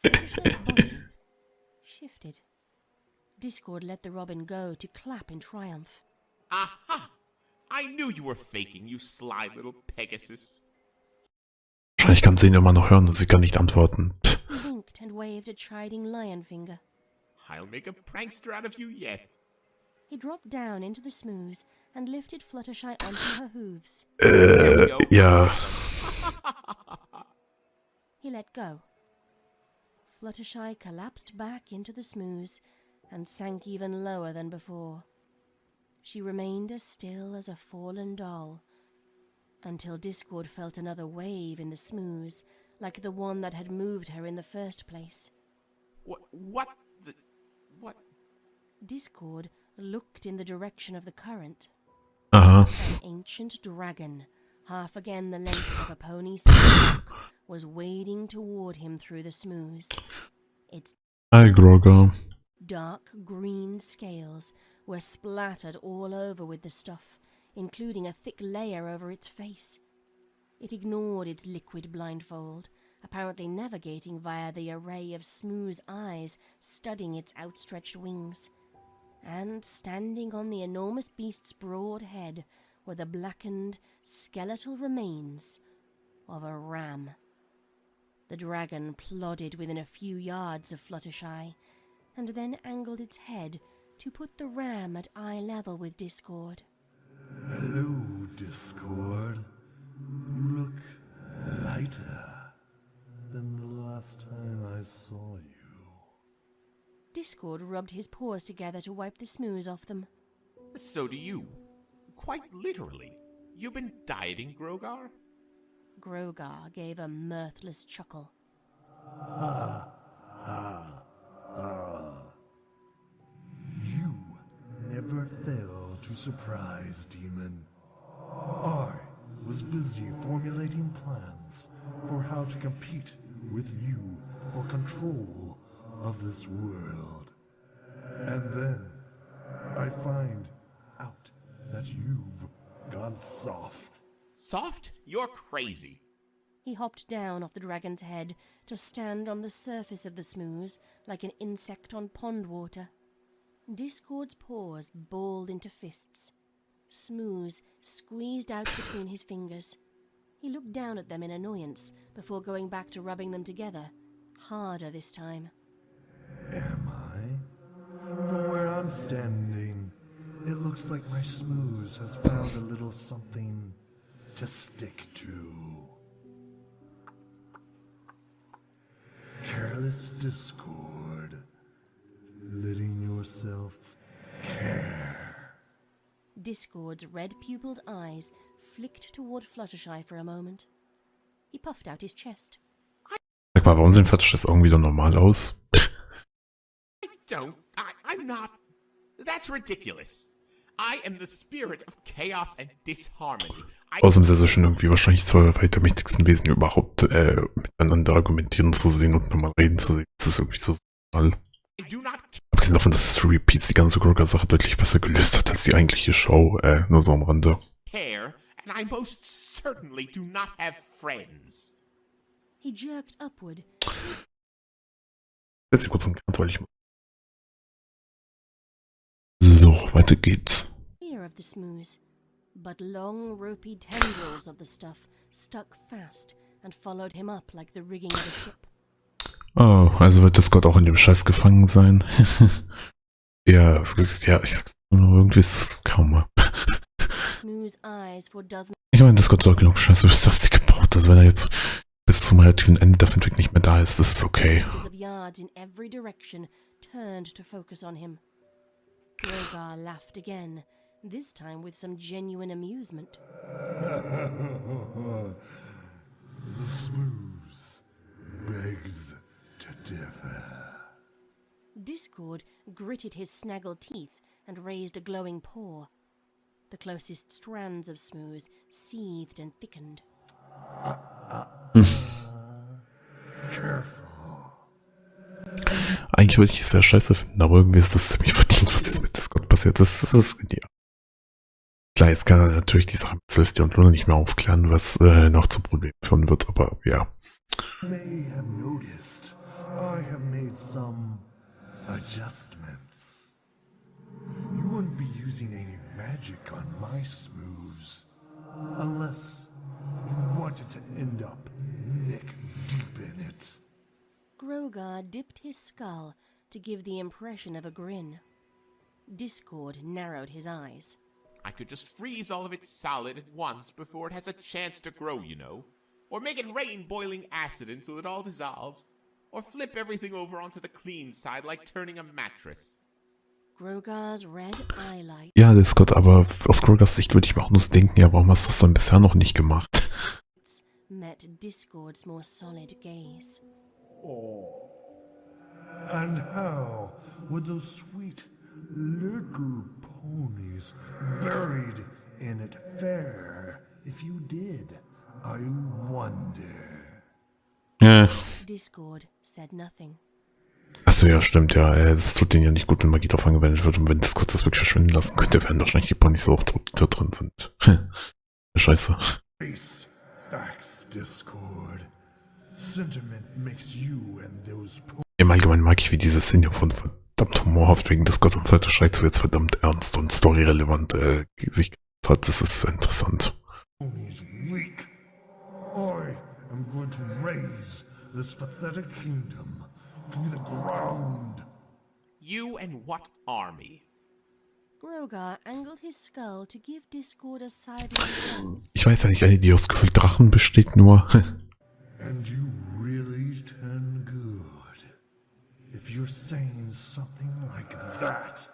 Speaker 12: Fluttershy's body shifted. Discord let the robin go to clap in triumph.
Speaker 9: Aha! I knew you were faking, you sly little Pegasus.
Speaker 1: Wahrscheinlich kann sie ihn immer noch hören und sie kann nicht antworten.
Speaker 12: He winked and waved a chiding lion finger.
Speaker 9: I'll make a prankster out of you yet.
Speaker 12: He dropped down into the smooze and lifted Fluttershy onto her hooves.
Speaker 1: Ja.
Speaker 12: He let go. Fluttershy collapsed back into the smooze and sank even lower than before. She remained as still as a fallen doll, until Discord felt another wave in the smooze, like the one that had moved her in the first place.
Speaker 9: What?
Speaker 12: Discord looked in the direction of the current.
Speaker 1: Aha.
Speaker 12: An ancient dragon, half again the length of a pony's stomach, was wading toward him through the smooze. Its
Speaker 1: Hi, Grogar.
Speaker 12: dark green scales were splattered all over with the stuff, including a thick layer over its face. It ignored its liquid blindfold, apparently navigating via the array of smooth eyes studding its outstretched wings. And standing on the enormous beast's broad head were the blackened, skeletal remains of a ram. The dragon plodded within a few yards of Fluttershy, and then angled its head to put the ram at eye level with Discord.
Speaker 10: Hello, Discord. You look lighter than the last time I saw you.
Speaker 12: Discord rubbed his paws together to wipe the smooze off them.
Speaker 9: So do you. Quite literally. You've been dieting, Grogar?
Speaker 12: Grogar gave a mirthless chuckle.
Speaker 10: You never fail to surprise, demon. I was busy formulating plans for how to compete with you for control of this world. And then I find out that you've gone soft.
Speaker 9: Soft? You're crazy.
Speaker 12: He hopped down off the dragon's head to stand on the surface of the smooze like an insect on pond water. Discord's paws balled into fists. Smooze squeezed out between his fingers. He looked down at them in annoyance before going back to rubbing them together, harder this time.
Speaker 10: Am I? From where I'm standing, it looks like my smooze has found a little something to stick to. Careless Discord, letting yourself care.
Speaker 12: Discord's red-pupilled eyes flicked toward Fluttershy for a moment. He puffed out his chest.
Speaker 1: Sag mal, warum sehen Fluttershy's Augen wieder normal aus?
Speaker 9: I'm not. That's ridiculous. I am the spirit of chaos and disharmony.
Speaker 1: Außerdem sehr, sehr schön irgendwie wahrscheinlich zwei der mächtigsten Wesen überhaupt miteinander argumentieren zu sehen und nochmal reden zu sehen. Das ist irgendwie so toll. Abgesehen davon, dass Story Repeats die ganze Grogar-Sache deutlich besser gelöst hat als die eigentliche Show, nur so am Rande.
Speaker 9: Care, and I most certainly do not have friends.
Speaker 12: He jerked upward.
Speaker 1: Jetzt kurz einen Cut, weil ich... So, weiter geht's.
Speaker 12: Clear of the smooze, but long ropey tendrils of the stuff stuck fast and followed him up like the rigging of a ship.
Speaker 1: Oh, also wird Discord auch in dem Scheiß gefangen sein. Ja, ich sag's nur, irgendwie ist es kaum mal. Ich meine, Discord hat auch genug Scheiße bis das gebaut, also wenn er jetzt bis zum relativen Ende der Fintech nicht mehr da ist, das ist okay.
Speaker 12: Grogar laughed again, this time with some genuine amusement.
Speaker 10: The smooth begs to differ.
Speaker 12: Discord gritted his snaggled teeth and raised a glowing paw. The closest strands of smooze seethed and thickened.
Speaker 10: Careful.
Speaker 1: Eigentlich würde ich es sehr scheiße finden, aber irgendwie ist das ziemlich verdient, was jetzt mit Discord passiert ist. Das ist genial. Klar, jetzt kann er natürlich die Sache mit Celestia und Luna nicht mehr aufklären, was noch zu Problemen führen wird, aber ja.
Speaker 10: You may have noticed I have made some adjustments. You wouldn't be using any magic on my smooths unless you wanted to end up neck deep in it.
Speaker 12: Grogar dipped his skull to give the impression of a grin. Discord narrowed his eyes.
Speaker 9: I could just freeze all of it solid at once before it has a chance to grow, you know. Or make it rain boiling acid until it all dissolves. Or flip everything over onto the clean side like turning a mattress.
Speaker 12: Grogar's red eyelight.
Speaker 1: Ja, Discord, aber aus Grogars Sicht würde ich mir auch nur so denken, ja, warum hast du das dann bisher noch nicht gemacht?
Speaker 12: Met Discord's more solid gaze.
Speaker 10: Oh. And how would those sweet little ponies buried in it fare if you did? I wonder.
Speaker 1: Ja.
Speaker 12: Discord said nothing.
Speaker 1: Achso, ja, stimmt, ja. Es tut denen ja nicht gut, wenn Magie drauf angewendet wird und wenn Discord das wirklich verschwinden lassen könnte, werden wahrscheinlich die Ponys auch tot, die da drin sind. Scheiße.
Speaker 10: Facts, Discord. Sentiment makes you and those
Speaker 1: Im Allgemeinen mag ich, wie diese Szene von verdammt humorhaft wegen Discord und Fluttershy zu jetzt verdammt ernst und storyrelevant sich hat. Das ist sehr interessant.
Speaker 10: ponies weak. I am going to raise this pathetic kingdom to the ground.
Speaker 9: You and what army?
Speaker 12: Grogar angled his skull to give Discord a sidelong glance.
Speaker 1: Ich weiß ja nicht, eine, die aus gefühlt Drachen besteht, nur.
Speaker 10: And you really turn good if you're saying something like that.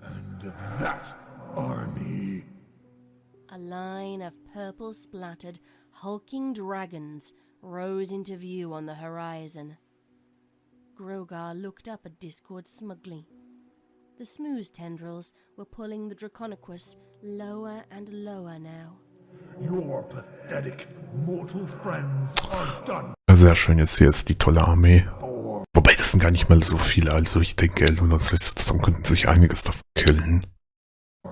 Speaker 10: And that army.
Speaker 12: A line of purple-splattered, hulking dragons rose into view on the horizon. Grogar looked up at Discord smugly. The smooth tendrils were pulling the Draconequus lower and lower now.
Speaker 10: Your pathetic mortal friends are done.
Speaker 1: Sehr schön, jetzt hier ist die tolle Armee. Wobei, das sind gar nicht mal so viele, also ich denke, Luna und Celeste zusammen könnten sich einiges davon killen. Ich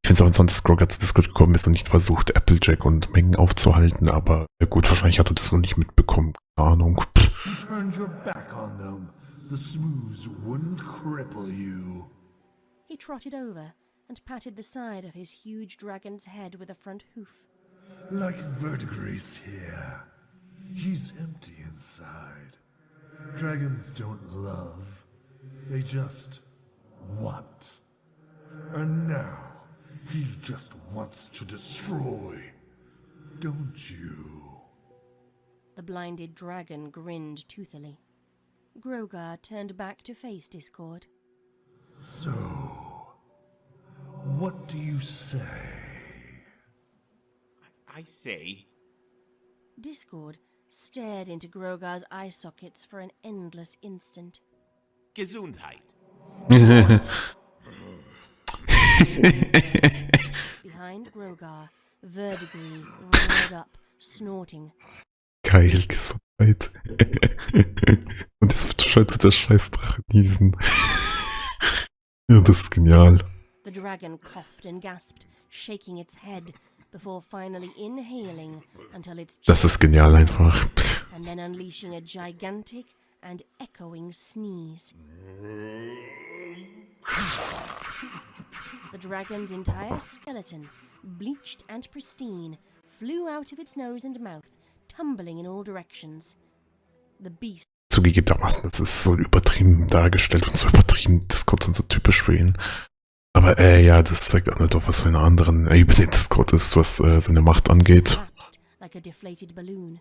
Speaker 1: finde es auch interessant, dass Grogar zu Discord gekommen ist und nicht versucht, Applejack und Mengen aufzuhalten, aber gut, wahrscheinlich hat er das noch nicht mitbekommen. Keine Ahnung.
Speaker 10: You turned your back on them. The smooths wouldn't cripple you.
Speaker 12: He trotted over and patted the side of his huge dragon's head with a front hoof.
Speaker 10: Like verdigris here. He's empty inside. Dragons don't love. They just want. And now, he just wants to destroy. Don't you?
Speaker 12: The blinded dragon grinned toothily. Grogar turned back to face Discord.
Speaker 10: So, what do you say?
Speaker 9: I say...
Speaker 12: Discord stared into Grogar's eye sockets for an endless instant.
Speaker 9: Gesundheit.
Speaker 12: Behind Grogar, Verdigris roared up, snorting.
Speaker 1: Geil, Gesundheit. Und jetzt wird der Scheißdrache niesen. Ja, das ist genial.
Speaker 12: The dragon coughed and gasped, shaking its head, before finally inhaling until its
Speaker 1: Das ist genial einfach.
Speaker 12: and then unleashing a gigantic and echoing sneeze. The dragon's entire skeleton, bleached and pristine, flew out of its nose and mouth, tumbling in all directions. The beast
Speaker 1: Zugegebenermaßen, das ist so übertrieben dargestellt und so übertrieben Discord und so typisch für ihn. Aber ja, das zeigt auch nicht auf, was für eine anderen Ebene Discord ist, was seine Macht angeht.
Speaker 12: like a deflated balloon.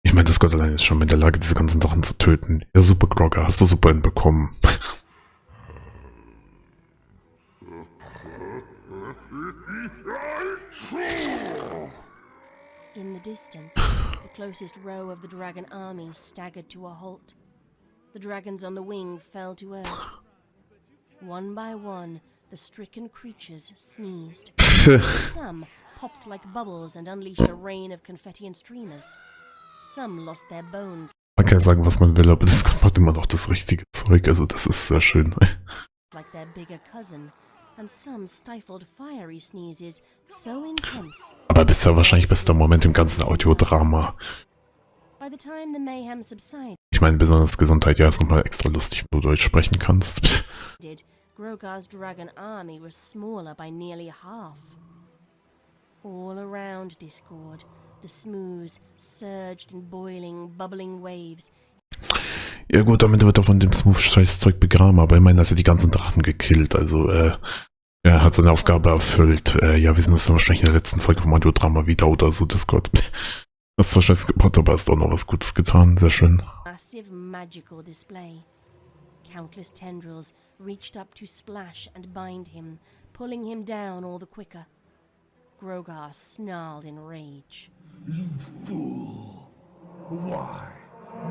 Speaker 1: Ich meine, Discord allein ist schon in der Lage, diese ganzen Sachen zu töten. Ja, super, Grogar, hast du super hinbekommen.
Speaker 12: In the distance, the closest row of the dragon army staggered to a halt. The dragons on the wing fell to earth. One by one, the stricken creatures sneezed. Some popped like bubbles and unleashed a rain of confetti and streamers. Some lost their bones.
Speaker 1: Man kann ja sagen, was man will, aber Discord macht immer noch das richtige Zeug, also das ist sehr schön.
Speaker 12: Like their bigger cousin, and some stifled fiery sneezes so intense.
Speaker 1: Aber bisher wahrscheinlich bester Moment im ganzen Audiodrama.
Speaker 12: By the time the mayhem subsided,
Speaker 1: Ich meine, besonders Gesundheit, ja, ist nochmal extra lustig, wenn du Deutsch sprechen kannst.
Speaker 12: Grogar's dragon army was smaller by nearly half. All around Discord, the smooths surged in boiling, bubbling waves.
Speaker 1: Ja gut, damit wird er von dem Smooth-Scheißzeug begraben, aber immerhin hat er die ganzen Drachen gekillt, also er hat seine Aufgabe erfüllt. Ja, wir sind uns dann wahrscheinlich in der letzten Folge vom Audiodrama wieder oder so, Discord. Hast zwar Scheiß gebaut, aber hast auch noch was Gutes getan, sehr schön.
Speaker 12: Massive magical display. Countless tendrils reached up to splash and bind him, pulling him down all the quicker. Grogar snarled in rage.
Speaker 10: You fool! Why?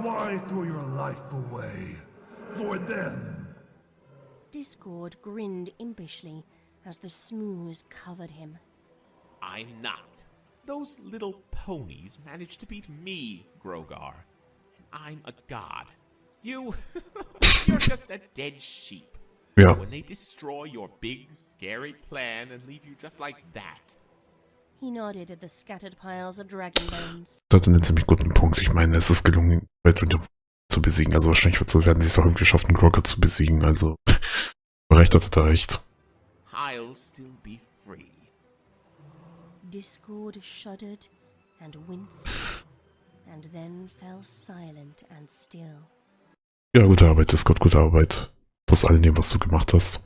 Speaker 10: Why throw your life away? For them!
Speaker 12: Discord grinned impishly as the smooths covered him.
Speaker 9: I'm not. Those little ponies managed to beat me, Grogar. And I'm a god. You're just a dead sheep.
Speaker 1: Ja.
Speaker 9: When they destroy your big, scary plan and leave you just like that.
Speaker 12: He nodded at the scattered piles of dragon bones.
Speaker 1: Das hat einen ziemlich guten Punkt. Ich meine, es ist gelungen, Weltwunder zu besiegen. Also wahrscheinlich werden sie es auch irgendwie schaffen, Grogar zu besiegen. Also, recht hat er recht.
Speaker 9: I'll still be free.
Speaker 12: Discord shuddered and winced, and then fell silent and still.
Speaker 1: Ja, gute Arbeit, Discord, gute Arbeit. Trotz all dem, was du gemacht hast.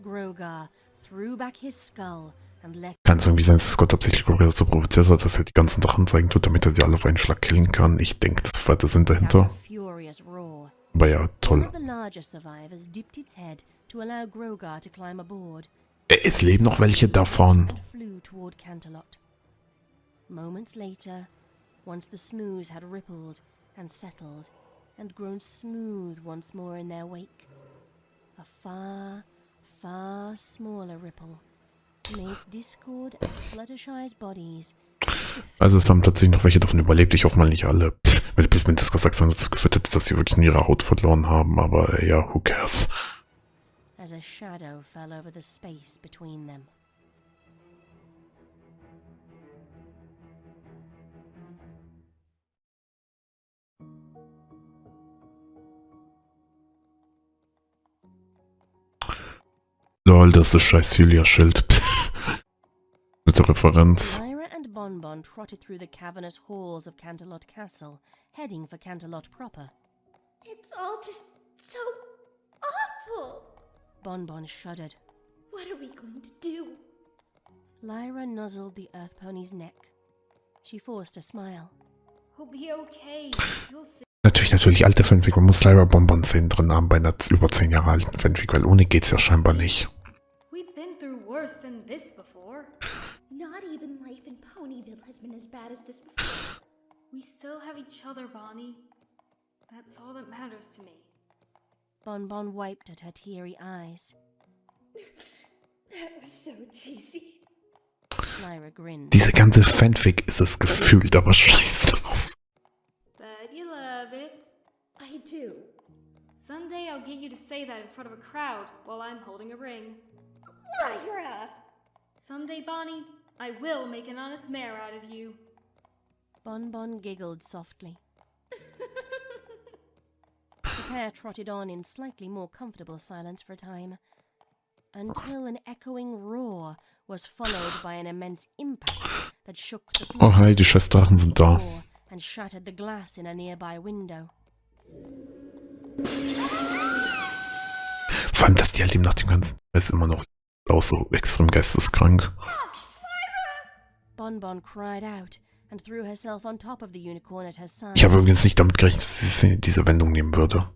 Speaker 12: Grogar threw back his skull and let...
Speaker 1: Kann es irgendwie sein, dass Scott absichtlich Grogar dazu provoziert hat, dass er die ganzen Drachen zeigen tut, damit er sie alle auf einen Schlag killen kann? Ich denke, das war der Sinn dahinter. Aber ja, toll. Es leben noch welche davon.
Speaker 12: Moments later, once the smooths had rippled and settled and grown smooth once more in their wake, a far, far smaller ripple made Discord and Fluttershy's bodies.
Speaker 1: Also es haben tatsächlich noch welche davon überlebt, ich hoffe mal nicht alle. Wenn das gesagt hat, dazu geführt hätte, dass sie wirklich nur ihre Haut verloren haben, aber ja, who cares.
Speaker 12: As a shadow fell over the space between them.
Speaker 1: Lol, das ist scheiß Julia-Schild. Mit der Referenz.
Speaker 12: Lyra and Bonbon trotted through the cavernous halls of Canterlot Castle, heading for Canterlot proper.
Speaker 7: It's all just so awful.
Speaker 12: Bonbon shuddered.
Speaker 7: What are we going to do?
Speaker 12: Lyra nuzzled the earth pony's neck. She forced a smile.
Speaker 18: He'll be okay. You'll see.
Speaker 1: Natürlich, alte Fanfic, man muss Lyra Bonbon-Szenen drin haben bei einer über 10 Jahre alten Fanfic, weil ohne geht's ja scheinbar nicht.
Speaker 18: We've been through worse than this before.
Speaker 7: Not even life in Ponyville has been as bad as this before.
Speaker 18: We still have each other, Bonnie. That's all that matters to me.
Speaker 12: Bonbon wiped at her teary eyes.
Speaker 7: That was so cheesy.
Speaker 12: Lyra grinned.
Speaker 1: Diese ganze Fanfic ist es gefühlt, aber scheiß drauf.
Speaker 18: But you love it.
Speaker 7: I do.
Speaker 18: Someday I'll get you to say that in front of a crowd while I'm holding a ring.
Speaker 7: Lyra!
Speaker 18: Someday, Bonnie, I will make an honest mare out of you.
Speaker 12: Bonbon giggled softly. The pair trotted on in slightly more comfortable silence for a time, until an echoing roar was followed by an immense impact that shook the floor
Speaker 1: Oh hi, die scheiß Drachen sind da.
Speaker 12: and shattered the glass in a nearby window.
Speaker 1: Vor allem, dass die halt eben nach dem ganzen ist immer noch auch so extrem geisteskrank.
Speaker 12: Bonbon cried out and threw herself on top of the unicorn at her side.
Speaker 1: Ich habe übrigens nicht damit gerechnet, dass sie diese Wendung nehmen würde.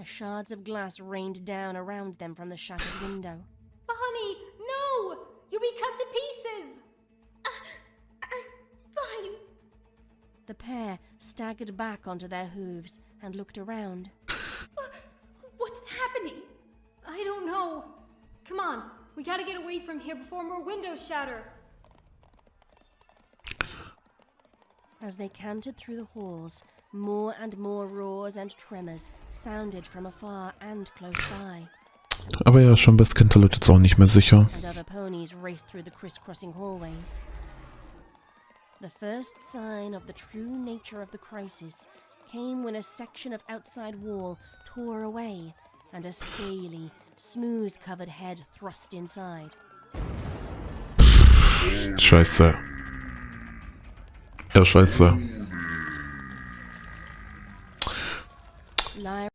Speaker 12: As shards of glass rained down around them from the shattered window.
Speaker 18: Bonnie, no! You'll be cut to pieces!
Speaker 7: Fine.
Speaker 12: The pair staggered back onto their hooves and looked around.
Speaker 7: What's happening?
Speaker 18: I don't know. Come on, we gotta get away from here before more windows shatter.
Speaker 12: As they cantered through the halls, more and more roars and tremors sounded from afar and close by.
Speaker 1: Aber ja, schon bei Canterlot jetzt auch nicht mehr sicher.
Speaker 12: And other ponies raced through the crisscrossing hallways. The first sign of the true nature of the crisis came when a section of outside wall tore away and a scaly, smooth-covered head thrust inside.
Speaker 1: Scheiße. Ja, scheiße.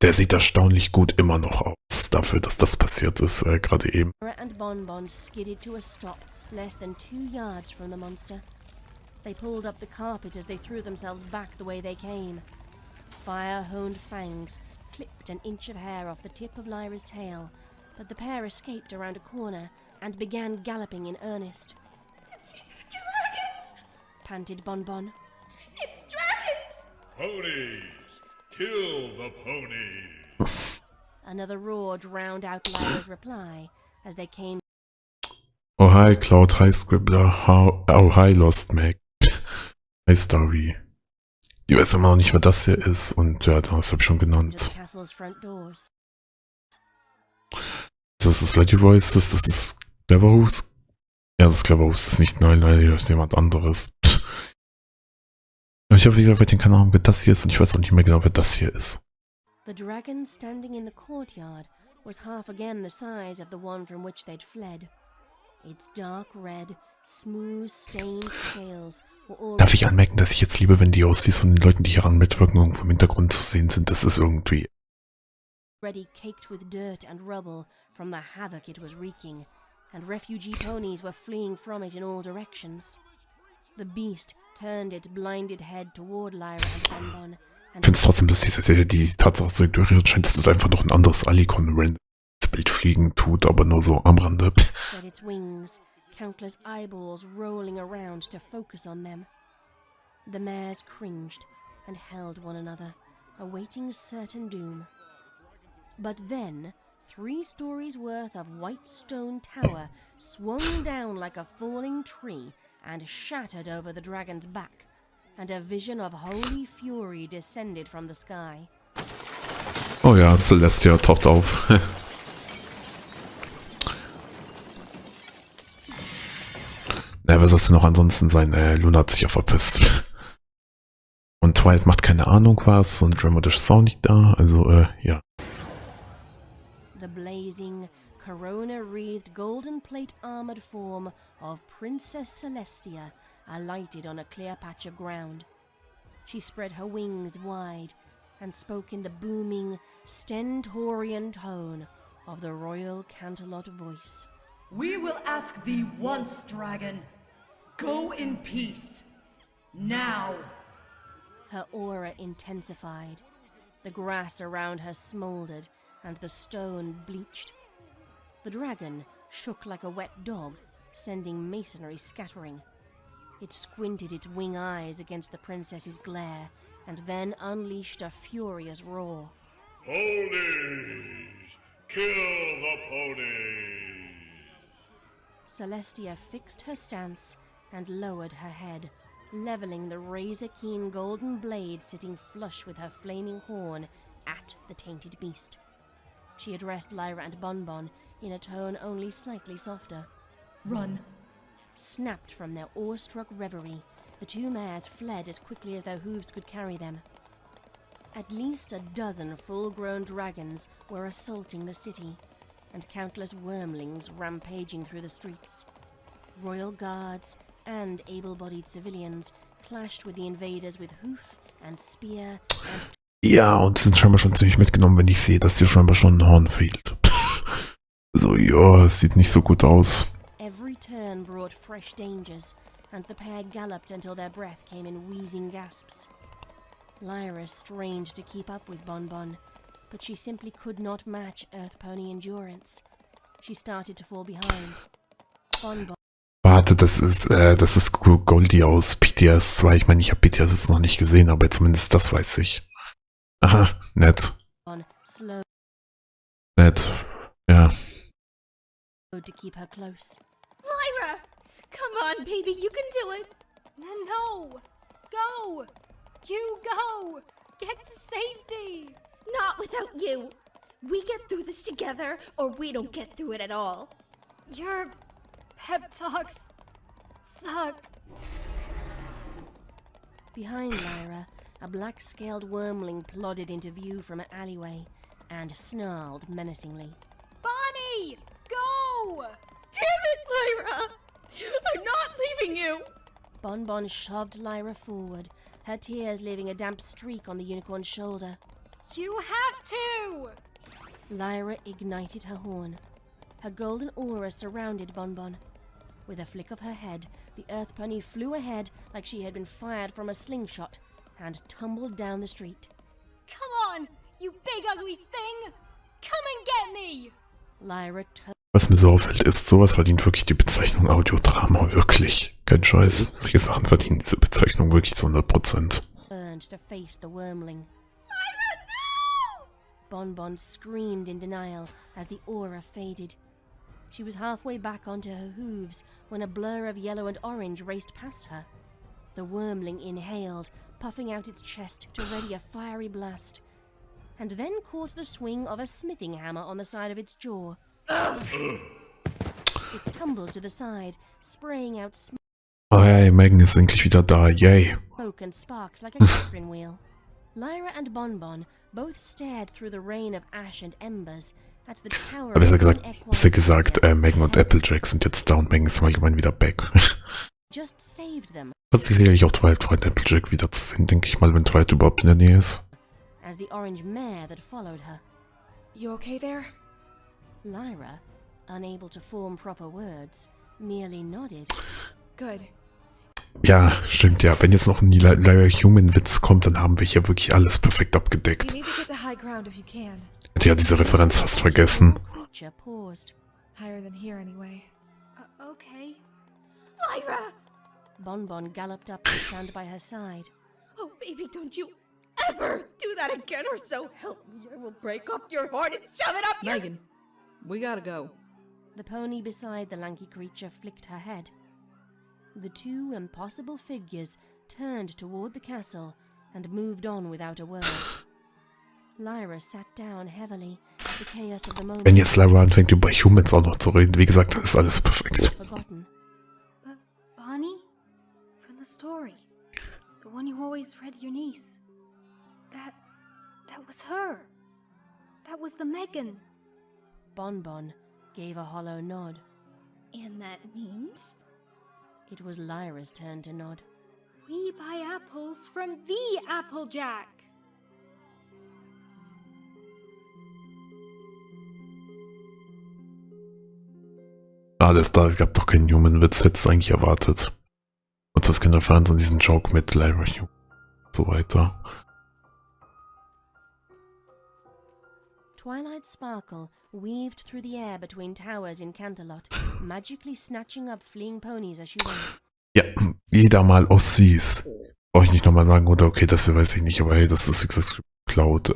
Speaker 1: Der sieht erstaunlich gut immer noch aus, dafür, dass das passiert ist, gerade eben.
Speaker 12: Lyra and Bonbon skidded to a stop less than 2 yards from the monster. They pulled up the carpet as they threw themselves back the way they came. Fire-honed fangs clipped an inch of hair off the tip of Lyra's tail, but the pair escaped around a corner and began galloping in earnest.
Speaker 7: Dragons!
Speaker 12: Panted Bonbon.
Speaker 7: It's dragons!
Speaker 10: Ponies! Kill the ponies!
Speaker 12: Another roar drowned out Lyra's reply as they came.
Speaker 1: Oh hi Cloud, hi Scribbler, oh hi Lost Mac, hi Starry. Ich weiß immer noch nicht, wer das hier ist und ja, das habe ich schon genannt. Das ist Lady Voices, das ist Cleverhooves. Ja, das ist Cleverhooves, das ist nicht, nein, hier ist jemand anderes. Ich habe wie gesagt keine Ahnung, wer das hier ist und ich weiß auch nicht mehr genau, wer das hier ist.
Speaker 12: The dragon standing in the courtyard was half again the size of the one from which they'd fled. Its dark red, smooth, stained scales were all...
Speaker 1: Darf ich anmerken, dass ich jetzt liebe, wenn die Aussies von den Leuten, die hieran mitwirken, irgendwo im Hintergrund zu sehen sind? Das ist irgendwie...
Speaker 12: already caked with dirt and rubble from the havoc it was wreaking, and refugee ponies were fleeing from it in all directions. The beast turned its blinded head toward Lyra and Bonbon.
Speaker 1: Ich finde es trotzdem lustig, dass er die Tatsache so ignoriert scheint, dass es einfach noch ein anderes Alikon ins Bild fliegen tut, aber nur so am Rande.
Speaker 12: Spread its wings, countless eyeballs rolling around to focus on them. The mares cringed and held one another, awaiting certain doom. But then, 3 stories worth of white stone tower swung down like a falling tree and shattered over the dragon's back, and a vision of holy fury descended from the sky.
Speaker 1: Oh ja, Silvester taucht auf. Na, wer soll es denn noch ansonsten sein? Luna hat sich ja verpisst. Und Twilight macht keine Ahnung was und Dramatisch ist auch nicht da, also ja.
Speaker 12: The blazing, corona-wreathed golden plate armored form of Princess Celestia alighted on a clear patch of ground. She spread her wings wide and spoke in the booming, stentorian tone of the royal Canterlot voice.
Speaker 21: We will ask thee once, dragon. Go in peace. Now.
Speaker 12: Her aura intensified. The grass around her smoldered and the stone bleached. The dragon shook like a wet dog, sending masonry scattering. It squinted its wing eyes against the princess's glare, and then unleashed a furious roar.
Speaker 22: Ponies! Kill the ponies!
Speaker 12: Celestia fixed her stance and lowered her head, leveling the razor-keen golden blade sitting flush with her flaming horn at the tainted beast. She addressed Lyra and Bonbon in a tone only slightly softer.
Speaker 21: Run.
Speaker 12: Snapped from their awestruck reverie, the 2 mares fled as quickly as their hooves could carry them. At least a dozen full-grown dragons were assaulting the city, and countless wormlings rampaging through the streets. Royal guards and able-bodied civilians clashed with the invaders with hoof and spear and...
Speaker 1: Ja, und sind scheinbar schon ziemlich mitgenommen, wenn ich sehe, dass dir scheinbar schon ein Horn fehlt. So, ja, es sieht nicht so gut aus.
Speaker 12: Every turn brought fresh dangers, and the pair galloped until their breath came in wheezing gasps. Lyra strained to keep up with Bonbon, but she simply could not match Earth Pony endurance. She started to fall behind. Bonbon...
Speaker 1: Warte, das ist Goldie aus PTS 2. Ich meine, ich habe PTS jetzt noch nicht gesehen, aber zumindest das weiß ich. Aha, nett. Nett, ja.
Speaker 12: To keep her close.
Speaker 11: Lyra! Come on, baby, you can do it!
Speaker 18: No! Go! You go! Get to safety!
Speaker 7: Not without you! We get through this together, or we don't get through it at all.
Speaker 18: Your pep talks suck.
Speaker 12: Behind Lyra, a black-scaled wormling plodded into view from an alleyway and snarled menacingly.
Speaker 18: Bonnie! Go!
Speaker 7: Damn it, Lyra! I'm not leaving you!
Speaker 12: Bonbon shoved Lyra forward, her tears leaving a damp streak on the unicorn's shoulder.
Speaker 18: You have to!
Speaker 12: Lyra ignited her horn. Her golden aura surrounded Bonbon. With a flick of her head, the Earth Pony flew ahead like she had been fired from a slingshot and tumbled down the street.
Speaker 18: Come on, you big ugly thing! Come and get me!
Speaker 12: Lyra
Speaker 1: Was mir so auffällt, ist, sowas verdient wirklich die Bezeichnung Audiodrama, wirklich. Kein Scheiß. Solche Sachen verdienen diese Bezeichnung wirklich zu 100%.
Speaker 12: turned to face the wormling.
Speaker 7: Lyra, no!
Speaker 12: Bonbon screamed in denial as the aura faded. She was halfway back onto her hooves when a blur of yellow and orange raced past her. The wormling inhaled, puffing out its chest to ready a fiery blast, and then caught the swing of a smithing hammer on the side of its jaw. It tumbled to the side, spraying out
Speaker 1: Oh hey, Megan ist endlich wieder da, yay.
Speaker 12: smoke and sparks like a Catherine wheel. Lyra and Bonbon both stared through the rain of ash and embers At the tower
Speaker 1: Besser gesagt, Megan und Applejack sind jetzt da und Megan ist im Allgemeinen wieder back.
Speaker 12: just saved them.
Speaker 1: Wird sich sicherlich auch Twilight freuen, Applejack wiederzusehen, denke ich mal, wenn Twilight überhaupt in der Nähe ist.
Speaker 12: As the orange mare that followed her.
Speaker 14: You okay there?
Speaker 12: Lyra, unable to form proper words, merely nodded.
Speaker 14: Good.
Speaker 1: Ja, stimmt ja. Wenn jetzt noch ein Lyra Human-Witz kommt, dann haben wir hier wirklich alles perfekt abgedeckt.
Speaker 14: You need to get to high ground if you can.
Speaker 1: Hätte ja diese Referenz fast vergessen.
Speaker 12: Creature paused.
Speaker 14: Higher than here anyway.
Speaker 18: Okay.
Speaker 11: Lyra!
Speaker 12: Bonbon galloped up to stand by her side.
Speaker 6: Oh, baby, don't you ever do that again, or so help me, I will break up your heart and shove it up your...
Speaker 8: Megan, we gotta go.
Speaker 12: The pony beside the lanky creature flicked her head. The two impossible figures turned toward the castle and moved on without a word. Lyra sat down heavily. The chaos of the moment.
Speaker 1: Wenn jetzt Lyra anfängt, über Humans auch noch zu reden, wie gesagt, dann ist alles perfekt.
Speaker 12: Forgotten.
Speaker 18: Bonnie? From the story. The one you always read your niece. That was her. That was the Megan.
Speaker 12: Bonbon gave a hollow nod.
Speaker 7: And that means?
Speaker 12: It was Lyra's turn to nod.
Speaker 18: We buy apples from the Applejack.
Speaker 1: Alles da, es gab doch keinen Human-Witz, hätte es eigentlich erwartet. Und das keine Referenz an diesen Joke mit Lyra Human und so weiter.
Speaker 12: Twilight sparkle weaved through the air between towers in Canterlot, magically snatching up fleeing ponies as she went.
Speaker 1: Ja, jeder mal Ossis. Brauche ich nicht nochmal sagen, oder? Okay, das weiß ich nicht, aber hey, das ist wie gesagt Cloud,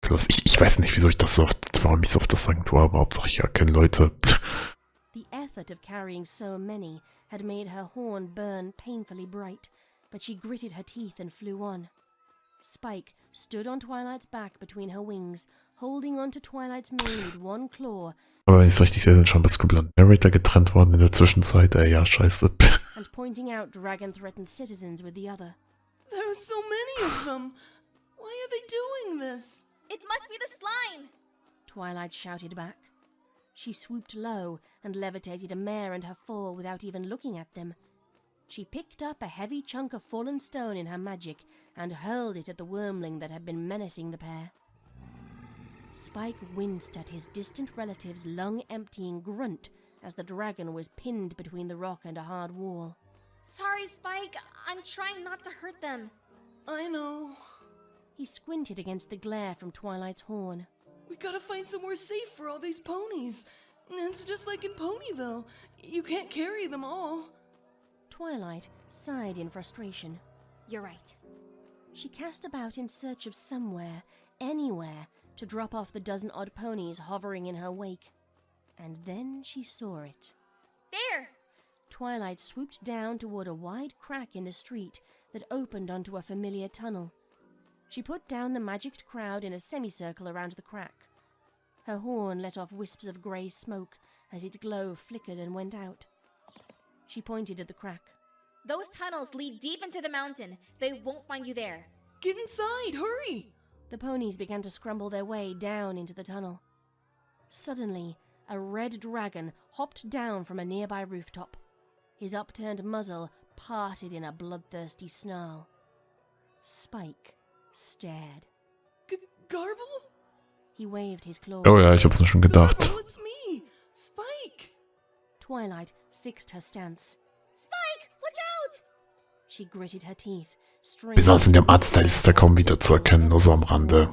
Speaker 1: ich weiß nicht, wieso ich das so oft, warum ich so oft das sagen tue, aber Hauptsache ich erkenne Leute.
Speaker 12: The effort of carrying so many had made her horn burn painfully bright, but she gritted her teeth and flew on. Spike stood on Twilight's back between her wings, holding onto Twilight's mane with one claw.
Speaker 1: Aber wenn ich es richtig sehe, sind schon bei Scribbler und Narrator getrennt worden in der Zwischenzeit. Ja, scheiße.
Speaker 12: And pointing out dragon-threatened citizens with the other.
Speaker 14: There are so many of them. Why are they doing this?
Speaker 11: It must be the slime!
Speaker 12: Twilight shouted back. She swooped low and levitated a mare and her foal without even looking at them. She picked up a heavy chunk of fallen stone in her magic and hurled it at the wormling that had been menacing the pair. Spike winced at his distant relative's lung-emptying grunt as the dragon was pinned between the rock and a hard wall.
Speaker 13: Sorry, Spike. I'm trying not to hurt them.
Speaker 14: I know.
Speaker 12: He squinted against the glare from Twilight's horn.
Speaker 14: We gotta find somewhere safe for all these ponies. It's just like in Ponyville. You can't carry them all.
Speaker 12: Twilight sighed in frustration.
Speaker 13: You're right.
Speaker 12: She cast about in search of somewhere, anywhere, to drop off the dozen-odd ponies hovering in her wake. And then she saw it.
Speaker 13: There!
Speaker 12: Twilight swooped down toward a wide crack in the street that opened onto a familiar tunnel. She put down the magicked crowd in a semicircle around the crack. Her horn let off wisps of grey smoke as its glow flickered and went out. She pointed at the crack.
Speaker 13: Those tunnels lead deep into the mountain. They won't find you there.
Speaker 14: Get inside, hurry!
Speaker 12: The ponies began to scramble their way down into the tunnel. Suddenly, a red dragon hopped down from a nearby rooftop. His upturned muzzle parted in a bloodthirsty snarl. Spike stared.
Speaker 14: Garble?
Speaker 12: He waved his claws.
Speaker 1: Oh ja, ich hab's mir schon gedacht.
Speaker 14: Garble, it's me! Spike!
Speaker 12: Twilight fixed her stance.
Speaker 11: Spike, watch out!
Speaker 12: She gritted her teeth.
Speaker 1: Besonders in dem Artstyle ist er kaum wiederzuerkennen, nur so am Rande.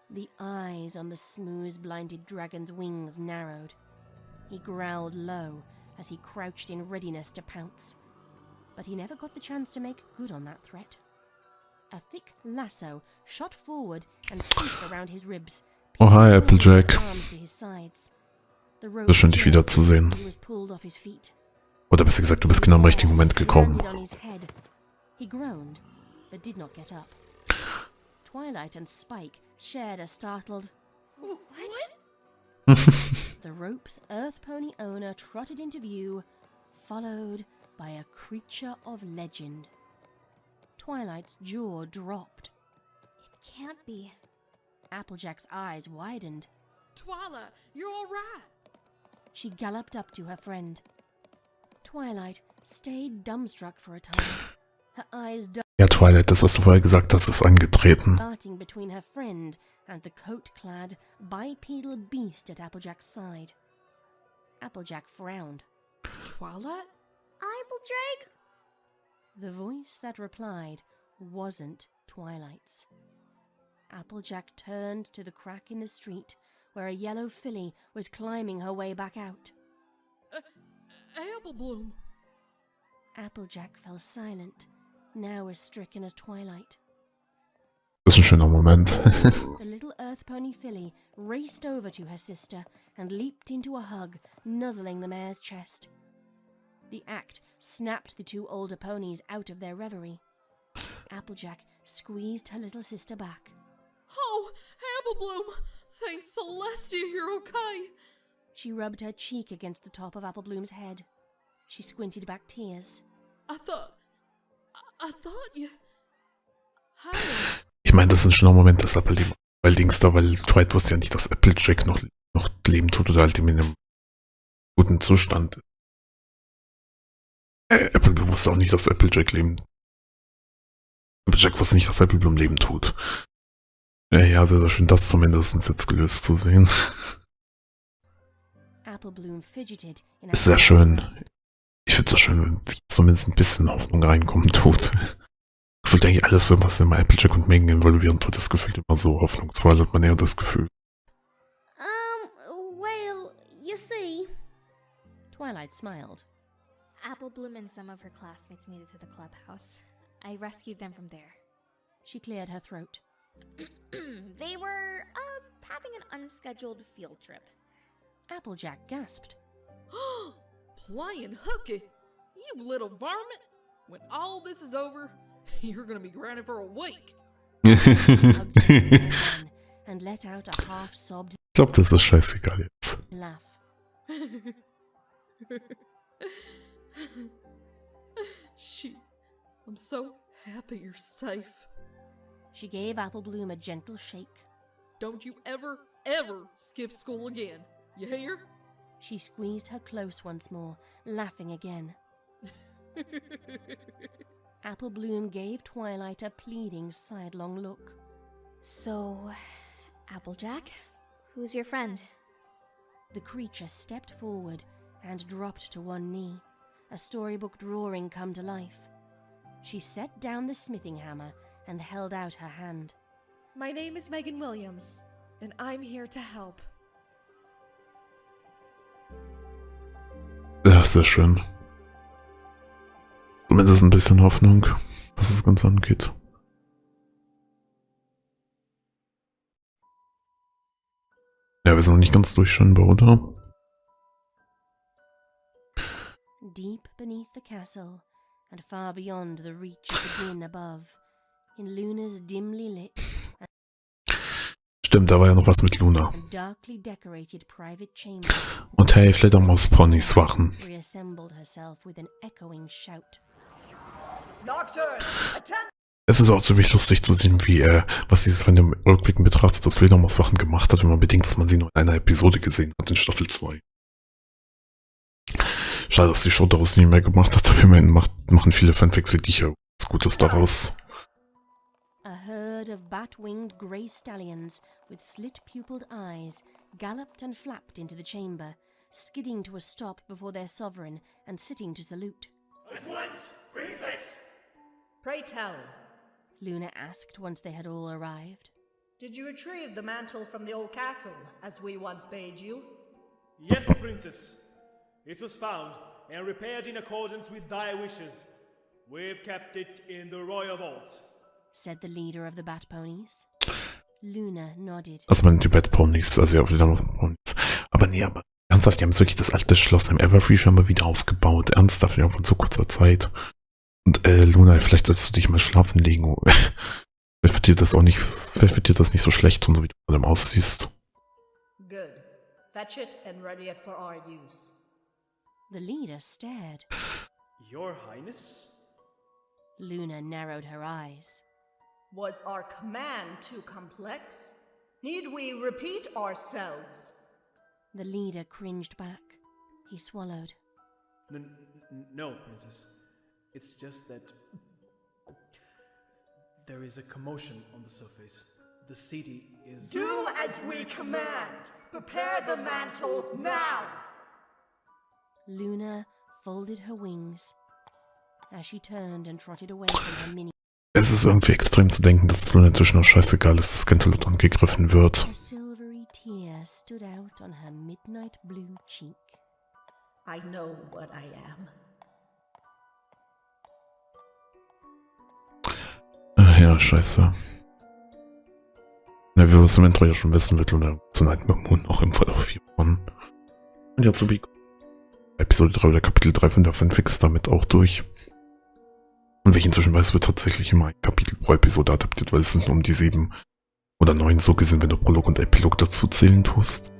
Speaker 12: The eyes on the smooth, blinded dragon's wings narrowed. He growled low as he crouched in readiness to pounce. But he never got the chance to make good on that threat. A thick lasso shot forward and cinched around his ribs.
Speaker 1: Oh hi, Applejack.
Speaker 12: Arms to his sides. The rope
Speaker 1: Das ist schön, dich wiederzusehen.
Speaker 12: he was pulled off his feet.
Speaker 1: Oder besser gesagt, du bist genau im richtigen Moment gekommen.
Speaker 12: Landed on his head. He groaned, but did not get up. Twilight and Spike shared a startled
Speaker 14: What?
Speaker 12: The rope's earth pony owner trotted into view, followed by a creature of legend. Twilight's jaw dropped.
Speaker 13: It can't be.
Speaker 12: Applejack's eyes widened.
Speaker 8: Twilight, you're all right.
Speaker 12: She galloped up to her friend. Twilight stayed dumbstruck for a time. Her eyes
Speaker 1: Ja, Twilight, das, was du vorher gesagt hast, ist angetreten.
Speaker 12: darting between her friend and the coat-clad, bipedal beast at Applejack's side. Applejack frowned.
Speaker 8: Twilight?
Speaker 7: Applejack?
Speaker 12: The voice that replied wasn't Twilight's. Applejack turned to the crack in the street where a yellow filly was climbing her way back out.
Speaker 8: Applebloom.
Speaker 12: Applejack fell silent, now as stricken as Twilight.
Speaker 1: Das ist ein schöner Moment.
Speaker 12: The little earth pony filly raced over to her sister and leaped into a hug, nuzzling the mare's chest. The act snapped the two older ponies out of their reverie. Applejack squeezed her little sister back.
Speaker 8: Oh, Applebloom! Thanks, Celestia, you're okay.
Speaker 12: She rubbed her cheek against the top of Applebloom's head. She squinted back tears.
Speaker 8: I thought you... Hi.
Speaker 1: Ich meine, das ist ein schöner Moment, deshalb weil Dings da, weil Twilight wusste ja nicht, dass Applejack noch leben tut oder halt in einem guten Zustand. Applebloom wusste auch nicht, dass Applejack Applejack wusste nicht, dass Applebloom leben tut. Ja, sehr, sehr schön, das zumindest jetzt gelöst zu sehen.
Speaker 12: Applebloom fidgeted in
Speaker 1: Ist sehr schön. Ich finde es so schön, wenn zumindest ein bisschen Hoffnung reinkommen tut. Gefühlt eigentlich alles, was immer Applejack und Megan involvieren tut, das gefühlt immer so hoffnungsvoll, hat man eher das Gefühl.
Speaker 7: Well, you see.
Speaker 12: Twilight smiled.
Speaker 13: Applebloom and some of her classmates made it to the clubhouse. I rescued them from there.
Speaker 12: She cleared her throat.
Speaker 13: They were, having an unscheduled field trip.
Speaker 12: Applejack gasped.
Speaker 8: Playing hooky? You little varmint! When all this is over, you're gonna be grounded for a week.
Speaker 12: And let out a half-sobbed
Speaker 1: Ich glaube, das ist scheißegal jetzt.
Speaker 12: laugh.
Speaker 8: Shoot, I'm so happy you're safe.
Speaker 12: She gave Applebloom a gentle shake.
Speaker 8: Don't you ever skip school again. You hear?
Speaker 12: She squeezed her close once more, laughing again. Applebloom gave Twilight a pleading sidelong look.
Speaker 13: So, Applejack, who's your friend?
Speaker 12: The creature stepped forward and dropped to one knee, a storybook drawing come to life. She set down the smithing hammer and held out her hand.
Speaker 14: My name is Megan Williams, and I'm here to help.
Speaker 1: Ja, sehr schön. Zumindest ein bisschen Hoffnung, was das Ganze angeht. Ja, wir sind noch nicht ganz durch scheinbar, oder?
Speaker 12: Deep beneath the castle, and far beyond the reach of the din above, in Luna's dimly lit
Speaker 1: Stimmt, da war ja noch was mit Luna.
Speaker 12: and darkly decorated private chambers,
Speaker 1: Und hey, Fledermaus-Ponys wachen.
Speaker 12: reassembled herself with an echoing shout.
Speaker 17: Nocturne, attend!
Speaker 1: Es ist auch ziemlich lustig zu sehen, wie was dieses von dem Rückblicken betrachtet, das Fledermauswachen gemacht hat, wenn man bedenkt, dass man sie nur in einer Episode gesehen hat, in Staffel 2. Schade, dass die Show daraus nie mehr gemacht hat, aber immerhin machen viele Fanfics wie die hier was Gutes daraus.
Speaker 12: A herd of bat-winged grey stallions with slit-pupilled eyes galloped and flapped into the chamber, skidding to a stop before their sovereign and sitting to salute.
Speaker 17: At once, princess! Pray tell,
Speaker 12: Luna asked once they had all arrived.
Speaker 15: did you retrieve the mantle from the old castle, as we once bade you?
Speaker 22: Yes, princess. It was found and repaired in accordance with thy wishes. We've kept it in the royal vaults,
Speaker 12: Said the leader of the bat ponies. Luna nodded.
Speaker 1: Also man die Bad Ponys, also ja, Fledermaus-Ponys. Aber nee, aber ernsthaft, die haben wirklich das alte Schloss im Everfree scheinbar wieder aufgebaut. Ernsthaft, ja, von so kurzer Zeit. Und Luna, vielleicht sollst du dich mal schlafen legen. Vielleicht wird dir das nicht so schlecht und so wie du vor allem aussiehst.
Speaker 15: Good. Fetch it and ready it for our use.
Speaker 12: The leader stared.
Speaker 22: Your Highness?
Speaker 12: Luna narrowed her eyes.
Speaker 15: Was our command too complex? Need we repeat ourselves?
Speaker 12: The leader cringed back. He swallowed.
Speaker 22: No, Princess. It's just that there is a commotion on the surface. The city is...
Speaker 17: Do as we command! Prepare the mantle now!
Speaker 12: Luna folded her wings as she turned and trotted away from her mini.
Speaker 1: Es ist irgendwie extrem zu denken, dass es Luna inzwischen auch scheißegal ist, dass Canterlot angegriffen wird.
Speaker 12: A silvery tear stood out on her midnight blue cheek.
Speaker 15: I know what I am.
Speaker 1: Ach ja, scheiße. Na, wie wir es im Intro ja schon wissen, wird Luna zu Nightmare Moon auch im Verlauf 4 von. Und ja, zu Episode 3 oder Kapitel 3 von der Fanfic ist damit auch durch. Und wie ich inzwischen weiß, wird tatsächlich immer ein Kapitel pro Episode adaptiert, weil es sind um die 7 oder 9 so gesehen, wenn du Prolog und Epilog dazu zählen tust.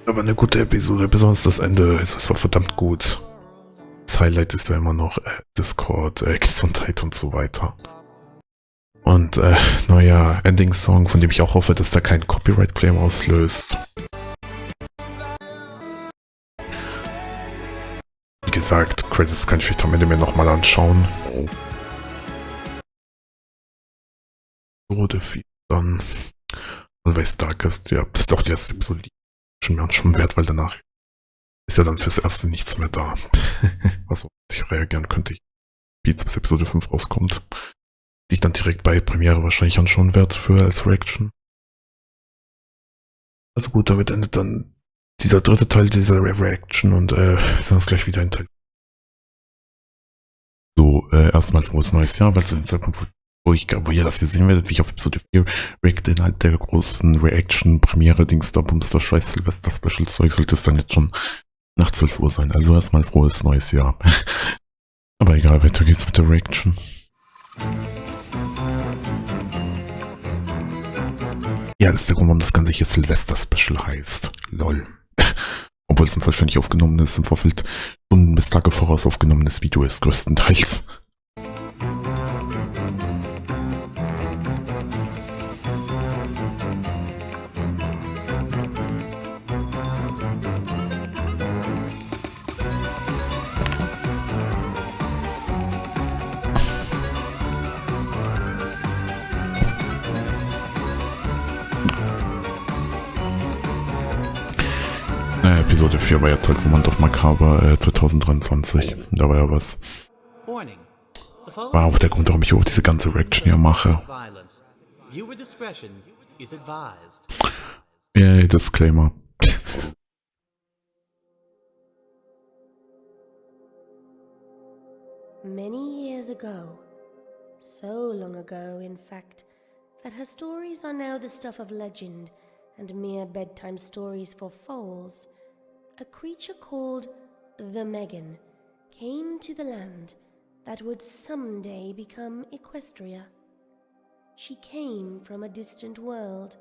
Speaker 1: Aber eine gute Episode, besonders das Ende, es war verdammt gut. Das Highlight ist ja immer noch Discord, Gesundheit und so weiter. Und neuer Ending-Song, von dem ich auch hoffe, dass der keinen Copyright-Claim auslöst. Wie gesagt, Credits kann ich vielleicht am Ende mir nochmal anschauen. Episode 4 dann. Und weil Starcast, ja, das ist auch die erste Episode, die schon wert, weil danach ist ja dann fürs Erste nichts mehr da. Was ich reagieren könnte, bis Episode 5 rauskommt. Die ich dann direkt bei Premiere wahrscheinlich anschauen werde für als Reaction. Also gut, damit endet dann dieser dritte Teil dieser Reaction und wir sehen uns gleich wieder in Teil. So, erstmal frohes neues Jahr, weil zu dem Zeitpunkt, wo ihr das hier sehen werdet, wie ich auf Episode 4 react innerhalb der großen Reaction, Premiere, Dingster, Bumster, Scheiß, Silvester, Special Zeug, sollte es dann jetzt schon nach 12 Uhr sein. Also erstmal frohes neues Jahr. Aber egal, weiter geht's mit der Reaction. Ja, das ist der Grund, warum das Ganze hier Silvester Special heißt. Lol. Obwohl es ein vollständig aufgenommenes, im Vorfeld Stunden bis Tage voraus aufgenommenes Video ist, größtenteils. Episode 4 war ja Teil von Month of Macabre 2023. Da war ja was. War auch der Grund, warum ich auch diese ganze Reaction hier mache. Yay, Disclaimer.
Speaker 12: Many years ago, so long ago in fact, that her stories are now the stuff of legend and mere bedtime stories for foals, a creature called the Megan came to the land that would someday become Equestria. She came from a distant world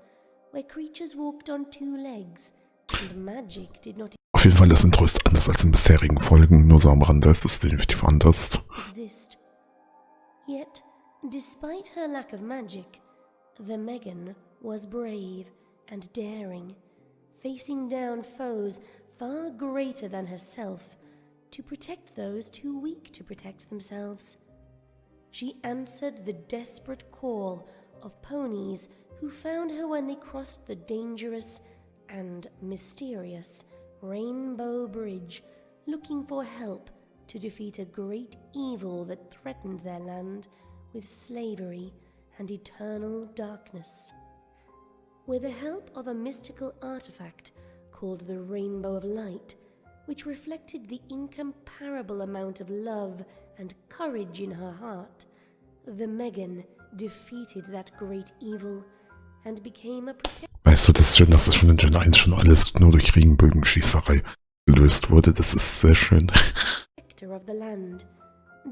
Speaker 12: where creatures walked on 2 legs and magic did not
Speaker 1: Auf jeden Fall, das Intro ist anders als in bisherigen Folgen, nur so am Rande ist es definitiv anders.
Speaker 12: exist. Yet, despite her lack of magic, the Megan was brave and daring, facing down foes far greater than herself to protect those too weak to protect themselves. She answered the desperate call of ponies who found her when they crossed the dangerous and mysterious Rainbow Bridge, looking for help to defeat a great evil that threatened their land with slavery and eternal darkness. With the help of a mystical artifact called the Rainbow of Light, which reflected the incomparable amount of love and courage in her heart, the Megan defeated that great evil and became a protector.
Speaker 1: Weißt du, das ist schön, dass es schon in Gen 1 schon alles nur durch Regenbogenschießerei gelöst wurde. Das ist sehr schön.
Speaker 12: Of the land,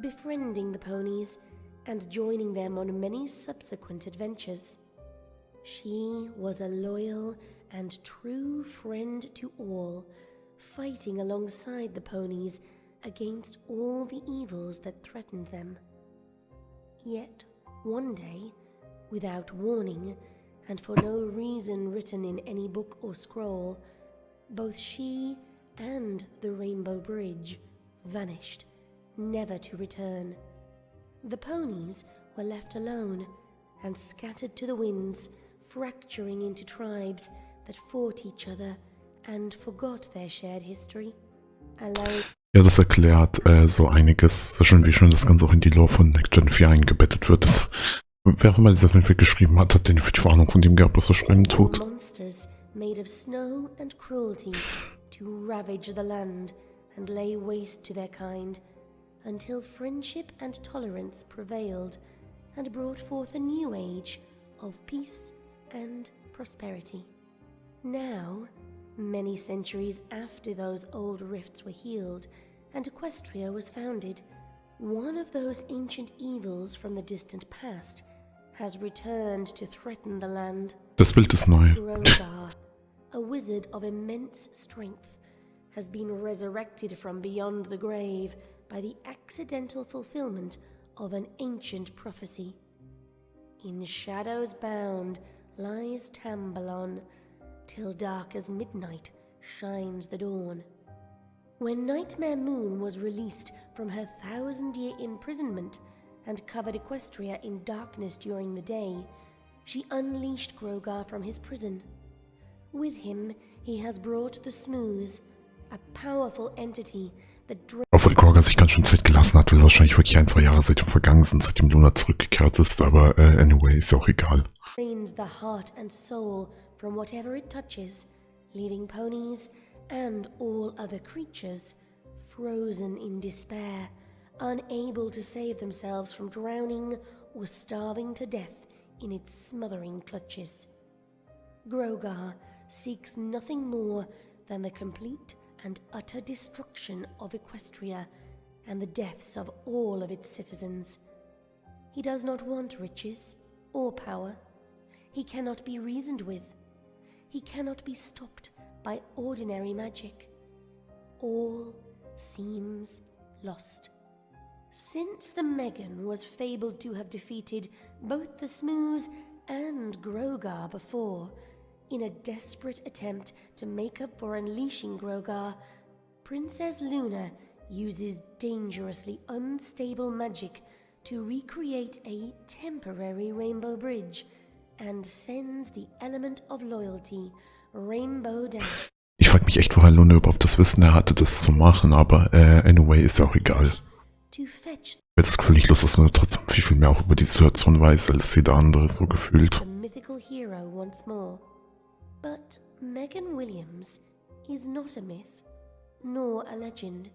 Speaker 12: befriending the ponies and joining them on many subsequent adventures. She was a loyal and true friend to all, fighting alongside the ponies against all the evils that threatened them. Yet, one day, without warning, and for no reason written in any book or scroll, both she and the Rainbow Bridge vanished, never to return. The ponies were left alone and scattered to the winds, fracturing into tribes that fought each other and forgot their shared history.
Speaker 1: Ja, das erklärt so einiges. Sehr schön, wie schön das Ganze auch in die Lore von Next Gen 4 eingebettet wird. Das, wer auch immer das auf jeden Fall geschrieben hat, hat definitiv Ahnung von dem gehabt, was er schreiben tut.
Speaker 12: Monsters made of snow and cruelty to ravage the land and lay waste to their kind, until friendship and tolerance prevailed and brought forth a new age of peace and prosperity. Now, many centuries after those old rifts were healed and Equestria was founded, one of those ancient evils from the distant past has returned to threaten the land.
Speaker 1: Das Bild ist neu.
Speaker 12: Grogar, a wizard of immense strength, has been resurrected from beyond the grave by the accidental fulfillment of an ancient prophecy. In shadows bound lies Tambalon, till dark as midnight shines the dawn. When Nightmare Moon was released from her 1,000-year imprisonment and covered Equestria in darkness during the day, she unleashed Grogar from his prison. With him, he has brought the Smooths, a powerful entity that
Speaker 1: Obwohl Grogar sich ganz schön Zeit gelassen hat, weil wahrscheinlich wirklich 1-2 Jahre seitdem vergangen sind, seitdem Luna zurückgekehrt ist, aber anyway, ist ja auch egal.
Speaker 12: drains the heart and soul from whatever it touches, leaving ponies and all other creatures frozen in despair, unable to save themselves from drowning or starving to death in its smothering clutches. Grogar seeks nothing more than the complete and utter destruction of Equestria and the deaths of all of its citizens. He does not want riches or power. He cannot be reasoned with. He cannot be stopped by ordinary magic. All seems lost. Since the Megan was fabled to have defeated both the Smooths and Grogar before, in a desperate attempt to make up for unleashing Grogar, Princess Luna uses dangerously unstable magic to recreate a temporary rainbow bridge and sends the element of loyalty, Rainbow Dash.
Speaker 1: Ich frage mich echt, woher Luna überhaupt das Wissen er hatte, das zu machen, aber anyway, ist ja auch egal. Ich habe das Gefühl, ich lasse es nur trotzdem viel mehr auch über die Situation weiß, als jeder andere so gefühlt.
Speaker 12: The mythical hero once more. But Megan Williams is not a myth, nor a legend.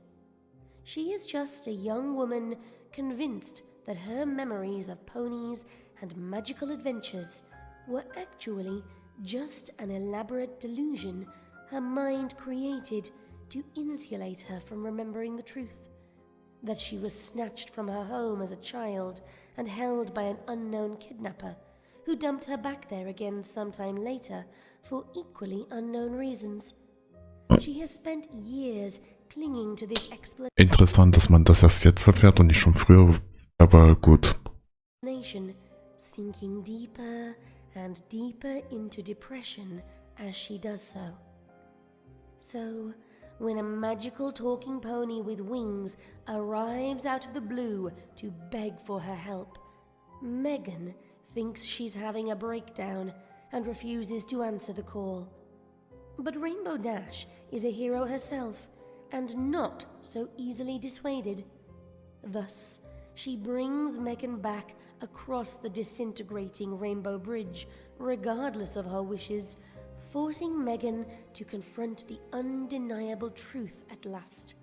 Speaker 12: She is just a young woman convinced that her memories of ponies and magical adventures were actually just an elaborate delusion her mind created to insulate her from remembering the truth. That she was snatched from her home as a child and held by an unknown kidnapper, who dumped her back there again sometime later for equally unknown reasons. She has spent years clinging to this explanation.
Speaker 1: Interessant, dass man das erst jetzt erfährt und nicht schon früher, aber gut.
Speaker 12: Sinking deeper and deeper into depression as she does so. So, when a magical talking pony with wings arrives out of the blue to beg for her help, Megan thinks she's having a breakdown and refuses to answer the call. But Rainbow Dash is a hero herself and not so easily dissuaded. Thus, she brings Megan back across the disintegrating Rainbow Bridge, regardless of her wishes, forcing Megan to confront the undeniable truth at last,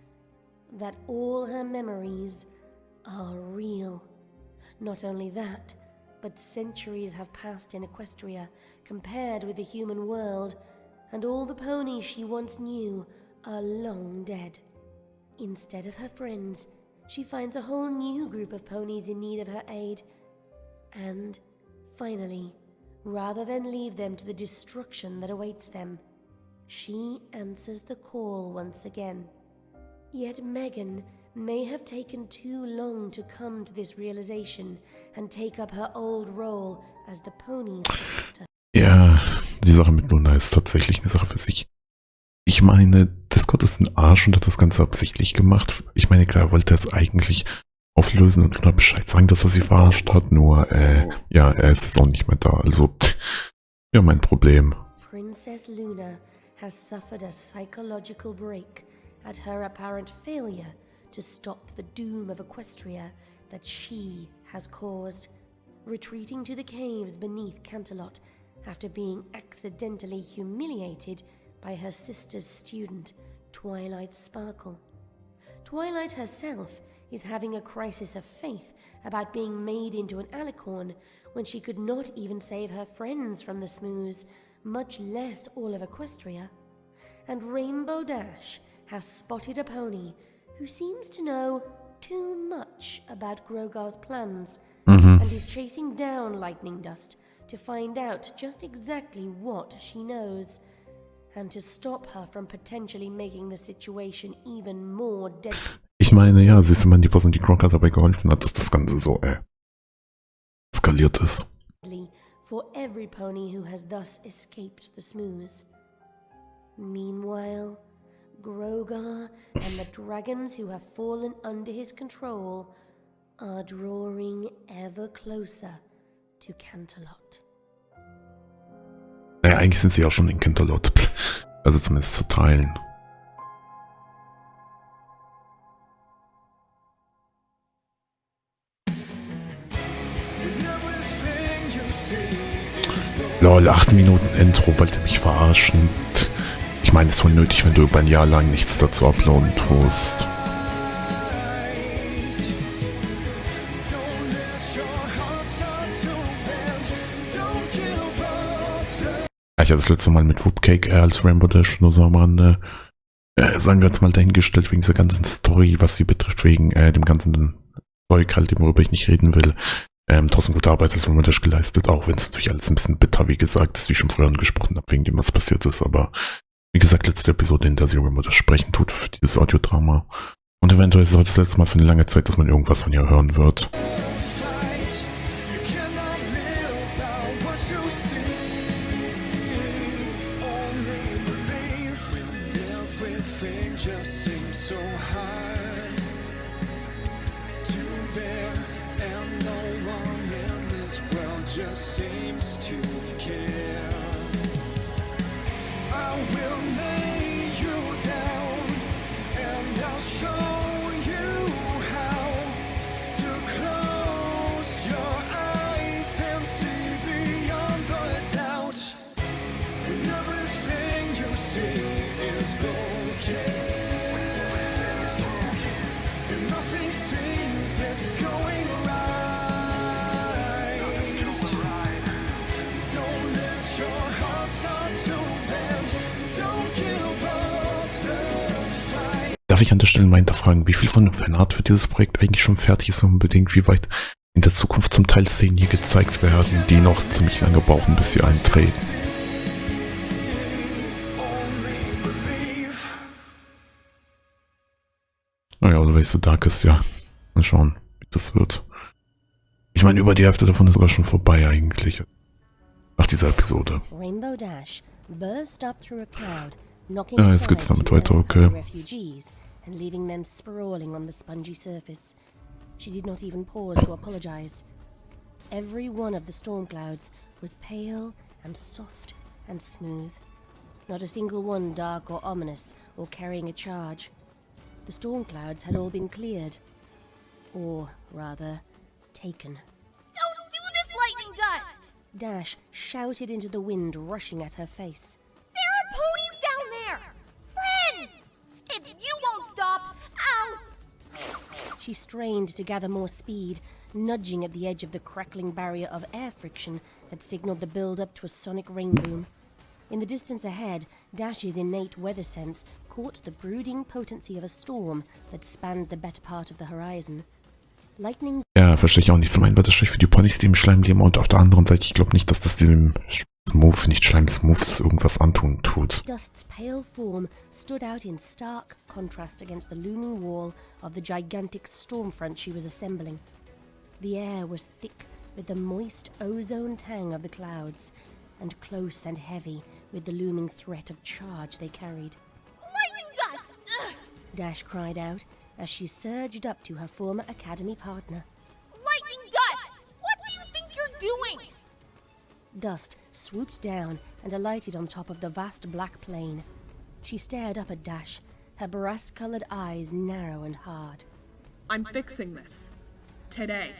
Speaker 12: that all her memories are real. Not only that, but centuries have passed in Equestria compared with the human world, and all the ponies she once knew are long dead. Instead of her friends, she finds a whole new group of ponies in need of her aid. And, finally, rather than leave them to the destruction that awaits them, she answers the call once again. Yet Megan may have taken too long to come to this realization and take up her old role as the pony's protector.
Speaker 1: Ja, die Sache mit Luna ist tatsächlich eine Sache für sich. Ich meine, Discord ist ein Arsch und hat das Ganze absichtlich gemacht. Ich meine, klar, er wollte es eigentlich auflösen und Luna Bescheid sagen, dass er sie verarscht hat, nur, ja, er ist jetzt auch nicht mehr da, also, ja, mein Problem.
Speaker 12: Princess Luna has suffered a psychological break at her apparent failure to stop the doom of Equestria that she has caused, retreating to the caves beneath Canterlot after being accidentally humiliated by her sister's student, Twilight Sparkle. Twilight herself is having a crisis of faith about being made into an alicorn when she could not even save her friends from the Smooths, much less all of Equestria. And Rainbow Dash has spotted a pony who seems to know too much about Grogar's plans and is chasing down Lightning Dust to find out just exactly what she knows and to stop her from potentially making the situation even more deadly.
Speaker 1: Ich meine, ja, siehst du mal, die Person, die Grogar dabei geholfen hat, dass das Ganze so, eskaliert ist.
Speaker 12: For every pony who has thus escaped the Smooths. Meanwhile, Grogar and the dragons who have fallen under his control are drawing ever closer to Canterlot.
Speaker 1: Naja, eigentlich sind sie ja schon in Canterlot. Also zumindest zu teilen. Lol, 8 Minuten Intro, wollt ihr mich verarschen? Ich meine, es ist voll nötig, wenn du über ein Jahr lang nichts dazu uploaden tust. Ich hatte das letzte Mal mit Wubcake als Rainbow Dash nur so am Rande. Sagen wir uns mal dahingestellt, wegen dieser ganzen Story, was sie betrifft, wegen dem ganzen Zeug halt, worüber ich nicht reden will. Trotzdem gute Arbeit als Rainbow Dash geleistet, auch wenn es natürlich alles ein bisschen bitter, wie gesagt, ist, wie ich schon vorher angesprochen habe, wegen dem was passiert ist, aber wie gesagt, letzte Episode, in der sie Rainbow Dash sprechen tut für dieses Audiodrama. Und eventuell ist es das letzte Mal für eine lange Zeit, dass man irgendwas von ihr hören wird. Darf ich an der Stelle mal hinterfragen, wie viel von dem Fanart für dieses Projekt eigentlich schon fertig ist und unbedingt, wie weit in der Zukunft zum Teil Szenen hier gezeigt werden, die noch ziemlich lange brauchen, bis sie eintreten. Naja, oder weißt du, Dark ist ja. Mal schauen, wie das wird. Ich meine, über die Hälfte davon ist sogar schon vorbei eigentlich. Nach dieser Episode.
Speaker 12: Rainbow Dash burst up through a cloud, knocking
Speaker 1: Ja, jetzt geht's damit weiter, okay.
Speaker 12: refugees and leaving them sprawling on the spongy surface. She did not even pause to apologize. Every one of the storm clouds was pale and soft and smooth. Not a single one dark or ominous or carrying a charge. The storm clouds had all been cleared. Or, rather, taken.
Speaker 7: Don't do this, Lightning Dust!
Speaker 12: Dash shouted into the wind, rushing at her face.
Speaker 7: There are ponies down there! Friends! If you won't stop, I'll...
Speaker 12: She strained to gather more speed, nudging at the edge of the crackling barrier of air friction that signaled the build-up to a sonic rain boom. In the distance ahead, Dash's innate weather sense caught the brooding potency of a storm that spanned the better part of the horizon. Lightning...
Speaker 1: Ja, verstehe ich auch nicht. Zum einen war das schlecht für die Ponys, die im Schleim leben, und auf der anderen Seite, ich glaube nicht, dass das dem Smooth, nicht Schleim, Smooth irgendwas antun tut.
Speaker 12: Dust's pale form stood out in stark contrast against the looming wall of the gigantic storm front she was assembling. The air was thick with the moist ozone tang of the clouds, and close and heavy with the looming threat of charge they carried.
Speaker 7: Lightning dust! Ugh.
Speaker 12: Dash cried out as she surged up to her former academy partner.
Speaker 7: Lightning dust! What do you think you're doing?
Speaker 12: Dust swooped down and alighted on top of the vast black plain. She stared up at Dash, her brass-colored eyes narrow and hard.
Speaker 6: I'm fixing this. Today.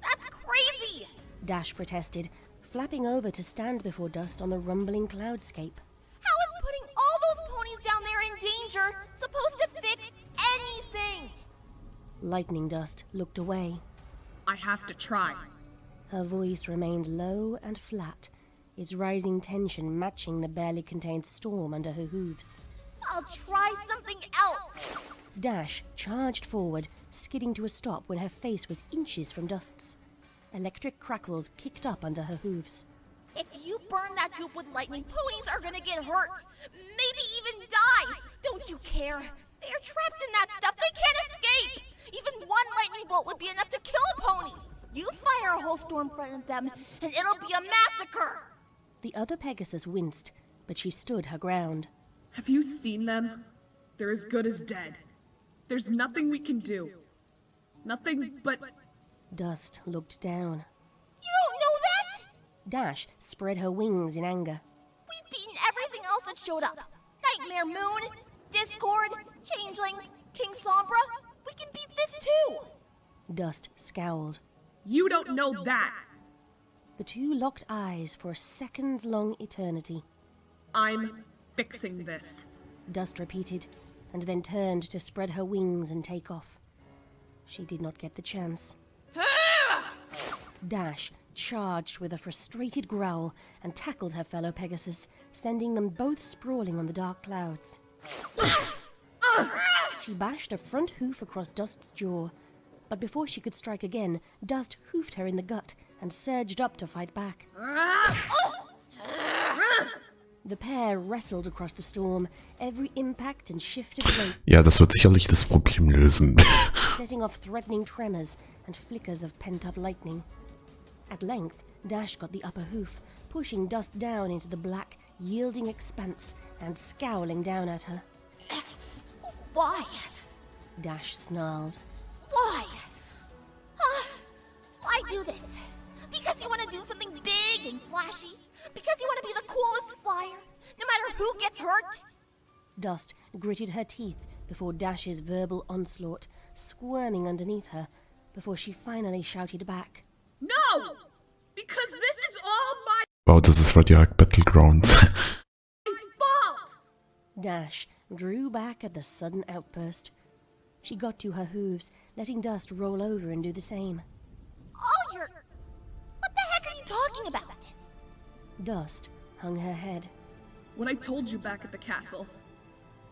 Speaker 7: That's crazy!
Speaker 12: Dash protested, flapping over to stand before Dust on the rumbling cloudscape.
Speaker 7: How is putting all those ponies down there in danger supposed to fix anything?
Speaker 12: Lightning Dust looked away.
Speaker 6: I have to try.
Speaker 12: Her voice remained low and flat, its rising tension matching the barely contained storm under her hooves.
Speaker 7: I'll try something else!
Speaker 12: Dash charged forward, skidding to a stop when her face was inches from Dust's. Electric crackles kicked up under her hooves.
Speaker 7: If you burn that goop with lightning, ponies are gonna get hurt. Maybe even die. Don't you care? They're trapped in that stuff. They can't escape. Even one lightning bolt would be enough to kill a pony. You fire a whole storm front at them, and it'll be a massacre.
Speaker 12: The other Pegasus winced, but she stood her ground.
Speaker 6: Have you seen them? They're as good as dead. There's nothing we can do. Nothing but...
Speaker 12: Dust looked down.
Speaker 7: You don't know that?
Speaker 12: Dash spread her wings in anger.
Speaker 7: We've beaten everything else that showed up. Nightmare Moon, Discord, Changelings, King Sombra. We can beat this too.
Speaker 12: Dust scowled.
Speaker 6: You don't know that.
Speaker 12: The two locked eyes for a seconds-long eternity.
Speaker 6: I'm fixing this.
Speaker 12: Dust repeated, and then turned to spread her wings and take off. She did not get the chance. Dash charged with a frustrated growl and tackled her fellow Pegasus, sending them both sprawling on the dark clouds. She bashed a front hoof across Dust's jaw, but before she could strike again, Dust hoofed her in the gut and surged up to fight back. The pair wrestled across the storm, every impact and shift of weight.
Speaker 1: Ja, das wird sicherlich das Problem lösen.
Speaker 12: Setting off threatening tremors and flickers of pent-up lightning. At length, Dash got the upper hoof, pushing Dust down into the black, yielding expanse and scowling down at her.
Speaker 7: Why?
Speaker 12: Dash snarled.
Speaker 7: Why? Why do this? Because you want to do something big and flashy? Because you want to be the coolest flyer, no matter who gets hurt?
Speaker 12: Dust gritted her teeth before Dash's verbal onslaught, squirming underneath her, before she finally shouted back.
Speaker 6: No! Because this is all my
Speaker 1: Wow, das ist Radioact Battlegrounds.
Speaker 6: fault!
Speaker 12: Dash drew back at the sudden outburst. She got to her hooves, letting Dust roll over and do the same.
Speaker 7: Oh, you're... What the heck are you talking about?
Speaker 12: Dust hung her head.
Speaker 6: What I told you back at the castle.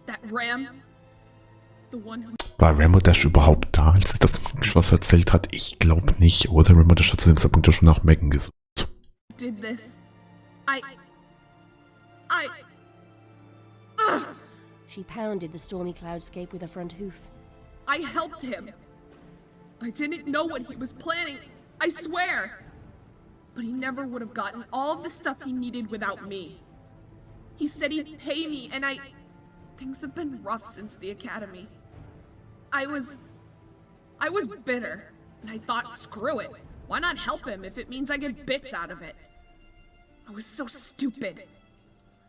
Speaker 6: That ram. The one who...
Speaker 1: War Rambo Dash überhaupt da, als sie das was erzählt hat? Ich glaube nicht. Oder Rambo Dash hat zu dem Zeitpunkt ja schon nach Megan gesucht.
Speaker 6: did this.
Speaker 12: She pounded the stormy cloudscape with her front hoof.
Speaker 6: I helped him. I didn't know what he was planning, I swear. But he never would have gotten all the stuff he needed without me. He said he'd pay me, and things have been rough since the academy. I was bitter, and I thought, screw it. Why not help him if it means I get bits out of it? I was so stupid.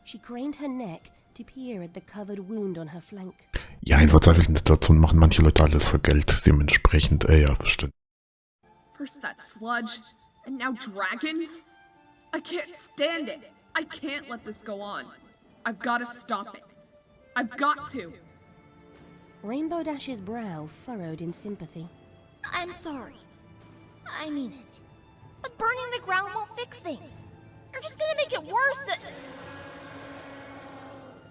Speaker 12: She craned her neck to peer at the covered wound on her flank.
Speaker 1: Ja, in verzweifelten Situationen machen manche Leute alles für Geld. Dementsprechend, ja, verstehe.
Speaker 6: First that sludge, and now dragons? I can't stand it. I can't let this go on. I've got to stop it. I've got to.
Speaker 12: Rainbow Dash's brow furrowed in sympathy.
Speaker 7: I'm sorry. I mean it. But burning the ground won't fix things. You're just gonna make it worse.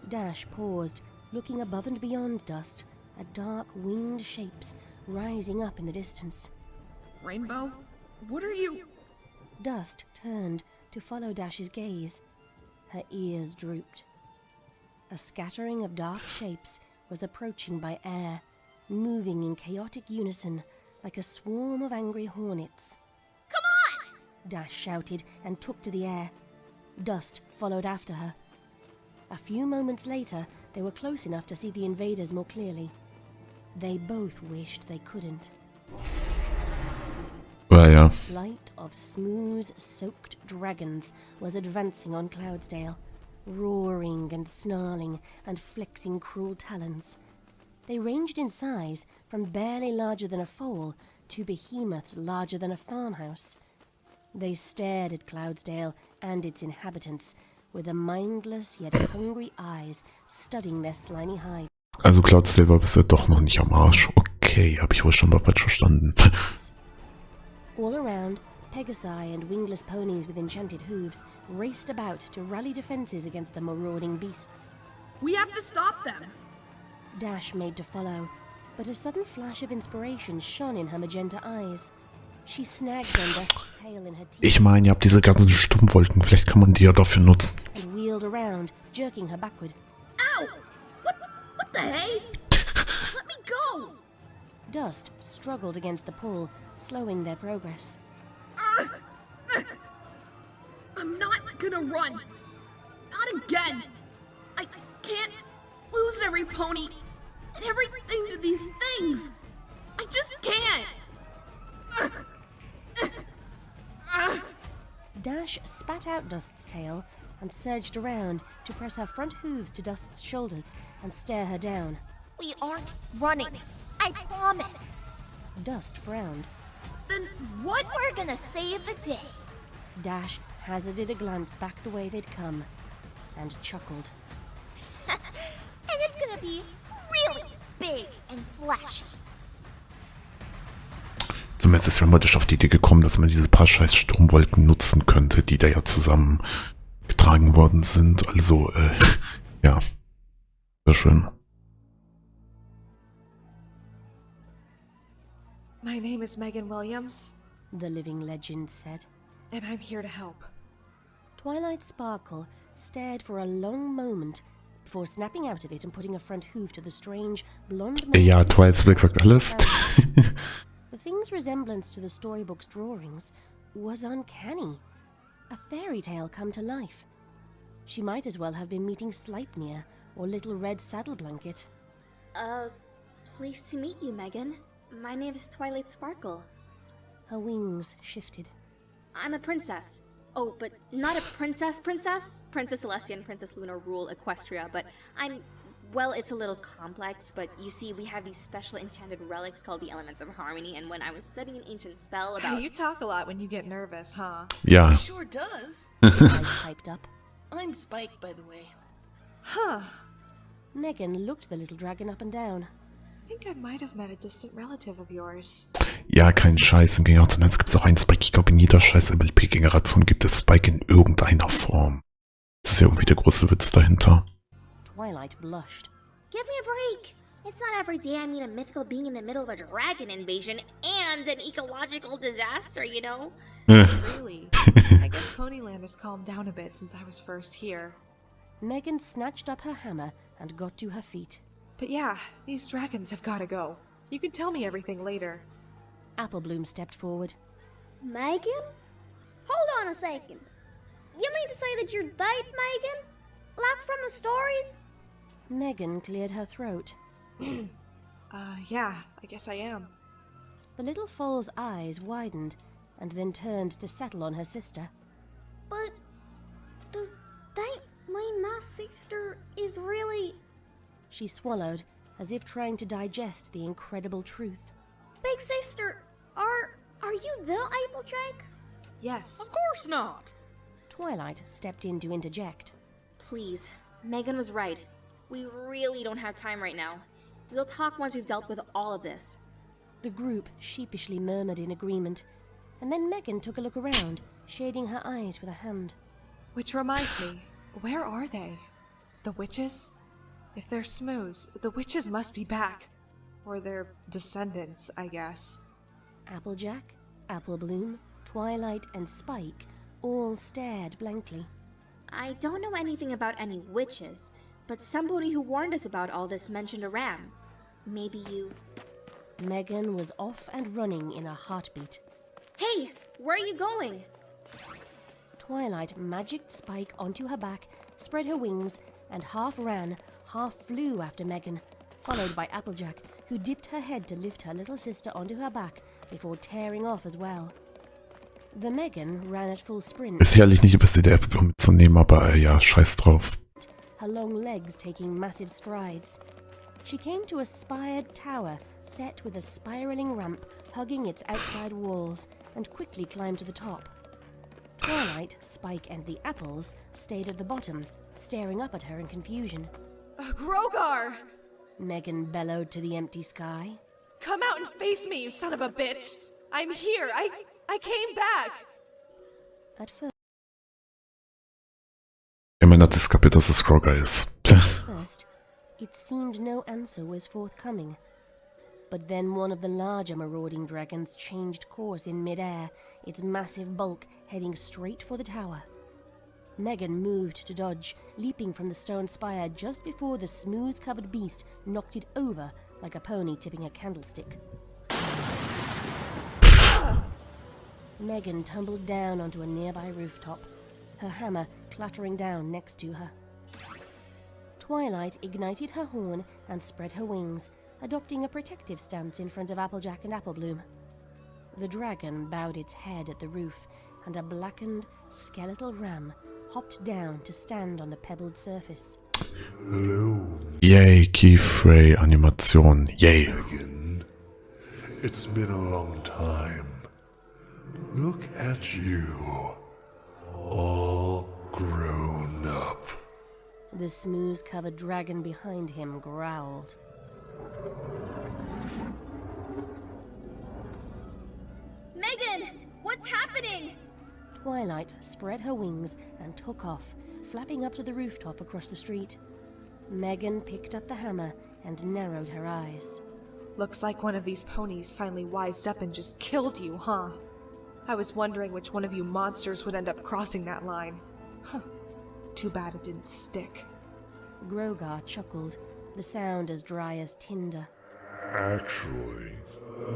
Speaker 12: Dash paused, looking above and beyond Dust, at dark winged shapes rising up in the distance.
Speaker 6: Rainbow, what are you...
Speaker 12: Dust turned to follow Dash's gaze. Her ears drooped. A scattering of dark shapes was approaching by air, moving in chaotic unison like a swarm of angry hornets.
Speaker 7: Come on!
Speaker 12: Dash shouted and took to the air. Dust followed after her. A few moments later, they were close enough to see the invaders more clearly. They both wished they couldn't.
Speaker 1: Ja.
Speaker 12: A flight of smooth, soaked dragons was advancing on Cloudsdale, roaring and snarling and flexing cruel talons. They ranged in size from barely larger than a foal to behemoths larger than a farmhouse. They stared at Cloudsdale and its inhabitants with the mindless yet hungry eyes studying their slimy hide.
Speaker 1: Also Cloudsdale war bisher doch noch nicht am Arsch. Okay, habe ich wohl schon mal falsch verstanden.
Speaker 12: All around, Pegasi and wingless ponies with enchanted hooves raced about to rally defenses against the marauding beasts.
Speaker 6: We have to stop them!
Speaker 12: Dash made to follow, but a sudden flash of inspiration shone in her magenta eyes. She snagged on Dust's tail in her teeth.
Speaker 1: Ich meine, ihr habt diese ganzen Stummwolken, vielleicht kann man die ja dafür nutzen.
Speaker 12: And wheeled around, jerking her backward.
Speaker 6: Ow! What the hey? Let me go!
Speaker 12: Dust struggled against the pull, slowing their progress.
Speaker 6: I'm not gonna run! Not again! I can't lose every pony and everything to these things! I just can't!
Speaker 12: Dash spat out Dust's tail and surged around to press her front hooves to Dust's shoulders and stare her down.
Speaker 7: We aren't running. I promise.
Speaker 12: Dust frowned.
Speaker 6: Then what?
Speaker 7: We're gonna save the day.
Speaker 12: Dash hazarded a glance back the way they'd come and chuckled.
Speaker 7: And it's gonna be really big and flashy.
Speaker 1: Zumindest ist jemand auf die Idee gekommen, dass man diese paar scheiß Sturmwolken nutzen könnte, die da ja zusammen getragen worden sind. Also, ja. Sehr schön.
Speaker 14: My name is Megan Williams,
Speaker 12: the living legend said.
Speaker 14: And I'm here to help.
Speaker 12: Twilight Sparkle stared for a long moment before snapping out of it and putting a front hoof to the strange, blonde man.
Speaker 1: Ja, Twilight Sparkle sagt alles.
Speaker 12: The thing's resemblance to the storybook's drawings was uncanny. A fairy tale come to life. She might as well have been meeting Sleipnir or Little Red Saddle Blanket.
Speaker 11: Pleased to meet you, Megan. My name is Twilight Sparkle.
Speaker 12: Her wings shifted.
Speaker 11: I'm a princess. Oh, but not a princess. Princess Celestia and Princess Luna rule Equestria, but well, it's a little complex, but you see, we have these special enchanted relics called the Elements of Harmony, and when I was studying an ancient spell about...
Speaker 14: You talk a lot when you get nervous, huh?
Speaker 1: Yeah.
Speaker 21: Sure does.
Speaker 12: Piped up.
Speaker 21: I'm Spike, by the way.
Speaker 14: Huh.
Speaker 12: Megan looked the little dragon up and down.
Speaker 14: I think I might have met a distant relative of yours.
Speaker 1: Ja, kein Scheiß. Im Generation gibt es auch einen Spike. Ich glaube, in jeder scheiß MLP-Generation gibt es Spike in irgendeiner Form. Das ist ja irgendwie der große Witz dahinter.
Speaker 12: Twilight blushed.
Speaker 11: Give me a break! It's not every day I meet a mythical being in the middle of a dragon invasion and an ecological disaster, you know?
Speaker 14: Really? I guess Ponyland has calmed down a bit since I was first here.
Speaker 12: Megan snatched up her hammer and got to her feet.
Speaker 14: But yeah, these dragons have gotta go. You can tell me everything later.
Speaker 12: Applebloom stepped forward.
Speaker 16: Megan? Hold on a second. You mean to say that you're that Megan? Like from the stories?
Speaker 12: Megan cleared her throat.
Speaker 14: Yeah, I guess I am.
Speaker 12: The little foal's eyes widened and then turned to settle on her sister.
Speaker 16: But does that mean my sister is really...
Speaker 12: She swallowed, as if trying to digest the incredible truth.
Speaker 16: Big sister, are you the Applejack?
Speaker 14: Yes.
Speaker 8: Of course not!
Speaker 12: Twilight stepped in to interject.
Speaker 11: Please, Megan was right. We really don't have time right now. We'll talk once we've dealt with all of this.
Speaker 12: The group sheepishly murmured in agreement, and then Megan took a look around, shading her eyes with a hand.
Speaker 14: Which reminds me, where are they? The witches? If they're Smooths, the witches must be back. Or their descendants, I guess.
Speaker 12: Applejack, Applebloom, Twilight, and Spike all stared blankly.
Speaker 13: I don't know anything about any witches, but somebody who warned us about all this mentioned a ram. Maybe you...
Speaker 12: Megan was off and running in a heartbeat.
Speaker 13: Hey, where are you going?
Speaker 12: Twilight magicked Spike onto her back, spread her wings, and half ran, half flew after Megan, followed by Applejack, who dipped her head to lift her little sister onto her back before tearing off as well. The Megan ran at full sprint.
Speaker 1: Ist sicherlich nicht die beste Idee, App mitzunehmen, aber ja, scheiß drauf.
Speaker 12: Her long legs taking massive strides. She came to a spired tower set with a spiraling ramp hugging its outside walls and quickly climbed to the top. Twilight, Spike, and the apples stayed at the bottom, staring up at her in confusion.
Speaker 14: Grogar!
Speaker 12: Megan bellowed to the empty sky.
Speaker 14: Come out and face me, you son of a bitch! I'm here! I came back!
Speaker 12: At first,
Speaker 1: Immerhin hat sie es kapiert, dass es Kroger ist.
Speaker 12: it seemed no answer was forthcoming. But then one of the larger marauding dragons changed course in mid-air, its massive bulk heading straight for the tower. Megan moved to dodge, leaping from the stone spire just before the smooth-covered beast knocked it over like a pony tipping a candlestick. Megan tumbled down onto a nearby rooftop, her hammer clattering down next to her. Twilight ignited her horn and spread her wings, adopting a protective stance in front of Applejack and Applebloom. The dragon bowed its head at the roof, and a blackened, skeletal ram hopped down to stand on the pebbled surface.
Speaker 10: Hello.
Speaker 1: Yay, Keyfray Animation. Yay.
Speaker 10: Megan, it's been a long time. Look at you. All grown up.
Speaker 12: The smooth-covered dragon behind him growled.
Speaker 11: Megan! What's happening?
Speaker 12: Twilight spread her wings and took off, flapping up to the rooftop across the street. Megan picked up the hammer and narrowed her eyes.
Speaker 14: Looks like one of these ponies finally wised up and just killed you, huh? I was wondering which one of you monsters would end up crossing that line. Huh. Too bad it didn't stick.
Speaker 12: Grogar chuckled, the sound as dry as tinder.
Speaker 10: Actually,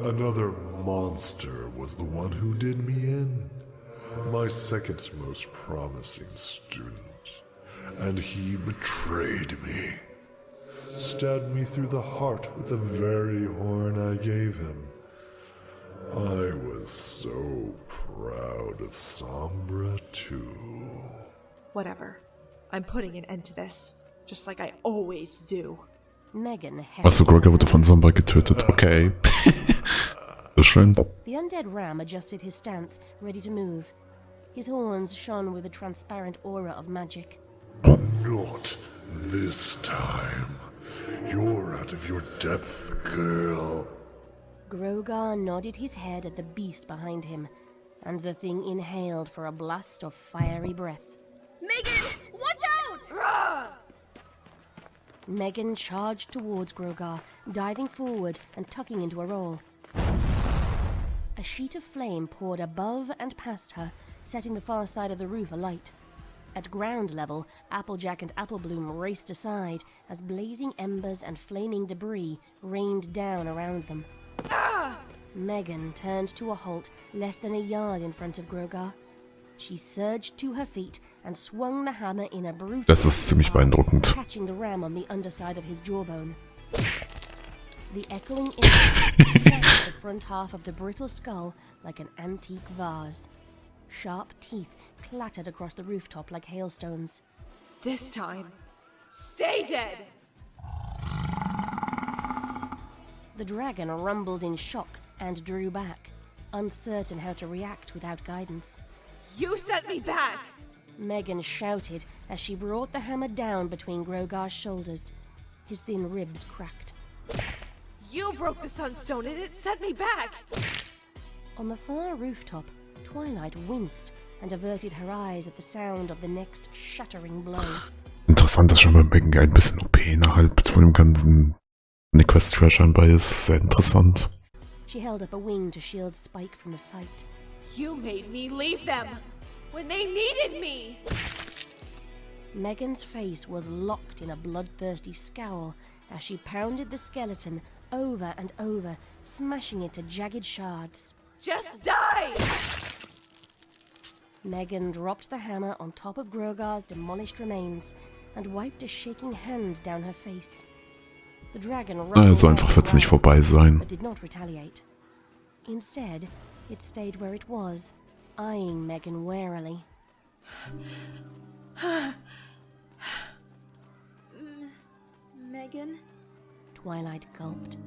Speaker 10: another monster was the one who did me in. My second most promising student. And he betrayed me. Stabbed me through the heart with the very horn I gave him. I was so proud of Sombra too.
Speaker 14: Whatever. I'm putting an end to this. Just like I always do.
Speaker 12: Megan
Speaker 1: Achso, Grogar wurde von Sombra getötet. Okay. Schön.
Speaker 12: The undead ram adjusted his stance, ready to move. His horns shone with a transparent aura of magic.
Speaker 10: Not this time. You're out of your depth, girl.
Speaker 12: Grogar nodded his head at the beast behind him, and the thing inhaled for a blast of fiery breath.
Speaker 11: Megan! Watch out!
Speaker 12: Megan charged towards Grogar, diving forward and tucking into a roll. A sheet of flame poured above and past her, setting the far side of the roof alight. At ground level, Applejack and Applebloom raced aside as blazing embers and flaming debris rained down around them. Megan turned to a halt less than a yard in front of Grogar. She surged to her feet and swung the hammer in a brutal
Speaker 1: Das ist ziemlich beeindruckend.
Speaker 12: catching the ram on the underside of his jawbone. The echoing impact shattered the front half of the brittle skull like an antique vase. Sharp teeth clattered across the rooftop like hailstones.
Speaker 14: This time, stay dead!
Speaker 12: The dragon rumbled in shock and drew back, uncertain how to react without guidance.
Speaker 14: You sent me back!
Speaker 12: Megan shouted as she brought the hammer down between Grogar's shoulders. His thin ribs cracked.
Speaker 14: You broke the sunstone and it sent me back!
Speaker 12: On the far rooftop, Twilight winced and averted her eyes at the sound of the next shattering blow.
Speaker 1: Interessant, dass schon beim Becken ein bisschen OP innerhalb von dem ganzen Equestria scheinbar ist. Sehr interessant.
Speaker 12: She held up a wing to shield Spike from the sight.
Speaker 14: You made me leave them! when they needed me.
Speaker 12: Megan's face was locked in a bloodthirsty scowl as she pounded the skeleton over and over, smashing it to jagged shards.
Speaker 14: Just die!
Speaker 12: Megan dropped the hammer on top of Grogar's demolished remains and wiped a shaking hand down her face. The dragon
Speaker 1: Also einfach wird's nicht vorbei sein.
Speaker 12: but did not retaliate. Instead, it stayed where it was, eyeing Megan warily.
Speaker 11: Megan?
Speaker 12: Twilight gulped.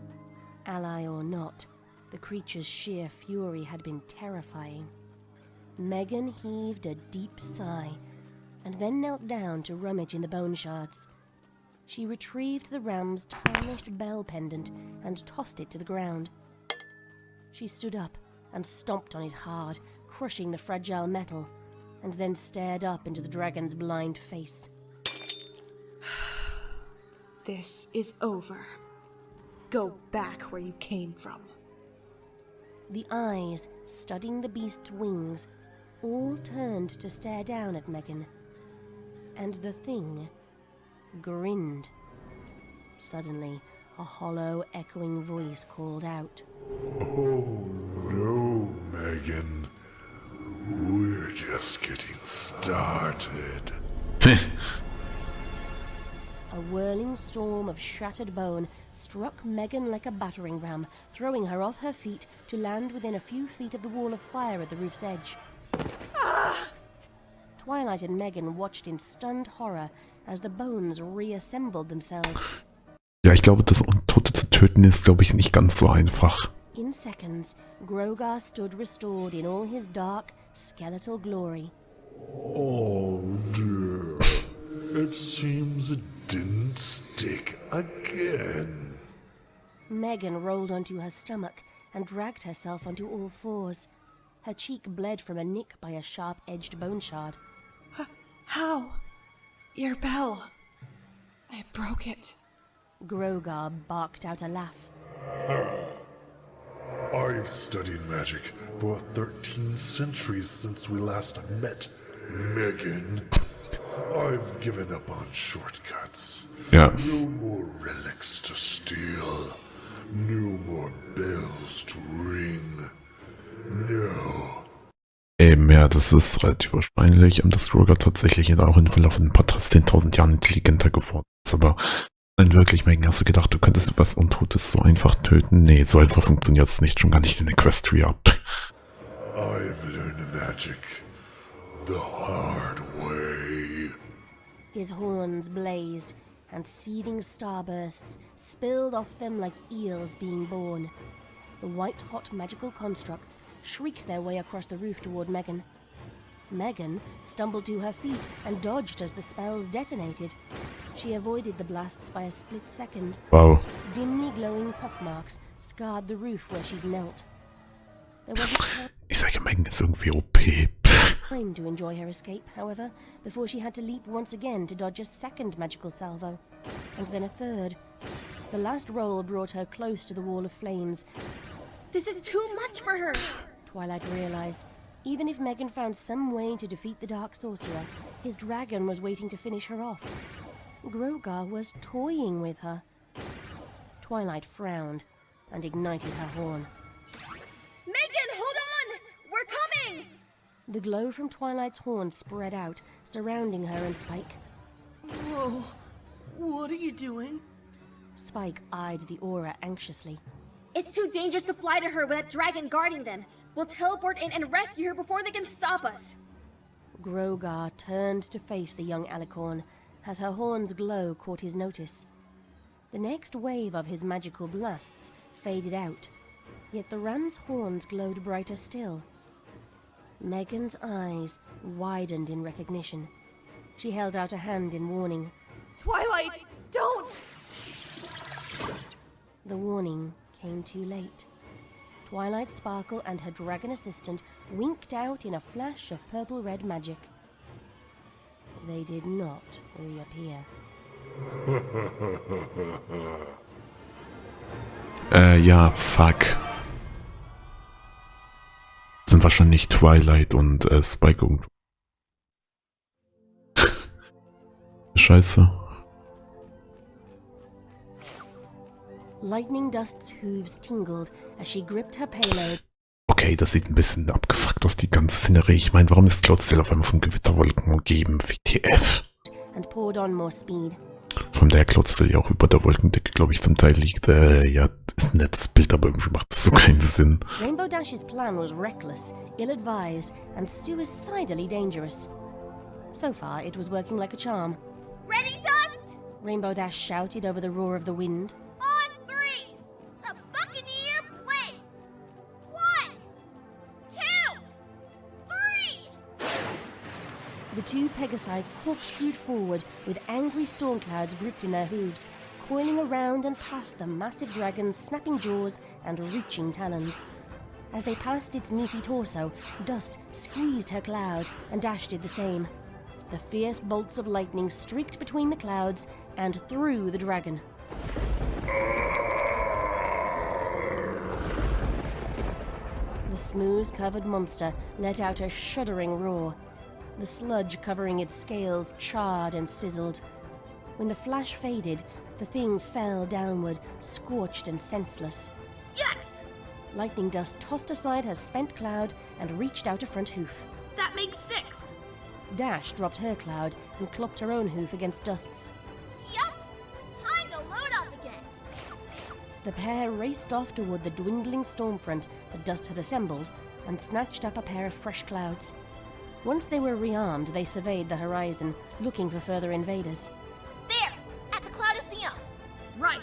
Speaker 12: Ally or not, the creature's sheer fury had been terrifying. Megan heaved a deep sigh, and then knelt down to rummage in the bone shards. She retrieved the ram's tarnished bell pendant and tossed it to the ground. She stood up and stomped on it hard, crushing the fragile metal, and then stared up into the dragon's blind face.
Speaker 14: This is over. Go back where you came from.
Speaker 12: The eyes, studying the beast's wings, all turned to stare down at Megan. And the thing grinned. Suddenly, a hollow, echoing voice called out.
Speaker 10: Oh no, Megan. We're just getting started.
Speaker 12: A whirling storm of shattered bone struck Megan like a battering ram, throwing her off her feet to land within a few feet of the wall of fire at the roof's edge. Twilight and Megan watched in stunned horror as the bones reassembled themselves.
Speaker 1: Ja, ich glaube, das Untote zu töten ist, glaube ich, nicht ganz so einfach.
Speaker 12: In seconds, Grogar stood restored in all his dark, skeletal glory.
Speaker 10: Oh dear. It seems it didn't stick again.
Speaker 12: Megan rolled onto her stomach and dragged herself onto all fours. Her cheek bled from a nick by a sharp-edged bone shard.
Speaker 14: How? Your bell. I broke it.
Speaker 12: Grogar barked out a laugh.
Speaker 10: I've studied magic for 13 centuries since we last met, Megan. I've given up on shortcuts.
Speaker 1: Ja.
Speaker 10: No more relics to steal. No more bells to ring. No.
Speaker 1: Eben, ja, das ist relativ wahrscheinlich, dass Grogar tatsächlich jetzt auch im Verlauf von ein paar 10.000 Jahren intelligenter geworden ist. Aber nein, wirklich, Megan, hast du gedacht, du könntest was Untotes so einfach töten? Nee, so einfach funktioniert es nicht, schon gar nicht in Equestria.
Speaker 10: I've learned magic the hard way.
Speaker 12: His horns blazed, and seething starbursts spilled off them like eels being born. The white-hot magical constructs shrieked their way across the roof toward Megan. Megan stumbled to her feet and dodged as the spells detonated. She avoided the blasts by a split second.
Speaker 1: Wow.
Speaker 12: Dimly glowing pockmarks scarred the roof where she'd knelt. There was a
Speaker 1: Ich sage, Megan ist irgendwie OP.
Speaker 12: time to enjoy her escape, however, before she had to leap once again to dodge a second magical salvo, and then a third. The last roll brought her close to the wall of flames.
Speaker 11: This is too much for her!
Speaker 12: Twilight realized. Even if Megan found some way to defeat the Dark Sorcerer, his dragon was waiting to finish her off. Grogar was toying with her. Twilight frowned and ignited her horn.
Speaker 11: Megan, hold on! We're coming!
Speaker 12: The glow from Twilight's horn spread out, surrounding her and Spike.
Speaker 15: Whoa, what are you doing?
Speaker 12: Spike eyed the aura anxiously.
Speaker 11: It's too dangerous to fly to her with that dragon guarding them. We'll teleport in and rescue her before they can stop us.
Speaker 12: Grogar turned to face the young alicorn as her horn's glow caught his notice. The next wave of his magical blasts faded out, yet the ram's horns glowed brighter still. Megan's eyes widened in recognition. She held out a hand in warning.
Speaker 14: Twilight, don't!
Speaker 12: The warning came too late. Twilight Sparkle and her dragon assistant winked out in a flash of purple-red magic. They did not reappear.
Speaker 1: Ja, fuck. Sind wahrscheinlich Twilight und Spike irgendwo Scheiße.
Speaker 12: Lightning Dust's hooves tingled as she gripped her payload.
Speaker 1: Okay, das sieht ein bisschen abgefuckt aus, die ganze Szenerie. Ich meine, warum ist Cloudsdale auf einmal von Gewitterwolken umgeben? WTF.
Speaker 12: And poured on more speed.
Speaker 1: Von der Cloudsdale ja auch über der Wolkendecke, glaube ich, zum Teil liegt. Ja, ist ein nettes Bild, aber irgendwie macht das so keinen Sinn.
Speaker 12: Rainbow Dash's plan was reckless, ill-advised, and suicidally dangerous. So far, it was working like a charm.
Speaker 7: Ready, Dust?
Speaker 12: Rainbow Dash shouted over the roar of the wind.
Speaker 7: On three! The Buccaneer plays! 1, 2, 3!
Speaker 12: The two Pegasi corkscrewed forward with angry storm clouds gripped in their hooves, coiling around and past the massive dragon's snapping jaws and reaching talons. As they passed its meaty torso, Dust squeezed her cloud, and Dash did the same. The fierce bolts of lightning streaked between the clouds and through the dragon. The smooth-covered monster let out a shuddering roar. The sludge covering its scales charred and sizzled. When the flash faded, the thing fell downward, scorched and senseless.
Speaker 6: Yes!
Speaker 12: Lightning Dust tossed aside her spent cloud and reached out a front hoof.
Speaker 6: That makes 6.
Speaker 12: Dash dropped her cloud and clopped her own hoof against Dust's.
Speaker 7: Yup! Time to load up again!
Speaker 12: The pair raced off toward the dwindling storm front that Dust had assembled and snatched up a pair of fresh clouds. Once they were rearmed, they surveyed the horizon, looking for further invaders.
Speaker 7: There! At the Cloudaseum!
Speaker 6: Right!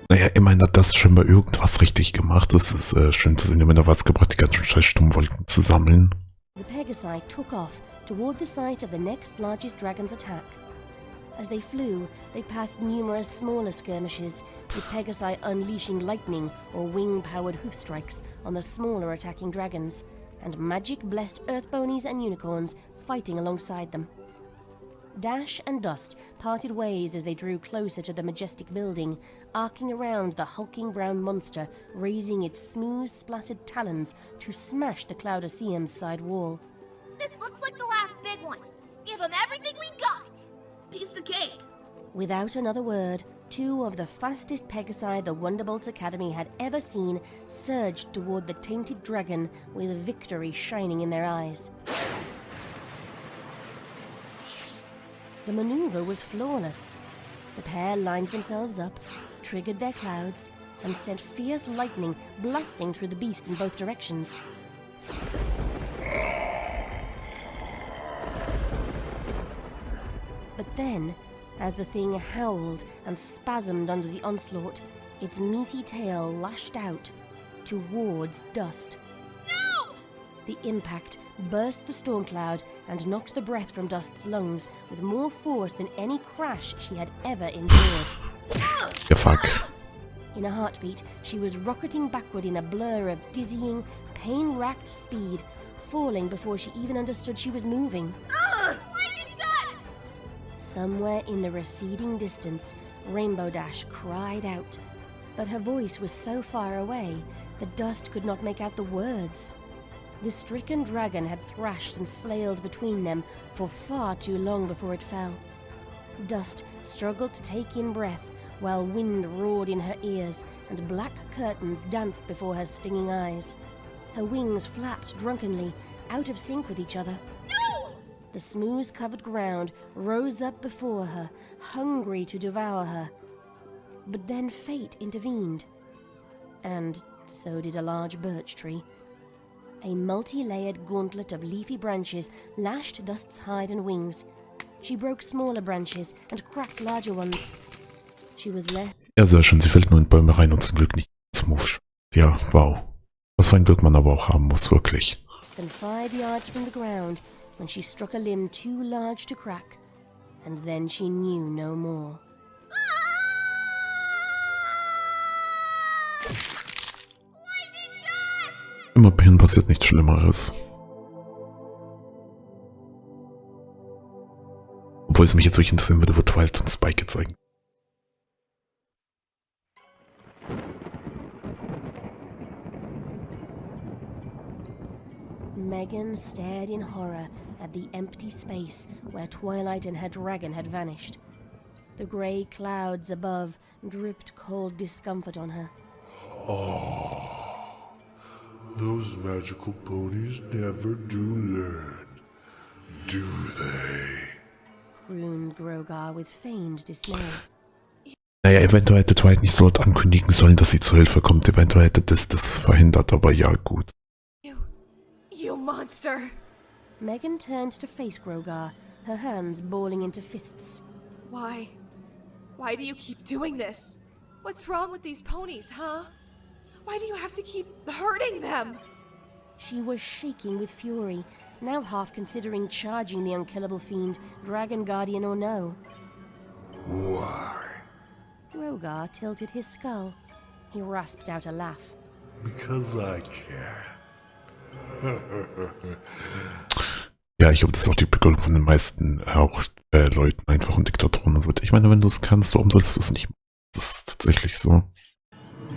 Speaker 1: Naja, immerhin hat das scheinbar irgendwas richtig gemacht. Es ist schön zu sehen, immerhin was gebracht, die ganzen scheiß Sturmwolken zu sammeln.
Speaker 12: The Pegasi took off toward the site of the next largest dragon's attack. As they flew, they passed numerous smaller skirmishes, with Pegasi unleashing lightning or wing-powered hoof strikes on the smaller attacking dragons, and magic-blessed earthbonies and unicorns fighting alongside them. Dash and Dust parted ways as they drew closer to the majestic building, arcing around the hulking brown monster, raising its smooth, splattered talons to smash the Cloudaseum's side wall.
Speaker 7: This looks like the last big one. Give him everything we got!
Speaker 6: Piece of cake!
Speaker 12: Without another word, two of the fastest Pegasi the Wonderbolts Academy had ever seen surged toward the tainted dragon with victory shining in their eyes. The maneuver was flawless. The pair lined themselves up, triggered their clouds, and sent fierce lightning blasting through the beast in both directions. But then, as the thing howled and spasmed under the onslaught, its meaty tail lashed out towards Dust.
Speaker 7: No!
Speaker 12: The impact burst the storm cloud and knocked the breath from Dust's lungs with more force than any crash she had ever endured.
Speaker 1: Ja, fuck.
Speaker 12: In a heartbeat, she was rocketing backward in a blur of dizzying, pain-racked speed, falling before she even understood she was moving.
Speaker 7: Lightning Dust!
Speaker 12: Somewhere in the receding distance, Rainbow Dash cried out, but her voice was so far away that Dust could not make out the words. The stricken dragon had thrashed and flailed between them for far too long before it fell. Dust struggled to take in breath while wind roared in her ears and black curtains danced before her stinging eyes. Her wings flapped drunkenly, out of sync with each other.
Speaker 7: No!
Speaker 12: The smooth-covered ground rose up before her, hungry to devour her. But then fate intervened. And so did a large birch tree. A multi-layered gauntlet of leafy branches lashed Dust's hide and wings. She broke smaller branches and cracked larger ones. She was left.
Speaker 1: Ja, sehr schön. Sie fällt nur in Bäume rein und zum Glück nicht zum Musch. Ja, wow. Was für ein Glück man aber auch haben muss, wirklich.
Speaker 12: Less than 5 yards from the ground when she struck a limb too large to crack, and then she knew no more.
Speaker 1: Immerhin passiert nichts Schlimmeres. Obwohl es mich jetzt wirklich interessieren würde, wo Twilight und Spike jetzt eigentlich.
Speaker 12: Megan stared in horror at the empty space where Twilight and her dragon had vanished. The grey clouds above dripped cold discomfort on her.
Speaker 10: Oh, those magical ponies never do learn, do they?
Speaker 12: Crooned Grogar with feigned dismay.
Speaker 1: Naja, eventuell hätte Twilight nicht so laut ankündigen sollen, dass sie zur Hilfe kommt. Eventuell hätte das verhindert, aber ja, gut.
Speaker 14: You monster!
Speaker 12: Megan turned to face Grogar, her hands balling into fists.
Speaker 14: Why? Why do you keep doing this? What's wrong with these ponies, huh? Why do you have to keep hurting them?
Speaker 12: She was shaking with fury, now half considering charging the unkillable fiend, Dragon Guardian or no.
Speaker 10: Why?
Speaker 12: Grogar tilted his skull. He rasped out a laugh.
Speaker 10: Because I can.
Speaker 1: Ja, ich glaube, das ist auch die Begründung von den meisten Leuten einfach und Diktatoren und so weiter. Ich meine, wenn du es kannst, warum sollst du es nicht machen? Das ist tatsächlich so.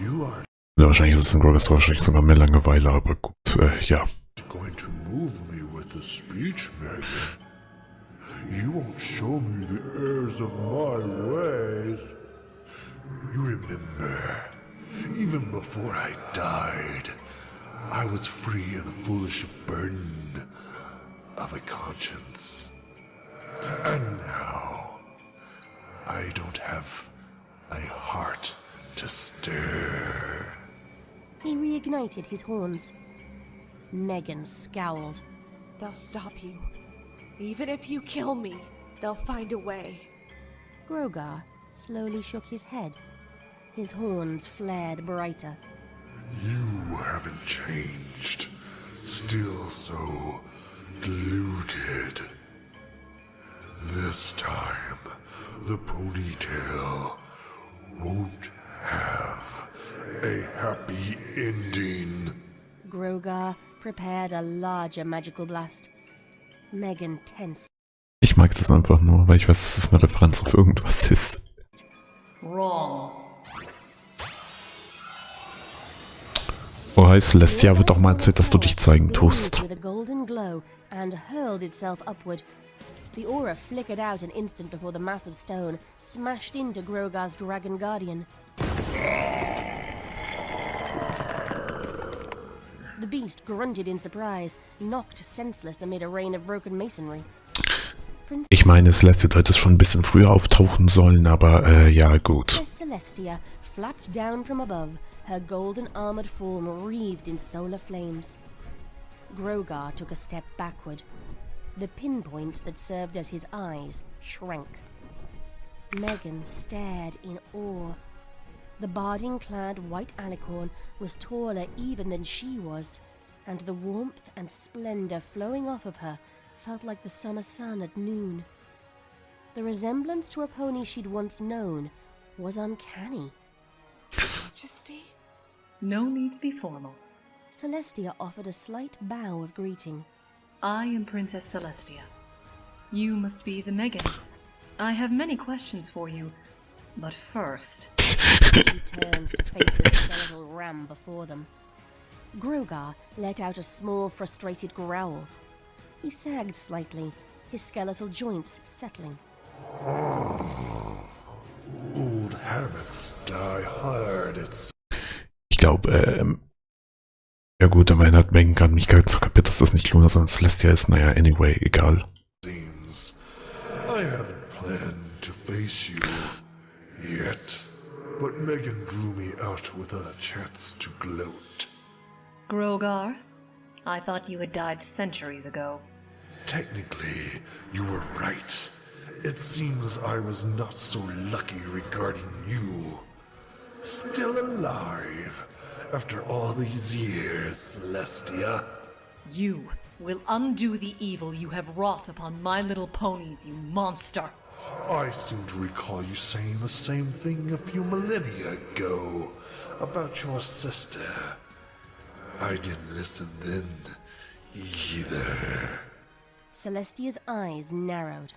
Speaker 1: Ja, wahrscheinlich ist es in Grogers wahrscheinlich sogar mehr Langeweile, aber gut, ja.
Speaker 10: Going to move me with a speech, Megan. You won't show me the errors of my ways. You remember, even before I died, I was free of the foolish burden of a conscience. And now, I don't have a heart to stir.
Speaker 12: He reignited his horns. Megan scowled.
Speaker 14: They'll stop you. Even if you kill me, they'll find a way.
Speaker 12: Grogar slowly shook his head. His horns flared brighter.
Speaker 10: You haven't changed. Still so deluded. This time, the ponytail won't have a happy ending.
Speaker 12: Grogar prepared a larger magical blast. Megan tensed.
Speaker 1: Ich mag das einfach nur, weil ich weiß, dass es eine Referenz auf irgendwas ist.
Speaker 21: Wrong.
Speaker 1: Oh, hi Celestia, wird doch mal erzählt, dass du dich zeigen tust.
Speaker 12: With a golden glow and hurled itself upward. The aura flickered out an instant before the mass of stone smashed into Grogar's Dragon Guardian. The beast grunted in surprise, knocked senseless amid a rain of broken masonry.
Speaker 1: Ich meine, Celestia hätte es schon ein bisschen früher auftauchen sollen, aber ja, gut.
Speaker 12: Celestia flapped down from above, her golden armored form wreathed in solar flames. Grogar took a step backward. The pinpoints that served as his eyes shrank. Megan stared in awe. The barding-clad white alicorn was taller even than she was, and the warmth and splendor flowing off of her felt like the summer sun at noon. The resemblance to a pony she'd once known was uncanny.
Speaker 14: Majesty?
Speaker 4: No need to be formal.
Speaker 12: Celestia offered a slight bow of greeting.
Speaker 4: I am Princess Celestia. You must be the Megan. I have many questions for you, but first...
Speaker 12: He turned to face the skeletal ram before them. Grogar let out a small, frustrated growl. He sagged slightly, his skeletal joints settling.
Speaker 10: Old habits die hard,
Speaker 1: Ich glaube, ja gut, immerhin hat Megan gerade nicht kapiert, dass das nicht Luna, sondern Celestia ist. Naja, anyway, egal.
Speaker 10: Seems I haven't planned to face you yet, but Megan drew me out with a chance to gloat.
Speaker 4: Grogar, I thought you had died centuries ago.
Speaker 10: Technically, you were right. It seems I was not so lucky regarding you. Still alive after all these years, Celestia.
Speaker 4: You will undo the evil you have wrought upon my little ponies, you monster.
Speaker 10: I seem to recall you saying the same thing a few millennia ago about your sister. I didn't listen then, either.
Speaker 12: Celestia's eyes narrowed.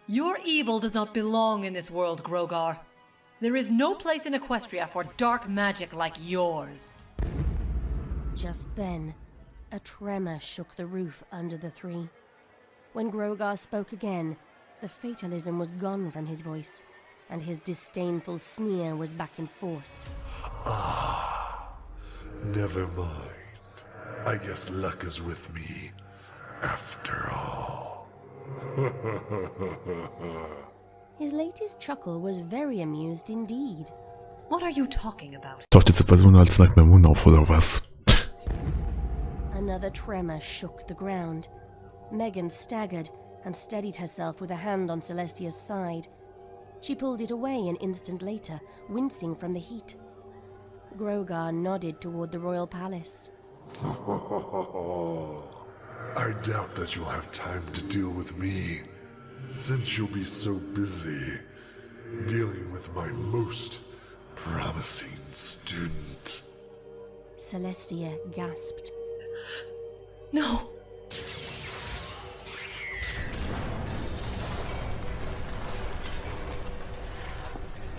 Speaker 4: Your evil does not belong in this world, Grogar. There is no place in Equestria for dark magic like yours.
Speaker 12: Just then, a tremor shook the roof under the three. When Grogar spoke again, the fatalism was gone from his voice, and his disdainful sneer was back in force.
Speaker 10: Never mind. I guess luck is with me, after all.
Speaker 12: His latest chuckle was very amused indeed.
Speaker 4: What are you talking about?
Speaker 1: Taucht diese Version als Nightmare Moon auf, oder was?
Speaker 12: Another tremor shook the ground. Megan staggered and steadied herself with a hand on Celestia's side. She pulled it away an instant later, wincing from the heat. Grogar nodded toward the royal palace.
Speaker 10: I doubt that you'll have time to deal with me, since you'll be so busy dealing with my most promising student.
Speaker 12: Celestia gasped.
Speaker 4: No!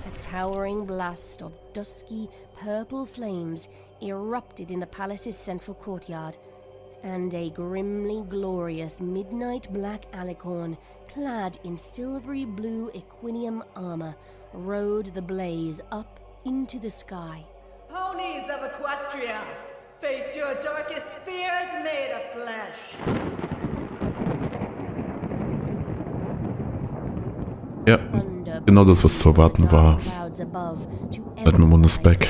Speaker 12: A towering blast of dusky, purple flames erupted in the palace's central courtyard, and a grimly glorious midnight black alicorn, clad in silvery blue equinium armor, rode the blaze up into the sky.
Speaker 15: Ponies of Equestria, face your darkest fears made of flesh.
Speaker 1: Ja, genau das, was zu erwarten war. Nightmare Moon is back.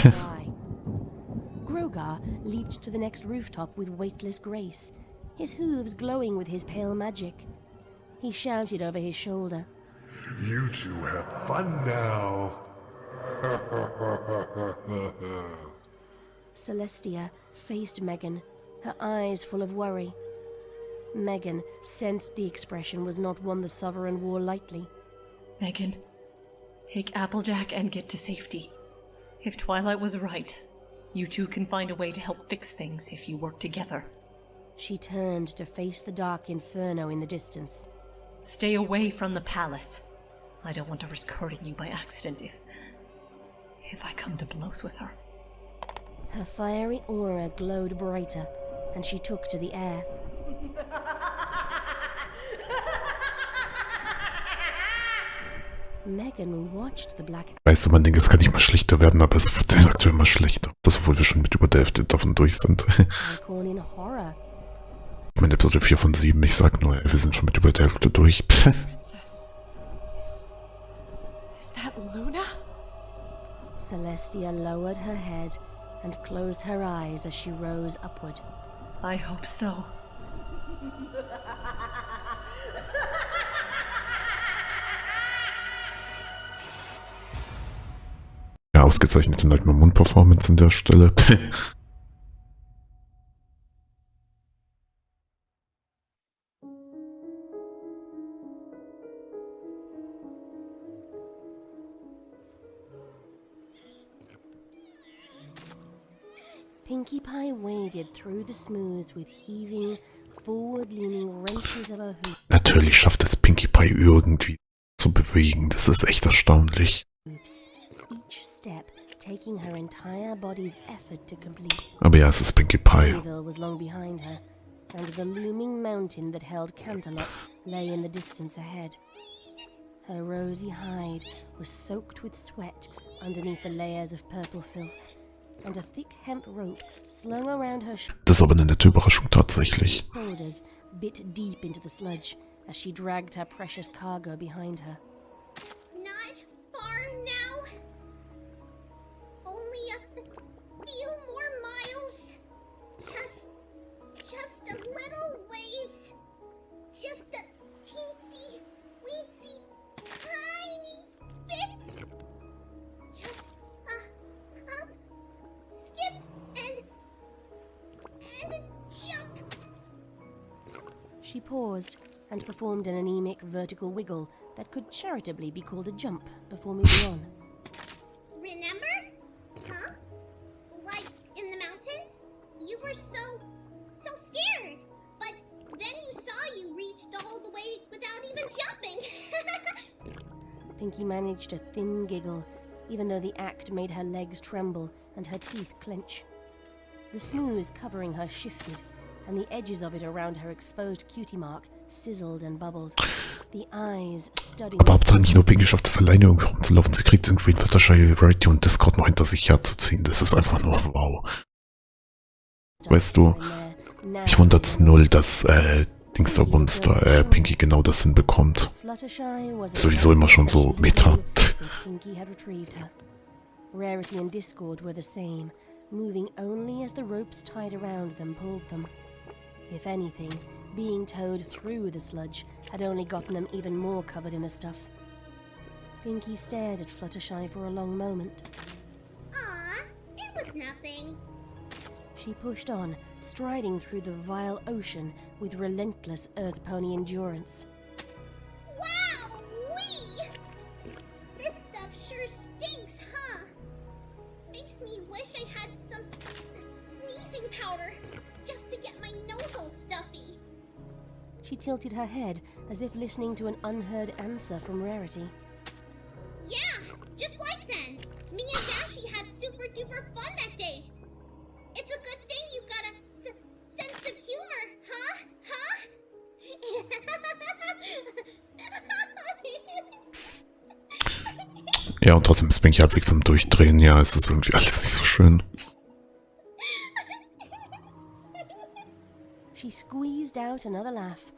Speaker 12: Grogar leaped to the next rooftop with weightless grace, his hooves glowing with his pale magic. He shouted over his shoulder.
Speaker 10: You two have fun now.
Speaker 12: Celestia faced Megan, her eyes full of worry. Megan sensed the expression was not one the Sovereign wore lightly.
Speaker 4: Megan, take Applejack and get to safety. If Twilight was right, you two can find a way to help fix things if you work together.
Speaker 12: She turned to face the dark inferno in the distance.
Speaker 4: Stay away from the palace. I don't want to risk hurting you by accident if I come to blows with her.
Speaker 12: Her fiery aura glowed brighter, and she took to the air. Megan watched the black...
Speaker 1: Weißt du, mein Ding, es kann nicht mal schlechter werden, aber es wird aktuell immer schlechter. Das, obwohl wir schon mit über der Hälfte davon durch sind.
Speaker 12: Icon in horror.
Speaker 1: Ich meine, Episode 4 von 7, ich sag nur, wir sind schon mit über der Hälfte durch.
Speaker 14: Princess, is that Luna?
Speaker 12: Celestia lowered her head and closed her eyes as she rose upward.
Speaker 4: I hope so.
Speaker 1: Ja, ausgezeichnete Nightmare Moon Performance an der Stelle.
Speaker 12: Pinkie Pie waded through the smooths with heaving, forward-leaning wrenches of her hooves.
Speaker 1: Natürlich schafft es Pinkie Pie irgendwie zu bewegen. Das ist echt erstaunlich.
Speaker 12: Each step taking her entire body's effort to complete.
Speaker 1: Aber ja, es ist Pinkie Pie.
Speaker 12: Evil was long behind her, and the looming mountain that held Canterlot lay in the distance ahead. Her rosy hide was soaked with sweat underneath the layers of purple filth, and a thick hemp rope slung around her
Speaker 1: Das ist aber eine nette Überraschung tatsächlich.
Speaker 12: shoulders bit deep into the sludge as she dragged her precious cargo behind her.
Speaker 16: Not far now. Only a few more miles. Just a little ways. Just a teensy, weensy, tiny bit. Just a hop, skip, and a jump.
Speaker 12: She paused and performed an anemic vertical wiggle that could charitably be called a jump before moving on.
Speaker 16: Remember? Huh? Like in the mountains? You were so scared. But then you saw you reached all the way without even jumping.
Speaker 12: Pinkie managed a thin giggle, even though the act made her legs tremble and her teeth clench. The smooths covering her shifted, and the edges of it around her exposed cutie mark sizzled and bubbled. The eyes studying.
Speaker 1: Aber Hauptsache nicht nur Pinky schafft es alleine irgendwie rumzulaufen. Sie kriegt irgendwie in Fluttershy, Rarity und Discord noch hinter sich herzuziehen. Das ist einfach nur wow. Weißt du, mich wundert's null, dass Dingsterbumster Pinky genau das hinbekommt. Sowieso immer schon so Meta.
Speaker 12: Rarity and Discord were the same, moving only as the ropes tied around them pulled them. If anything, being towed through the sludge had only gotten them even more covered in the stuff. Pinky stared at Fluttershy for a long moment.
Speaker 16: Aw, it was nothing.
Speaker 12: She pushed on, striding through the vile ocean with relentless Earth Pony endurance.
Speaker 16: Wow! Wee! This stuff sure stinks, huh? Makes me wish I had some sneezing powder just to get my nose all stuffy.
Speaker 12: She tilted her head as if listening to an unheard answer from Rarity.
Speaker 16: Yeah, just like then. Me and Dashi had super duper fun that day. It's a good thing you got a sense of humor, huh?
Speaker 1: Ja, und trotzdem ist Pinky halbwegs am Durchdrehen. Ja, es ist irgendwie alles nicht so schön.
Speaker 12: She squeezed out another laugh.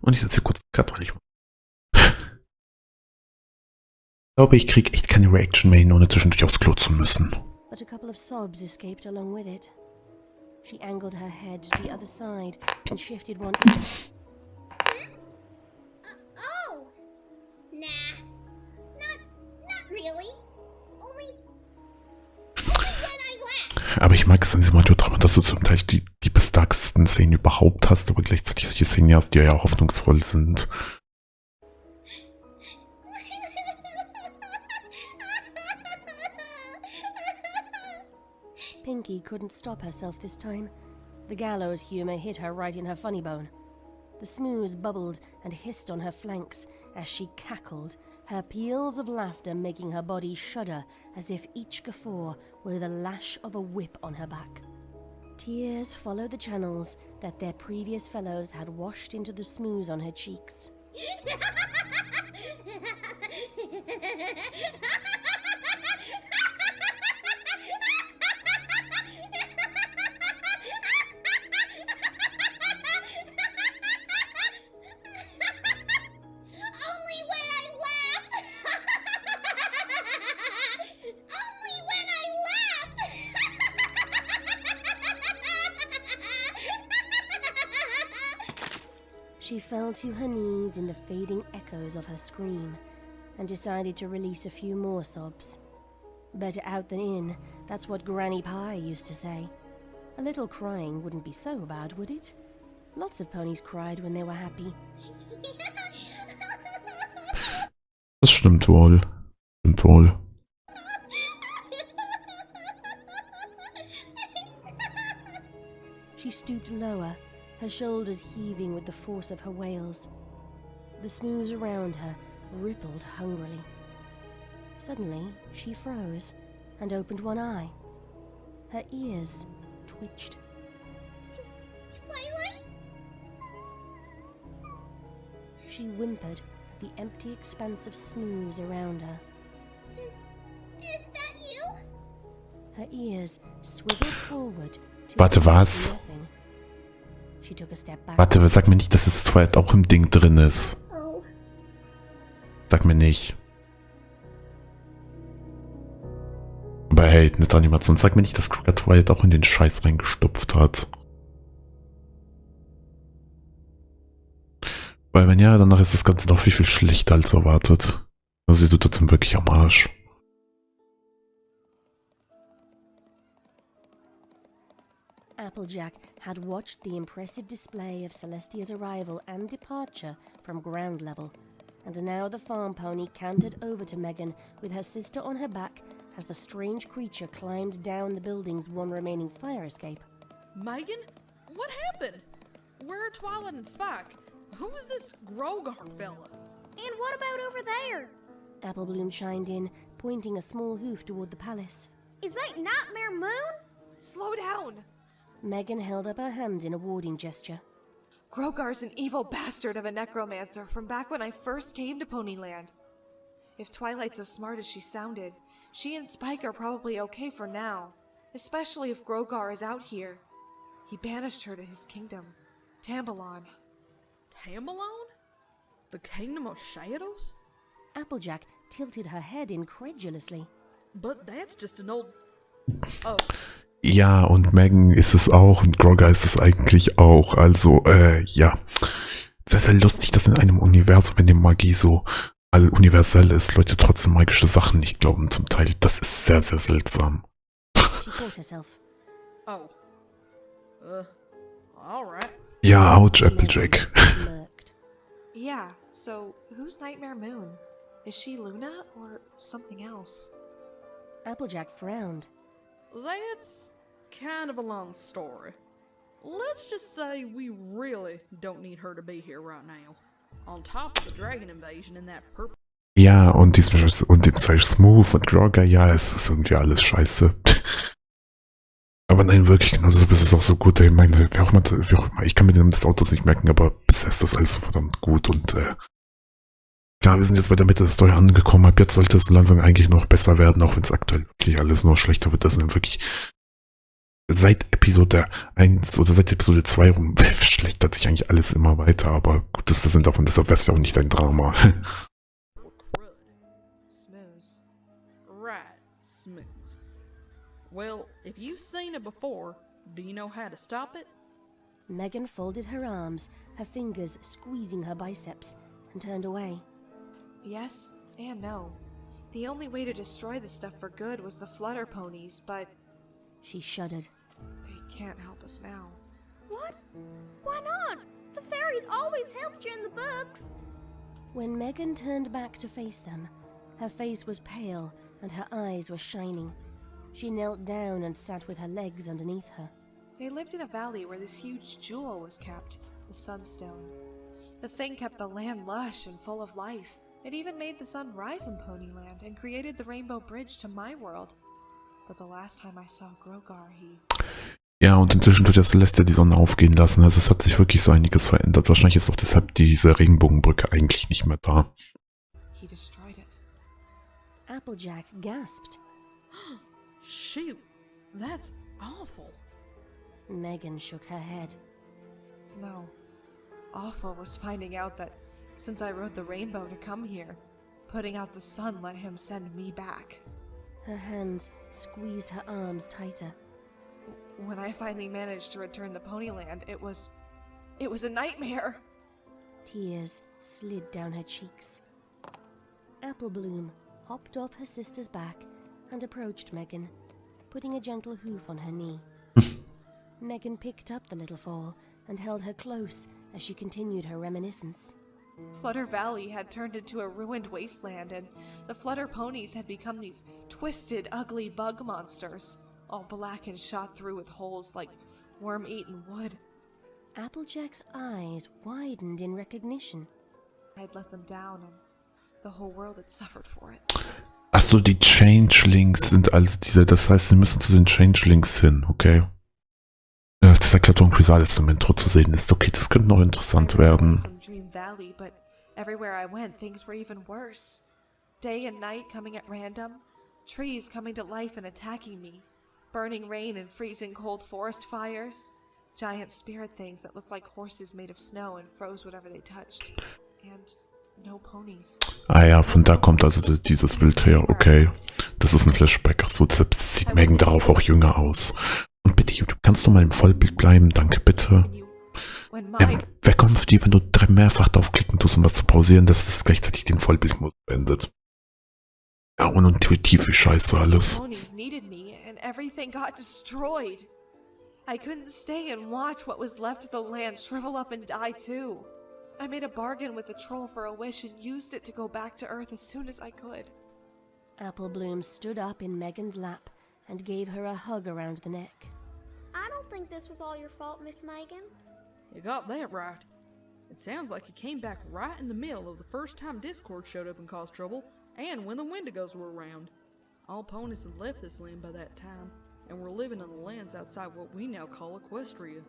Speaker 1: Und ich setze hier kurz Cut, weil ich glaube, ich krieg echt keine Reaction mehr hin, ohne zwischendurch aufs Klo zu müssen.
Speaker 12: But a couple of sobs escaped along with it. She angled her head to the other side and shifted one ear.
Speaker 16: Oh! Nah. Not really. Only when I laugh.
Speaker 1: Aber ich mag es an diesem Audiodrama, dass du zum Teil die bestarksten Szenen überhaupt hast, aber gleichzeitig solche Szenen hast, die ja hoffnungsvoll sind.
Speaker 12: Pinky couldn't stop herself this time. The gallows humor hit her right in her funny bone. The smooze bubbled and hissed on her flanks as she cackled, her peals of laughter making her body shudder as if each guffaw were the lash of a whip on her back. Tears followed the channels that their previous fellows had washed into the smooze on her cheeks. She fell to her knees in the fading echoes of her scream and decided to release a few more sobs. Better out than in, that's what Granny Pie used to say. A little crying wouldn't be so bad, would it? Lots of ponies cried when they were happy.
Speaker 1: Das stimmt wohl. Stimmt wohl.
Speaker 12: She stooped lower, her shoulders heaving with the force of her wails. The smooze around her rippled hungrily. Suddenly, she froze and opened one eye. Her ears twitched.
Speaker 16: Twilight?
Speaker 12: She whimpered at the empty expanse of smooze around her.
Speaker 16: Is that you?
Speaker 12: Her ears swiveled forward to
Speaker 1: Warte, was?
Speaker 12: nothing. She took a step back.
Speaker 1: Warte, sag mir nicht, dass es Twilight auch im Ding drin ist.
Speaker 16: Oh.
Speaker 1: Sag mir nicht. Aber hey, nette Animation, sag mir nicht, dass Kruger Twilight auch in den Scheiß reingestopft hat. Weil wenn ja, danach ist das Ganze noch viel schlechter als erwartet. Also die Situation wirklich am Arsch.
Speaker 12: Applejack had watched the impressive display of Celestia's arrival and departure from ground level, and now the farm pony cantered over to Megan with her sister on her back as the strange creature climbed down the building's one remaining fire escape.
Speaker 8: Megan? What happened? Where are Twilight and Spike? Who is this Grogar fella?
Speaker 11: And what about over there?
Speaker 12: Applebloom chimed in, pointing a small hoof toward the palace.
Speaker 11: Is that Nightmare Moon?
Speaker 14: Slow down!
Speaker 12: Megan held up her hand in a warding gesture.
Speaker 14: Grogar's an evil bastard of a necromancer from back when I first came to Ponyland. If Twilight's as smart as she sounded, she and Spike are probably okay for now, especially if Grogar is out here. He banished her to his kingdom, Tambalon.
Speaker 8: Tambalon? The Kingdom of Shadows?
Speaker 12: Applejack tilted her head incredulously.
Speaker 8: But that's just an old... Oh.
Speaker 1: Ja, und Megan ist es auch und Grogar ist es eigentlich auch. Also, ja. Sehr, sehr lustig, dass in einem Universum, in dem Magie so universell ist, Leute trotzdem magische Sachen nicht glauben zum Teil. Das ist sehr, sehr seltsam.
Speaker 12: She caught herself.
Speaker 8: Oh. Alright.
Speaker 1: Ja, ouch, Applejack.
Speaker 14: Yeah, so who's Nightmare Moon? Is she Luna or something else?
Speaker 12: Applejack frowned.
Speaker 8: That's kind of a long story. Let's just say we really don't need her to be here right now. On top of the dragon invasion and that purple...
Speaker 1: Ja, und den sei Smooth und Grogar, ja, es ist irgendwie alles scheiße. Aber nein, wirklich, genau so ist es auch so gut. Ich meine, wie auch immer, ich kann mir das Autos nicht merken, aber bisher ist das alles so verdammt gut und klar, wir sind jetzt bei der Mitte der Story angekommen. Ab jetzt sollte es so langsam eigentlich noch besser werden, auch wenn es aktuell wirklich alles nur schlechter wird. Das sind wirklich seit Episode 1 oder seit Episode 2 rum verschlechtert sich eigentlich alles immer weiter, aber gut ist das sind davon, deshalb wäre es ja auch nicht ein Drama.
Speaker 8: Smooth. Right, smooth. Well, if you've seen it before, do you know how to stop it?
Speaker 12: Megan folded her arms, her fingers squeezing her biceps, and turned away.
Speaker 14: Yes and no. The only way to destroy the stuff for good was the Flutter Ponies, but...
Speaker 12: She shuddered.
Speaker 14: They can't help us now.
Speaker 11: What? Why not? The fairies always helped you in the books.
Speaker 12: When Megan turned back to face them, her face was pale and her eyes were shining. She knelt down and sat with her legs underneath her.
Speaker 14: They lived in a valley where this huge jewel was kept, the Sunstone. The thing kept the land lush and full of life. It even made the sun rise in Ponyland and created the Rainbow Bridge to my world. But the last time I saw Grogar, he...
Speaker 1: Ja, und inzwischen tut ja Silvester die Sonne aufgehen lassen. Also es hat sich wirklich so einiges verändert. Wahrscheinlich ist auch deshalb diese Regenbogenbrücke eigentlich nicht mehr da.
Speaker 14: He destroyed it.
Speaker 12: Applejack gasped.
Speaker 8: Shoot, that's awful.
Speaker 12: Megan shook her head.
Speaker 14: No. Awful was finding out that since I rode the rainbow to come here, putting out the sun let him send me back.
Speaker 12: Her hands squeezed her arms tighter.
Speaker 14: When I finally managed to return to Ponyland, it was a nightmare.
Speaker 12: Tears slid down her cheeks. Apple Bloom hopped off her sister's back and approached Megan, putting a gentle hoof on her knee. Megan picked up the little foal and held her close as she continued her reminiscence.
Speaker 14: Flutter Valley had turned into a ruined wasteland, and the Flutter Ponies had become these twisted, ugly bug monsters, all black and shot through with holes like worm-eaten wood.
Speaker 12: Applejack's eyes widened in recognition.
Speaker 14: I'd let them down, and the whole world had suffered for it.
Speaker 1: Achso, die Changelings sind also diese, das heißt, sie müssen zu den Changelings hin, okay? Ja, das erklärt warum Chrysalis zum Intro zu sehen ist. Okay, das könnte noch interessant werden.
Speaker 14: From Dream Valley, but everywhere I went, things were even worse. Day and night coming at random, trees coming to life and attacking me, burning rain and freezing cold forest fires, giant spirit things that looked like horses made of snow and froze whatever they touched, and no ponies.
Speaker 1: Ah ja, von da kommt also dieses Bild her, okay. Das ist ein Flashback. Achso, deshalb sieht Megan darauf auch jünger aus. Und bitte, YouTube, kannst du mal im Vollbild bleiben? Danke, bitte. Wer kommt auf die, wenn du mehrfach draufklicken tust, um was zu pausieren, dass das gleichzeitig den Vollbildmodus beendet? Ja, unintuitiv wie scheiße alles.
Speaker 14: Ponies needed me, and everything got destroyed. I couldn't stay and watch what was left of the land shrivel up and die too. I made a bargain with the troll for a wish and used it to go back to Earth as soon as I could.
Speaker 12: Apple Bloom stood up in Megan's lap and gave her a hug around the neck.
Speaker 11: I don't think this was all your fault, Miss Megan.
Speaker 8: You got that right. It sounds like you came back right in the middle of the first time Discord showed up and caused trouble, and when the Wendigos were around. All ponies had left this land by that time, and were living in the lands outside what we now call Equestria.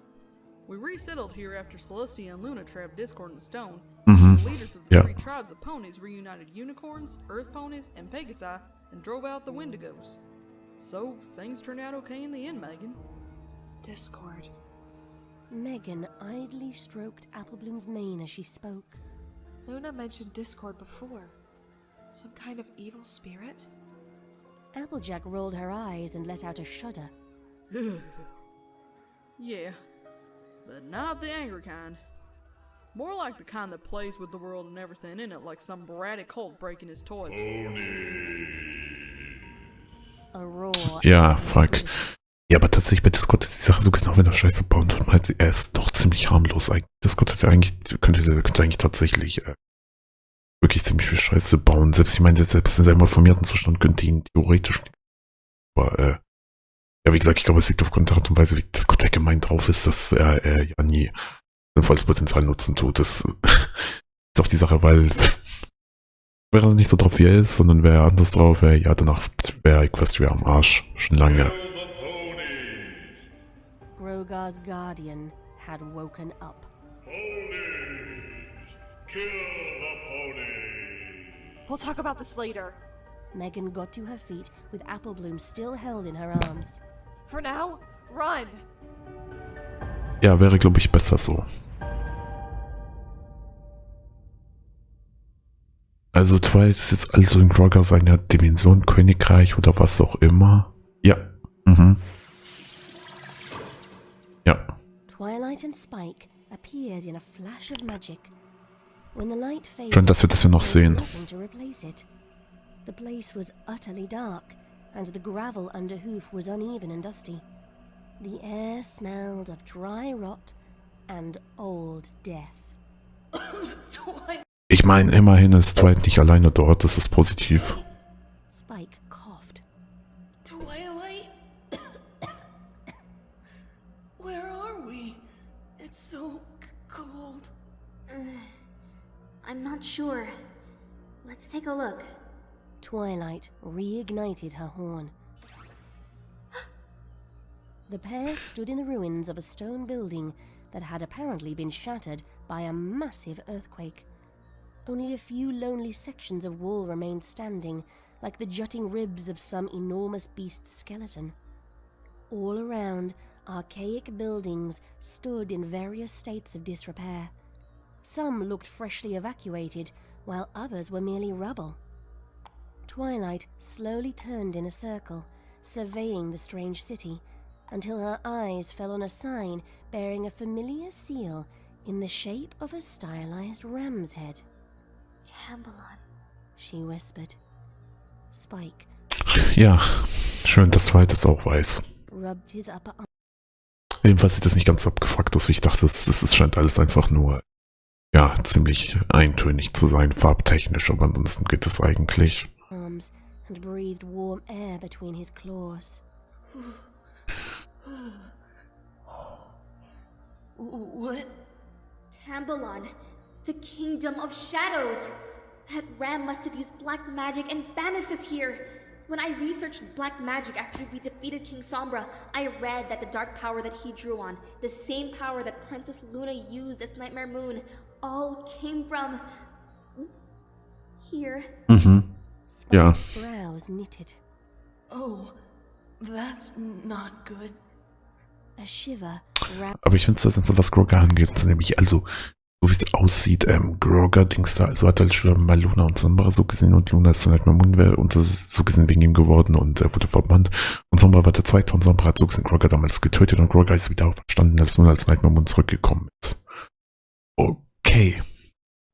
Speaker 8: We resettled here after Celestia and Luna trapped Discord in stone.
Speaker 1: Mhm.
Speaker 8: The leaders of the
Speaker 1: Ja.
Speaker 8: 3 tribes of ponies reunited unicorns, earth ponies, and Pegasi and drove out the Wendigos. So, things turned out okay in the end, Megan.
Speaker 14: Discord.
Speaker 12: Megan idly stroked Applebloom's mane as she spoke.
Speaker 14: Luna mentioned Discord before. Some kind of evil spirit?
Speaker 12: Applejack rolled her eyes and let out a shudder.
Speaker 8: Yeah, but not the angry kind. More like the kind that plays with the world and everything in it, like some bratty cult breaking his toys.
Speaker 12: A roar.
Speaker 1: Ja, fuck. Ja, aber tatsächlich bei Discord ist die Sache so gesehen, auch wenn er Scheiße bauen tut, meint, er ist doch ziemlich harmlos eigentlich. Discord hat ja eigentlich, könnte eigentlich tatsächlich wirklich ziemlich viel Scheiße bauen. Selbst, ich meine, selbst in seinem reformierten Zustand könnte ihn theoretisch nicht. Aber, ja, wie gesagt, ich glaube, es liegt aufgrund der Art und Weise, wie Discord allgemein drauf ist, dass er ja nie sinnvolles Potenzial nutzen tut. Das ist auch die Sache, weil wäre er nicht so drauf, wie er ist, sondern wäre er anders drauf, ja, danach wäre Equestria am Arsch. Schon lange.
Speaker 12: Grogar's guardian had woken up.
Speaker 14: We'll talk about this later.
Speaker 12: Megan got to her feet with Applebloom still held in her arms.
Speaker 14: For now, run!
Speaker 1: Ja, wäre, glaube ich, besser so. Also Twilight ist jetzt also in Grogar seiner Dimension, Königreich oder was auch immer. Ja. Mhm. Ja.
Speaker 12: Twilight and Spike appeared in a flash of magic. When the light faded,
Speaker 1: Schön, dass wir das hier noch sehen.
Speaker 12: nothing to replace it. The place was utterly dark, and the gravel under hoof was uneven and dusty. The air smelled of dry rot and old death.
Speaker 1: Ich meine, immerhin ist Twilight nicht alleine dort, das ist positiv.
Speaker 12: Spike coughed.
Speaker 21: Twilight? Where are we? It's so cold.
Speaker 13: I'm not sure. Let's take a look.
Speaker 12: Twilight reignited her horn. The pair stood in the ruins of a stone building that had apparently been shattered by a massive earthquake. Only a few lonely sections of wall remained standing, like the jutting ribs of some enormous beast's skeleton. All around, archaic buildings stood in various states of disrepair. Some looked freshly evacuated, while others were merely rubble. Twilight slowly turned in a circle, surveying the strange city, until her eyes fell on a sign bearing a familiar seal in the shape of a stylized ram's head.
Speaker 13: Tambalon,
Speaker 12: she whispered. Spike
Speaker 1: Ja, schön, dass Twilight das auch weiß.
Speaker 12: rubbed his upper arm.
Speaker 1: Jedenfalls sieht das nicht ganz so abgefuckt aus, wie ich dachte. Das scheint alles einfach nur, ja, ziemlich eintönig zu sein, farbtechnisch, aber ansonsten geht es eigentlich.
Speaker 12: Arms and breathed warm air between his claws.
Speaker 21: What?
Speaker 13: Tambalon, the kingdom of shadows. That ram must have used black magic and banished us here. When I researched black magic after we defeated King Sombra, I read that the dark power that he drew on, the same power that Princess Luna used as Nightmare Moon, all came from here.
Speaker 1: Mhm. Ja.
Speaker 12: Brows knitted.
Speaker 21: Oh, that's not good.
Speaker 12: A shiver wrapped.
Speaker 1: Aber ich finde es, dass was Grogar angeht, und so nämlich, also, so wie es aussieht, Grogar-Dings da, also hat halt schon mal Luna und Sombra so gesehen, und Luna ist dann halt mal Mundwehr und das ist so gesehen wegen ihm geworden und er wurde verbannt. Und Sombra war der Zweite und Sombra hat so gesehen Grogar damals getötet und Grogar ist wieder auferstanden, als Luna als Nightmare Moon zurückgekommen ist. Okay.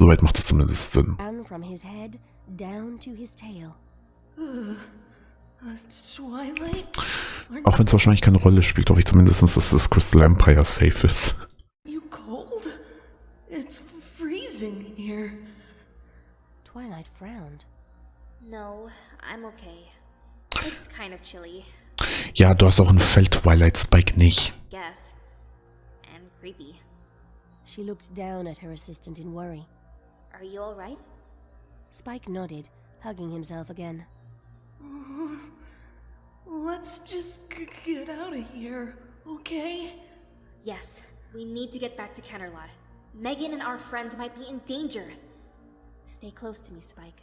Speaker 1: Soweit macht das zumindest Sinn.
Speaker 12: Ran from his head down to his tail.
Speaker 21: Twilight?
Speaker 1: Auch wenn es wahrscheinlich keine Rolle spielt, hoffe ich zumindest, dass das Crystal Empire safe ist.
Speaker 21: You cold? It's freezing here.
Speaker 12: Twilight frowned.
Speaker 13: No, I'm okay. It's kind of chilly,
Speaker 1: Ja, du hast auch ein Feld, Twilight Spike nicht.
Speaker 13: guess. And creepy.
Speaker 12: She looked down at her assistant in worry.
Speaker 13: Are you alright?
Speaker 12: Spike nodded, hugging himself again.
Speaker 21: Let's just get out of here, okay?
Speaker 13: Yes, We need to get back to Canterlot. Megan and our friends might be in danger. Stay close to me, Spike.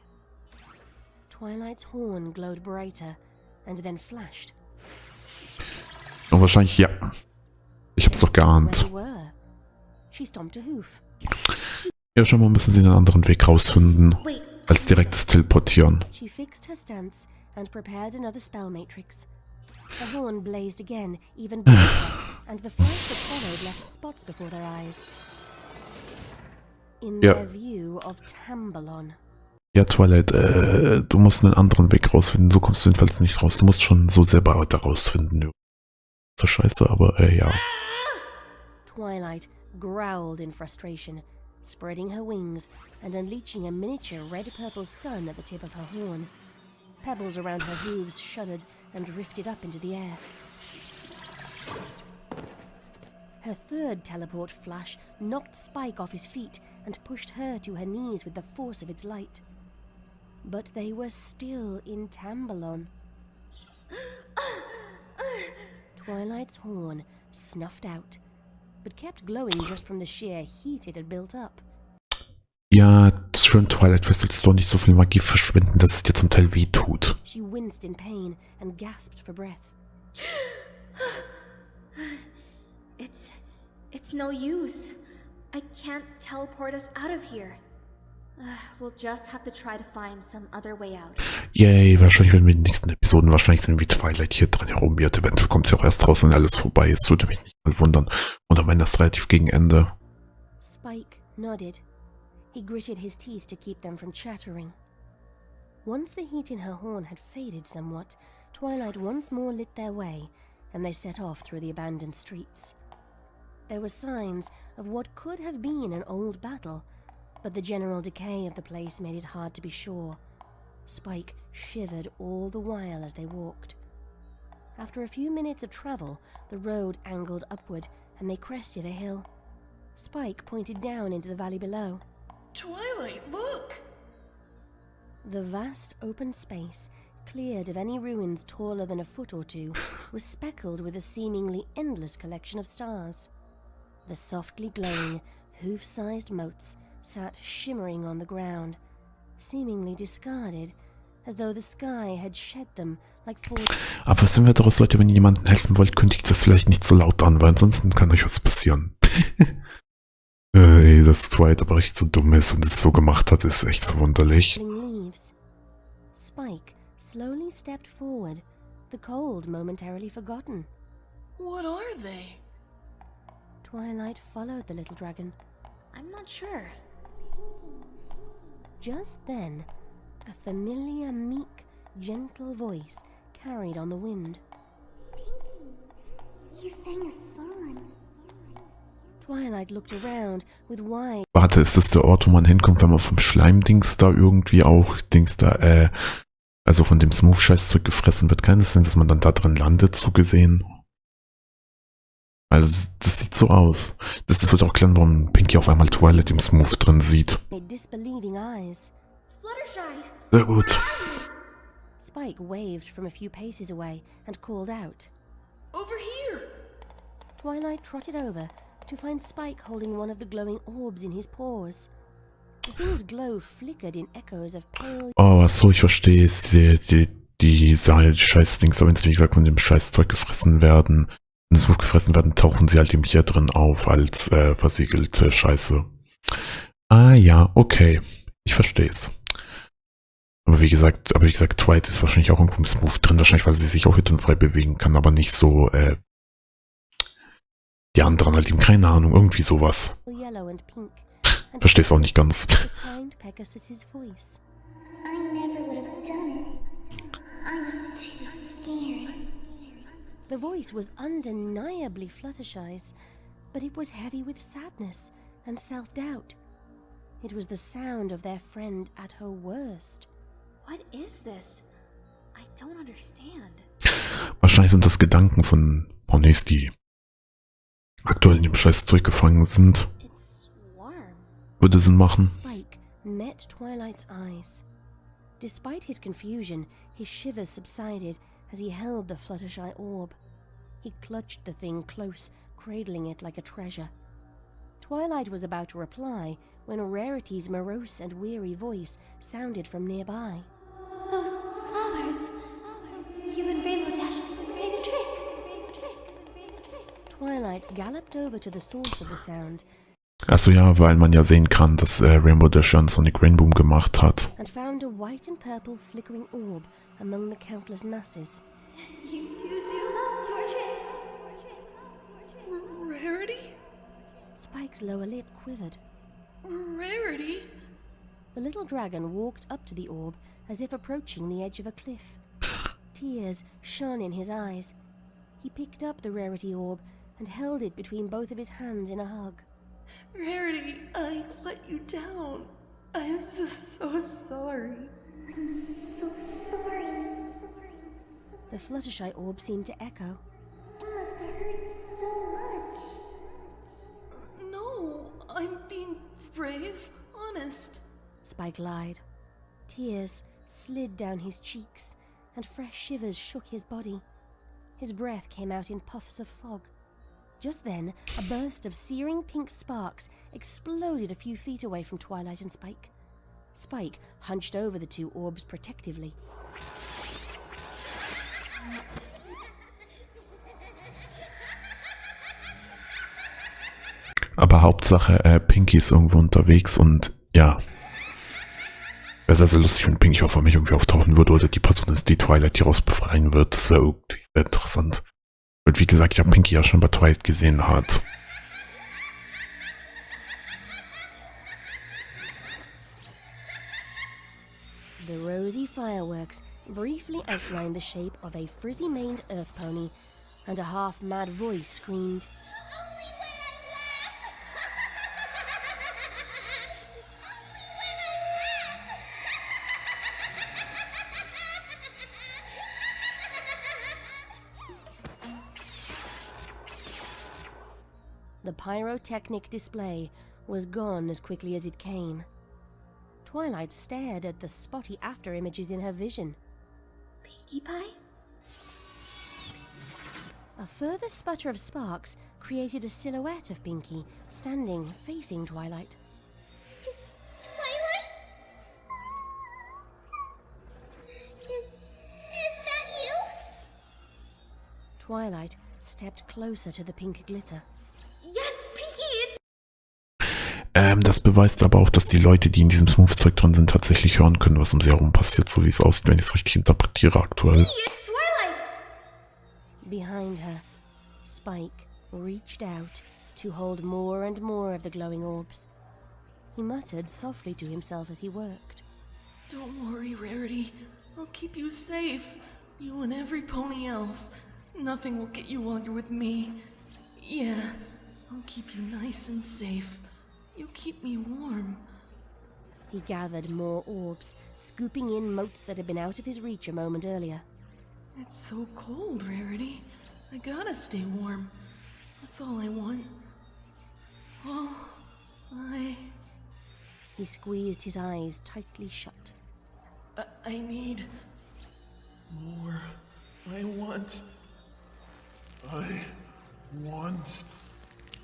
Speaker 12: Twilight's horn glowed brighter and then flashed.
Speaker 1: Und wahrscheinlich, ja. Ich hab's doch geahnt.
Speaker 12: Where they were. She stomped a hoof.
Speaker 1: Ja, schon mal müssen sie einen anderen Weg rausfinden, als direktes Teleportieren.
Speaker 12: She fixed her stance and prepared another spell matrix. The horn blazed again, even brighter, and the flash that followed left spots before their eyes. In their view of Tambalon.
Speaker 1: Ja, Twilight, du musst einen anderen Weg rausfinden, so kommst du jedenfalls nicht raus. Du musst schon so selber da rausfinden. So scheiße, aber ja.
Speaker 12: Twilight growled in frustration, spreading her wings and unleashing a miniature red-purple sun at the tip of her horn. Pebbles around her hooves shuddered and drifted up into the air. Her third teleport flash knocked Spike off his feet and pushed her to her knees with the force of its light. But they were still in Tambalon. Twilight's horn snuffed out, but kept glowing just from the sheer heat it had built up.
Speaker 1: Ja, schön, Twilight, du solltest doch nicht so viel Magie verschwenden, dass es dir zum Teil weh tut.
Speaker 12: She winced in pain and gasped for breath.
Speaker 13: It's no use. I can't teleport us out of here. We'll just have to try to find some other way out.
Speaker 1: Yay, wahrscheinlich werden wir in den nächsten Episoden wahrscheinlich sehen, wie Twilight hier dran herumwirrt. Eventuell kommt sie auch erst raus, wenn alles vorbei ist. Würde mich nicht mal wundern. Und dann erst relativ gegen Ende.
Speaker 12: Spike nodded. He gritted his teeth to keep them from chattering. Once the heat in her horn had faded somewhat, Twilight once more lit their way, and they set off through the abandoned streets. There were signs of what could have been an old battle, but the general decay of the place made it hard to be sure. Spike shivered all the while as they walked. After a few minutes of travel, the road angled upward, and they crested a hill. Spike pointed down into the valley below.
Speaker 14: Twilight, look!
Speaker 12: The vast open space, cleared of any ruins taller than a foot or two, was speckled with a seemingly endless collection of stars. The softly glowing, hoof-sized motes sat shimmering on the ground, seemingly discarded, as though the sky had shed them like false...
Speaker 1: Aber was sind wir daraus, Leute, wenn ihr jemandem helfen wollt, kündigt das vielleicht nicht so laut an, weil ansonsten kann euch was passieren. Dass Twilight aber echt so dumm ist und es so gemacht hat, ist echt verwunderlich.
Speaker 12: Spike slowly stepped forward, the cold momentarily forgotten.
Speaker 14: What are they?
Speaker 12: Twilight followed the little dragon.
Speaker 13: I'm not sure.
Speaker 12: Just then, a familiar, meek, gentle voice carried on the wind.
Speaker 16: You sang a song.
Speaker 12: Twilight looked around with wide...
Speaker 1: Warte, ist das der Ort, wo man hinkommt, wenn man vom Schleimdings da irgendwie auch, also von dem Smooth-Scheiß zurückgefressen wird? Kann es sein, dass man dann da drin landet, so gesehen? Also, das sieht so aus. Das wird auch klar, warum Pinky auf einmal Twilight im Smooth drin sieht. Sehr gut.
Speaker 12: Spike waved from a few paces away and called out.
Speaker 14: Over here!
Speaker 12: Twilight trotted over to find Spike holding one of the glowing orbs in his paws. The thing's glow flickered in echoes of pale...
Speaker 1: Oh, achso, ich verstehe es. Die Scheiß-Dings, aber wenn sie, wie gesagt, von dem Scheißzeug gefressen werden, tauchen sie halt eben hier drin auf als versiegelte Scheiße. Ah ja, okay. Ich verstehe es. Aber wie gesagt, Twilight ist wahrscheinlich auch irgendwo im Smooth drin, wahrscheinlich, weil sie sich auch hier drin frei bewegen kann, aber nicht so, die anderen halt eben, keine Ahnung, irgendwie sowas. Versteh's auch nicht ganz.
Speaker 16: I never would have done it. I was too scared.
Speaker 12: The voice was undeniably Fluttershy's, but it was heavy with sadness and self-doubt. It was the sound of their friend at her worst.
Speaker 13: What is this? I don't understand.
Speaker 1: Wahrscheinlich sind das Gedanken von Ponys, die aktuell in dem Scheißzeug gefangen sind. Würde Sinn machen.
Speaker 12: Spike met Twilight's eyes. Despite his confusion, his shivers subsided as he held the Fluttershy orb. He clutched the thing close, cradling it like a treasure. Twilight was about to reply when Rarity's morose and weary voice sounded from nearby.
Speaker 11: Those flowers. You and Rainbow Dash made a trick.
Speaker 12: Twilight galloped over to the source of the sound.
Speaker 1: Achso, ja, weil man ja sehen kann, dass Rainbow Dash einen Sonic Rainboom gemacht hat.
Speaker 12: And found a white and purple flickering orb among the countless masses.
Speaker 11: You two do love your tricks.
Speaker 4: Rarity?
Speaker 12: Spike's lower lip quivered.
Speaker 4: Rarity?
Speaker 12: The little dragon walked up to the orb as if approaching the edge of a cliff. Tears shone in his eyes. He picked up the Rarity orb and held it between both of his hands in a hug.
Speaker 4: Rarity, I let you down. I'm so sorry.
Speaker 16: I'm so sorry.
Speaker 12: The Fluttershy orb seemed to echo.
Speaker 16: It must have hurt so much.
Speaker 4: No, I'm being brave, honest.
Speaker 12: Spike lied. Tears slid down his cheeks, and fresh shivers shook his body. His breath came out in puffs of fog. Just then, a burst of searing pink sparks exploded a few feet away from Twilight and Spike. Spike hunched over the two orbs protectively.
Speaker 1: Aber Hauptsache, Pinky ist irgendwo unterwegs und ja. Wäre sehr, sehr lustig, wenn Pinky auf einmal irgendwie auftauchen würde oder die Person ist, die Twilight hieraus befreien wird. Das wäre irgendwie sehr interessant. Und wie gesagt, ich habe Pinky ja schon bei Twilight gesehen hat.
Speaker 12: The rosy fireworks briefly outlined the shape of a frizzy-maned earth pony, and a half-mad voice screamed, The pyrotechnic display was gone as quickly as it came. Twilight stared at the spotty after-images in her vision.
Speaker 11: Pinkie Pie?
Speaker 12: A further sputter of sparks created a silhouette of Pinky, standing facing Twilight.
Speaker 16: Twilight? Is that you?
Speaker 12: Twilight stepped closer to the pink glitter.
Speaker 11: Yes, Pinkie, it's...
Speaker 1: Das beweist aber auch, dass die Leute, die in diesem Smooth-Zeug drin sind, tatsächlich hören können, was um sie herum passiert, so wie es aussieht, wenn ich es richtig interpretiere aktuell.
Speaker 11: It's Twilight!
Speaker 12: Behind her, Spike reached out to hold more and more of the glowing orbs. He muttered softly to himself as he worked.
Speaker 4: Don't worry, Rarity. I'll keep you safe. You and every pony else. Nothing will get you while you're with me. Yeah, I'll keep you nice and safe. You keep me warm.
Speaker 12: He gathered more orbs, scooping in motes that had been out of his reach a moment earlier.
Speaker 4: It's so cold, Rarity. I gotta stay warm. That's all I want. All
Speaker 12: He squeezed his eyes tightly shut.
Speaker 4: I need more. I want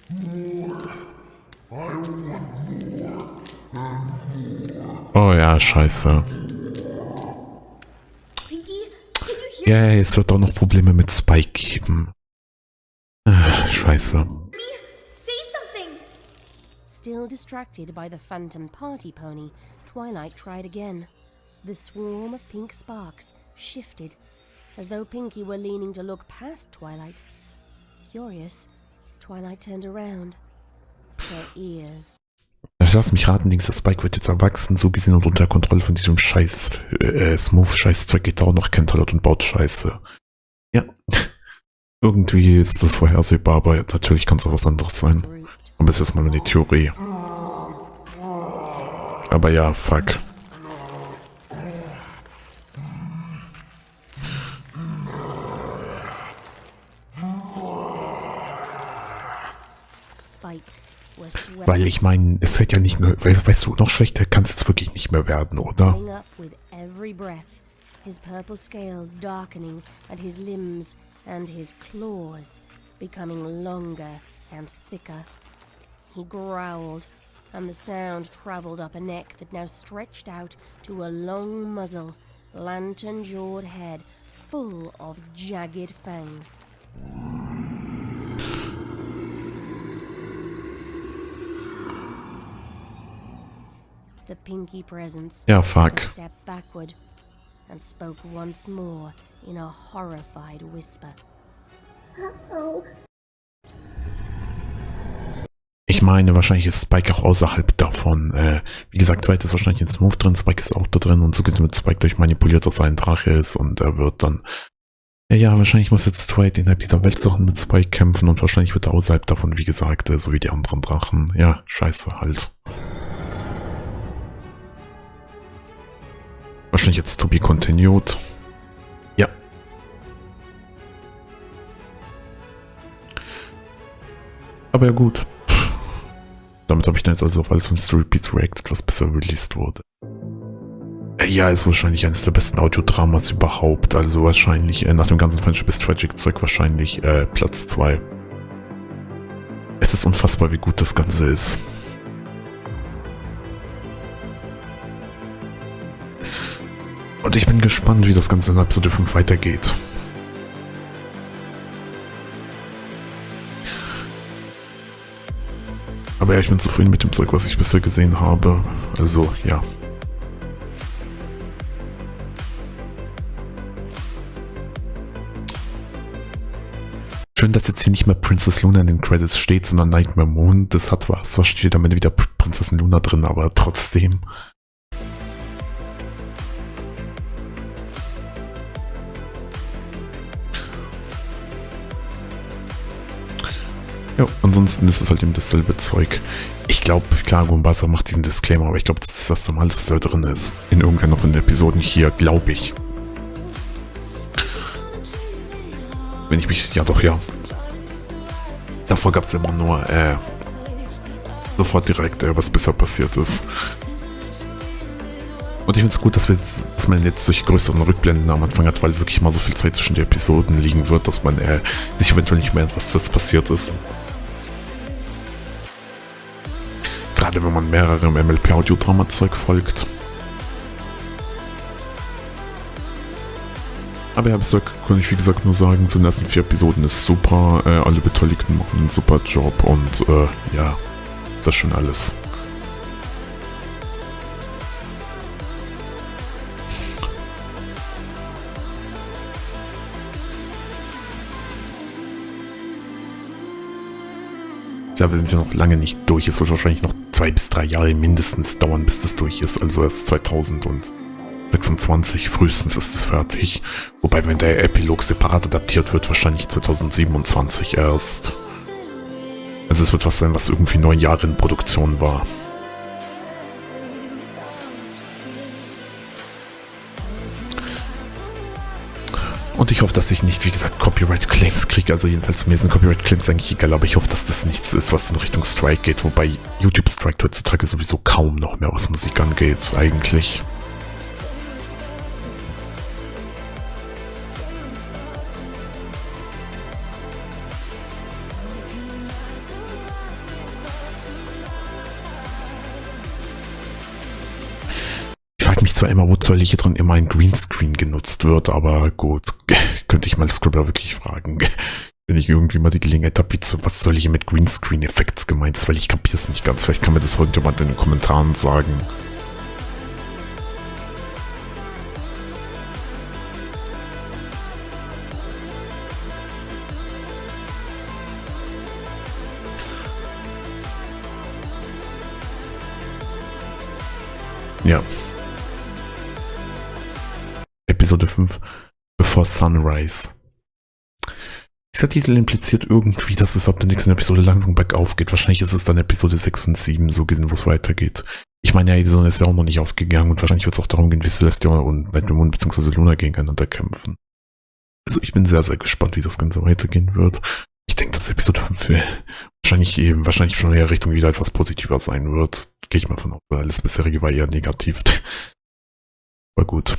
Speaker 4: more. I want more and more.
Speaker 1: Oh ja, scheiße.
Speaker 11: Pinkie, can you hear
Speaker 1: Ja, es wird auch noch Probleme mit Spike geben. Scheiße.
Speaker 11: me? Say something!
Speaker 12: Still distracted by the phantom party pony, Twilight tried again. The swarm of pink sparks shifted, as though Pinky were leaning to look past Twilight. Curious, Twilight turned around. Her ears.
Speaker 1: Ich lass mich raten, der Spike wird jetzt erwachsen, so gesehen und unter Kontrolle von diesem Scheiß, Smooth-Scheißzeug geht auch noch Canterlot und baut Scheiße. Ja, irgendwie ist das vorhersehbar, aber natürlich kann es auch was anderes sein. Aber es ist mal nur die Theorie. Aber ja, fuck. Weil ich meine, es wird ja nicht nur, weißt du, noch schlechter kann es jetzt wirklich nicht mehr werden, oder?
Speaker 12: Up with every breath, his purple scales darkening at his limbs and his claws becoming longer and thicker. He growled, and the sound travelled up a neck that now stretched out to a long muzzle, lantern-jawed head full of jagged fangs. The pinky presence stepped backward and spoke once more in a horrified whisper.
Speaker 16: Uh-oh.
Speaker 1: Ich meine, wahrscheinlich ist Spike auch außerhalb davon. Wie gesagt, Dwight ist wahrscheinlich in Smooth drin, Spike ist auch da drin und so gesehen wird Spike durch manipuliert, dass er ein Drache ist und er wird dann... Ja, wahrscheinlich muss jetzt Dwight innerhalb dieser Weltsachen mit Spike kämpfen und wahrscheinlich wird er außerhalb davon, wie gesagt, so wie die anderen Drachen. Ja, scheiße halt. Wahrscheinlich jetzt to be continued. Ja. Aber ja gut. Damit habe ich dann jetzt also auf alles von Story Repeats reacted, was bisher released wurde. Ja, ist wahrscheinlich eines der besten Audiodramas überhaupt. Also wahrscheinlich nach dem ganzen Friendship is Tragic Zeug wahrscheinlich Platz 2. Es ist unfassbar, wie gut das Ganze ist. Und ich bin gespannt, wie das Ganze in Episode 5 weitergeht. Aber ja, ich bin zufrieden mit dem Zeug, was ich bisher gesehen habe. Also, ja. Schön, dass jetzt hier nicht mehr Princess Luna in den Credits steht, sondern Nightmare Moon. Das hat was. Zwar steht am Ende wieder Prinzessin Luna drin, aber trotzdem. Ja, ansonsten ist es halt eben dasselbe Zeug. Ich glaube, klar, Gumbasa macht diesen Disclaimer, aber ich glaube, das ist das erste Mal, dass der drin ist. In irgendeiner von den Episoden hier, glaube ich. Wenn ich mich... Ja, doch, ja. Davor gab es immer nur, sofort direkt, was bisher passiert ist. Und ich finde es gut, dass man jetzt solche größeren Rückblenden am Anfang hat, weil wirklich mal so viel Zeit zwischen den Episoden liegen wird, dass man sich eventuell nicht mehr was jetzt passiert ist. Gerade wenn man mehrerem MLP-Audiodrama-Zeug folgt. Aber ja, bisher kann ich wie gesagt nur sagen, zu den ersten 4 Episoden ist super, alle Beteiligten machen einen super Job und ja, ist das schon alles. Klar, wir sind ja noch lange nicht durch, es wird wahrscheinlich noch 2 bis 3 Jahre mindestens dauern, bis das durch ist, also erst 2026 frühestens ist es fertig. Wobei, wenn der Epilog separat adaptiert wird, wahrscheinlich 2027 erst. Also es wird was sein, was irgendwie 9 Jahre in Produktion war. Und ich hoffe, dass ich nicht, wie gesagt, Copyright-Claims kriege. Also jedenfalls, mir sind Copyright-Claims eigentlich egal, aber ich hoffe, dass das nichts ist, was in Richtung Strike geht. Wobei YouTube strikt heutzutage sowieso kaum noch mehr, was Musik angeht, eigentlich. Ich frage mich zwar immer, wozu hier drin immer ein Greenscreen genutzt wird, aber gut, könnte ich mal Scribbler wirklich fragen, wenn ich irgendwie mal die Gelegenheit habe, was soll hier mit Greenscreen-Effekts gemeint ist, weil ich kapiere es nicht ganz, vielleicht kann mir das heute jemand in den Kommentaren sagen. Ja. Episode 5, Before Sunrise. Dieser Titel impliziert irgendwie, dass es ab der nächsten Episode langsam bergauf geht. Wahrscheinlich ist es dann Episode 6 und 7, so gesehen, wo es weitergeht. Ich meine, ja, die Sonne ist ja auch noch nicht aufgegangen und wahrscheinlich wird es auch darum gehen, wie Silvester und Nette Kommentare bzw. Luna gegeneinander kämpfen. Also ich bin sehr, sehr gespannt, wie das Ganze weitergehen wird. Ich denke, dass Episode 5 wahrscheinlich schon eher Richtung wieder etwas positiver sein wird. Gehe ich mal von aus, weil alles bisherige war eher negativ. Aber gut.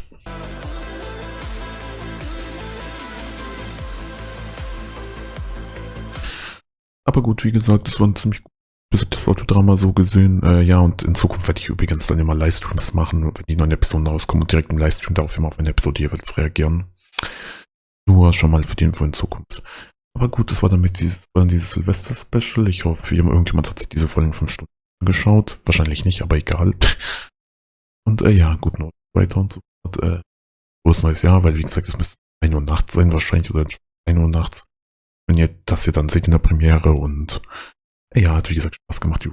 Speaker 1: Aber gut, wie gesagt, das war ein ziemlich das Autodrama so gesehen. Ja, und in Zukunft werde ich übrigens dann immer Livestreams machen, wenn die neuen Episoden rauskommen und direkt im Livestream darauf immer auf eine Episode jeweils reagieren. Nur schon mal für die Info in Zukunft. Aber gut, das war dann dieses Silvester-Special. Ich hoffe, irgendjemand hat sich diese vollen 5 Stunden angeschaut. Wahrscheinlich nicht, aber egal. Und ja, guten Ort weiter und so fort. Frohes neues Jahr, weil wie gesagt, es müsste 1 Uhr nachts sein wahrscheinlich oder 1 Uhr nachts. Wenn ihr das hier dann seht in der Premiere und ja, hat wie gesagt Spaß gemacht.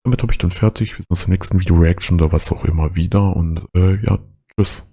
Speaker 1: Damit habe ich dann fertig. Wir sehen uns im nächsten Video Reaction oder was auch immer wieder und ja, tschüss.